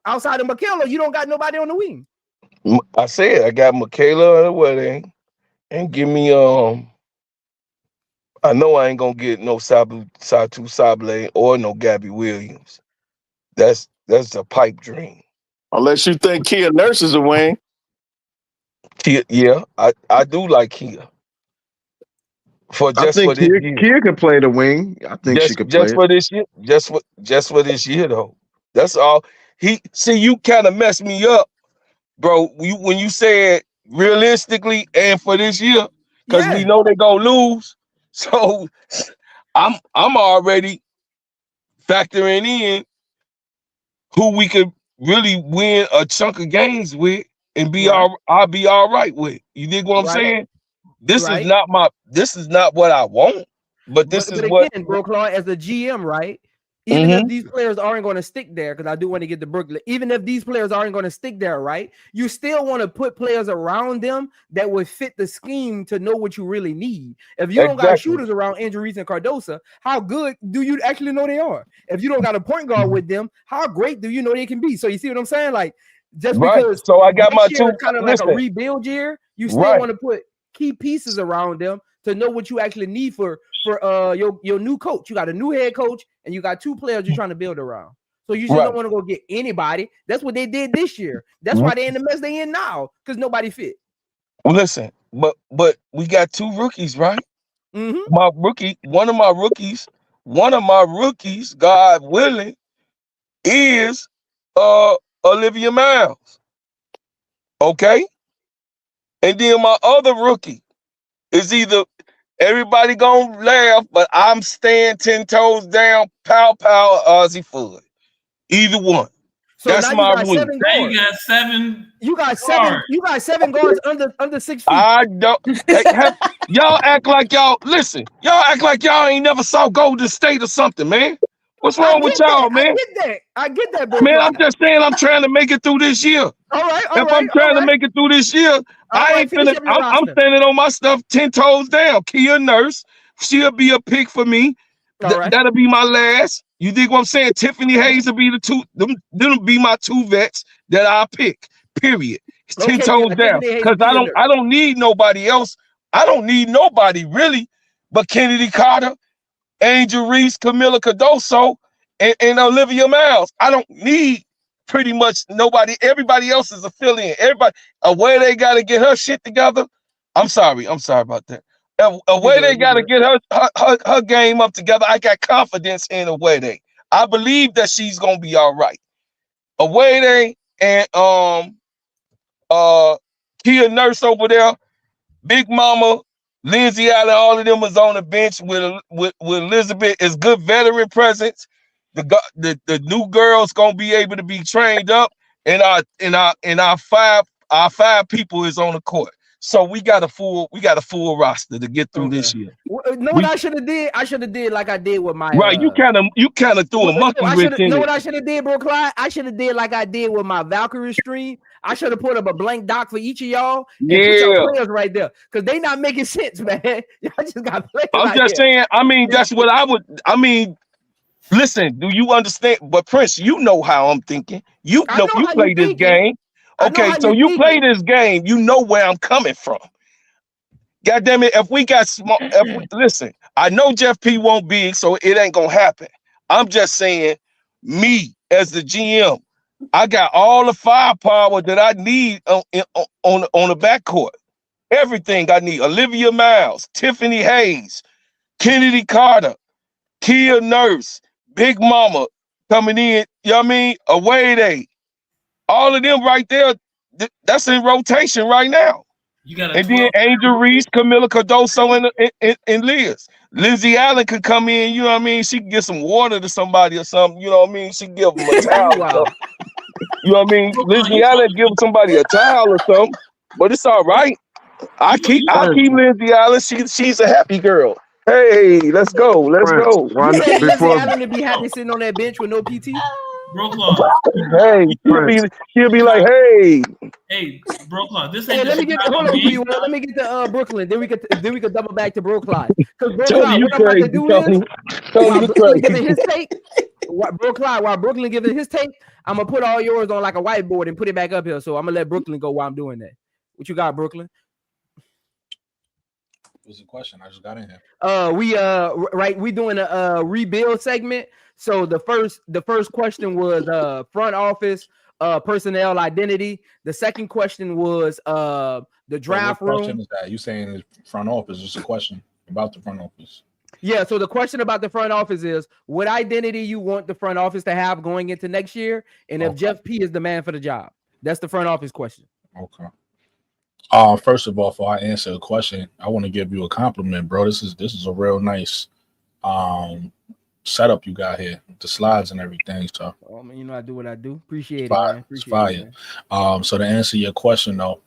outside of McKellar. You don't got nobody on the wing. I said I got Michaela at the wedding, and give me I know I ain't gonna get no Satu Sablé or no Gabby Williams. That's a pipe dream. Unless you think Kia Nurse is a wing. Kia, yeah, I do like Kia. I think Kia can play the wing. I think she could play just for this year. Just for this year though. That's all. You kind of messed me up, bro. When you said realistically and for this year, because we know they're gonna lose. So I'm already factoring in who we could really win a chunk of games with and I'll be all right with. You dig what I'm saying? This is not what I want, but again, bro, Claude, as a GM, right? Even if these players aren't going to stick there, because I do want to get to Brooklyn. Even if these players aren't going to stick there, right? You still want to put players around them that would fit the scheme to know what you really need. If you don't got shooters around Andrew Reese and Cardosa, how good do you actually know they are? If you don't got a point guard with them, how great do you know they can be? So you see what I'm saying? Like because so I got my 2 kind of like a rebuild year, you still want to put key pieces around them to know what you actually need for your new coach. You got a new head coach and you got 2 players you're trying to build around. So you just don't want to go get anybody. That's what they did this year. That's why they're in the mess they in now, because nobody fit. Well, listen, but we got 2 rookies, right? One of my rookies, God willing, is Olivia Miles. Okay? And then my other rookie is either everybody gonna laugh, but I'm staying 10 toes down, pow, Ozzy Fudd. Either one. So that's now my you got 7 guards. Now you got 7. You got 7. You got 7 guards under 6 feet. I don't. Y'all act like y'all listen. Y'all act like y'all ain't never saw Golden State or something, man. What's wrong with y'all, man? I get that, bro. Man, I'm just saying I'm trying to make it through this year. All right. If I'm trying to make it through this year, I'm standing on my stuff 10 toes down. Kia Nurse, she'll be a pick for me. That'll be my last. You dig what I'm saying? Tiffany Hayes will be the 2. Them be my 2 vets that I'll pick. Period. It's 10 toes down. Because I don't need nobody else. I don't need nobody really but Kennedy Carter, Angel Reese, Camila Cardoso, and Olivia Miles. I don't need pretty much everybody else is a fill-in. Everybody, away they got to get her shit together. I'm sorry about that. Away they got to get her game up together. I got confidence in away they. I believe that she's gonna be all right. Away they and Kia Nurse over there, Big Mama, Lindsay Allen, all of them was on the bench with Elizabeth as good veteran presence. The new girls gonna be able to be trained up, and our five people is on the court. So we got a full roster to get through this year. What I should have did? I should have did like I did with my right. You kind of threw a monkey wrench in it. What I should have did, bro, Clyde? I should have did like I did with my Valkyrie stream. I should have put up a blank doc for each of y'all and put your players right there because they not making sense, man. Y'all just got players. I'm just saying. I mean, that's what I would. I mean, listen. Do you understand? But Prince, you know how I'm thinking. You know you play this game. Okay, so you play this game, you know where I'm coming from. God damn it, if we got small, listen, I know Jeff P won't be, so it ain't gonna happen. I'm just saying, me as the GM, I got all the firepower that I need on the backcourt. Everything I need. Olivia Miles, Tiffany Hayes, Kennedy Carter, Kia Nurse, Big Mama coming in, you know what I mean? Away they. All of them right there, that's in rotation right now. You got and then Angel Reese, Camila Cardoso, and Liz. Lindsay Allen could come in, you know what I mean? She can get some water to somebody or something, you know what I mean? She can give them a towel. Wow. You know what I mean? Lindsay Allen give somebody a towel or something, but it's all right. I keep Lindsay Allen. She's a happy girl. Hey, let's go. Let's go. Lindsay Allen to be happy sitting on that bench with no PT. Hey, she'll be like, hey, Brooklyn. This ain't. Let me get to Brooklyn. Then we could double back to Brooklyn. Because Brooklyn, what I'm about to do is while Brooklyn giving his take, while Brooklyn giving his take, I'm gonna put all yours on like a whiteboard and put it back up here. So I'm gonna let Brooklyn go while I'm doing that. What you got, Brooklyn? What's the question? I just got in here. We doing a rebuild segment. So the first question was front office personnel identity. The second question was the draft room. What question is that? You saying front office? Just a question about the front office. Yeah, so the question about the front office is what identity you want the front office to have going into next year, and if Jeff P is the man for the job. That's the front office question. Okay. First of all, before I answer the question, I want to give you a compliment, bro. This is a real nice setup you got here, the slides and everything. So, man, you know I do what I do. Appreciate it, man. Appreciate it. So to answer your question though,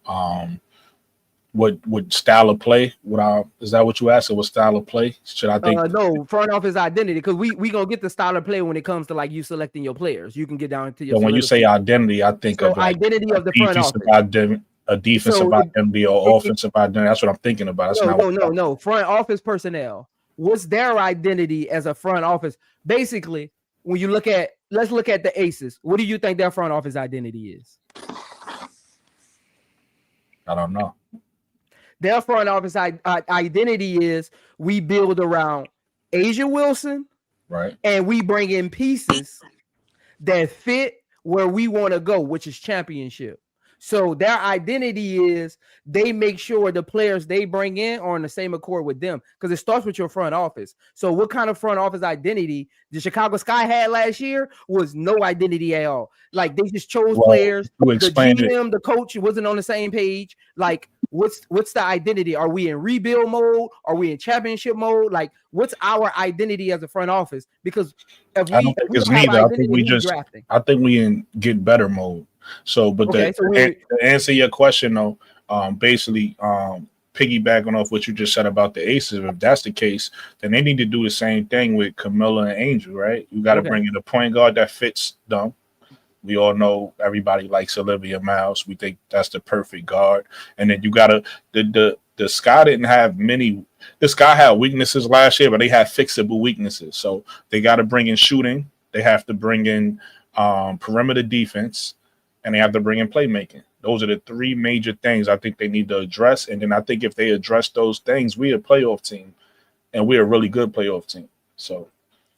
what style of play? Is that what you asked? What style of play should I think? No, front office identity, because we gonna get the style of play when it comes to like you selecting your players. You can get down to your. So when you say identity, I think of like identity of the front office. A defensive identity or offensive identity. That's what I'm thinking about. No. Front office personnel. What's their identity as a front office? Basically, when you let's look at the Aces. What do you think their front office identity is? I don't know. Their front office identity is we build around Asia Wilson, right? And we bring in pieces that fit where we want to go, which is championship. So their identity is they make sure the players they bring in are on the same accord with them because it starts with your front office. So what kind of front office identity the Chicago Sky had last year was no identity at all. Like they just chose players. The GM, the coach wasn't on the same page. Like what's the identity? Are we in rebuild mode? Are we in championship mode? Like what's our identity as a front office? Because I don't think it's neither. I think we in get better mode. So, to answer your question though, basically, piggybacking off what you just said about the Aces, if that's the case, then they need to do the same thing with Camilla and Angel, right? You got to bring in a point guard that fits them. We all know everybody likes Olivia Miles. We think that's the perfect guard. And then you got to the Sky didn't have many. The Sky had weaknesses last year, but they had fixable weaknesses. So they got to bring in shooting. They have to bring in perimeter defense. And they have to bring in playmaking. Those are the three major things I think they need to address. And then I think if they address those things, we're a playoff team, and we're a really good playoff team. So,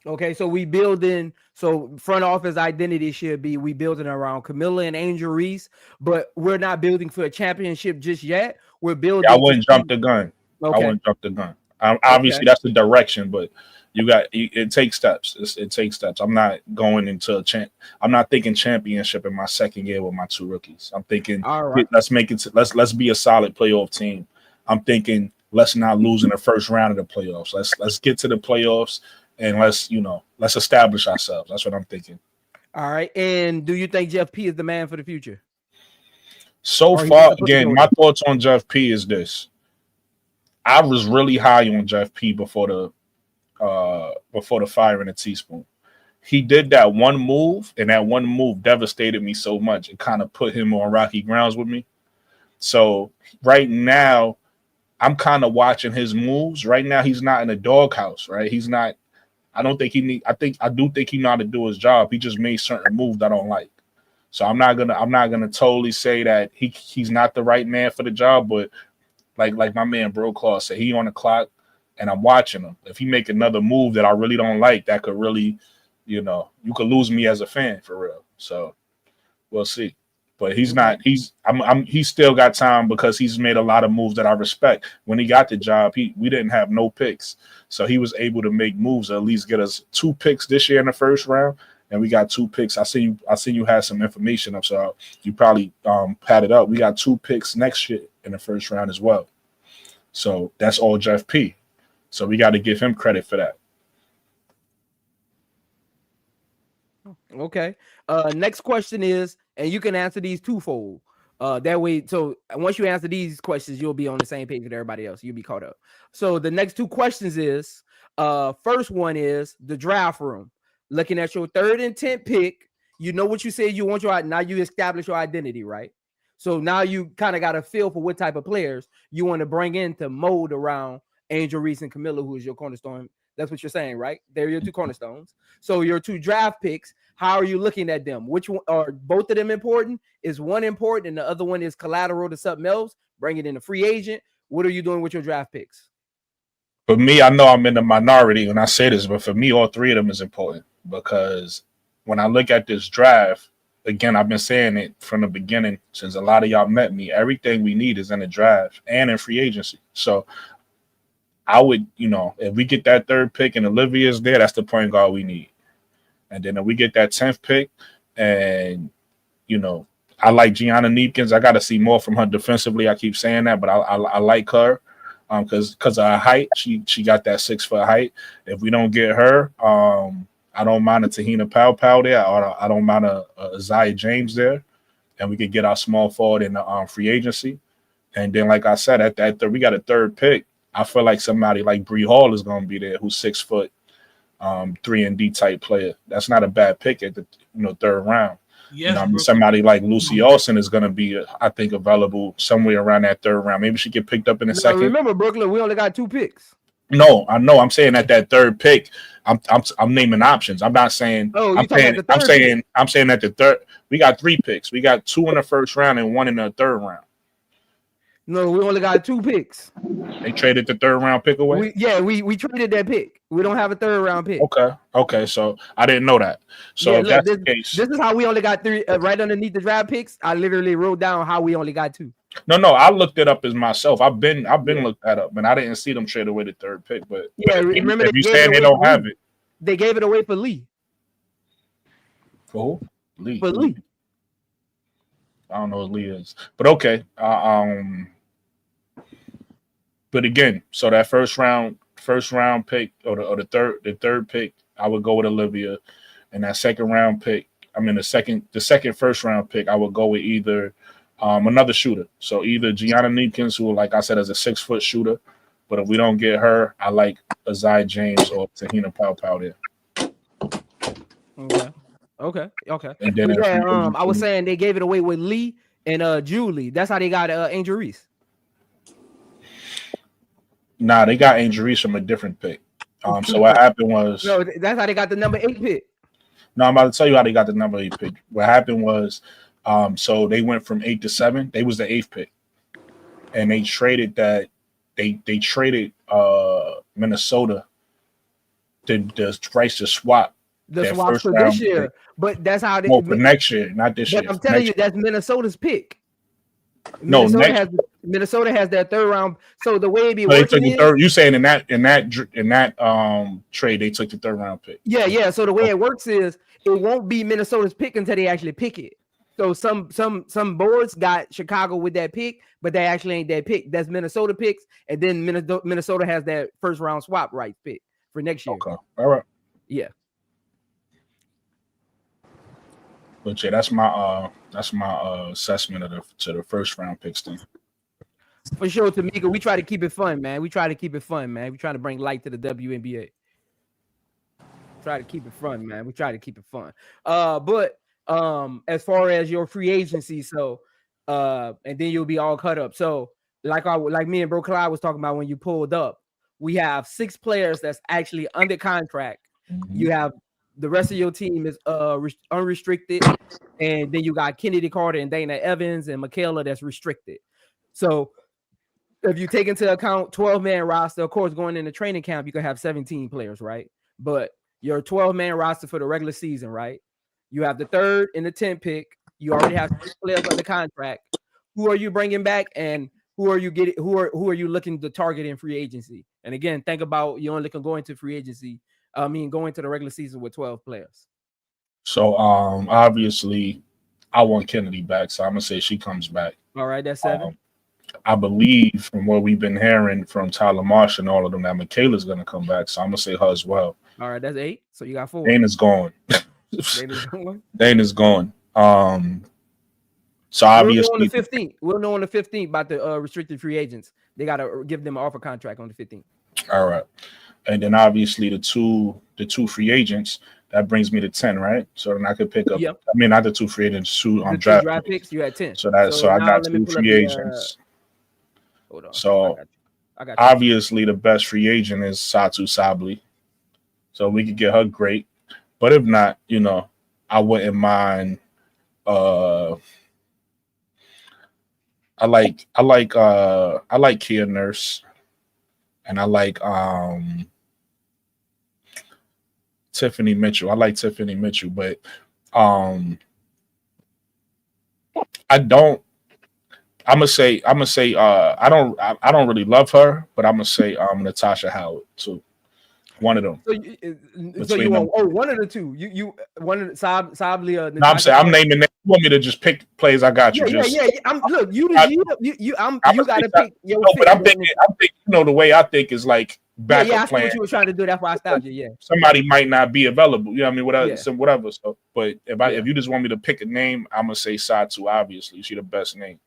Okay, so we building. So front office identity should be we building around Camilla and Angel Reese, but we're not building for a championship just yet. We're building. I wouldn't jump the gun. Okay. I wouldn't jump the gun. Obviously, that's the direction, but it takes steps. It takes steps. I'm not going into I'm not thinking championship in my second year with my 2 rookies. I'm thinking, right, let's make it. Let's be a solid playoff team. I'm thinking, let's not lose in the first round of the playoffs. Let's get to the playoffs and let's establish ourselves. That's what I'm thinking. All right. And do you think Jeff P is the man for the future? So far, again, my thoughts on Jeff P is this. I was really high on Jeff P before the fire in a teaspoon. He did that one move, and that one move devastated me so much. It kind of put him on rocky grounds with me. So right now, I'm kind of watching his moves. Right now, he's not in a doghouse, right? He's not. I don't think he need. I do think he know how to do his job. He just made certain moves that I don't like. So I'm not gonna totally say that he's not the right man for the job, but like my man Bro Claw said, he on the clock, and I'm watching him. If he make another move that I really don't like, that could really, you could lose me as a fan for real. So we'll see. But he's not. He's still got time because he's made a lot of moves that I respect. When he got the job, we didn't have no picks, so he was able to make moves, at least get us 2 picks this year in the first round, and we got 2 picks. I seen you had some information up, so you probably had it up. We got 2 picks next year in the first round as well. So that's all Jeff P. So we got to give him credit for that. Okay. Next question is, and you can answer these twofold. That way, so once you answer these questions, you'll be on the same page with everybody else. You'll be caught up. So the next 2 questions is, first one is the draft room. Looking at your 3rd and 10th pick, you know what you said you want now you establish your identity, right? So now you kind of got a feel for what type of players you want to bring in to mold around Angel Reese and Camilla, who is your cornerstone. That's what you're saying, right? They're your 2 cornerstones. So your 2 draft picks, how are you looking at them? Which one are both of them important? Is one important and the other one is collateral to something else? Bring it in a free agent. What are you doing with your draft picks? For me, I know I'm in the minority when I say this, but for me, all 3 of them is important because when I look at this draft, again, I've been saying it from the beginning since a lot of y'all met me. Everything we need is in the draft and in free agency. So I would, if we get that 3rd pick and Olivia's there, that's the point guard we need. And then if we get that 10th pick and, I like Gianna Neepkins. I got to see more from her defensively. I keep saying that, but I like her because of her height. She got that 6-foot height. If we don't get her, I don't mind a Tahina Pow there, or I don't mind a Isaiah James there, and we could get our small forward in the free agency. And then, like I said, at that we got a 3rd pick. I feel like somebody like Bree Hall is going to be there, who's 6 foot, 3-and-D type player. That's not a bad pick at the 3rd round. Yes, somebody like Lucy Olsen is going to be, I think, available somewhere around that 3rd round. Maybe she get picked up in the second. Remember, Brooklyn, we only got 2 picks. No, I know. I'm saying at that 3rd pick, I'm naming options. I'm not saying. Oh, I'm saying at the 3rd. We got 3 picks. We got 2 in the first round and 1 in the 3rd round. No, we only got 2 picks. They traded the 3rd round pick away. We traded that pick. We don't have a 3rd round pick. Okay. So I didn't know that. So look, that's the case. This is how we only got 3 right underneath the draft picks. I literally wrote down how we only got 2. No, I looked it up as myself. I've been looked that up, and I didn't see them trade away the 3rd pick. But remember, if you saying they don't have it, they gave it away for Lee. For who? Lee. For Lee. I don't know what Lee is, but okay. But again, so that first round pick or the 3rd pick, I would go with Olivia, and that second round pick, the second first round pick, I would go with either another shooter. So either Gianna Neepkins, who, like I said, is a 6-foot shooter, but if we don't get her, I like Isaiah James or Tahina Pow there. Okay. And then I was saying they gave it away with Lee and Julie. That's how they got Angel Reese. Nah, they got Angel Reese from a different pick. So what happened was that's how they got the number 8 pick. No, I'm about to tell you how they got the number 8 pick. What happened was, so they went from 8 to 7. They was the 8th pick, and they traded that. They traded Minnesota the rights to swap the swaps for this year. But that's how they for next year, not this year. I'm telling you, that's Minnesota's pick. Minnesota has that third round. So the way it be working is, you saying in that trade they took the third round pick. Yeah. So the way it works is it won't be Minnesota's pick until they actually pick it. So some boards got Chicago with that pick, but they actually ain't that pick. That's Minnesota picks, and then Minnesota has that first round swap rights pick for next year. Okay, all right. Yeah. But yeah, that's my assessment of the first round picks thing. For sure, Tamika, we try to keep it fun, man. We try to bring light to the WNBA. Try to keep it fun, man. We try to keep it fun. But as far as your free agency, so and then you'll be all cut up. So like me and Bro Clyde was talking about when you pulled up, we have 6 players that's actually under contract. Mm-hmm. You have the rest of your team is unrestricted, and then you got Kennedy Carter and Dana Evans and Michaela that's restricted. So if you take into account 12-man roster, of course, going into training camp, you can have 17 players, right? But your 12-man roster for the regular season, right? You have the 3rd and the 10th pick. You already have 6 players under contract. Who are you bringing back, and who are you getting? Who are you looking to target in free agency? And again, think about you only can go into free agency. Going to the regular season with 12 players. So obviously, I want Kennedy back, so I'm gonna say she comes back. All right, that's 7. I believe from what we've been hearing from Tyler Marsh and all of them that Michaela's gonna come back, so I'm gonna say her as well. All right, that's 8. So you got 4. Dana's gone. Dana's gone. So obviously, we'll know on the 15th about the restricted free agents. They gotta give them an offer contract on the 15th. All right. And then obviously the two free agents, that brings me to 10, right? So then I could pick up. Yep. I mean, not the 2 free agents, 2 on draft picks. You had 10. So I got 2 free agents. Hold on. So I got you. Obviously the best free agent is Satu Sabli. So we could get her great. But if not, I wouldn't mind. I like Kia Nurse, and I like Tiffany Mitchell. I like Tiffany Mitchell, but I don't. I'm gonna say I don't really love her, but I'm gonna say Natasha Howard too. One of them. So you want one of the two? You one of the Sabli or Natasha? No, I'm naming names. You want me to just pick plays? I got you. Yeah. You gotta pick your pick. But I'm thinking, the way I think is like backup plan. What you were trying to do. That's why I stopped you. Yeah. Somebody might not be available. You know what I mean? Whatever. So, but if you just want me to pick a name, I'm gonna say Satu. Obviously, she's the best name,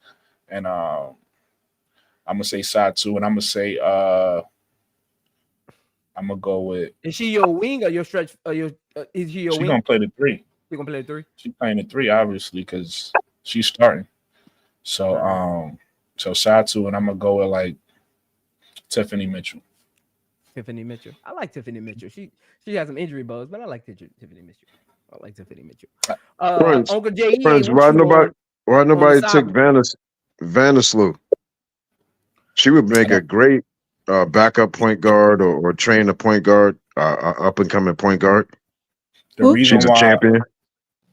and I'm gonna say Satu, and I'm gonna say I'm gonna go with. Is she your wing or your stretch? Is she your wing? She's gonna play the 3. She's gonna play the 3. She's playing the 3, obviously, because she's starting. So so Satu, and I'm gonna go with like Tiffany Mitchell. Tiffany Mitchell. I like Tiffany Mitchell. She has some injury buzz, but I like Tiffany Mitchell. Uncle J. Friends, why nobody took Vandersloot? She would make a great backup point guard or train a point guard, up and coming point guard. She's a champion.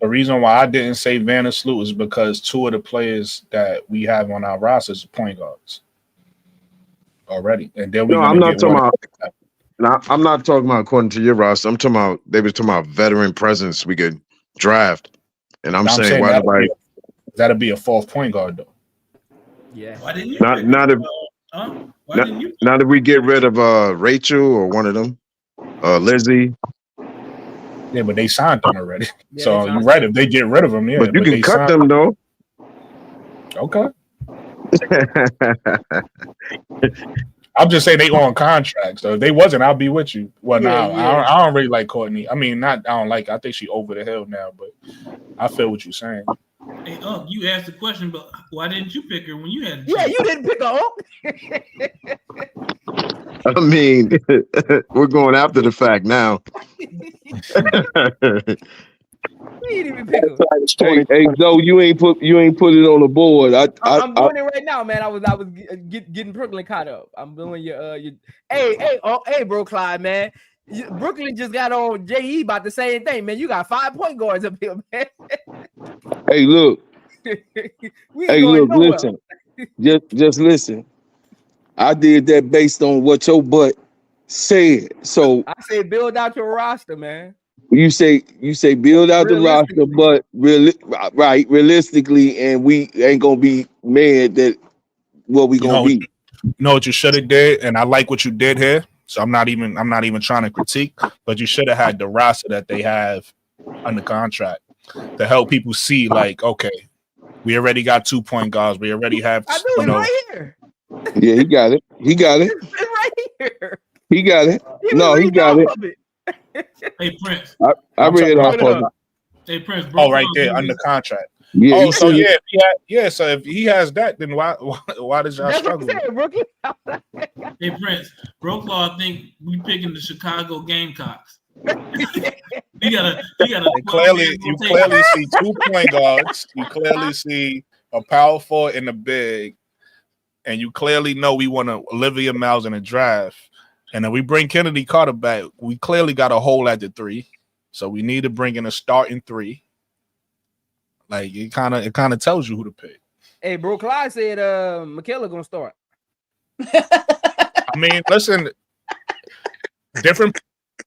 The reason why I didn't say Vandersloot is because 2 of the players that we have on our rosters are point guards already, and then I'm not talking about. I'm not talking about according to your roster. I'm talking about they were talking about veteran presence we could draft, and I'm saying why nobody. That'll be a 4th point guard though. Yeah. Why didn't you? Not if we get rid of Rachel or one of them, Lizzie. Yeah, but they signed them already. Yeah, so you're right. If they get rid of them, yeah. But you can cut them though. Okay. I'm just saying they on contract. So if they wasn't, I'll be with you. Well, I don't really like Courtney. I mean, I don't like. I think she over the hill now, but I feel what you're saying. Hey, you asked the question, but why didn't you pick her when you had? Yeah, you didn't pick her. I mean, we're going after the fact now. You didn't even pick her. Hey, Zoe, you ain't put it on the board. I'm doing it right now, man. I was getting Brooklyn caught up. I'm doing your. Hey, bro, Clyde, man. Brooklyn just got on JE about the same thing, man. You got 5 point guards up here, man. Hey, look. We ain't going nowhere. Listen. Just listen. I did that based on what your butt said. So I say build out your roster, man. You say build out the roster, but realistically, and we ain't gonna be mad that what we gonna be. You know what you should have did, and I like what you did here. So I'm not even trying to critique, but you should have had the roster that they have under contract to help people see, like, okay, we already got 2 point guards. We already have. I do it right here. Yeah, he got it. It's right here. He got it. No, he got it. Hey Prince. I read off of it. Hey Prince. Right there under contract. Yeah. So So if he has that, then why does y'all struggle? Hey Prince, Brooklaw, I think we picking the Chicago Gamecocks. You clearly see 2 point guards. You clearly see a power forward in the big, and you clearly know we want Olivia Miles in a draft. And then we bring Kennedy Carter back. We clearly got a hole at the 3, so we need to bring in a starting 3. Like it kind of tells you who to pick. Hey, bro, Clyde said Michaela gonna start. I mean, listen, different.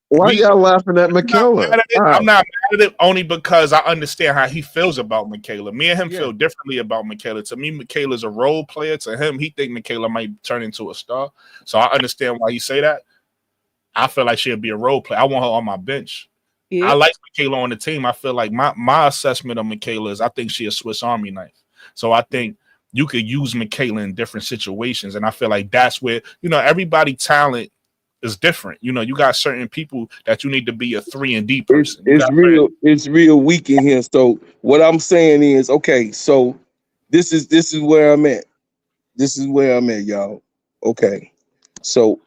Why y'all laughing at Michaela? I'm not mad at it only because I understand how he feels about Michaela. Me and him feel differently about Michaela. To me, Michaela's a role player. To him, he think Michaela might turn into a star. So I understand why he say that. I feel like she'll be a role player. I want her on my bench. Yeah. I like Michaela on the team. I feel like my assessment of Michaela is I think she's a Swiss Army knife. So I think you could use Michaela in different situations. And I feel like that's where, everybody's talent is different. You got certain people that you need to be a 3-and-D person. It's real weak in here. So what I'm saying is, okay, so this is where I'm at. This is where I'm at, y'all. Okay. So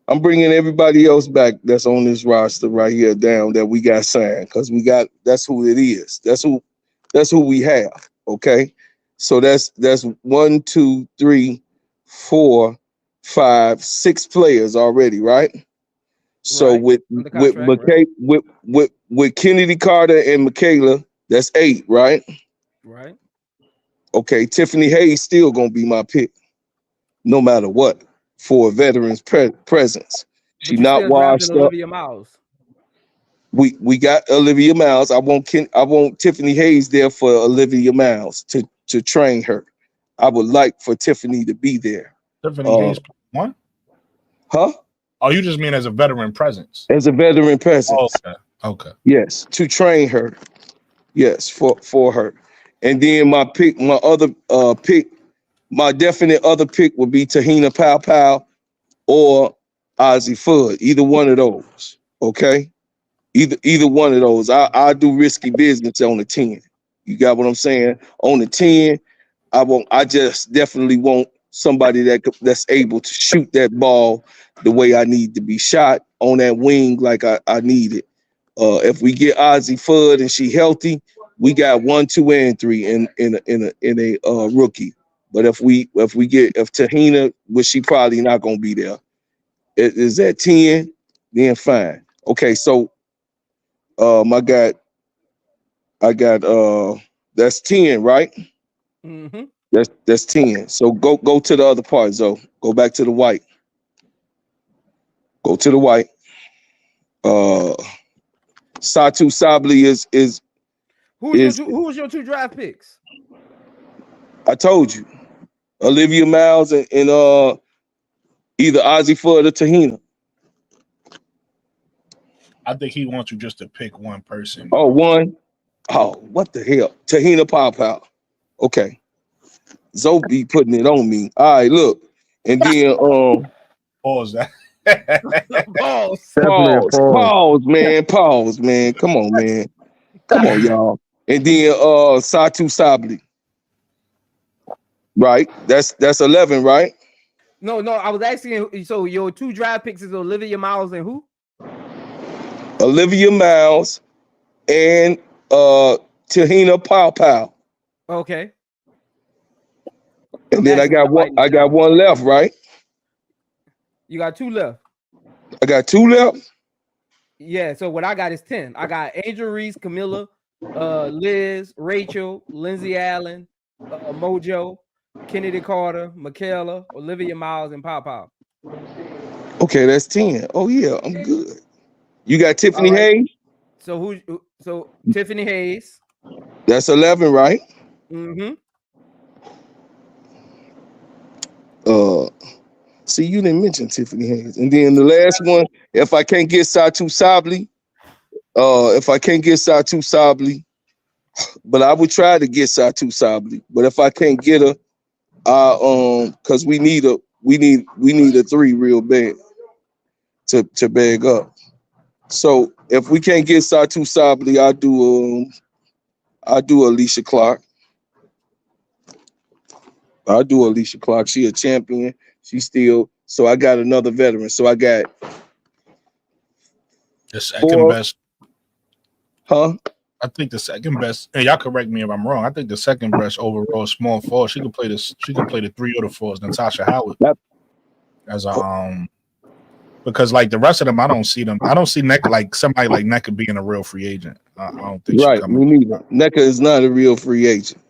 I'm bringing everybody else back that's on this roster right here down that we got signed, because that's who it is. That's who we have. Okay. So that's 1, 2, 3, 4, 5, 6 players already, right? So with Kennedy Carter and Michaela, that's 8, right? Right. Okay, Tiffany Hayes still gonna be my pick, no matter what, for a veteran's presence. She's not washed up. Olivia Miles. We got Olivia Miles. I want Tiffany Hayes there for Olivia Miles to train her. I would like for Tiffany to be there. Tiffany Hayes one? Huh? Oh, you just mean as a veteran presence? As a veteran presence. Oh, okay. Yes, to train her. Yes, for her. And then my definite other pick would be Tahina Pow or Ozzie Fudd. Either one of those. Okay? Either one of those. I do risky business on the 10. You got what I'm saying? On the 10, I just definitely want somebody that's able to shoot that ball the way I need to be shot on that wing like I need it. If we get Ozzie Fudd and she healthy, we got 1, 2, and 3 in a rookie. But if Tahina, which she probably not gonna be there, it is at 10, then fine. Okay, so I got that's 10, right? Mm-hmm. That's 10. So go to the other part, Zoe. Go back to the white. Go to the white. Satu Sabli is who was your 2 draft picks? I told you. Olivia Miles and either Ozzie Fudd or Tahina. I think he wants you just to pick one person. Oh, one? Oh, what the hell? Tahina Pow. Okay. Zoe be putting it on me. All right, look. And then pause that. Pause, man. Come on, man. Come on, y'all. And then Satu Sabli. Right? That's 11, right? No, I was asking, so your 2 draft picks is Olivia Miles and who? Olivia Miles and Tahina Pow. Okay. And then I got one left, right? You got 2 left. I got 2 left. Yeah, so what I got is 10. I got Angel Reese, Camilla, Liz, Rachel, Lindsay Allen, Mojo, Kennedy Carter, Michaela, Olivia Miles, and Pop. Okay, that's 10. Oh yeah, I'm good. You got Tiffany Hayes? So Tiffany Hayes. That's 11, right? Mm-hmm. See, you didn't mention Tiffany Hayes. And then the last one, if I can't get Satu Sabli, but I would try to get Satu Sabli. But if I can't get her, because we need a 3 real bad to bag up. So if we can't get Satu Sabli, I'll do Alicia Clark. She a champion. So I got another veteran. So I got the second best. Huh? I think the second best. And y'all correct me if I'm wrong. I think the second best overall small forward. She could play this. She could play the 3 or the 4s. Natasha Howard. Yep. As a because like the rest of them, I don't see them. I don't see Nneka like somebody like Nneka being a real free agent. I don't think. Right. Me neither. Nneka is not a real free agent.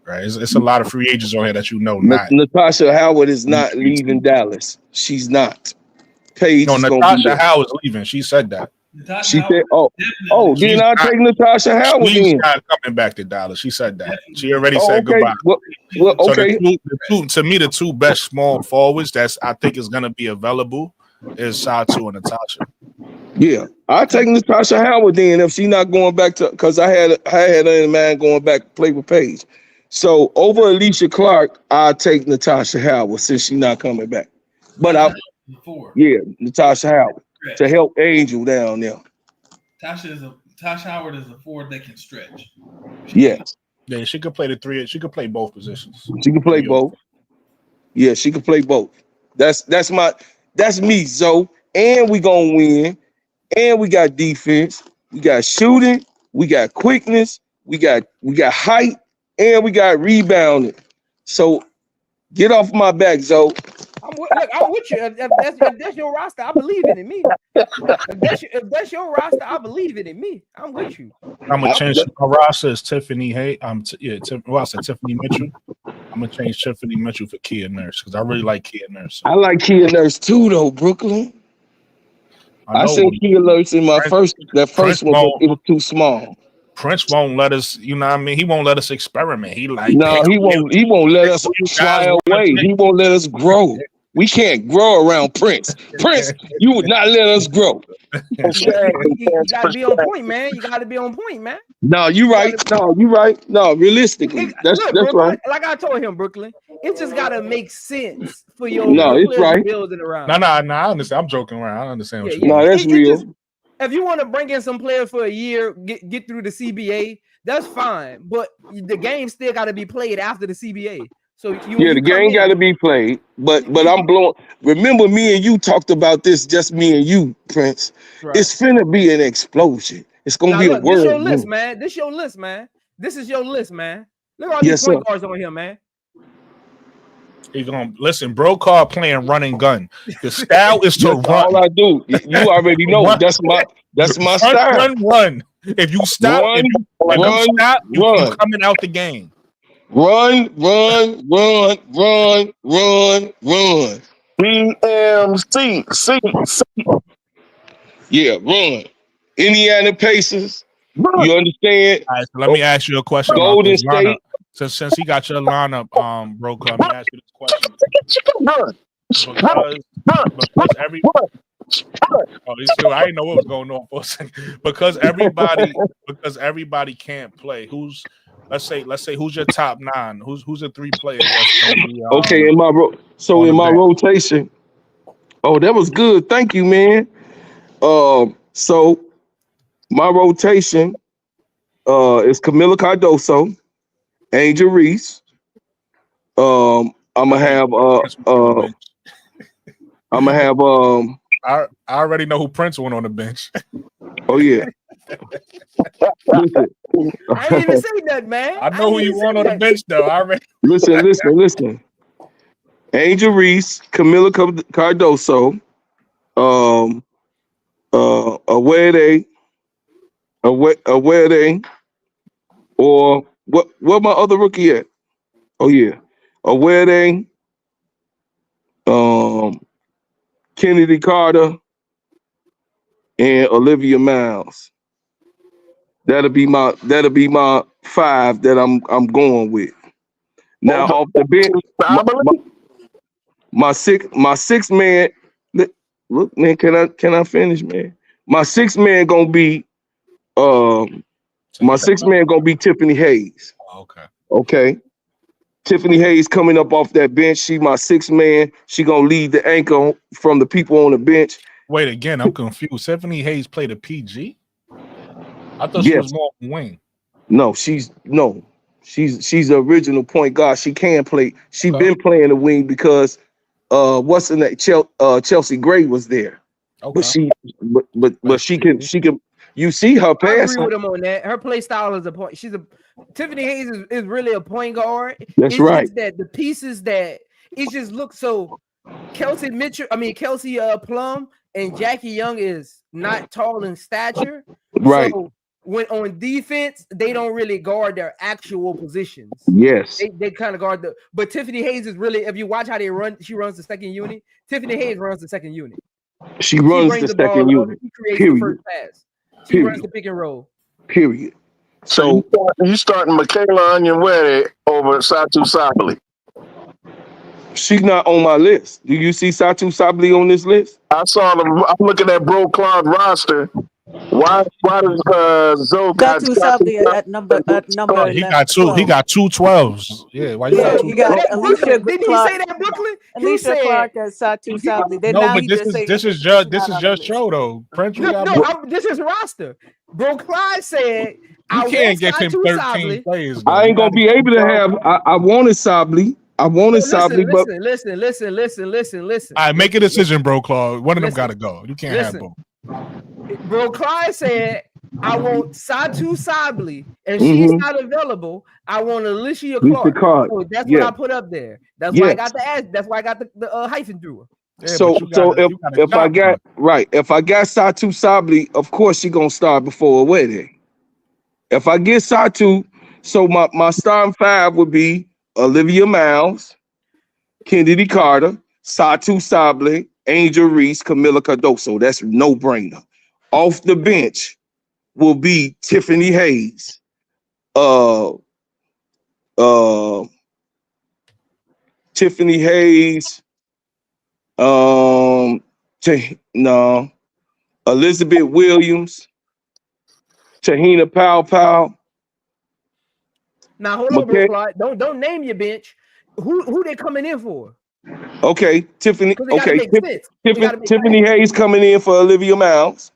Right. It's a lot of free agents on here that Natasha Howard is not leaving Dallas. She's not. Paige is Natasha Howard's leaving. She said that. She said, then I'll take Natasha Howard. She's not coming back to Dallas. She said that. She already said goodbye. Well, okay. So to me, the 2 best small forwards I think is going to be available is Satu and Natasha. Yeah, I'll take Natasha Howard then if she's not going back to, because I had her in mind going back to play with Paige. So over Alicia Clark, I'll take Natasha Howard since she's not coming back. But Natasha Howard to help Angel down there. Tasha Howard is a forward that can stretch. Yeah, she could play the 3. She could play both positions. She can play both. Yeah, she can play both. That's me, Zoe. And we gonna win. And we got defense. We got shooting. We got quickness. We got height. And we got rebounding. So get off my back, Zoe. I'm with you. If that's your roster, I believe it in me. If that's your roster, I believe it in me. I'm with you. I'm gonna change my roster is Tiffany Hay. Tiffany Mitchell. I'm gonna change Tiffany Mitchell for Kia Nurse because I really like Kia Nurse. I like Kia Nurse too, though, Brooklyn. I said Kia Nurse in my first one, but it was too small. Prince won't let us, you know what I mean? He won't let us experiment. He won't let us fly away. He won't let us grow. We can't grow around Prince. Prince, you would not let us grow. Okay. You gotta be on point, man. You gotta be on point, man. No, you're right. No, realistically. That's right. Like I told him, Brooklyn, it just gotta make sense for your building around. No, I understand. I'm joking around. I understand what you mean. No, that's real. If you want to bring in some players for a year, get through the CBA, that's fine. But the game still got to be played after the CBA. So the game got to be played. But I'm blowing. Remember, me and you talked about this. Just me and you, Prince. Right. It's finna be an explosion. It's gonna be a word. This your list, man. This is your list, man. Look at all these point guards on here, man. He's gonna listen, Brokaw playing run and gun. The style is to run. All I do. You already know. That's my style. Run. If you stop, you coming out the game. Run. BMC. Yeah, run. Indiana Pacers. Run. You understand? All right, so let me ask you a question. Golden State. Since he got your lineup, Brokaw, let me ask you this question. Because I didn't know what was going on for a second. Because everybody can't play. Let's say who's your top 9? Who's the 3 players? Okay, in my rotation. Oh, that was good. Thank you, man. So my rotation is Camila Cardoso, Angel Reese. I'm gonna have I already know who Prince went on the bench. Oh yeah. Listen. I didn't even say that, man. I know who you want on the bench though. I already Listen. Angel Reese, Camila Cardoso, Awede, or where my other rookie at? Oh yeah, Awede, Kennedy Carter, and Olivia Miles. That'll be my 5 that I'm going with. Now off the bench, my six man. Look, man, can I finish, man? My 6 man gonna be Tiffany Hayes. Okay. Tiffany Hayes coming up off that bench. She my 6 man. She gonna lead the anchor from the people on the bench. Wait, again, I'm confused. Tiffany Hayes played a PG? I thought she was more wing. No, she's the original point guard. She can play. She been playing the wing because what's her name? Chelsea Gray was there. Okay. But she can you see her pass. I agree with him on that. Her play style is a point. Tiffany Hayes is really a point guard. That's right. Just that the pieces that it just looks so Kelsey Plum and Jackie Young is not tall in stature. Right. So when on defense, they don't really guard their actual positions. Yes. They kind of guard but Tiffany Hayes is really, if you watch how they run, she runs the second unit. Tiffany Hayes runs the second unit. She runs the second unit. She creates the first pass. She runs the pick and roll. Period. So you starting Michaela Onyenwere over Satu Sabally. She's not on my list. Do you see Satu Sabally on this list? I saw them. I'm looking at Bro Claude's roster. Why does Zoe got Satu Sabally at number he got two. He got 2 12s. Yeah, why you got 2? He got Alicia Didn't Clark. he say that, Brooklyn? Alicia Clark and Satu Sabally. Then No, now but he this is just show though. Prince, this is roster. Bro Clyde said you can't get him 13 plays. I ain't gonna be able to have. I wanted Sabally. But listen. All right, make a decision, Bro Claude. One of them gotta go. You can't have both. Bro Clyde said, I want Satu Sabally, and she's not available. I want Alicia Clark. So that's what I put up there. That's why I got that's why I got the hyphen through her. Yeah, so if I got Satu Sabally, of course she gonna start before a wedding. If I get Satu, so my starting 5 would be Olivia Miles, Kennedy Carter, Satu Sabally, Angel Reese, Camila Cardoso. That's no brainer. Off the bench will be Tiffany Hayes, Elizabeth Williams, Tahina Powell. Now hold on, Bro Clyde. Don't name your bench. Who they coming in for? Okay, Tiffany. Okay, Tiffany Hayes coming in for Olivia Miles.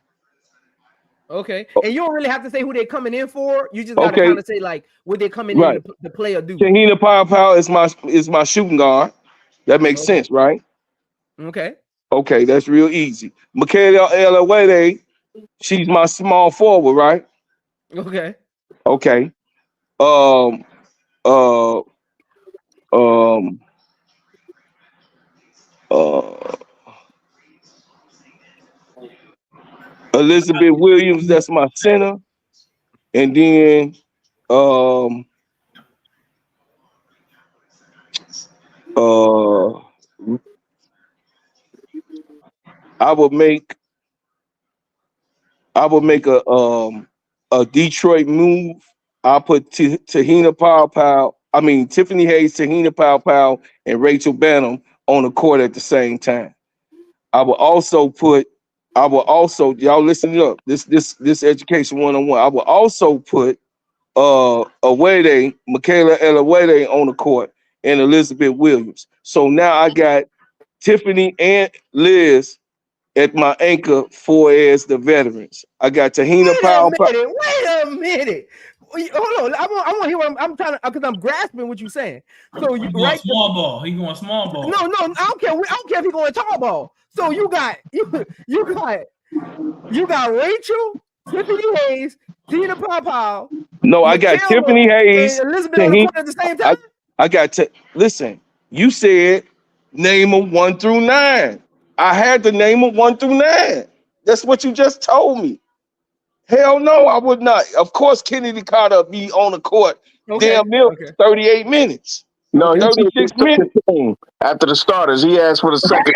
Okay, and you don't really have to say who they're coming in for. You just gotta kind of say like what they're coming in to play or do. Tahina Powell is my shooting guard. That makes sense, right? Okay. Okay, that's real easy. Michaela Elawede, she's my small forward, right? Okay. Okay. Elizabeth Williams, that's my center. And then I would make a Detroit move. I'll put Tiffany Hayes, Tahina Powell, and Rachel Banham on the court at the same time. I will also y'all listen up. This education 101. I will also put Michaela Elawede on the court and Elizabeth Williams. So now I got Tiffany and Liz at my anchor for as the veterans. I got Tahina Powell. Wait a minute. Hold on. I want to hear what I'm trying to, because I'm grasping what you're saying. So you going small ball. He going small ball. No, I don't care. I don't care if he going tall ball. So you got Rachel, Tiffany Hayes, Tina Powell. No, I got Tiffany Hayes. Elizabeth on the court at the same time. I got listen. You said name them 1 through 9. I had to name them 1 through 9. That's what you just told me. Hell no, I would not. Of course, Kennedy Carter be on the court damn near 38 minutes. No, he 36 minutes. After the starters, he asked for the second.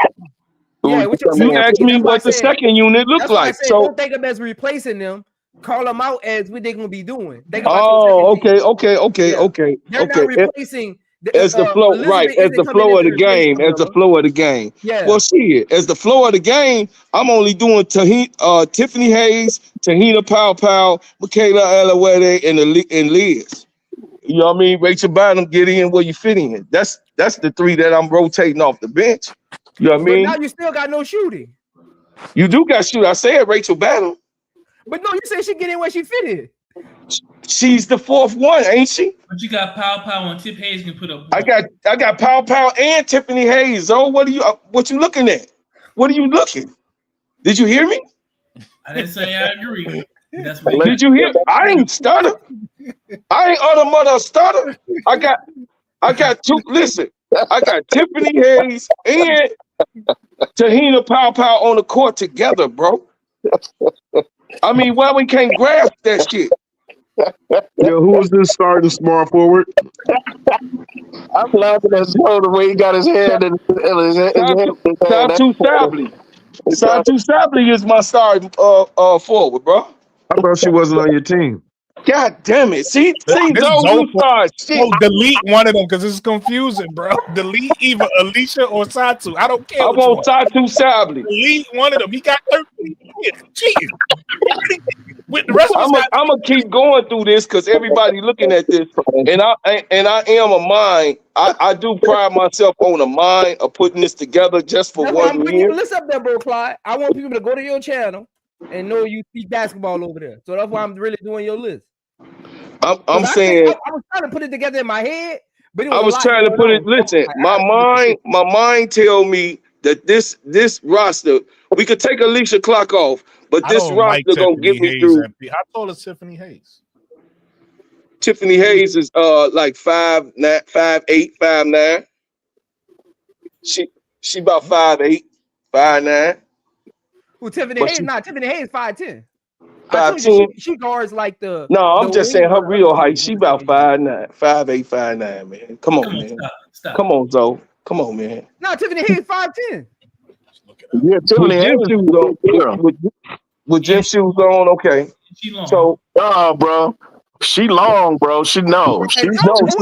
Yeah, which you asked me what the second unit looked like. That's why I said, don't think of them as replacing them. Call them out as what they're gonna be doing. Think about okay. They're not replacing. As the flow, right? As the flow of the game, as the flow of the game. Yeah. Well, shit, as the flow of the game, I'm only doing Tiffany Hayes, Tahina Powell, Michaela Alawede, and Liz. You know what I mean? Rachel Bynum, get in where you fit in. That's the three that I'm rotating off the bench. You know what I mean? But now you still got no shooting. You do got shoot. I said Rachel Bynum. But no, you said she get in where she fit in. She's the fourth one, ain't she? But you got Powell and Tip Hayes can put up. I got Powell and Tiffany Hayes. Oh, what you looking at? What are you looking? Did you hear me? I didn't say I agree. That's what did you hear? I ain't stutter. I ain't utter mother stutter. I got two. Listen, I got Tiffany Hayes and Tahina Powell on the court together, bro. I mean, why we can't grasp that shit? Yo, who's this starting small forward? I'm laughing at Joe the way he got his hand in his head. Satu Sably. Satu Sably is my starting forward, bro. I thought she wasn't on your team. God damn it. See those who start shit. Oh, delete one of them because it's confusing, bro. Delete either Alicia or Satu. I don't care. I want Satu Sably. Delete one of them. He got 13 years. Cheating. With the rest of I'm gonna keep going through this because everybody looking at this, and I am a mind. I do pride myself on a mind of putting this together just for That's why I'm 1 putting year. your list up there, bro, Clyde. I want people to go to your channel and know you speak basketball over there. So that's why I'm really doing your list. I'm saying I was trying to put it together in my head, but it I was trying to put it. Listen, my mind tell me that this roster, we could take Alicia Clark off, but this roster gonna get me through. I told her Tiffany Hayes. Tiffany Hayes is like 5'8", 5'9". She about 5'8", 5'9". Who Tiffany Hayes? Tiffany Hayes 5'10". 5'10". She guards like the. No, I'm just saying her real height. She about 5'9", 5'8", 5'9". Man, come on, man. Stop. Come on, Zoe. Come on, man. No, Tiffany Hayes 5'10". Yeah, Tiffany Hayes. With gym shoes on, okay. So, bro, she long, bro. She knows. She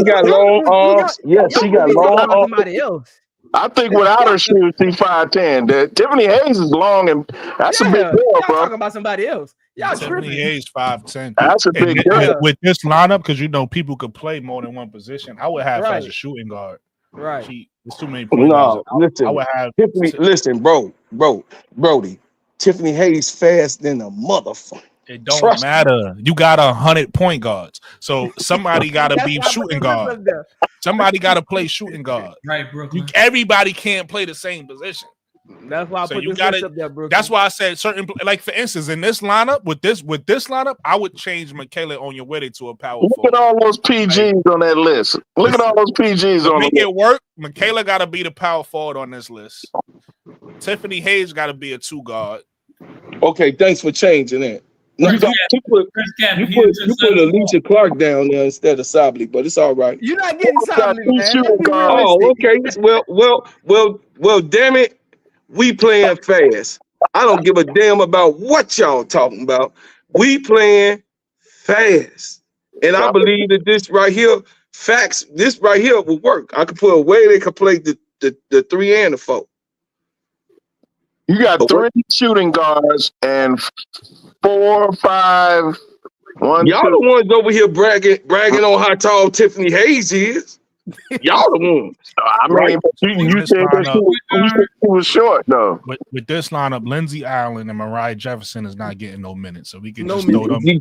got long arms. Yeah, she got long arms. Somebody else. I think without her shoes, she's 5'10". Tiffany Hayes is long, and that's a big girl, bro. Talking about somebody else. Y'all Tiffany Hayes 5'10". That's a big girl. With this lineup, because people could play more than one position. I would have her as a shooting guard. Right. There's too many point guards. Listen. I would have Tiffany. Listen, Brody. Tiffany Hayes fast than a motherfucker. It don't matter. You got 100 point guards, so somebody got to be shooting guard. Somebody got to play shooting guard. Right, Brooklyn. Everybody can't play the same position. That's why I put this list up there, Brooklyn. That's why I said certain, like for instance, in this lineup with this lineup, I would change Michaela Onyenwere to a power forward. Look at all those PGs on that list. Look at all those PGs on the list. Make it work. Michaela got to be the power forward on this list. Tiffany Hayes got to be a 2 guard. Okay, thanks for changing that. No, you put Alicia Clark down there instead of Sably, but it's all right. You're not getting Sably, man. Oh, okay. Well, damn it. We playing fast. I don't give a damn about what y'all talking about. We playing fast. And I believe that this right here will work. I could put a way they could play the 3 and the 4. You got 3 shooting guards and 4, 5. One, y'all 2. The ones over here bragging on how tall Tiffany Hayes is. Y'all the ones. I mean, you said that she was short though. With this lineup, Lindsay Allen and Mariah Jefferson is not getting no minutes, so we can just throw them. She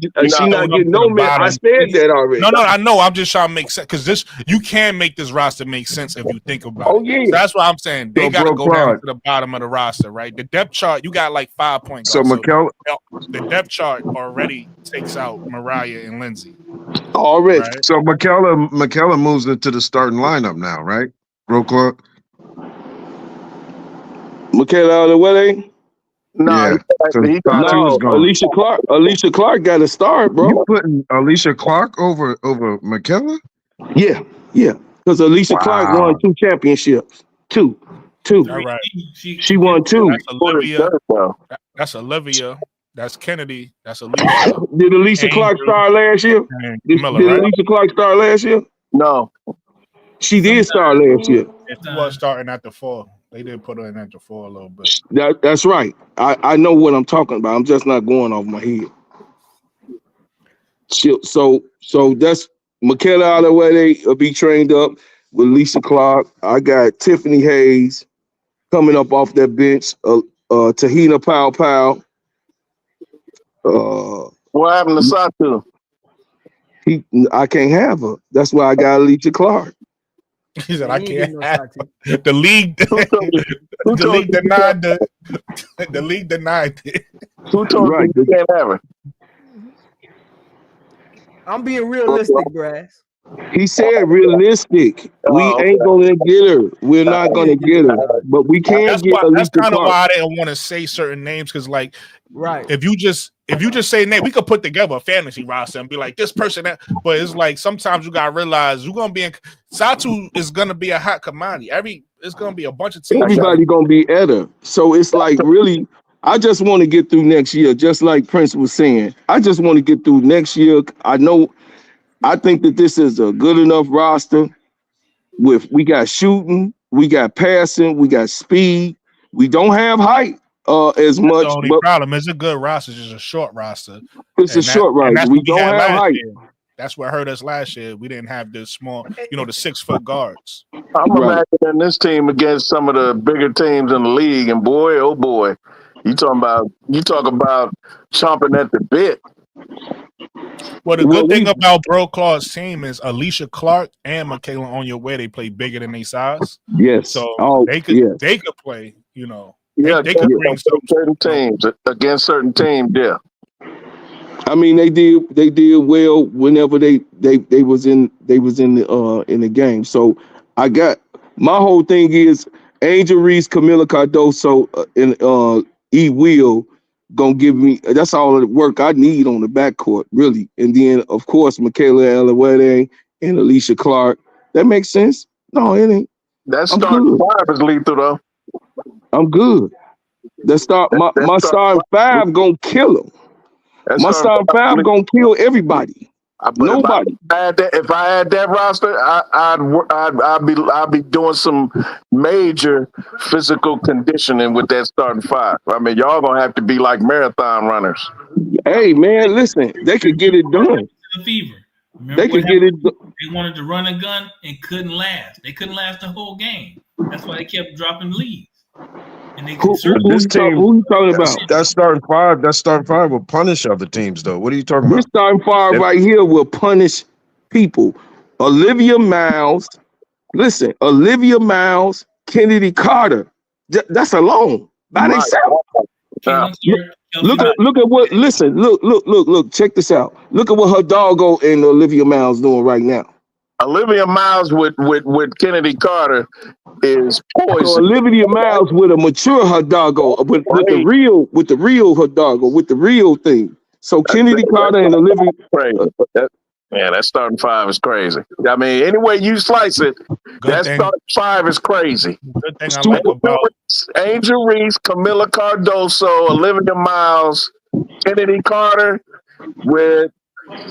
not getting no minutes. I said that already. No, I know. I'm just trying to make sense because you can make this roster make sense if you think about it. Yeah. So that's why I'm saying they got to go down to the bottom of the roster, right? The depth chart, you got like 5 point guards. So McKellar, the depth chart already takes out Mariah and Lindsay. Already. Right? So McKellar moves into the starting lineup now, right? Bro Clark. Michaela Alawede? No, So he got Satu's gone. Alicia Clark got to start, bro. You putting Alicia Clark over McKellar? Yeah. Because Alicia Clark won 2 championships. Two. All right. She won 2. That's Olivia. That's Olivia. That's Kennedy. That's Alicia. Did Alicia Clark start last year? Did Alicia Clark start last year? No. She did start last year. She was starting at the 4. They did put her in at the 4 a little bit. That's right. I know what I'm talking about. I'm just not going off my head. So that's Michaela Alawede will be trained up with Lisa Clark. I got Tiffany Hayes coming up off that bench. Tahina Powell. What happened to Satu? I can't have her. That's why I got Alicia Clark. He said, "I can't have her." The league. The league denied the league denied it. Who told you you can't have her? I'm being realistic, Brass. He said realistic. We ain't gonna get her. We're not gonna get her. But we can get Alicia That's kind of Clark. why I didn't want to say certain names, because like, right, if you just say name, we could put together a fantasy roster and be like this person that. But it's like sometimes you gotta realize you're gonna be in. Satu is gonna be a hot commodity. It's gonna be a bunch of teams. Everybody gonna be at her. So it's like really. I just want to get through next year, just like Prince was saying. I just want to get through next year. I think that this is a good enough roster. We got shooting, we got passing, we got speed. We don't have height as much. The only problem is a good roster, it's just a short roster. It's a short roster. We don't have height. That's what hurt us last year. We didn't have the small, the 6 foot guards. I'm imagining this team against some of the bigger teams in the league, and boy, oh boy, you talk about chomping at the bit. Well, the good thing about Bro Claw's team is Alicia Clark and Michaela Onyewe, they play bigger than their size. Yes. So they could play, they could bring certain teams against certain teams, yeah. I mean, they did well whenever they was in the game. So I got my whole thing is Angel Reese, Camila Cardoso, and E. Will gonna give me. That's all the work I need on the backcourt, really. And then of course Michaela Alawede and Alicia Clark. That makes sense. No, it ain't. That starting 5 is lethal though. I'm good. My starting 5 gonna kill them. My starting 5 gonna kill everybody. Nobody. If I had that roster, I'd be doing some major physical conditioning with that starting 5. I mean, y'all gonna have to be like marathon runners. Hey man, listen, they could get it done. The fever. They could get it. They wanted to run a gun and couldn't last. They couldn't last the whole game. That's why they kept dropping leads. And they who you talking about? That starting 5 will punish other teams, though. What are you talking about? This starting 5 right here will punish people. Olivia Miles, Kennedy Carter. That's alone by themselves. Look at what. Listen, look. Check this out. Look at what her doggo and Olivia Miles doing right now. Olivia Miles with Kennedy Carter is poison. So Olivia Miles with a mature Hidalgo, with the real Hidalgo, with the real thing. So Kennedy Carter and Olivia. That starting 5 is crazy. I mean, any way you slice it, starting 5 is crazy. Good thing I like about Angel Reese, Camila Cardoso, Olivia Miles, Kennedy Carter with.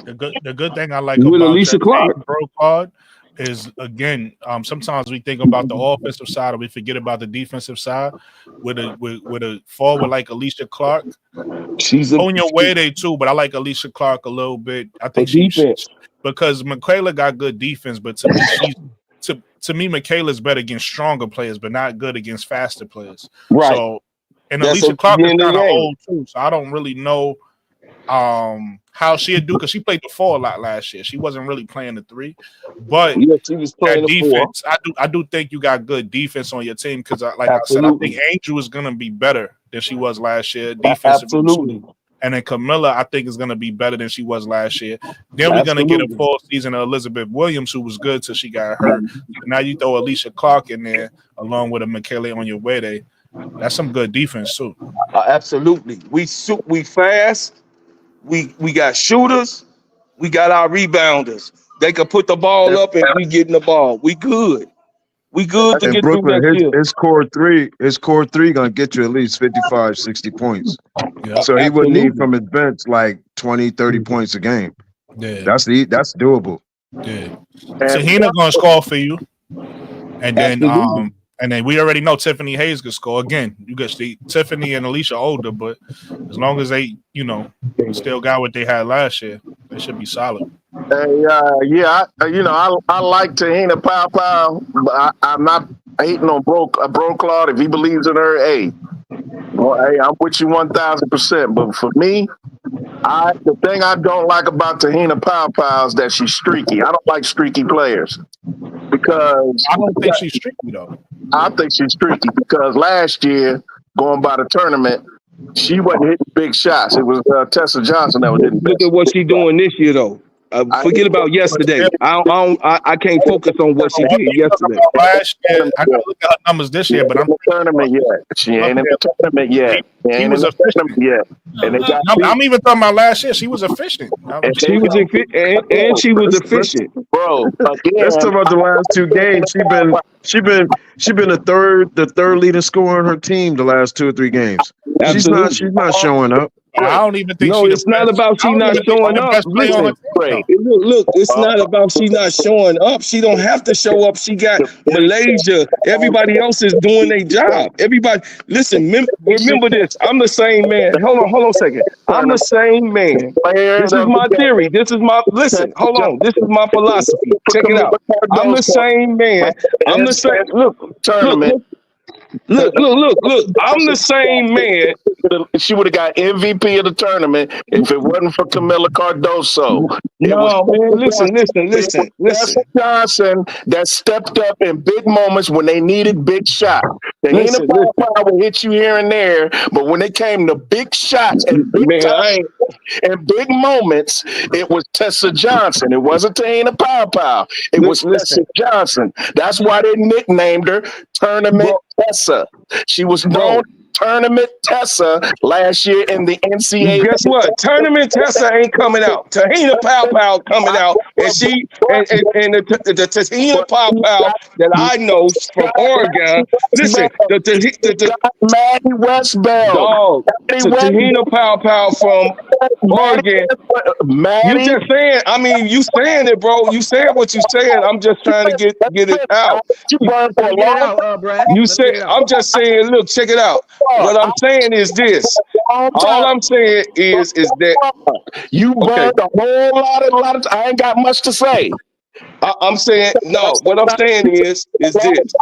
The good thing I like about Alicia Clark Bro Claude is, again, sometimes we think about the offensive side and we forget about the defensive side. With a forward like Alicia Clark, she's on your way there too. But I like Alicia Clark a little bit. I think she's because Michaela got good defense, but to me, to me, Michaela's better against stronger players, but not good against faster players. Right. So, and Alicia Clark is kind of old too, so I don't really know how she'd do, because she played the 4 a lot last year. She wasn't really playing the 3, but she was playing that defense. I do think you got good defense on your team, because I said, I think Angel is gonna be better than she was last year defensively. And then Camilla, I think, is gonna be better than she was last year. Then we're gonna get a full season of Elizabeth Williams, who was good till she got hurt. Now you throw Alicia Clark in there along with a Michaela Onyewe. That's some good defense too. Absolutely. We fast. We got shooters. We got our rebounders. They can put the ball up and we getting the ball. We good. We good to In get through Brooklyn, next year. his core three gonna get you at least 55, 60 points. Yeah, so he would need absolutely. from his bench like 20, 30 points a game. Yeah, that's doable. Yeah, Tahina gonna score for you, and then Absolutely. and then we already know Tiffany Hayes could score again. You got Tiffany and Alicia older, but as long as they, still got what they had last year, they should be solid. Yeah, I like Tahina Pow, but I'm not hating on Bro Claude. If he believes in her, hey, I'm with you 1,000%. But for me, the thing I don't like about Tahina Pow is that she's streaky. I don't like streaky players because I don't think she's streaky though. I think she's streaky because last year, going by the tournament, she wasn't hitting big shots. It was Tessa Johnson that was hitting. Look at what she's doing this year, though. Forget about yesterday. I can't focus on what she did yesterday. Last year, I gotta look at her numbers this year, but I'm in the tournament yet. She ain't in the tournament yet. She was efficient yet. And I'm even talking about last year. She was efficient. She was efficient, bro. Let's talk about the last two games. She been the third leading scorer on her team the last 2 or 3 games. She's not showing up. I don't even think it's not about she not showing up. Listen, look, it's not about she not showing up. She don't have to show up. She got Malaysia. Everybody else is doing their job. Everybody, listen, remember this. I'm the same man. Hold on a second. I'm the same man. This is my theory. Listen, hold on. This is my philosophy. Check it out. I'm the same man. I'm the same. Look. I'm the same man. She would have got MVP of the tournament if it wasn't for Camila Cardoso. No, man, listen. Johnson that stepped up in big moments when they needed big shots. Tahina Power will hit you here and there, but when it came to big shots and big moments, it was Tessa Johnson. It wasn't Tahina Power. It was Tessa Johnson. That's why they nicknamed her Tournament Tessa. She was known Tournament Tessa last year in the NCAA. Guess what? Tournament Tessa ain't coming out. Tahina Pow coming out, and the Tahina Pow that I know from Oregon. Listen, the Maddie Westbell. Dog. Tahina Pow from Oregon. You just saying. I mean, you saying it, bro. You saying what you saying. I'm just trying to get it out. You say. I'm just saying. Look, check it out. What I'm saying is this. All I'm saying is that you burned a whole lot of. I ain't got much to say. I'm saying no. What I'm saying is this.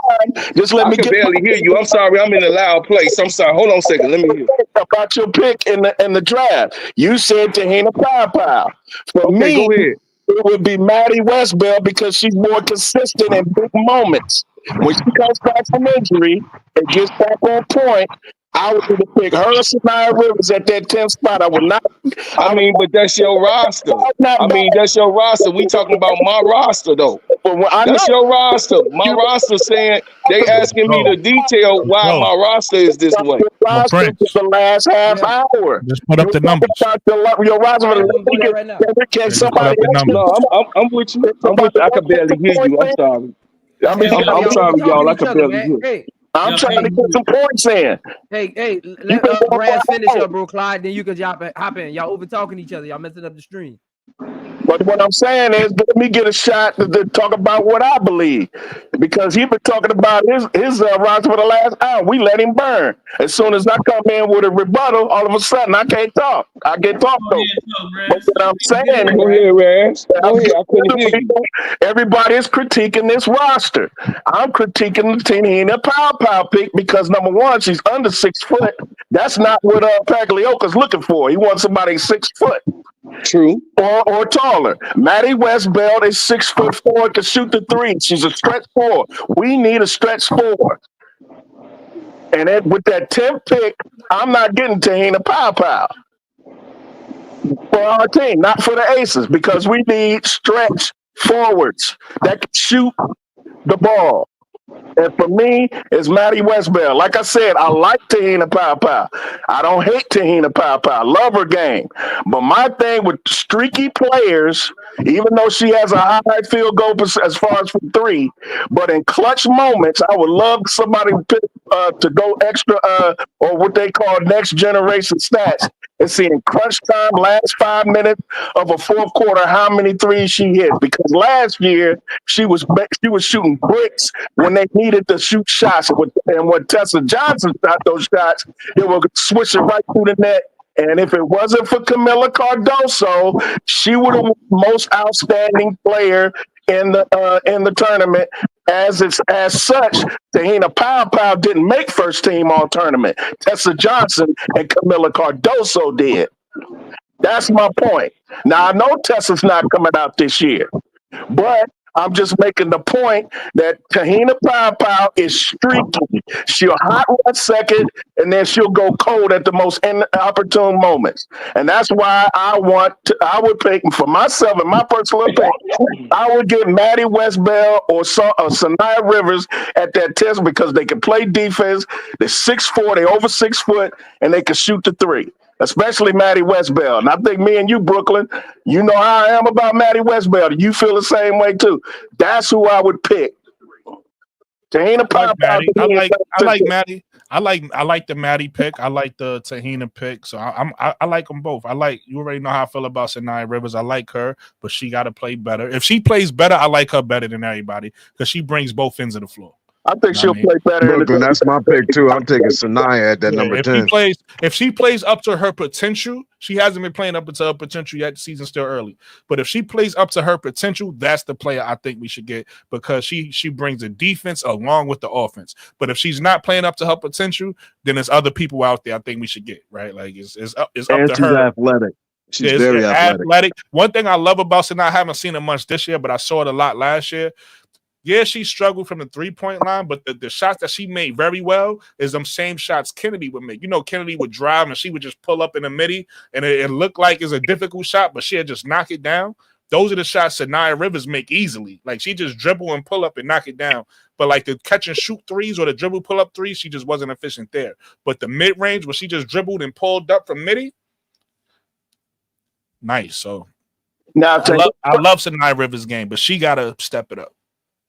Just let me barely hear you. I'm sorry. I'm in a loud place. I'm sorry. Hold on a second. Let me hear about your pick in the draft. You said Tahina Pow. For me, go ahead. It would be Maddie Westbell because she's more consistent in big moments. When she comes back from injury and gets back on point, I would either pick her or Sanaya Rivers at that 10th spot. I would not. I mean, but that's your roster. That's your roster. We talking about my roster, though. That's your roster. My roster saying they asking me to detail why my roster is this way. Roster for the last half hour. Just put up the numbers. Your roster right now. No, I'm with you. I can barely hear you. I'm sorry. I'm sorry, y'all. I can barely hear. I'm trying to get some points in. Hey, let Brad finish up, bro, Clyde. Then you can hop in. Y'all over talking each other. Y'all messing up the stream. But what I'm saying is, let me get a shot to talk about what I believe, because he's been talking about his roster for the last hour. We let him burn. As soon as I come in with a rebuttal, all of a sudden I can't talk. I get talked over. But what I'm saying is, go ahead, Rance. Go ahead. I couldn't hear you. Everybody is critiquing this roster. I'm critiquing the Tahina Pow pick because number one, she's under 6 foot. That's not what Paglioka's looking for. He wants somebody 6 foot. True. Or taller. Maddie Westbell is 6'4", can shoot the three. She's a stretch 4. We need a stretch 4. And with that 10th pick, I'm not getting Tahina Pow for our team, not for the Aces, because we need stretch forwards that can shoot the ball. And for me, it's Maddie Westbell. Like I said, I like Tahina Pow. I don't hate Tahina Pow. Love her game. But my thing with streaky players, even though she has a high field goal as far as from three, but in clutch moments, I would love somebody to go extra or what they call next generation stats and see in crunch time, last 5 minutes of a fourth quarter, how many threes she hit. Because last year she was shooting bricks when they needed to shoot shots. And when Tessa Johnson shot those shots, it would switch it right through the net. And if it wasn't for Camila Cardoso, she would have won most outstanding player in the tournament. As such, Tahina Pow didn't make first team all tournament. Tessa Johnson and Camila Cardoso did. That's my point. Now I know Tessa's not coming out this year, but I'm just making the point that Tahina Pow is streaky. She'll hot one second, and then she'll go cold at the most inopportune moments. And that's why I would pick, for myself and my personal opinion, I would get Maddie Westbell or Sanaya Rivers at that test because they can play defense. They're 6'4", they're over 6 foot, and they can shoot the three. Especially Maddie Westbell. And I think me and you, Brooklyn, you know how I am about Maddie Westbell. Do you feel the same way too? That's who I would pick. Tahina Pow. I like Maddie. I like the Maddie pick. I like the Tahina pick. So I like them both. You already know how I feel about Sanaya Rivers. I like her, but she got to play better. If she plays better, I like her better than everybody because she brings both ends of the floor. I think she'll play better. Brooklyn, that's my pick too. I'm taking Sanaya at that number 10. If she plays up to her potential, she hasn't been playing up to her potential yet. The season's still early. But if she plays up to her potential, that's the player I think we should get because she brings the defense along with the offense. But if she's not playing up to her potential, then there's other people out there I think we should get, right? Like it's up to her. She's athletic. She's very athletic. One thing I love about Sanaya, I haven't seen it much this year, but I saw it a lot last year. Yeah, she struggled from the 3-point line, but the shots that she made very well is them same shots Kennedy would make. You know, Kennedy would drive and she would just pull up in the midi, and it looked like it's a difficult shot, but she'd just knock it down. Those are the shots Sanaya Rivers make easily. Like, she just dribble and pull up and knock it down. But, like, the catch and shoot threes or the dribble pull-up threes, she just wasn't efficient there. But the mid-range, where she just dribbled and pulled up from midi, nice. So, now I love Sanaya Rivers' game, but she got to step it up.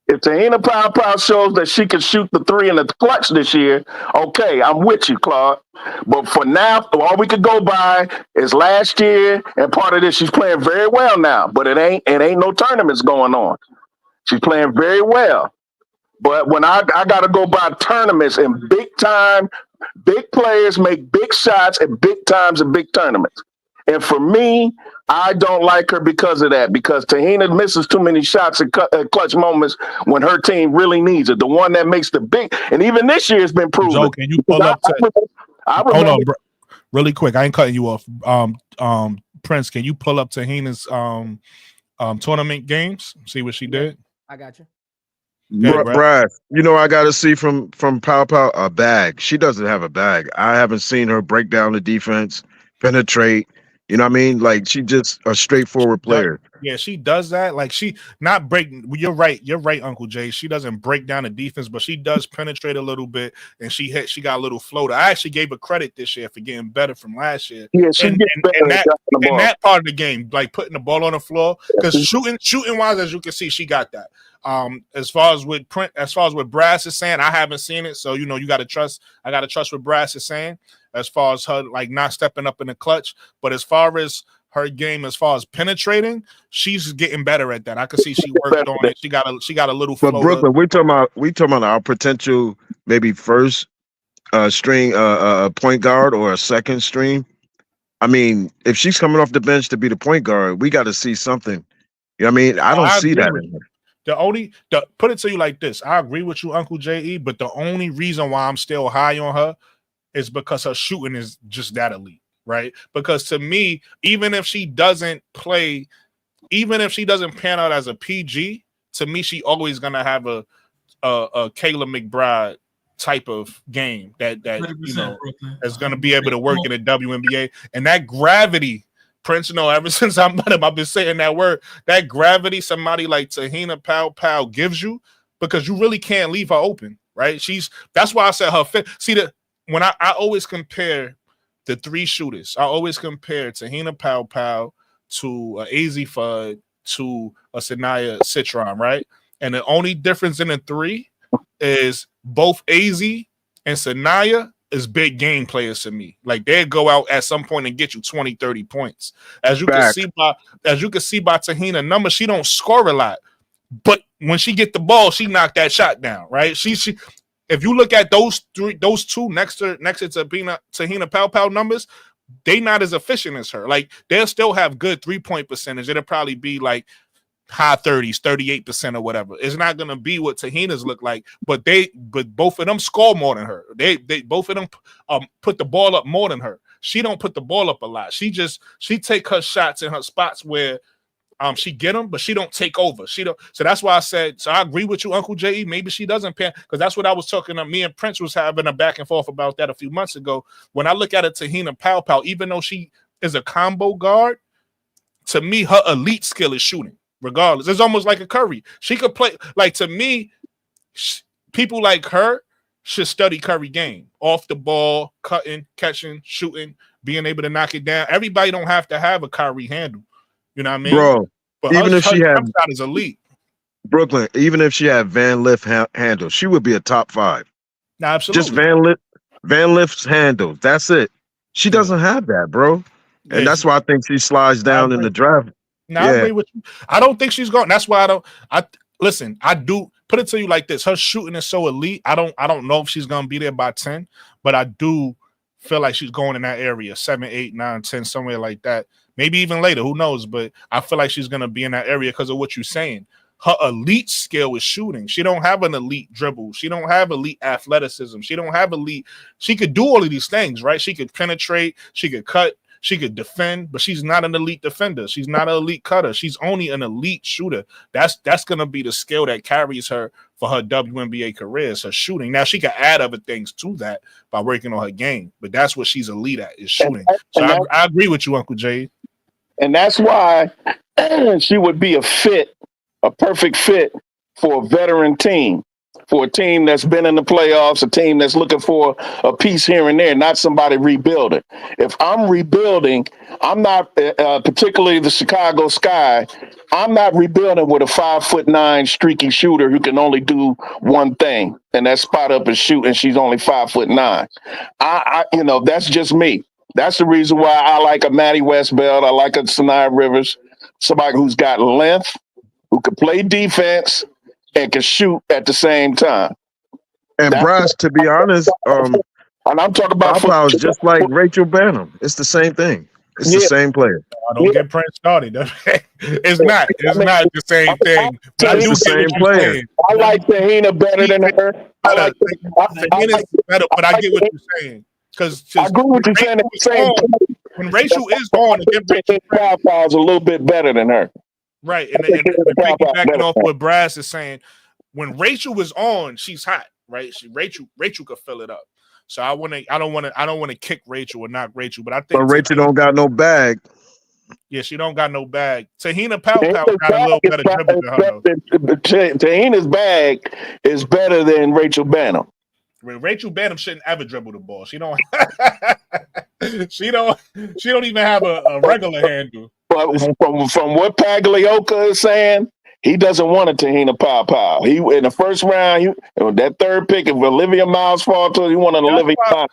If Tahina Pow shows that she can shoot the three in the clutch this year, okay, I'm with you, Claude. But for now, all we could go by is last year, and part of this, she's playing very well now, but it ain't no tournaments going on. She's playing very well. But when I got to go by tournaments and big time, big players make big shots at big times in big tournaments. And for me, I don't like her because of that, because Tahina misses too many shots at clutch moments when her team really needs it. The one that makes the big, and even this year has been proven. Joe, can you pull up? Hold on, really quick. I ain't cutting you off. Prince, can you pull up Tahina's tournament games? See what she did. I got you. Brad, you know I got to see from Pow a bag. She doesn't have a bag. I haven't seen her break down the defense, penetrate. You know what I mean? Like, she just a straightforward player. Yeah, she does that. Like, she not break. You're right, Uncle Jay. She doesn't break down the defense, but she does penetrate a little bit, and she got a little floater. I actually gave her credit this year for getting better from last year. Yeah, she gets better in that part of the game, like putting the ball on the floor. Because shooting wise, as you can see, she got that. As far as what Brass is saying, I haven't seen it, so you know I gotta trust what Brass is saying as far as her like not stepping up in the clutch. But as far as her game, as far as penetrating, she's getting better at that. I can see she worked on it. She got a little flow. But Brooklyn, we talking about our potential maybe first string point guard or a second string. I mean, if she's coming off the bench to be the point guard, we got to see something. You know what I mean? I don't see that in her. Put it to you like this. I agree with you, Uncle J.E., but the only reason why I'm still high on her is because her shooting is just that elite, right? Because to me, even if she doesn't pan out as a PG, to me, she always gonna have a Kayla McBride type of game that you know is gonna be able to work in the WNBA. And that gravity, Prince, you know, ever since I've been saying that word, that gravity somebody like Tahina Pow gives you, because you really can't leave her open, right? That's why I said her fit. See, when I always compare the three shooters, I always compare Tahina Pau to AZ Fudd to a Sanaya Citron, right? And the only difference in the three is both AZ and Sanaya is big game players to me. Like they go out at some point and get you 20, 30 points. As you can see by Tahina numbers, she don't score a lot. But when she get the ball, she knocked that shot down, right? She if you look at those two next to Tahina Pau numbers, they not as efficient as her. Like they'll still have good 3-point percentage. It'll probably be like high 30s, 38% or whatever. It's not gonna be what Tahina's look like, but both of them score more than her. They both of them put the ball up more than her. She don't put the ball up a lot. She take her shots in her spots where she get them, but she don't take over. She don't. So that's why I said. So I agree with you, Uncle J.E. Maybe she doesn't pan, because that's what I was talking to. Me and Prince was having a back and forth about that a few months ago. When I look at it, Tahina Pau, even though she is a combo guard, to me her elite skill is shooting. Regardless, it's almost like a Curry. She could play. Like to me, people like her should study Curry game. Off the ball, cutting, catching, shooting, being able to knock it down. Everybody don't have to have a Kyrie handle. You know what I mean? Bro, but even if she had shot is elite. Brooklyn, even if she had Van Lift handle, she would be a top 5. No, absolutely. Just Van Lift's handle. That's it. She doesn't have that, bro. And that's why I think she slides down in the draft. I agree with you. I don't think she's going. That's why listen, I do put it to you like this. Her shooting is so elite. I don't know if she's gonna be there by 10, but I do feel like she's going in that area, 7, 8, 9, 10, somewhere like that. Maybe even later, who knows? But I feel like she's gonna be in that area because of what you're saying. Her elite skill is shooting. She don't have an elite dribble. She don't have elite athleticism. She don't have elite. She could do all of these things, right? She could penetrate. She could cut. She could defend, but she's not an elite defender. She's not an elite cutter. She's only an elite shooter. That's going to be the skill that carries her for her WNBA career, is her shooting. Now, she can add other things to that by working on her game, but that's what she's elite at, is shooting. So I agree with you, Uncle Jay. And that's why she would be a perfect fit for a veteran team. For a team that's been in the playoffs, a team that's looking for a piece here and there, not somebody rebuilding. If I'm rebuilding, I'm not, particularly the Chicago Sky, I'm not rebuilding with a 5'9" streaky shooter who can only do one thing, and that's spot up and shoot, and she's only 5'9". That's just me. That's the reason why I like a Maddie Westbeld. I like a Sanaya Rivers, somebody who's got length, who can play defense, and can shoot at the same time. And Bryce, to be honest, and I'm talking about Pau is just like Rachel Banham. It's the same thing. It's the same player. I don't get Prince started. It's not the same thing. But it's the same player. I like Tahina better than her. Tahina's better, but I get what you're saying. Because I agree with you saying. When Rachel is on, Pau is a little bit better than her. Right, and piggybacking off what Brass is saying, when Rachel was on, she's hot, right? Rachel could fill it up. So I don't want to kick Rachel or knock Rachel, but I think Rachel don't got no bag. Yeah, she don't got no bag. Tahina Pau got a little better dribble than her. Tahina's bag is better than Rachel Banham. Rachel Banham shouldn't ever dribble the ball. She don't. She don't even have a regular handle. But from what Pagliocca is saying, he doesn't want a Tahina Pau. He in the first round, that third pick, if Olivia Miles falls to, he wanted Olivia Miles.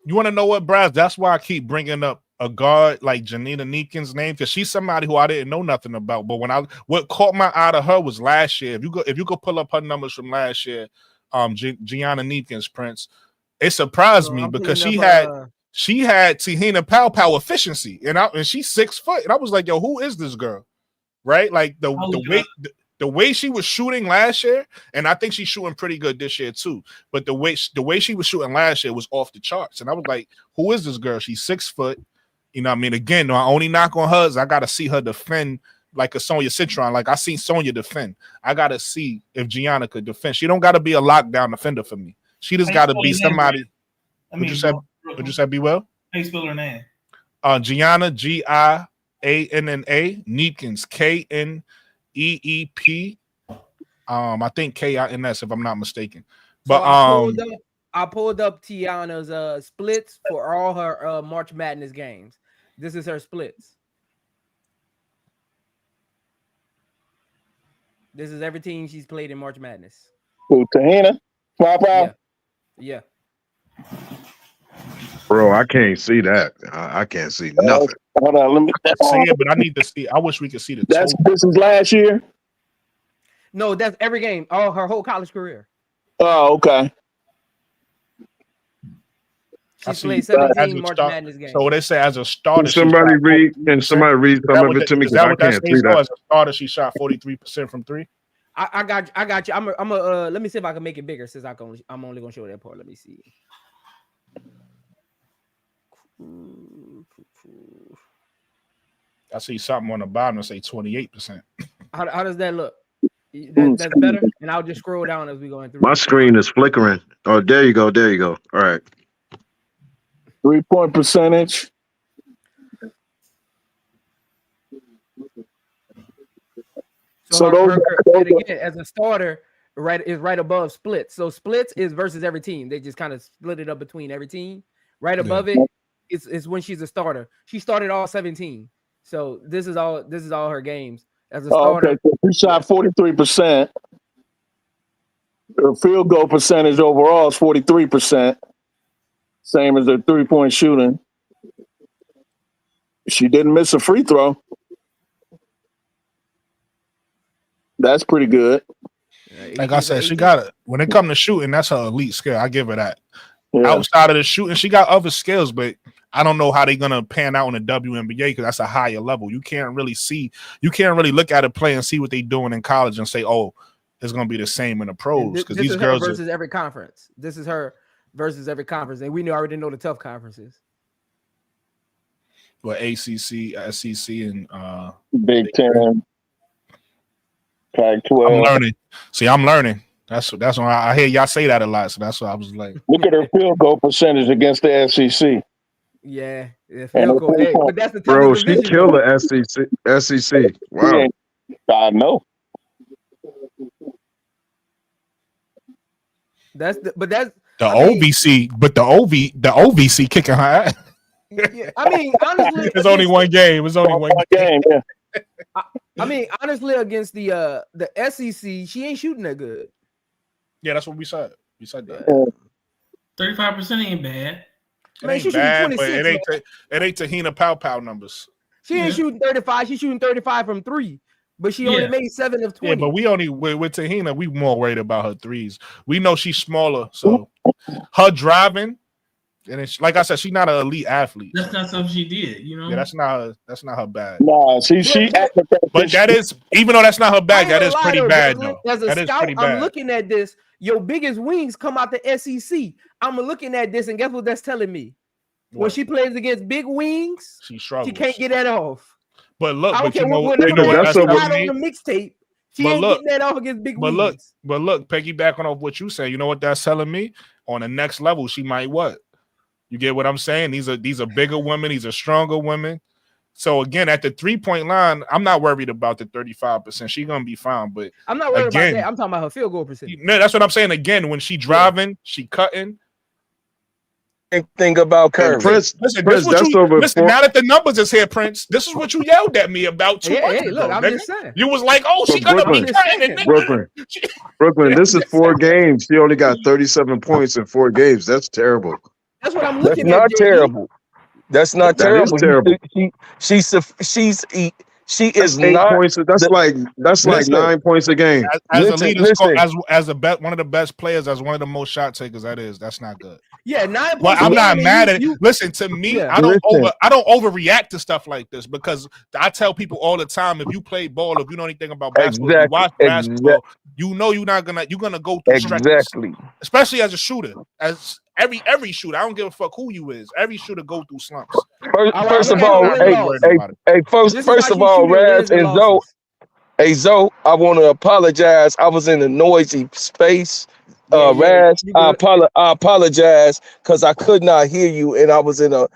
You want to know what, Braz? That's why I keep bringing up a guard like Janina Neekins' name, because she's somebody who I didn't know nothing about. But what caught my eye to her was last year. If you could pull up her numbers from last year, Gianna Neekins, Prince, it surprised me because she had Tahina Pau efficiency, and she's 6 foot, and I was like, yo, who is this girl? Right? Like the way she was shooting last year, and I think she's shooting pretty good this year too. But the way she was shooting last year was off the charts, and I was like, who is this girl? She's 6 foot. You know what I mean? Again, I only knock on her is I gotta see her defend like a Sonia Citron. Like I seen Sonia defend. I gotta see if Gianna could defend. She don't gotta be a lockdown defender for me. She just gotta be somebody. Would you say be well? How you spell her name? Gianna, Gianna, Neekins, Kneep. I think KINS, if I'm not mistaken. So But I pulled up Tiana's splits for all her March Madness games. This is her splits. This is every team she's played in March Madness. Who, Tahina? Yeah. Bro, I can't see that. I can't see nothing. Hold on, let me see it, but I need to see. I wish we could see the total. This is last year? No, that's every game. Oh, her whole college career. Oh, okay. She's played 17 March Madness games. So what they say as a starter, Can somebody read some of it to me? Because I can't see that. As a starter, she shot 43% from three. I got you. I'm a let me see if I can make it bigger since I'm only gonna show that part. Let me see. I see something on the bottom that say 28%. How does that look? That's better. And I'll just scroll down as we go through. My screen is flickering. Oh, there you go. There you go. All right. 3-point percentage. So again, as a starter, is right above splits. So splits is versus every team. They just kind of split it up between every team. Right above it is when she's a starter. She started all 17. So this is all her games as a starter. Okay, so she shot 43%. Her field goal percentage overall is 43%. Same as her 3-point shooting. She didn't miss a free throw. That's pretty good. Like I said, she got it. When it comes to shooting, that's her elite skill. I give her that. Yeah. Outside of the shooting, she got other skills, but I don't know how they're gonna pan out in the WNBA because that's a higher level. You can't really look at a play and see what they're doing in college and say, "Oh, it's gonna be the same in the pros." Because these girls versus every conference. This is her versus every conference, and we already know the tough conferences. Well, ACC, SEC, and Big Ten, Pac-12. I'm learning. See, I'm learning. That's why I hear y'all say that a lot. So that's why I was like, look at her field goal percentage against the SEC. Yeah, field goal. Hey, but that's the bro. She killed the SEC. Wow. I know. The OVC kicking her ass. Yeah, I mean, honestly, it's only one game. It's only one game. Yeah. I mean, honestly, against the SEC, she ain't shooting that good. Yeah, that's what we said. We said that. 35% ain't bad. It ain't bad, but it ain't Tahina Pow numbers. She ain't shooting 35. She's shooting 35 from 3, but she only made 7 of 20. Yeah, but we only with Tahina, we more worried about her threes. We know she's smaller, so her driving, and it's like I said, she's not an elite athlete. That's not something she did, you know. Yeah, that's not her bag. No, she. But that is, even though that's not her bag, that is pretty bad though. As a scout, I'm looking at this. Your biggest wings come out the SEC. I'm looking at this, and guess what that's telling me? What? When she plays against big wings, she struggles. She can't get that off. But look, that's on the mixtape. She ain't getting that off against big wings. But look, piggybacking off what you say, you know what that's telling me? On the next level, she might what? You get what I'm saying? These are bigger women. These are stronger women. So again, at the 3-point line, I'm not worried about the 35%. She's gonna be fine. But I'm not worried about that. I'm talking about her field goal percentage. No, that's what I'm saying. Again, when she driving, she cutting. Think about Curry. Prince, listen, now that the numbers is here, Prince, this is what you yelled at me about 2 months ago. Look, I'm just saying. You was like, "Oh, she's gonna be cutting." Brooklyn, this is 4 games. She only got 37 points in 4 games. That's terrible. That's what I'm looking at. That's not terrible. That's not terrible. Terrible. She is 8 not points. That's like 9 points a game. As one of the best players, as one of the most shot takers, that's not good. Yeah, 9 points. But I'm not mad at it. Listen to me. I don't overreact to stuff like this because I tell people all the time: if you play ball, if you know anything about basketball, if you watch basketball, you know you're gonna go through stretches, especially as a shooter. As every shooter, I don't give a fuck who you is. Every shooter go through slumps. First of all, Raz and Zoe. Hey Zoe, I want to apologize. I was in a noisy space. Raz, I apologize because I could not hear you, and I was in a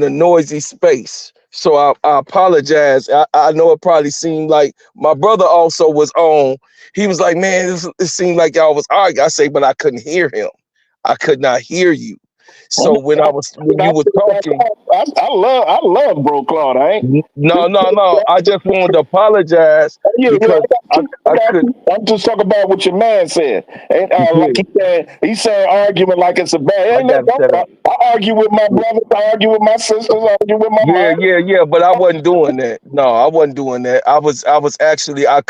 noisy space. So I apologize. I know it probably seemed like my brother also was on. He was like, man, it seemed like y'all was arguing. I say, but I couldn't hear him. I could not hear you. So when you were talking, I love Bro Claude. no. I just wanted to apologize because I couldn't. I'm just talking about what your man said. Ain't like he said argument like it's a bad. I argue with my brothers. I argue with my sisters. I argue with my mom. Yeah. But I wasn't doing that. No, I wasn't doing that. I was actually. I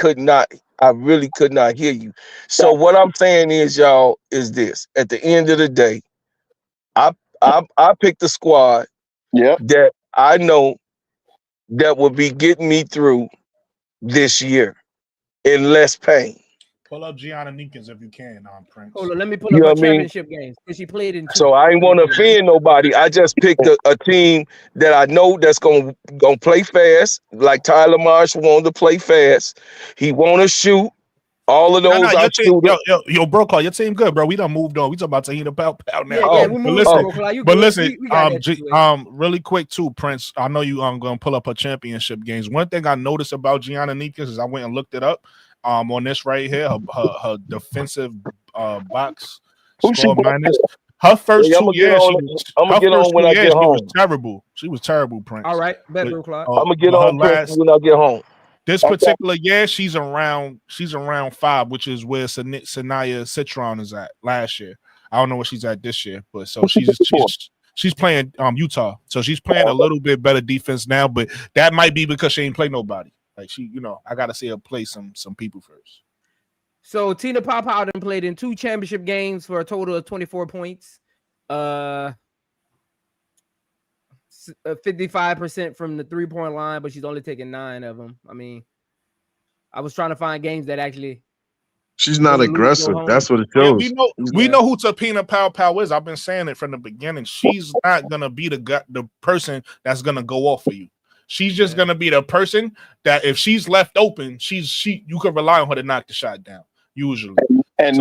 really could not hear you. So what I'm saying is, y'all, is this: at the end of the day, I picked the squad that I know that will be getting me through this year in less pain. Pull up Gianna Ninkins if you can, Prince. Hold on, let me pull up her championship games because she played in 2. So I ain't want to offend nobody. I just picked a team that I know that's gonna play fast. Like Tyler Marsh wanted to play fast. He want to shoot. All of those your team, yo, bro, call your team good, bro. We done moved on. We talking about Tahina Pow now. Yeah, we moved on. But listen, really quick too, Prince. I know you gonna pull up her championship games. One thing I noticed about Gianna Nikas is I went and looked it up. On this right here, her defensive box score minus. Her first 2 years, I'm gonna get on when I get home. She was terrible. She was terrible, Prince. All right, better Clark. I'm gonna get on when I get home. This particular year, she's around 5, which is where Sanaya Citron is at last year. I don't know what she's at this year, but so she's playing Utah, so she's playing a little bit better defense now. But that might be because she ain't play nobody. Like she, I gotta see her play some people first. So Tina Popow then played in 2 championship games for a total of 24 points. 55% from the 3-point line, but she's only taking 9 of them. I mean, I was trying to find games that actually. She's not aggressive. That's what it shows. Yeah, we know who Tapina Pow is. I've been saying it from the beginning. She's not gonna be the person that's gonna go off for you. She's just gonna be the person that if she's left open, you can rely on her to knock the shot down. Usually, that's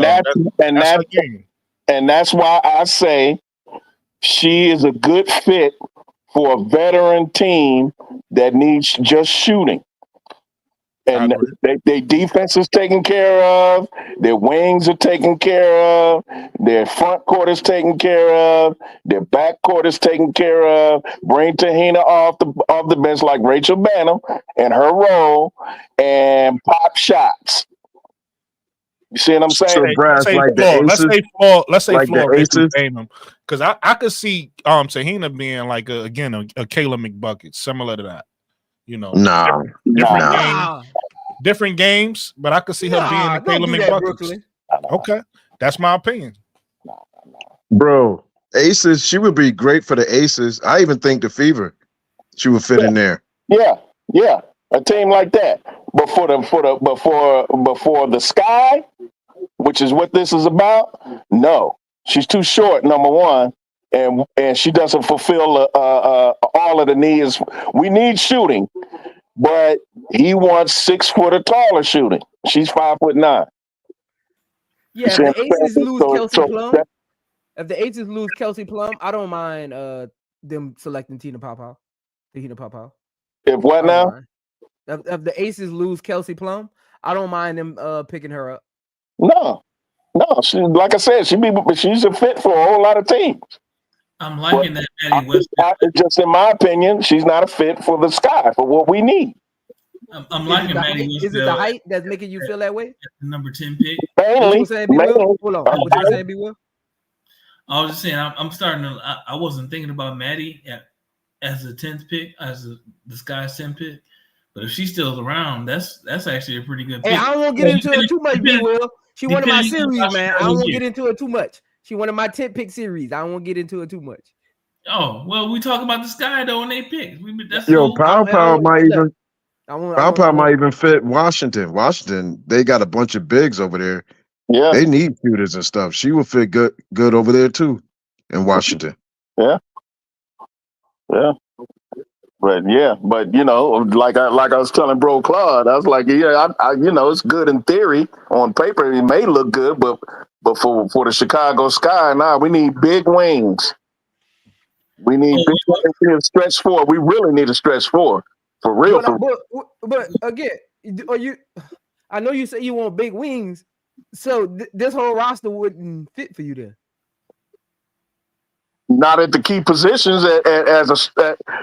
why I say she is a good fit for a veteran team that needs just shooting. And their defense is taken care of. Their wings are taken care of. Their front court is taken care of. Their back court is taken care of. Bring Tahina off the bench like Rachel Banham in her role and pop shots. You see what I'm saying? Let's say floor because I could see Tahina being like a Kayla McBucket, similar to that. Different games, but I could see her being a Kayla McBucket. Okay, that's my opinion. Bro, Aces, she would be great for the Aces. I even think the Fever, she would fit in there. Yeah, a team like that. But for the Sky, which is what this is about, no, she's too short. Number one. And she doesn't fulfill all of the needs. We need shooting, but he wants 6 foot or taller shooting. She's 5'9". Yeah, if the Aces lose Kelsey Plum, I don't mind them selecting Tahina Popow. If what now? If the Aces lose Kelsey Plum, I don't mind them picking her up. No. She, like I said, she's a fit for a whole lot of teams. I'm liking that Maddie West. Just in my opinion, she's not a fit for the Sky for what we need. I'm liking Maddie West. Is it the height that's making you feel that way? The number 10 pick. Mainly. Hold on. What you saying, B. Will? I was just saying I'm starting to. I wasn't thinking about Maddie as the 10th pick, as the Sky's 10th pick. But if she's still around, that's actually a pretty good pick. Hey, I won't get into it too much, B. Will. She one of my series, man. I won't get into it too much. She one of my 10 pick series. I won't get into it too much. Oh, well, we talk about the Sky though, and they pick. Pow might even fit Washington. Washington, they got a bunch of bigs over there. Yeah, they need shooters and stuff. She would fit good over there too in Washington. Yeah. But like I was telling Bro Claude, I was like, I it's good in theory. On paper, it may look good, but for the Chicago Sky, we need big wings. We need a stretch four. We really need a stretch four for real. But again, are you? I know you say you want big wings, so this whole roster wouldn't fit for you then. Not at the key positions.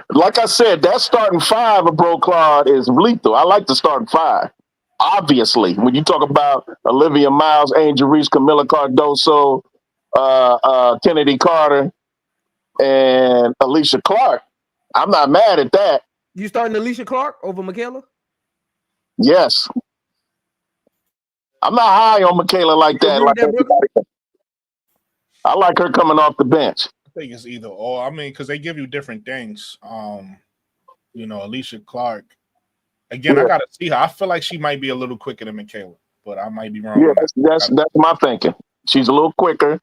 Like I said, that starting five of Bro Claude is lethal. I like the starting five. Obviously, when you talk about Olivia Miles, Angel Reese, Camila Cardoso, Kennedy Carter, and Alicia Clark, I'm not mad at that. You starting Alicia Clark over Michaela? Yes. I'm not high on Michaela like that. I like her coming off the bench. I think it's either or. I mean, because they give you different things. Alicia Clark. Again, I gotta see her. I feel like she might be a little quicker than Michaela, but I might be wrong. Yeah, that's my thinking. She's a little quicker,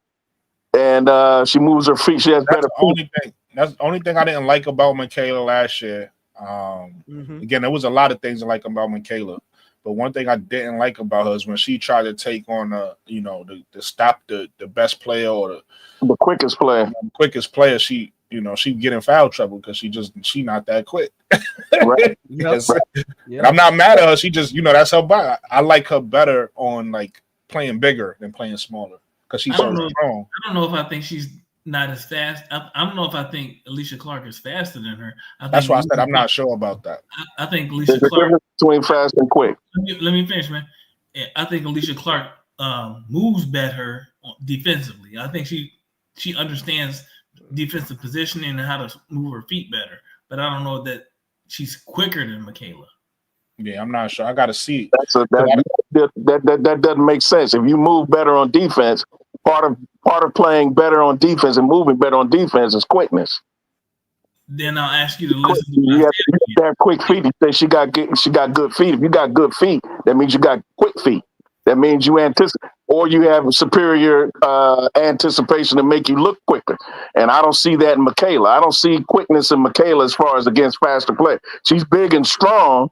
and she moves her feet. She has better feet. That's the only thing I didn't like about Michaela last year. Again, there was a lot of things I like about Michaela, but one thing I didn't like about her is when she tried to take on to stop the best player or the quickest player. She get in foul trouble because she not that quick. Right. I'm not mad at her. She just that's her body. I like her better on like playing bigger than playing smaller because she's so strong. I don't know if I think she's not as fast. I don't know if I think Alicia Clark is faster than her. That's why I said I'm not sure about that. I think Alicia Clark. There's a difference between fast and quick. Let me finish, man. I think Alicia Clark moves better defensively. I think she understands defensive positioning and how to move her feet better. But I don't know that she's quicker than Michaela. Yeah, I'm not sure. I got to see. That doesn't make sense. If you move better on defense, part of playing better on defense and moving better on defense is quickness. Then I'll ask you to listen. You have to have quick feet. You say she got good feet. If you got good feet, that means you got quick feet. That means you anticipate, or you have a superior anticipation to make you look quicker. And I don't see that in Michaela. I don't see quickness in Michaela as far as against faster play. She's big and strong,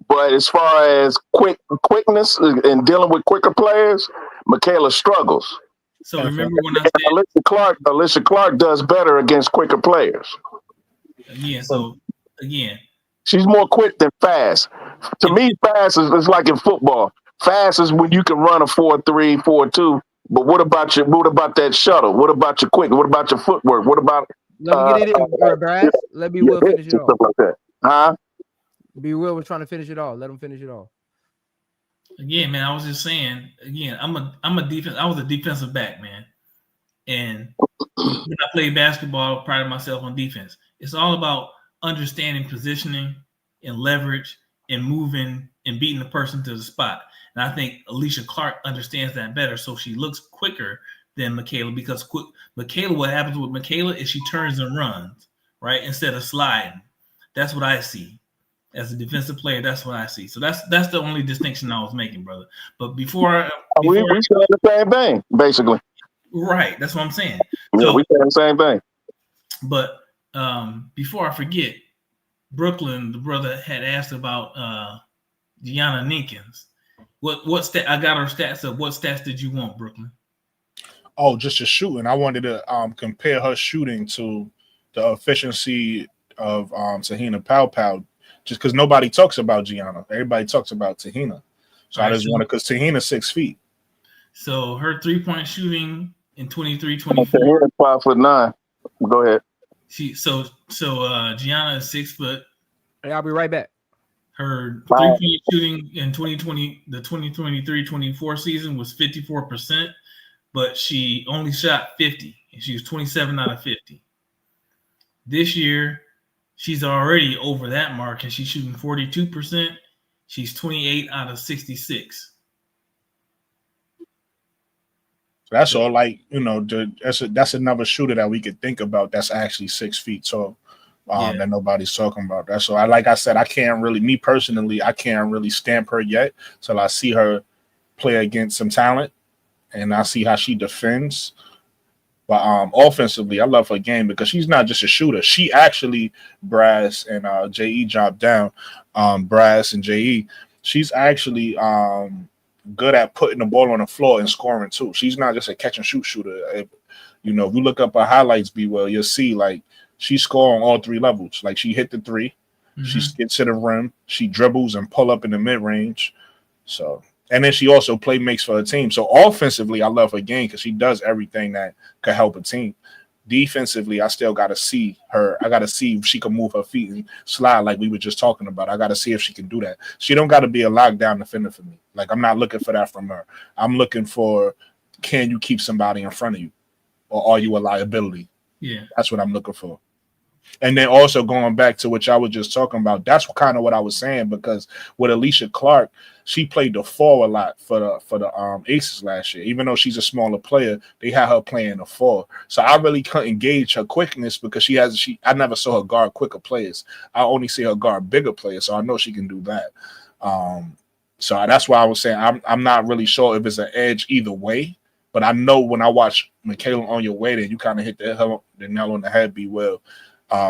but as far as quickness and dealing with quicker players, Michaela struggles. So remember when I said Alicia Clark does better against quicker players. Again, she's more quick than fast. To me, fast is like in football. Fast is when you can run a 4-3, 4-2. But what about that shuttle? What about your quick? What about your footwork? What about let me get it in, Brad. Let me Will finish it off. Stuff like that. Huh? B. Will was trying to finish it all. Let him finish it all. Again, man, I was just saying. Again, I'm a defense. I was a defensive back, man. And when I played basketball, I prided myself on defense. It's all about understanding positioning and leverage and moving and beating the person to the spot. And I think Alicia Clark understands that better, so she looks quicker than Michaela because Michaela. What happens with Michaela is she turns and runs right instead of sliding. That's what I see. As a defensive player, that's what I see. So that's the only distinction I was making, brother. But before we said the same thing, basically. Right, that's what I'm saying. Yeah, we said the same thing. But before I forget, Brooklyn, the brother had asked about Gianna Ninkins. What stat? I got her stats up. What stats did you want, Brooklyn? Oh, just a shooting. I wanted to compare her shooting to the efficiency of Tahina Pow, just because nobody talks about Gianna. Everybody talks about Tahina. So I just wanted, because Tahina's 6 feet. So her 3-point shooting in 23-24. Tahina's 5'9". Go ahead. So Gianna is 6 foot. Hey, I'll be right back. Her 3-point shooting in 2020, the 2023-24 season was 54%, but she only shot 50, and she was 27 out of 50. This year, she's already over that mark, and she's shooting 42%. She's 28 out of 66. That's all. Like, that's another shooter that we could think about that's actually 6 feet tall. That nobody's talking about. That's all. Like I said, I can't really stamp her yet till I see her play against some talent and I see how she defends. But offensively, I love her game because she's not just a shooter. She actually, Brass and JE dropped down. Brass and JE, she's actually good at putting the ball on the floor and scoring too. She's not just a catch and shoot shooter. If you look up her highlights, you'll see like she score on all three levels. Like she hit the three, she gets to the rim, she dribbles and pull up in the mid range. So, and then she also makes for her team. So offensively, I love her game because she does everything that could help a team. Defensively, I still got to see her. I got to see if she can move her feet and slide like we were just talking about. I got to see if she can do that. She don't got to be a lockdown defender for me. Like, I'm not looking for that from her. I'm looking for, can you keep somebody in front of you? Or are you a liability? Yeah. That's what I'm looking for. And then also going back to what y'all was just talking about, that's kind of what I was saying, because with Alicia Clark, she played the 4 a lot for the Aces last year. Even though she's a smaller player, they had her playing the 4. So I really couldn't gauge her quickness because I never saw her guard quicker players. I only see her guard bigger players, so I know she can do that. So that's why I was saying I'm not really sure if it's an edge either way. But I know when I watch Michaela On Your Way, then you kind of hit the nail on the head, be well.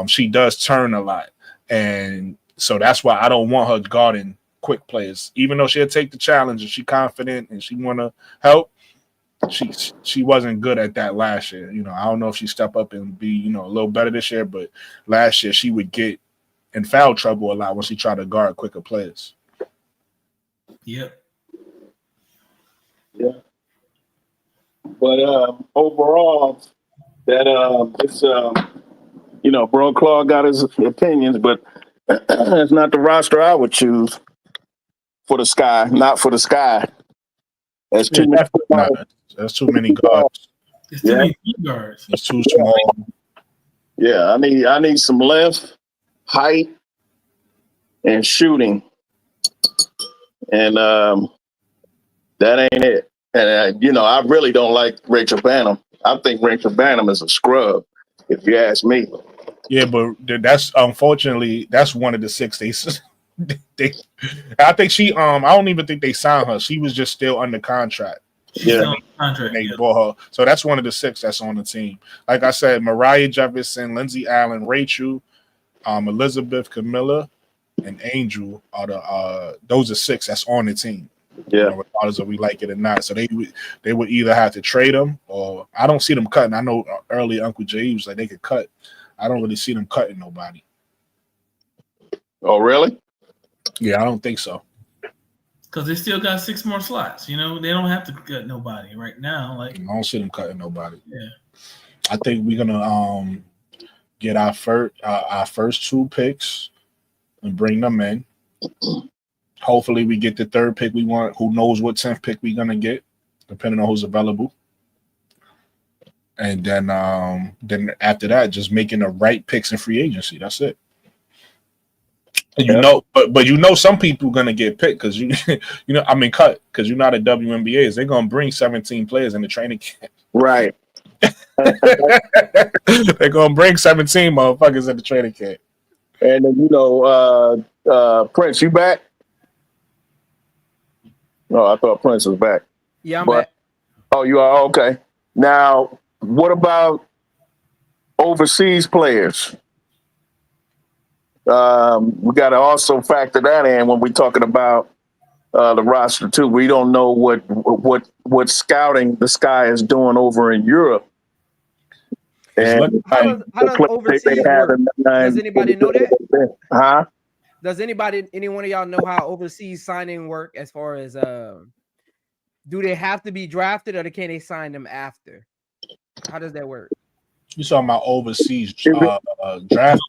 She does turn a lot, and so that's why I don't want her guarding quick players. Even though she'll take the challenge and she's confident and she want to help, she wasn't good at that last year. I don't know if she step up and be a little better this year, but last year she would get in foul trouble a lot when she tried to guard quicker players. Yep. Yeah. But overall, that it's Bro Claw got his opinions, but it's not the roster I would choose for the Sky. Not for the Sky. There's too many. There's too many guards. There's too many guards. It's too small. Yeah, I need some length, height, and shooting, and that ain't it. And I really don't like Rachel Banham. I think Rachel Banham is a scrub, if you ask me. Yeah, but that's unfortunately that's one of the 6 I think she I don't even think they signed her. She was just still under contract. She's still under contract. They bought her. So that's one of the 6 that's on the team. Like I said, Mariah Jefferson, Lindsay Allen, Rachel, Elizabeth, Camilla, and Angel are those are 6 that's on the team. Yeah, regardless if we like it or not. So they would either have to trade them, or I don't see them cutting. I know earlier Uncle Jay was like they could cut. I don't really see them cutting nobody. Oh, really? Yeah, I don't think so. Because they still got 6 more slots. They don't have to cut nobody right now. Like, I don't see them cutting nobody. Yeah. I think we're gonna get our first 2 picks and bring them in. Hopefully we get the 3rd pick we want. Who knows what 10th pick we're gonna get, depending on who's available. And then after that, just making the right picks in free agency. That's it. And but some people gonna get picked because cut because you're not a WNBA. They're gonna bring 17 players in the training camp. Right. They're gonna bring 17 motherfuckers in the training camp. And then Prince, you back? No, I thought Prince was back. Yeah, I'm back. Oh, you are? Okay. Now, what about overseas players? We got to also factor that in when we're talking about the roster too. We don't know what scouting the Sky is doing over in Europe. And how does overseas work? Does anybody know that? Huh? Does any one of y'all know how overseas signing work as far as do they have to be drafted or can they sign them after? How does that work? You talking about overseas draft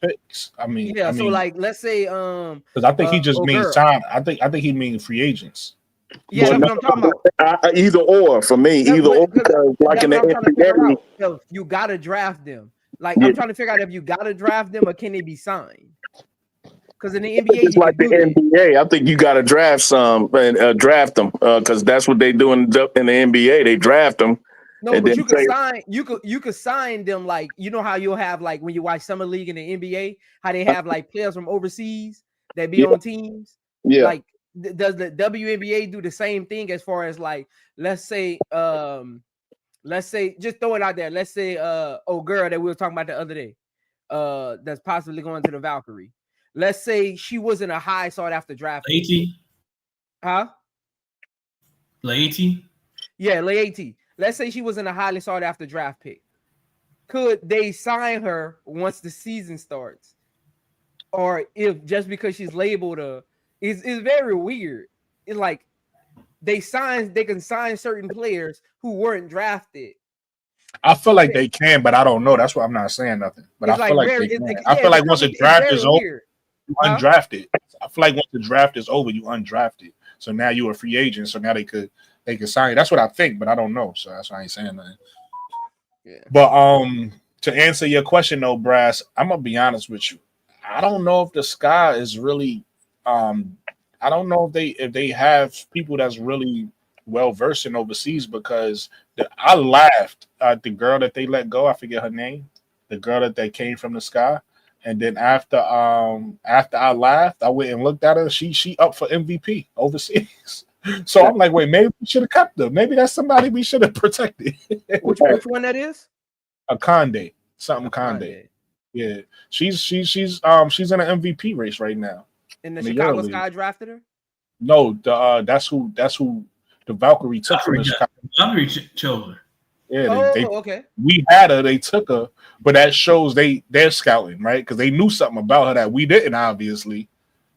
picks? So like let's say because I think he just means sign. I think he means free agents. Yeah, that's what I'm talking about. Either or for me, because like in the NBA, you gotta draft them. Like I'm trying to figure out if you gotta draft them or can they be signed? Because in the NBA, it's like the NBA. I think you got to draft some and draft them because that's what they do in the NBA. They draft them. No, but you could sign. You could sign them like how you'll have like when you watch Summer League in the NBA, how they have like players from overseas that be on teams. Yeah. Like, does the WNBA do the same thing as far as like let's say just throw it out there. Let's say girl that we were talking about the other day, that's possibly going to the Valkyrie. Let's say she wasn't a high sought after draft. Leite. Huh? Leahy? Yeah, Leahy. Let's say she was in a highly sought after draft pick. Could they sign her once the season starts? Or if just because she's labeled it's very weird. It's like they can sign certain players who weren't drafted. I feel like they can, but I don't know. That's why I'm not saying nothing. But I feel like they can. I feel like once the draft is over, you undrafted. I feel like once the draft is over, you undrafted. So now you're a free agent. So now they could sign you. That's what I think, but I don't know. So that's why I ain't saying nothing. Yeah. But to answer your question though, Brass, I'm gonna be honest with you. I don't know if the Sky is really I don't know if they have people that's really well versed in overseas, because I laughed at the girl that they let go. I forget her name. The girl that came from the Sky. And then after I laughed, I went and looked at her. She up for MVP overseas. So I'm like, wait, maybe we should have kept her. Maybe that's somebody we should have protected. Which one that is? A Conde, something Conde. Yeah, she's in an MVP race right now. And the Chicago Sky drafted her? No, that's who the Valkyrie took from the Chicago. Valkyrie chose her. Yeah, okay. We had her, they took her, but that shows they're scouting, right? Because they knew something about her that we didn't, obviously,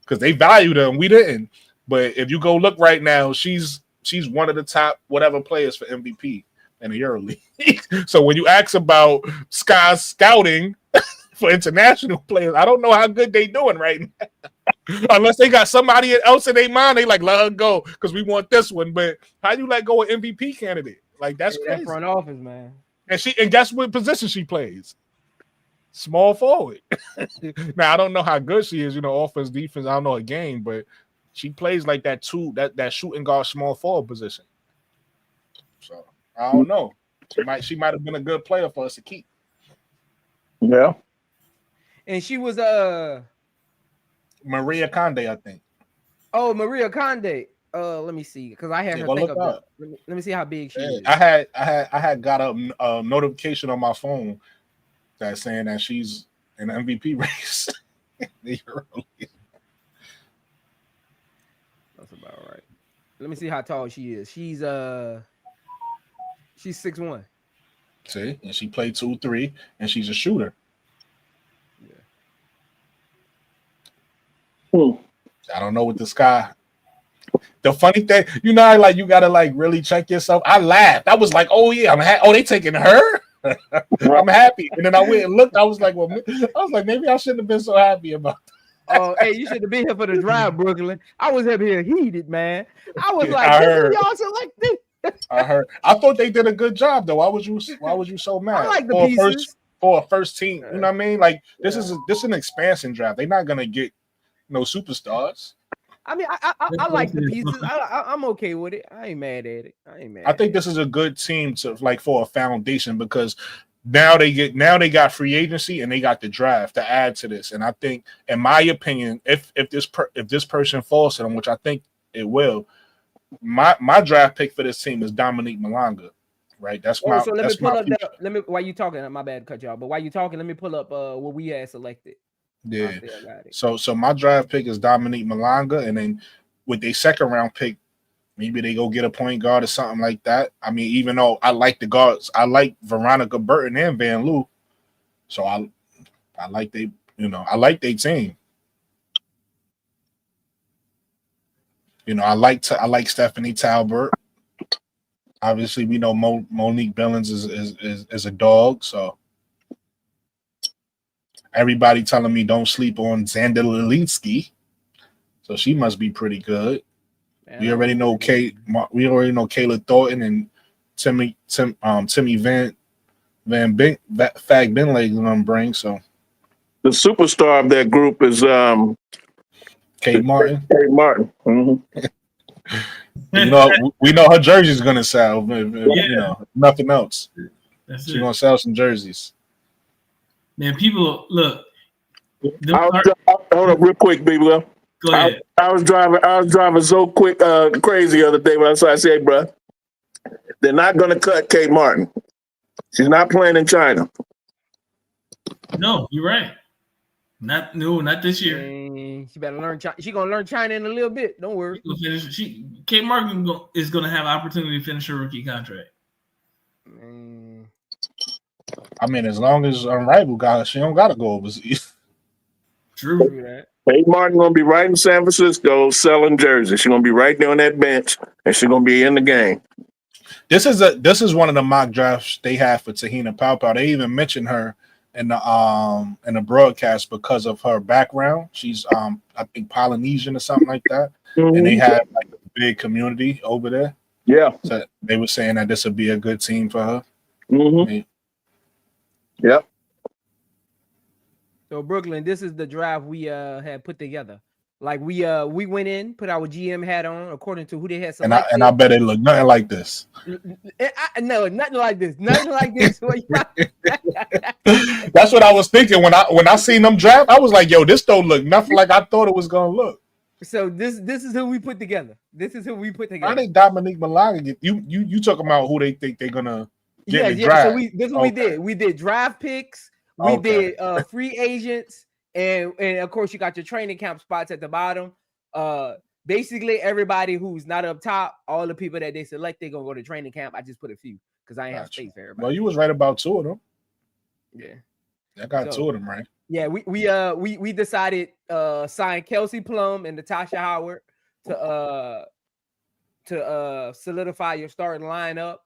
because they valued her and we didn't. But if you go look right now, she's one of the top whatever players for MVP in the EuroLeague. So when you ask about Sky scouting for international players, I don't know how good they doing right now. Unless they got somebody else in their mind, they like let her go because we want this one. But how you let go an MVP candidate? Like that's crazy. That front office, man. And guess what position she plays? Small forward. Now I don't know how good she is, offense, defense. I don't know her game, but she plays like that that shooting guard small forward position. So I don't know. She might have been a good player for us to keep. Yeah. And she was Maria Conde, I think. Oh, Maria Conde. Let me see, because I had her think of let me see how big she is. I had got a notification on my phone that's saying that she's in the MVP race. That's about right. Let me see how tall she is. She's 6'1". See, and she played 2-3, and she's a shooter. Yeah. I don't know what the Sky. The funny thing, you gotta really check yourself. I laughed. I was like, oh yeah, they taking her. I'm happy. And then I went and looked. I was like, maybe I shouldn't have been so happy about that. Oh, hey, you should have been here for the drive, Brooklyn. I was up here heated, man. I was like, this is y'all selected. I heard. I thought they did a good job though. Why was you so mad? I like the pieces for a first team. You know what I mean? Like this is an expansion draft. They're not gonna get no superstars. I mean, I like the pieces. I'm okay with it. I ain't mad at it. I think this is a good team to for a foundation, because now they got free agency and they got the draft to add to this. And I think, in my opinion, if this person falls to them, which I think it will, my draft pick for this team is Dominique Malanga. Right. That's my. So let me pull up that. While you talking, my bad, cut y'all. But while you talking, let me pull up what we had selected. Yeah. So my draft pick is Dominique Malanga, and then with their second round pick, maybe they go get a point guard or something like that. I mean, even though I like the guards, I like Veronica Burton and Van Loo, so I like I like their team. I like Stephanie Talbot. Obviously, we know Monique Billings is a dog, so. Everybody telling me don't sleep on Xander Lelinsky, so she must be pretty good. Man, we already know Kayla Thornton and Timmy Van Fag Benley gonna bring. So the superstar of that group is Kate Martin. Kate Martin. Mm-hmm. We know her jersey's gonna sell. Nothing else. She's gonna sell some jerseys. Man, people look. Hold up, real quick, people. Go ahead. I was driving so quick, crazy the other day. When I said, "Hey, bro, they're not going to cut Kate Martin. She's not playing in China." No, you're right. Not this year. And she better learn. She gonna learn China in a little bit. Don't worry. Kate Martin is gonna have opportunity to finish her rookie contract. I mean, as long as Unrivaled got her, she don't gotta go overseas. True. Kate Martin gonna be right in San Francisco selling jerseys. She's gonna be right there on that bench, and she's gonna be in the game. This is one of the mock drafts they had for Tahina Paopao. They even mentioned her in the broadcast because of her background. She's I think Polynesian or something like that, and they had like a big community over there. Yeah, so they were saying that this would be a good team for her. Yep. So Brooklyn, this is the draft we had put together. Like we went in, put our GM hat on according to who they had selected. And I bet it looked nothing like this. No, nothing like this. Nothing like this. That's what I was thinking when I seen them draft. I was like, yo, this don't look nothing like I thought it was gonna look. So this is who we put together. I think Dominique Malaga. You talking about who they think they're gonna get in the draft? So this is what we did. We did draft picks. We did free agents, and of course you got your training camp spots at the bottom. Basically everybody who's not up top, all the people that they select, they're gonna go to training camp. I just put a few because I ain't have space for everybody. Well, you was right about two of them. Yeah, I got two of them right. Yeah, we decided sign Kelsey Plum and Natasha Howard to solidify your starting lineup.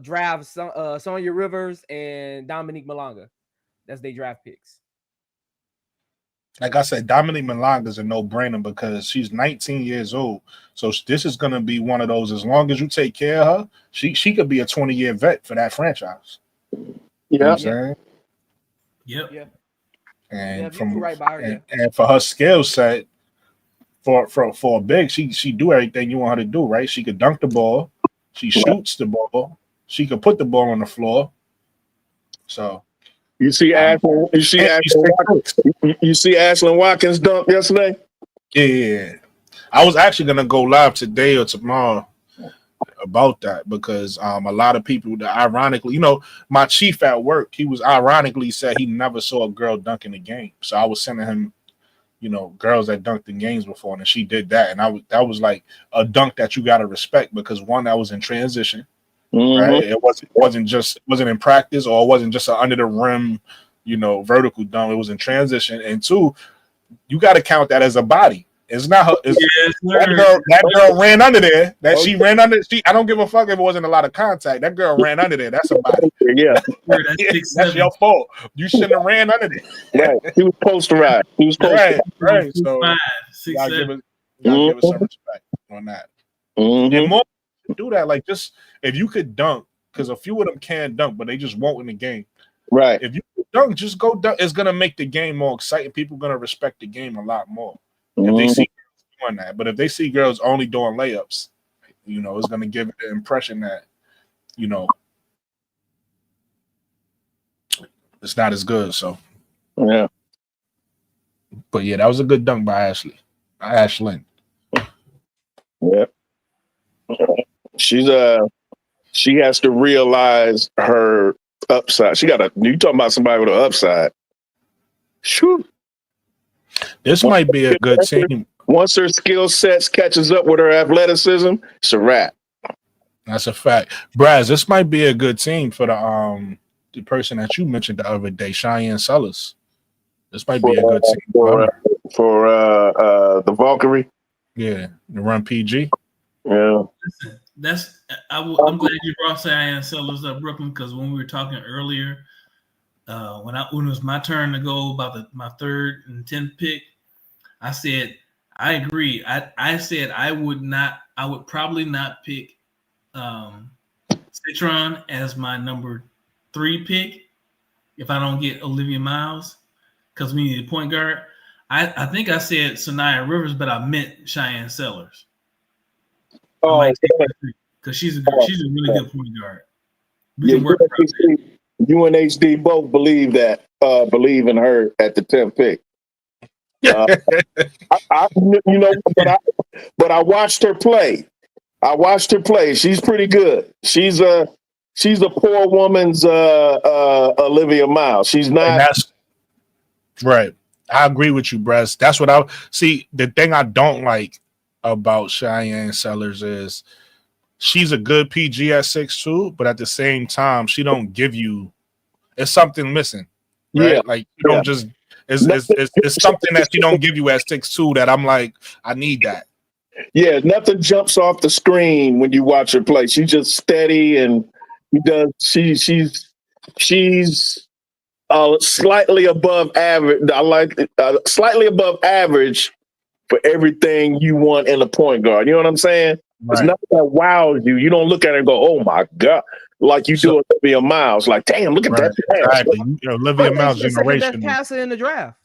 Draft Sonya Rivers and Dominique Malonga. That's their draft picks. Like I said, Dominique Malonga is a no-brainer because she's 19 years old. So this is going to be one of those, as long as you take care of her, she could be a 20-year vet for that franchise. You know what I'm saying? Yep. And and for her skill set, for a big, she do everything you want her to do, right? She could dunk the ball, she shoots the ball, she could put the ball on the floor. So you see Ashlyn Watkins dunk yesterday? Yeah. I was actually gonna go live today or tomorrow about that because a lot of people that ironically, my chief at work, he was ironically said he never saw a girl dunk in a game. So I was sending him, girls that dunked in games before, and she did that. And that was like a dunk that you gotta respect because one, that was in transition. Right? It wasn't in practice, or it wasn't just an under the rim, vertical dunk. It was in transition. And two, you gotta count that as a body. It's not her. That girl ran under there. She ran under. I don't give a fuck if it wasn't a lot of contact. That girl ran under there. That's a body. Yeah, that's your fault. You shouldn't have ran under there. Right. He was posterized. Right. So gotta give it some respect on that. And more do that. Like, just if you could dunk, because a few of them can dunk, but they just won't in the game. Right. If you could dunk, just go dunk. It's gonna make the game more exciting. People are gonna respect the game a lot more. If they see girls doing that, but if they see girls only doing layups, it's going to give it the impression that, it's not as good. So, yeah. But yeah, that was a good dunk by Ashlyn. Yeah. She has to realize her upside. You talking about somebody with an upside. Shoot. This might be a good team. Once her skill sets catches up with her athleticism, it's a wrap. That's a fact. Braz, this might be a good team for the person that you mentioned the other day, Cheyenne Sellers. This might be a good team for the Valkyrie. Yeah, the Run PG. Yeah. Listen, I'm glad you brought Cheyenne Sellers up, Brooklyn, because when we were talking earlier, when it was my turn to go about my 3rd and 10th pick, I said I agree. I said I would probably not pick Citron as my number 3 pick if I don't get Olivia Miles, because we need a point guard. I think I said Sanaya Rivers, but I meant Cheyenne Sellers. Because she's a really good point guard. We can work you and HD both believe in her at the 10th pick. But I watched her play. She's pretty good. She's a poor woman's Olivia Miles. She's not. Right. I agree with you, Bress. That's what I see. The thing I don't like about Cheyenne Sellers is she's a good PG at 6'2", but at the same time, she don't give you. It's something missing, right? Yeah, Like you don't just. It's something that she don't give you at 6'2" that I'm like, I need that. Yeah, nothing jumps off the screen when you watch her play. She's just steady and she's slightly above average. I like slightly above average for everything you want in a point guard. You know what I'm saying? Right. It's nothing that wows you. You don't look at her and go, "Oh my god!" Like you do Olivia Miles. Like, damn, look at that pass. Exactly. Olivia Miles generation. Second best generation. passer in the draft.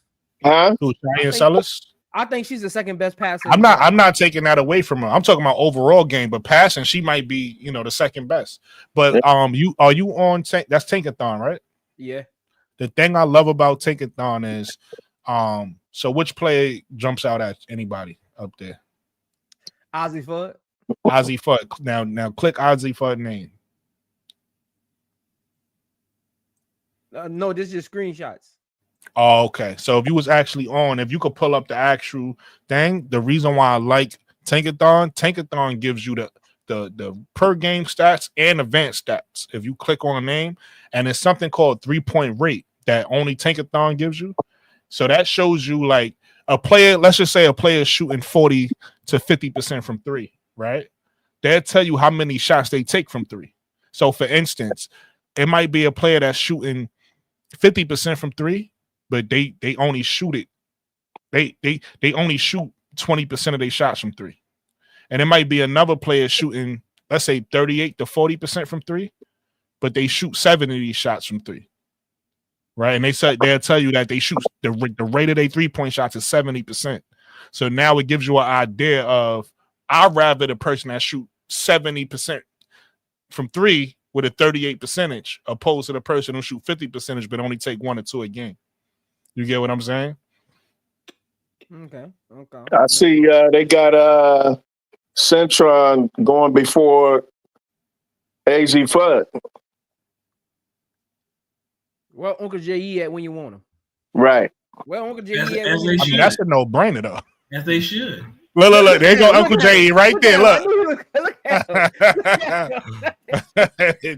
Huh? Who, Cheyenne Sellers? I think she's the second best passer. I'm not taking that away from her. I'm talking about overall game, but passing, she might be, the second best. But you on that's Tankathon, right? Yeah. The thing I love about Tankathon is, so which play jumps out at anybody up there? Ozzie Fudd. Ozzie Fudd. Now click Ozzie Fudd name. No, this is just screenshots. Oh, okay. So if you was actually on, if you could pull up the actual thing, the reason why I like Tankathon gives you the per game stats and advanced stats. If you click on a name, and it's something called 3-point rate that only Tankathon gives you. So that shows you like a player, let's just say a player shooting 40 to 50% from three, right? They'll tell you how many shots they take from three. So for instance, it might be a player that's shooting 50% from three, but they only shoot it. They only shoot 20% of their shots from three. And it might be another player shooting, let's say 38 to 40% from three, but they shoot 7 of these shots from three. Right. And they'll tell you that they shoot the rate of their 3-point shots is 70%. So now it gives you an idea of I'd rather the person that shoot 70% from three with a 38 percentage opposed to the person who shoot 50% but only take 1 or 2 a game. You get what I'm saying? Okay. I see they got Centron going before AZ Fudd. Well, Uncle J.E. at when you want him. Right. Well, Uncle J.E. That's a no-brainer, though. As they should. Look. There you go, Uncle J.E. right there. Look. Look at him.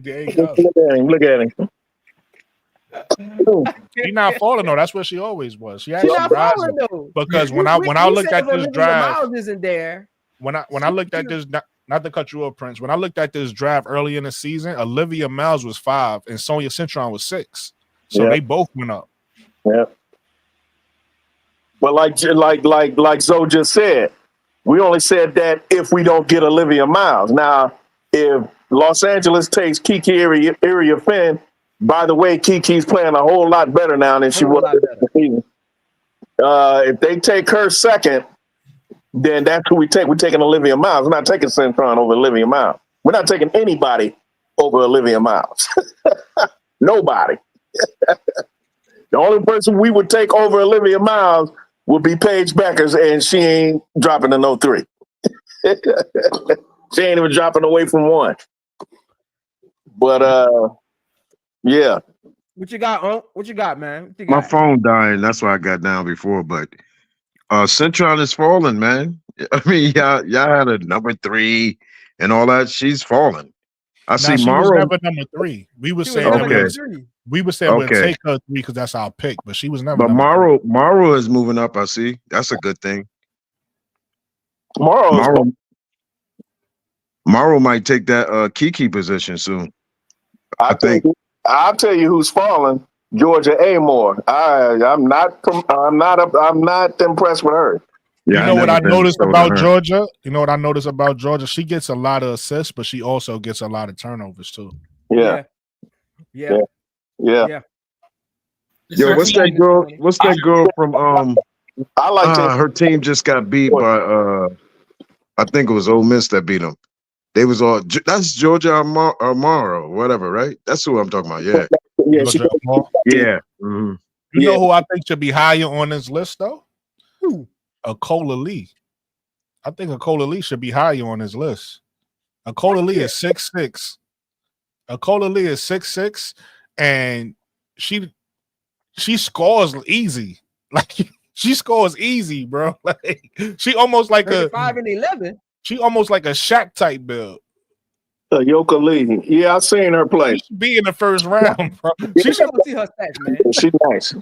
There you go. Look at him. She's not falling though. That's where she always was. She's not falling though. Because when I looked at this draft, Miles isn't there. When I looked at this, not to cut you off, Prince. When I looked at this draft early in the season, Olivia Miles was 5 and Sonia Cintron was 6. So they both went up. Yeah. But like Zoe just said, we only said that if we don't get Olivia Miles. Now, if Los Angeles takes Kiki Area Finn, by the way, Kiki's playing a whole lot better now than she was this season. If they take her second, then that's who we take. We're taking Olivia Miles. We're not taking Cintron over Olivia Miles. We're not taking anybody over Olivia Miles. Nobody. The only person we would take over Olivia Miles would be Paige Beckers, and she ain't dropping to no 3. She ain't even dropping away from 1. But yeah. What you got, What you got, man? My phone dying. That's why I got down before. But Cintron is falling, man. I mean, y'all had a number 3 and all that. She's falling. She was never number 3. We were saying we'll take her 3 because that's our pick, but she was never. But Morrow is moving up. I see. That's a good thing. Morrow might take that Kiki position soon. I think. I'll tell you who's falling. Georgia Amore. I'm not impressed with her. Yeah, you know what I noticed about Georgia? You know what I noticed about Georgia? She gets a lot of assists, but she also gets a lot of turnovers too. Yeah. Yeah. Yo, what's that girl? What's that girl from I like her team just got beat by I think it was Ole Miss that beat them. They was all that's Georgia Amaro, whatever, right? That's who I'm talking about. Yeah. Yeah. Mm-hmm. You know who I think should be higher on this list though? Who? Akola Lee. I think Akola Lee should be higher on this list. Akola Lee is 6'6". Akola Lee is 6'6", and she scores easy. Like she scores easy, bro. Like she almost like 35 and 11. She almost like a Shaq type build. Yoka Lee. Yeah, I seen her play. She should be in the first round, bro. She should see her stats, man. She nice.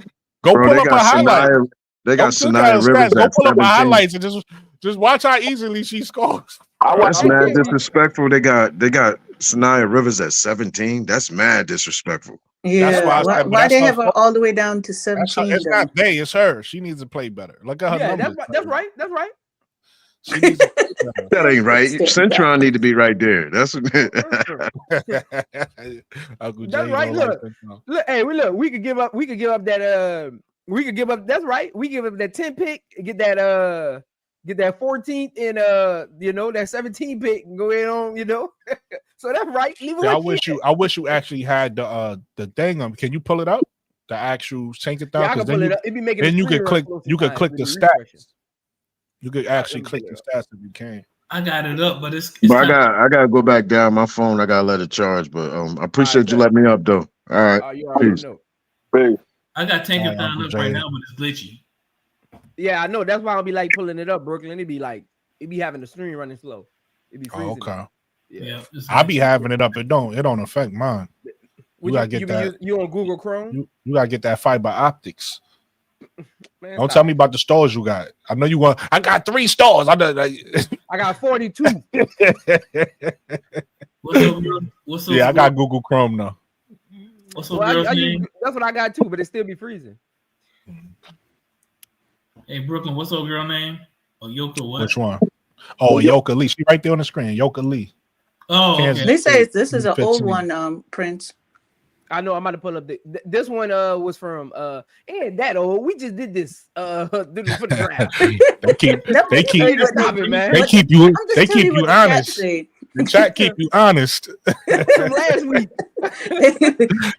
Go Bro, pull up her highlights. They got Don't look Sanaya at her Rivers stats. Go at pull up her 17. highlights and just watch how easily she scores. That's mad disrespectful. They got Sanaya Rivers at 17. That's mad disrespectful. Yeah. That's why why they have her all the way down to 17? It's not they, it's her. She needs to play better. Look at her numbers. That's right. That's right. She needs to play better. That ain't right. Centron need to be right there. That's Uncle That's Jay right. don't Look, hey, we could give up that that's right. We give up that 10 pick, get that 14th and that 17 pick and go in on, so that's right. I wish you actually had the thing. Can you pull it up? The actual Tankathon? Yeah, I can pull it up. It'd be making then you could click the stats. You could actually click the stats if you can. I got it up, but it's but I gotta go back down my phone. I gotta let it charge. But I appreciate you letting me up though. All right. You already know. I got Tankathon up right now, but it's glitchy. Yeah, I know. That's why I'll be like pulling it up, Brooklyn. It'd be having the screen running slow. It'd be freezing. Okay. Yeah. I'll be having it up. It don't affect mine. You gotta get that. You on Google Chrome? You gotta get that fiber optics. Man, don't tell me about the stores you got. I know you want. I got 3 stores. I got 42. What's up, I got Google Chrome now. What's up, girl's name? That's what I got too, but it still be freezing. Hey, Brooklyn, what's up, girl name? Oh, Yoka what? Which one? Oh, Yoka Lee. She right there on the screen. Yoka Lee. Oh, okay. They say this is an old one, Prince. I know. I'm about to pull up this one. Was from and that old. We just did this for the draft. they keep you honest. The chat keep you honest. From last week.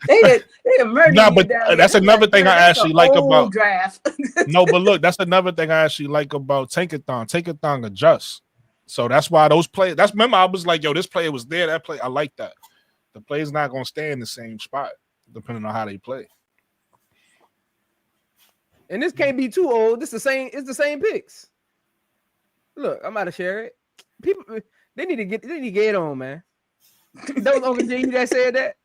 they murdered. No, but that's another thing I actually like about draft. No, but look, that's another thing I actually like about Tankathon. Tankathon adjusts. So that's why those players. Remember I was like, yo, this player was there. That play, I like that. The player's not gonna stay in the same spot depending on how they play. And this can't be too old. It's the same picks. Look, I'm about to share it. People, they need to get it on, man. That was Uncle J that said that.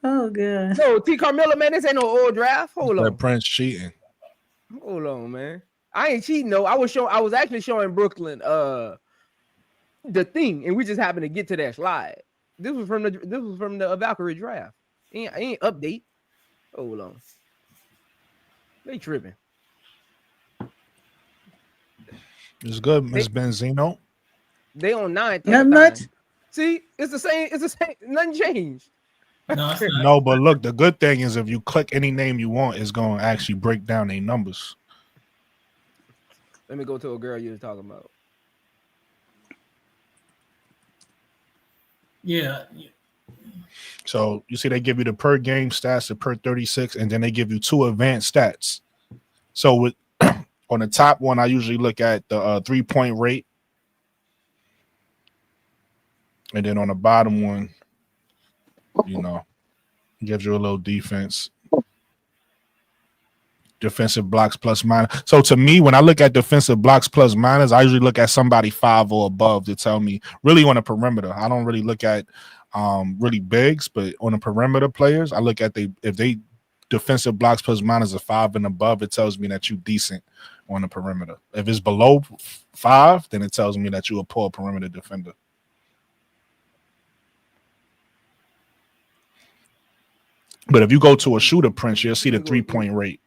Oh god. No, T. Carmelo, man, this ain't no old draft. Hold on. That Prince cheating. Hold on, man. I ain't cheating though. I was actually showing Brooklyn the thing, and we just happened to get to that slide. This was from the Valkyrie draft. Ain't update. Hold on. They tripping. It's good, Miss Benzino. They on 9. Not much. See, it's the same. Nothing changed. No, but look, the good thing is if you click any name you want, it's going to actually break down their numbers. Let me go to a girl you was talking about. Yeah. So you see, they give you the per game stats, the per 36, and then they give you 2 advanced stats. So with on the top one, I usually look at the 3-point rate, and then on the bottom one, gives you a little defense. Defensive blocks plus minus. So to me, when I look at defensive blocks plus minus, I usually look at somebody 5 or above to tell me really on a perimeter. I don't really look at really bigs, but on the perimeter players, I look at if they defensive blocks plus minus a 5 and above, it tells me that you decent on the perimeter. If it's below 5, then it tells me that you a poor perimeter defender. But if you go to a shooter, Prince, you'll see the 3-point rate.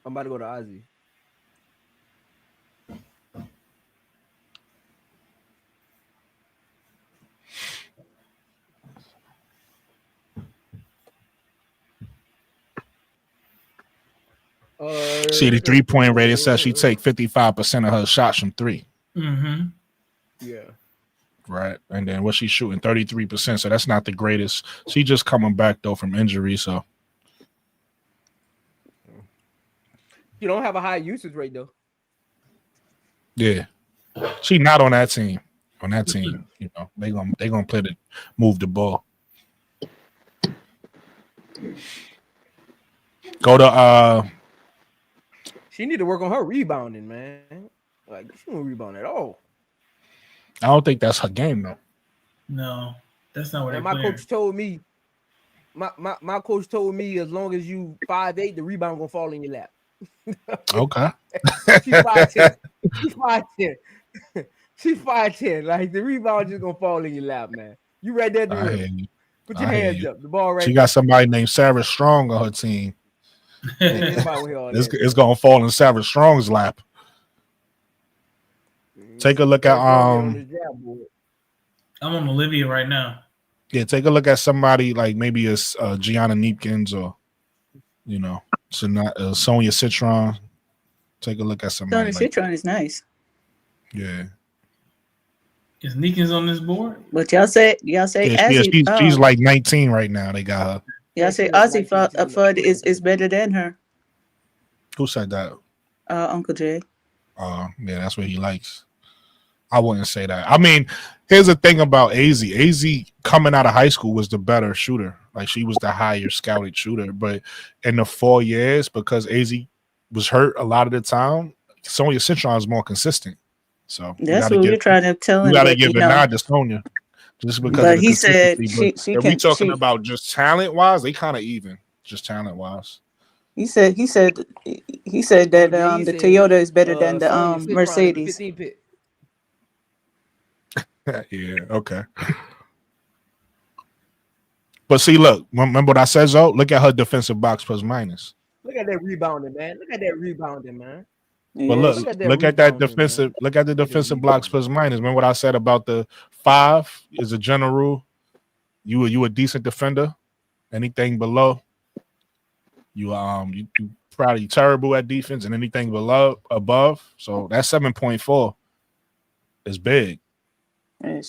I'm about to go to Ozzy. See the 3-point rate. It says she take 55% of her shots from 3. Mm-hmm. Yeah. Right, and then what she's shooting 33%. So that's not the greatest. She just coming back though from injury. So you don't have a high usage rate though. Yeah, she not on that team. On that team, they gonna play to move the ball. Go to She need to work on her rebounding, man. Like she don't rebound at all. I don't think that's her game though. No, that's not what And they my coach told me. My coach told me as long as you 5'8", the rebound gonna fall in your lap. Okay. She's 5'10". She's 5'10". She's 5'10". Like the rebound just gonna fall in your lap, man. You right there at the rim. Put your hands up. The ball right. She got somebody named Sarah Strong on her team. It's gonna fall in Sarah Strong's lap. Take a look at I'm on Olivia right now. Yeah, take a look at somebody like maybe a Gianna Neepkins or Sonia Citron. Take a look at somebody. Sonia Citron is nice. Yeah. Is Neekins on this board? But y'all say she's like 19 right now. They got her. Y'all say Ozzy Fudd is better than her. Who said that? Uncle Jay. Yeah, that's what he likes. I wouldn't say that. I mean, here's the thing about AZ. AZ coming out of high school was the better shooter. Like she was the higher scouted shooter. But in the 4 years, because AZ was hurt a lot of the time, Sonia Citron is more consistent. So that's what we're trying to tell him. You gotta give the nod to Sonia. Just because but he said she we talking about just talent wise, they kind of even. Just talent wise. He said that the Toyota is better than the Mercedes. Yeah, okay. But see, look, remember what I said, Zoe? Look at her defensive box plus minus. Look at that rebounding, man. But look at that defensive. Man. Look at the defensive blocks plus minus. Remember what I said about the 5 is a general rule. You a decent defender. Anything below, you probably terrible at defense, and anything above. So that 7.4 is big. Yeah,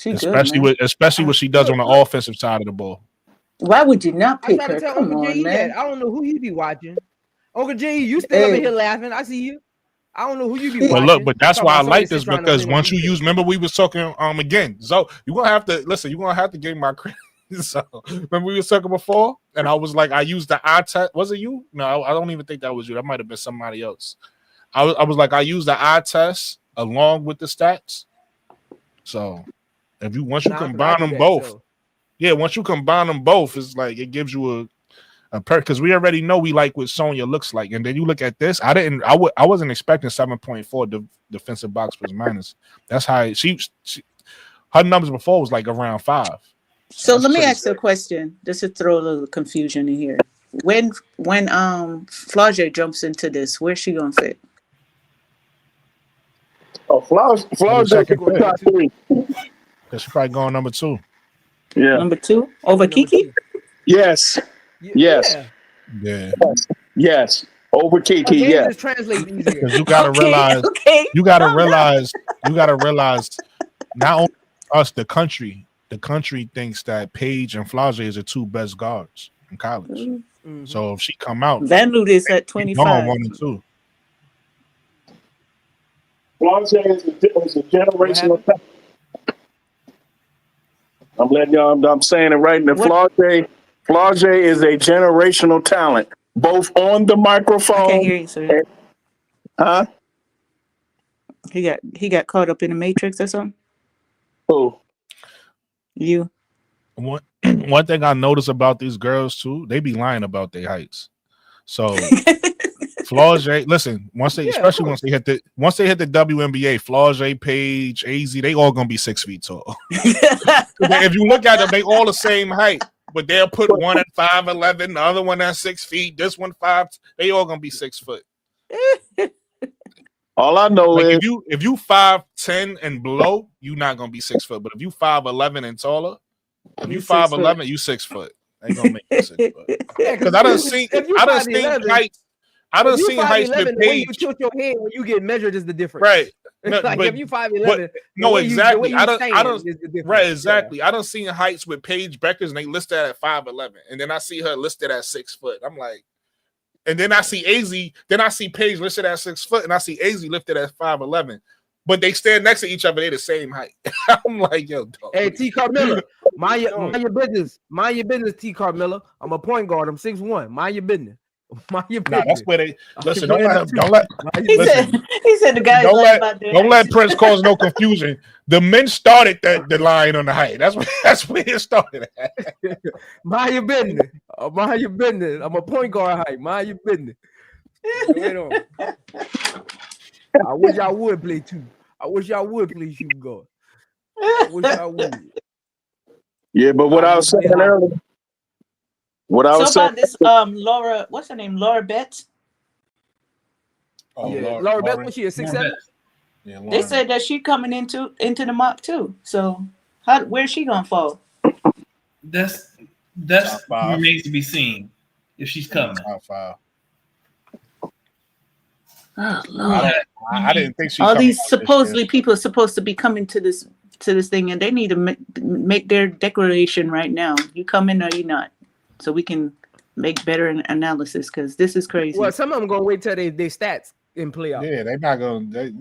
especially what she does on the offensive side of the ball. Why would you not pick her? Come on, man. I don't know who you be watching. Uncle J, you still over here laughing. I see you. I don't know who you be watching. But look, but that's why I like this because once you use, remember we was talking again. So you're gonna have to listen. You're gonna have to give my credit. So remember we was talking before, and I was like, I used the eye test. Was it you? No, I don't even think that was you. That might have been somebody else. I was like, I used the eye test along with the stats. So once you combine them both, once you combine them both, it's like it gives you a perk because we already know we like what Sonya looks like, and then you look at this. I wasn't expecting 7.4 defensive box plus minus. That's how she her numbers before was like around 5. So let me ask you a question, just to throw a little confusion in here. When Flau'jae jumps into this, where's she gonna fit? Oh, Flau'jae top 3. She's probably going number 2. Yeah, number 2 over Kiki. Yes. Yeah. Yes. Over Kiki. Yeah. Because you gotta realize. You gotta realize. Not only us, the country thinks that Paige and Flau'jae is the 2 best guards in college. Mm-hmm. So if she come out, Vanderbilt is at 25. 1 and 2. Flau'jae is a generational talent. I'm letting y'all. I'm saying it right now. Flau'jae is a generational talent, both on the microphone. I can't hear you, sir. Huh? He got caught up in the Matrix or something. Who? You. One thing I notice about these girls too, they be lying about their heights. So Flau'jae, listen, once they hit the WNBA, Flau'jae, Paige, AZ, they all gonna be 6 feet tall. If you look at them, they all the same height, but they'll put one at 5'11", the other one at 6 feet, this one 5. They all gonna be 6 foot. All I know is if you 5'10" and below, you're not gonna be 6 foot. But if you 5'11" and taller, if you 5'11", you 6 foot. They gonna make you 6 foot. Because I done seen heights. I done seen heights with Paige. The way you tilt your head when you get measured is the difference. Right. No, like if you 5'11", no, exactly. I don't. Right, exactly. Yeah. I don't see heights with Paige Beckers, and they listed at 5'11", and then I see her listed at 6 foot. I'm like, and then I see AZ. Then I see Paige listed at 6 foot, and I see AZ listed at 5'11". But they stand next to each other. They're the same height. I'm like, yo, dog. Hey, T. Carmilla, mind your business. Mind your business, T. Carmilla. I'm a point guard. I'm 6'1". Mind your business. Mind your Nah, that's business. where they listen. Mind Don't let. He Listen, said the guys lying about their don't let height. Prince cause no confusion. The men started the line on the height. That's where it started at. Mind your business. Mind your business. I'm a point guard height. Mind your business. Wait on. I wish y'all would play too. I wish y'all would play shooting guard. I wish y'all would. Yeah, but what I was saying earlier. What I was saying. About this Laura, what's her name? Laura Betts. Oh, yeah, Laura Betts, was she a 6'7"? Yeah, they said that she coming into the mock too. So where's she gonna fall? That's remains to be seen if she's coming. Top 5. Oh Lord! I didn't think she. All these supposedly people are supposed to be coming to this thing, and they need to make their declaration right now. You coming or you not? So we can make better analysis, because this is crazy. Well, some of them gonna wait till they stats in playoff. Yeah, they're not gonna.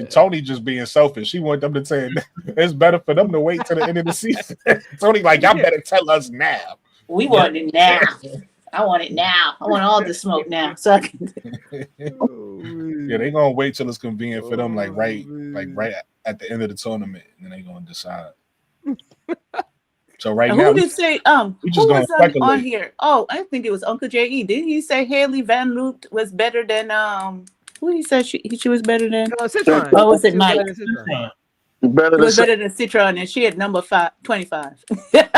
Tony just being selfish. She want them to say it's better for them to wait till the end of the season. Tony, like, y'all better tell us now. We want it now. I want it now. I want all the smoke now. So I can. Yeah, they gonna wait till it's convenient for them, like right at the end of the tournament, and then they gonna decide. So right now, who did say we just who gonna was speculate. on here? Oh, I think it was Uncle J.E. Didn't he say Haley Van Lute was better than who he said she was better than? Citron. Oh, was it Mike? Better It was better than Citron, and she had number 25. Yeah,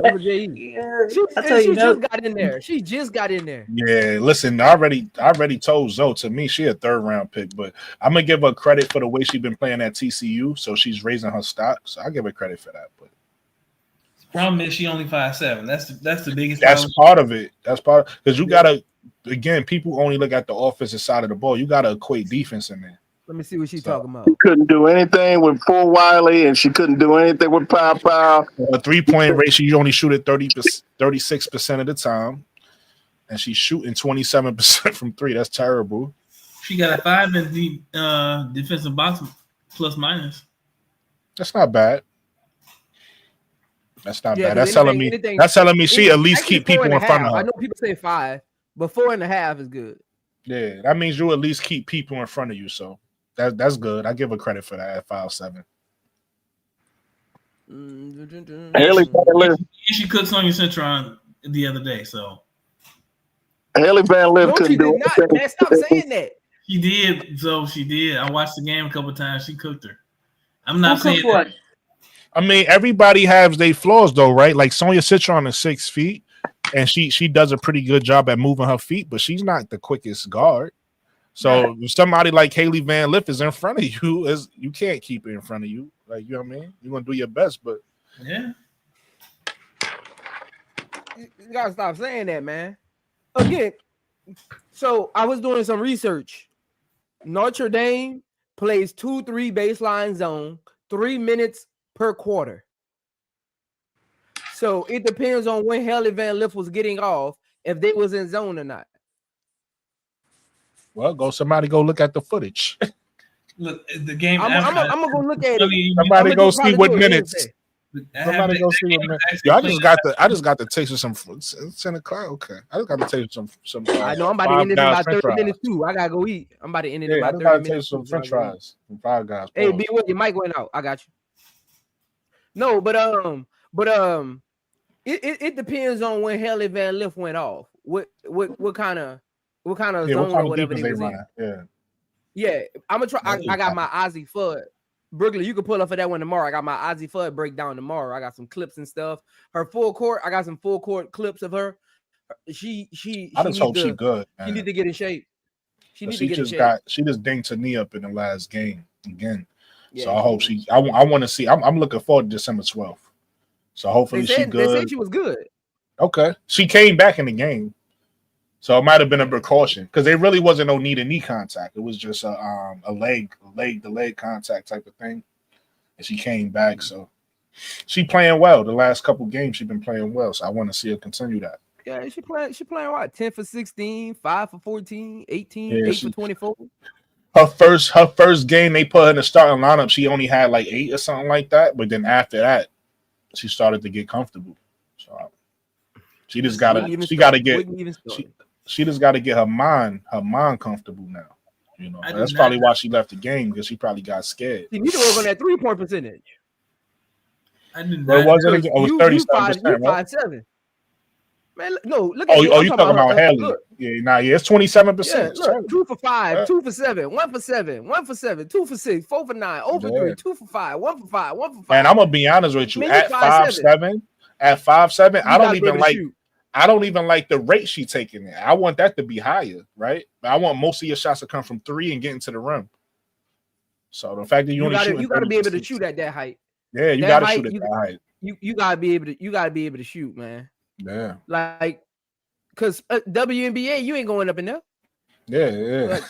Uncle J.E. Yeah, she just got in there. She just got in there. Yeah, listen, I already told Zoe, to me, she a 3rd round pick, but I'm gonna give her credit for the way she's been playing at TCU, so she's raising her stock. So I give her credit for that. But the problem is she only 5'7". That's the biggest. That's problem. part of it. That's part because you gotta, again, people only look at the offensive side of the ball. You gotta equate defense in there. Let me see what she's talking about. She couldn't do anything with Fort Wiley, and she couldn't do anything with Pow. A 3-point ratio, you only shoot it 36% of the time, and she's shooting 27% from 3. That's terrible. She got a 5 in the defensive box plus minus. That's not bad. That's not bad. That's anything, telling me she at least keep people in front of her. I know people say 5, but 4.5 is good. Yeah, that means you at least keep people in front of you. So that's good. I give her credit for that at 5'7". Haley Van Lith. She cooked Sonya Citron the other day, so Haley Van Lith couldn't do it. Man, stop saying that. She did, so she did. I watched the game a couple of times. She cooked her. I'm not saying that. I mean, everybody has their flaws, though, right? Like Sonya Citron is 6 feet, and she does a pretty good job at moving her feet, but she's not the quickest guard. So if somebody like Haley Van Lith is in front of you, you can't keep it in front of you. Like, you know what I mean? You're gonna do your best, but yeah. You gotta stop saying that, man. Again, so I was doing some research. Notre Dame plays 2-3 baseline zone, 3 minutes per quarter. So it depends on when Haley Van Lith was getting off, if they was in zone or not. Well, somebody go look at the footage. Look, the game. I'm gonna go look at it. Somebody go see what minutes. Somebody go see what minutes. Yo, I just got the taste of some 10 o'clock. Okay, I just got to taste of some. I know I'm about to end it in about 30 minutes too. I gotta go eat. I'm about to end it in about 30 minutes. Some French fries from Five Guys. Hey, B, what your mic went out? I got you. No, but it depends on when Haley Van Lith went off. What kind of zone or whatever they was in. Yeah, I'm gonna try. I got my Ozzy Fudd. Brooklyn, you can pull up for that one tomorrow. I got my Ozzy Fudd breakdown tomorrow. I got some clips and stuff. Her full court, I got some full court clips of her. She I just hope she's good. Man. She need to get in shape. She just dinged her knee up in the last game again. Yeah, so I hope I want to see. I'm looking forward to December 12th. So hopefully she's good. They said she was good. Okay, she came back in the game. So it might have been a precaution because there really wasn't no knee-to-knee contact. It was just a leg contact type of thing. And she came back, so she playing well. The last couple games she's been playing well, so I want to see her continue that. Yeah, she playing what? 10 for 16, 5 for 14, 18, 8 for 24. Her first game they put her in the starting lineup, she only had like 8 or something like that. But then after that, she started to get comfortable. So she just gotta get. she just got to get her mind comfortable now. You know, that's probably why she left the game, because she probably got scared. You need to work on that 3-point percentage. I did not. It wasn't. It was 37%. You 5'7". Man, no, look at me. Oh, you talking about Haley? Yeah, it's 27%. Yeah, look, 2 for 5, 2 for 7, 1 for 7, 1 for 7, 2 for 6, 4 for 9, 0 for 3, 2 for 5, 1 for 5, 1 for 5. And I'm gonna be honest with you, at 5'7", I don't even like the rate she taking it. I want that to be higher, right? I want most of your shots to come from 3 and get into the rim. So the fact that you got to be able to shoot at that height. Yeah, you got to shoot at that height. You got to be able to shoot, man. Yeah. Like, because WNBA, you ain't going up in there. Yeah.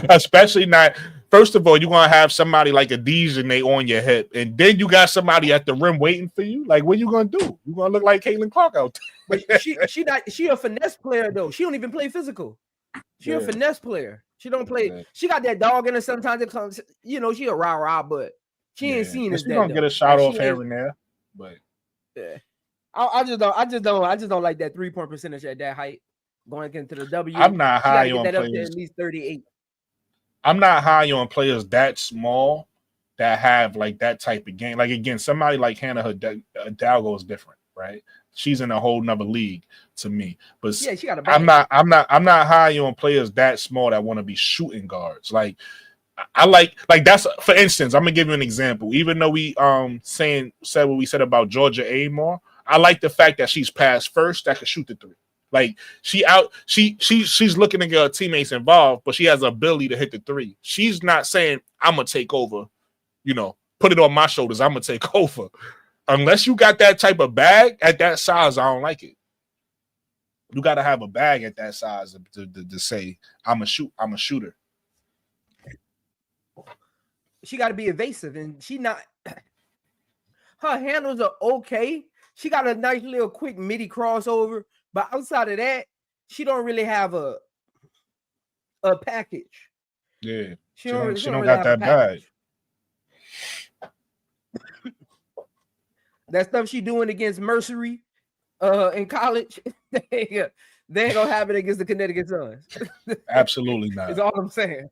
Especially not. First of all, you're gonna have somebody like a Dejanay on your hip, and then you got somebody at the rim waiting for you. Like, what you gonna do? You gonna look like Caitlin Clark out there. But she a finesse player though. She don't even play physical. She a finesse player. She don't play. Yeah. She got that dog in her. Sometimes it comes. You know, she a rah, but she ain't seen it. She gonna get a shot off here and there, but yeah. I just don't like that 3-point percentage at that height going into the W. I'm not high on players. Up to at least 38. I'm not high on players that small that have like that type of game. Like, again, somebody like Hannah Hidalgo is different, right? She's in a whole nother league to me. But yeah, she got I'm not high on players that small that want to be shooting guards. Like, I like that's, for instance, I'm gonna give you an example. Even though we said what we said about Georgia Amore, I like the fact that she's pass first, that can shoot the 3. Like, she's looking to get her teammates involved, but she has the ability to hit the 3. She's not saying, I'm gonna take over, you know, put it on my shoulders, I'm gonna take over. Unless you got that type of bag at that size, I don't like it. You gotta have a bag at that size to say, I'm a shooter. She got to be evasive, and she not. Her handles are okay. She got a nice little quick midi crossover, but outside of that, she don't really have a package. Yeah, she don't really got that bag. That stuff she doing against Mercury in college, they ain't gonna have it against the Connecticut Suns. Absolutely not. That's all I'm saying.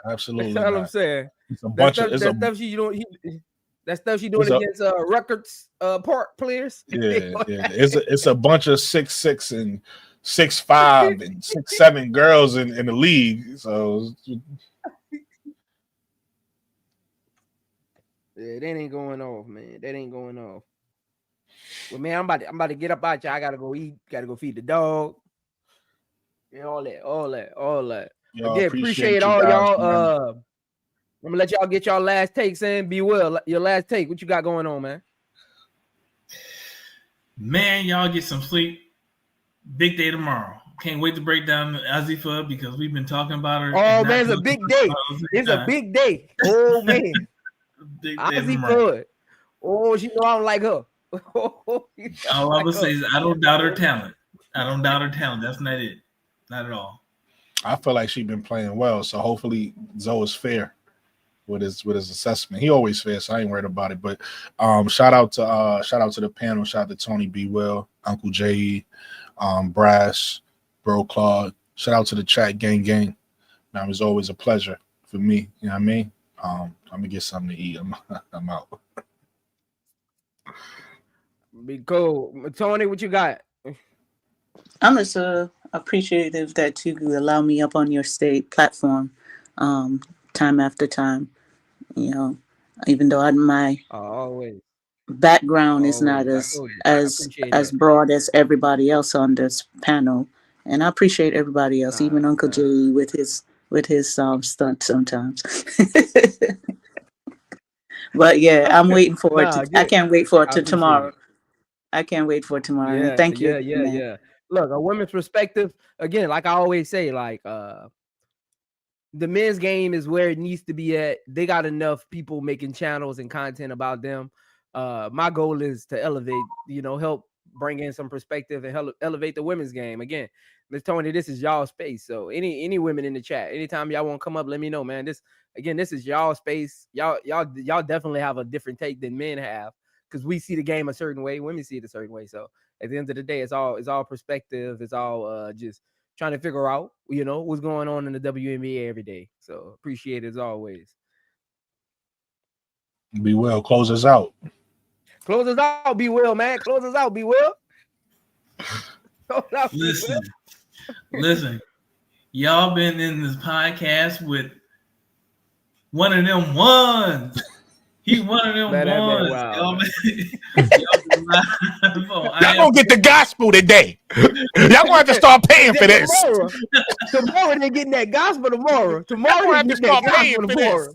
Absolutely That's all not. I'm saying. It's a bunch of that stuff she doing against Rutgers Park players. Yeah. It's a bunch of 6'6" and 6'5" and 6'7" girls in the league. So yeah, that ain't going off, man. That ain't going off. Well, man, I'm about to get up out here. I gotta go eat. Gotta go feed the dog. And all that. Again, appreciate all y'all. I'm gonna let y'all get y'all last takes in. Be well. Your last take. What you got going on, man? Man, y'all get some sleep. Big day tomorrow. Can't wait to break down Azifa because we've been talking about her. Oh man, it's a big day. It's a big day. Oh man. Azifa. Oh, she know I don't like her. All I would say is I don't doubt her talent. That's not it. Not at all. I feel like she's been playing well, so hopefully Zoe is fair with his assessment. He always fair, so I ain't worried about it. But shout out to the panel. Shout out to Tony B. Will, Uncle J.E., Brass, Bro Claude. Shout out to the chat gang. Now it was always a pleasure for me. You know what I mean? I'm gonna get something to eat. I'm out. Be cool. Tony, what you got? I'm just appreciative that you allow me up on your state platform time after time. You know, even though my background is not as broad as everybody else on this panel, and I appreciate everybody else, even Uncle J with his stunt sometimes. But yeah, I'm waiting for it. I can't wait for it to tomorrow. I can't wait for tomorrow. Yeah, thank you. Yeah. Look, a women's perspective, again, like I always say, like the men's game is where it needs to be at. They got enough people making channels and content about them. My goal is to elevate, help bring in some perspective and help elevate the women's game. Again, Ms. Tony, this is y'all space. So any women in the chat, anytime y'all want to come up, let me know, man. This is y'all space. Y'all definitely have a different take than men have, because we see the game a certain way, women see it a certain way. So at the end of the day, it's all perspective. It's all just trying to figure out, what's going on in the WNBA every day. So appreciate it as always. Be well. Close us out. Close us out, Be Will, man. Close us out, Be Will. Listen. Y'all been in this podcast with one of them ones. He one of them ones. Wow, y'all gonna get the gospel today. Y'all gonna have to start paying for this. Tomorrow they're getting that gospel tomorrow. Tomorrow they're getting that gospel tomorrow.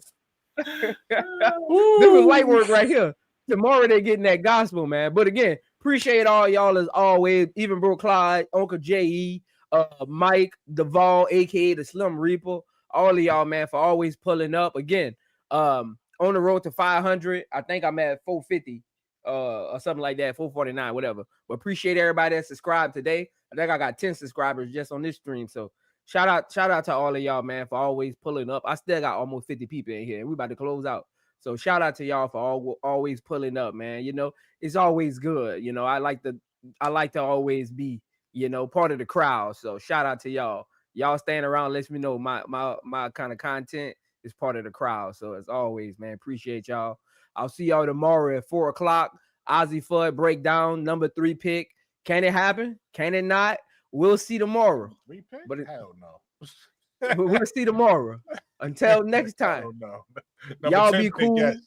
This is light work right here. Tomorrow they're getting that gospel, man. But again, appreciate all y'all as always. Even Bro Clyde, Uncle J.E., Mike, Duvall, aka the Slim Reaper, all of y'all, man, for always pulling up. Again, on the road to 500. I think I'm at 450 or something like that, 449, whatever. But appreciate everybody that subscribed today. I think I got 10 subscribers just on this stream. So shout out to all of y'all, man, for always pulling up. I still got almost 50 people in here, and we about to close out. So shout out to y'all for always pulling up, man. It's always good. I like to always be, part of the crowd. So shout out to y'all. Y'all staying around lets me know my kind of content is part of the crowd. So as always, man, appreciate y'all. I'll see y'all tomorrow at 4:00. Ozzy Fudd breakdown, number 3 pick. Can it happen? Can it not? We'll see tomorrow. 3 pick? But hell no. But we'll see tomorrow. Until next time. No. Y'all be cool. Yes.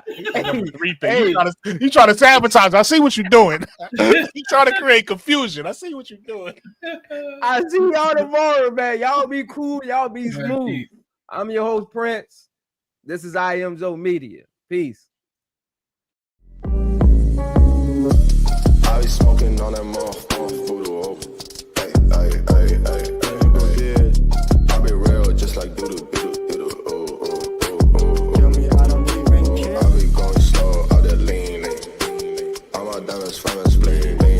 You trying to sabotage. I see what you're doing. You trying to create confusion. I see what you're doing. I see y'all tomorrow, man. Y'all be cool. Y'all be smooth. I'm your host, Prince. This is IMZO Media. Peace. I be smoking on that voodoo. I be real just like doodoo. I be going slow, out there leaning. All my diamonds from a spleen.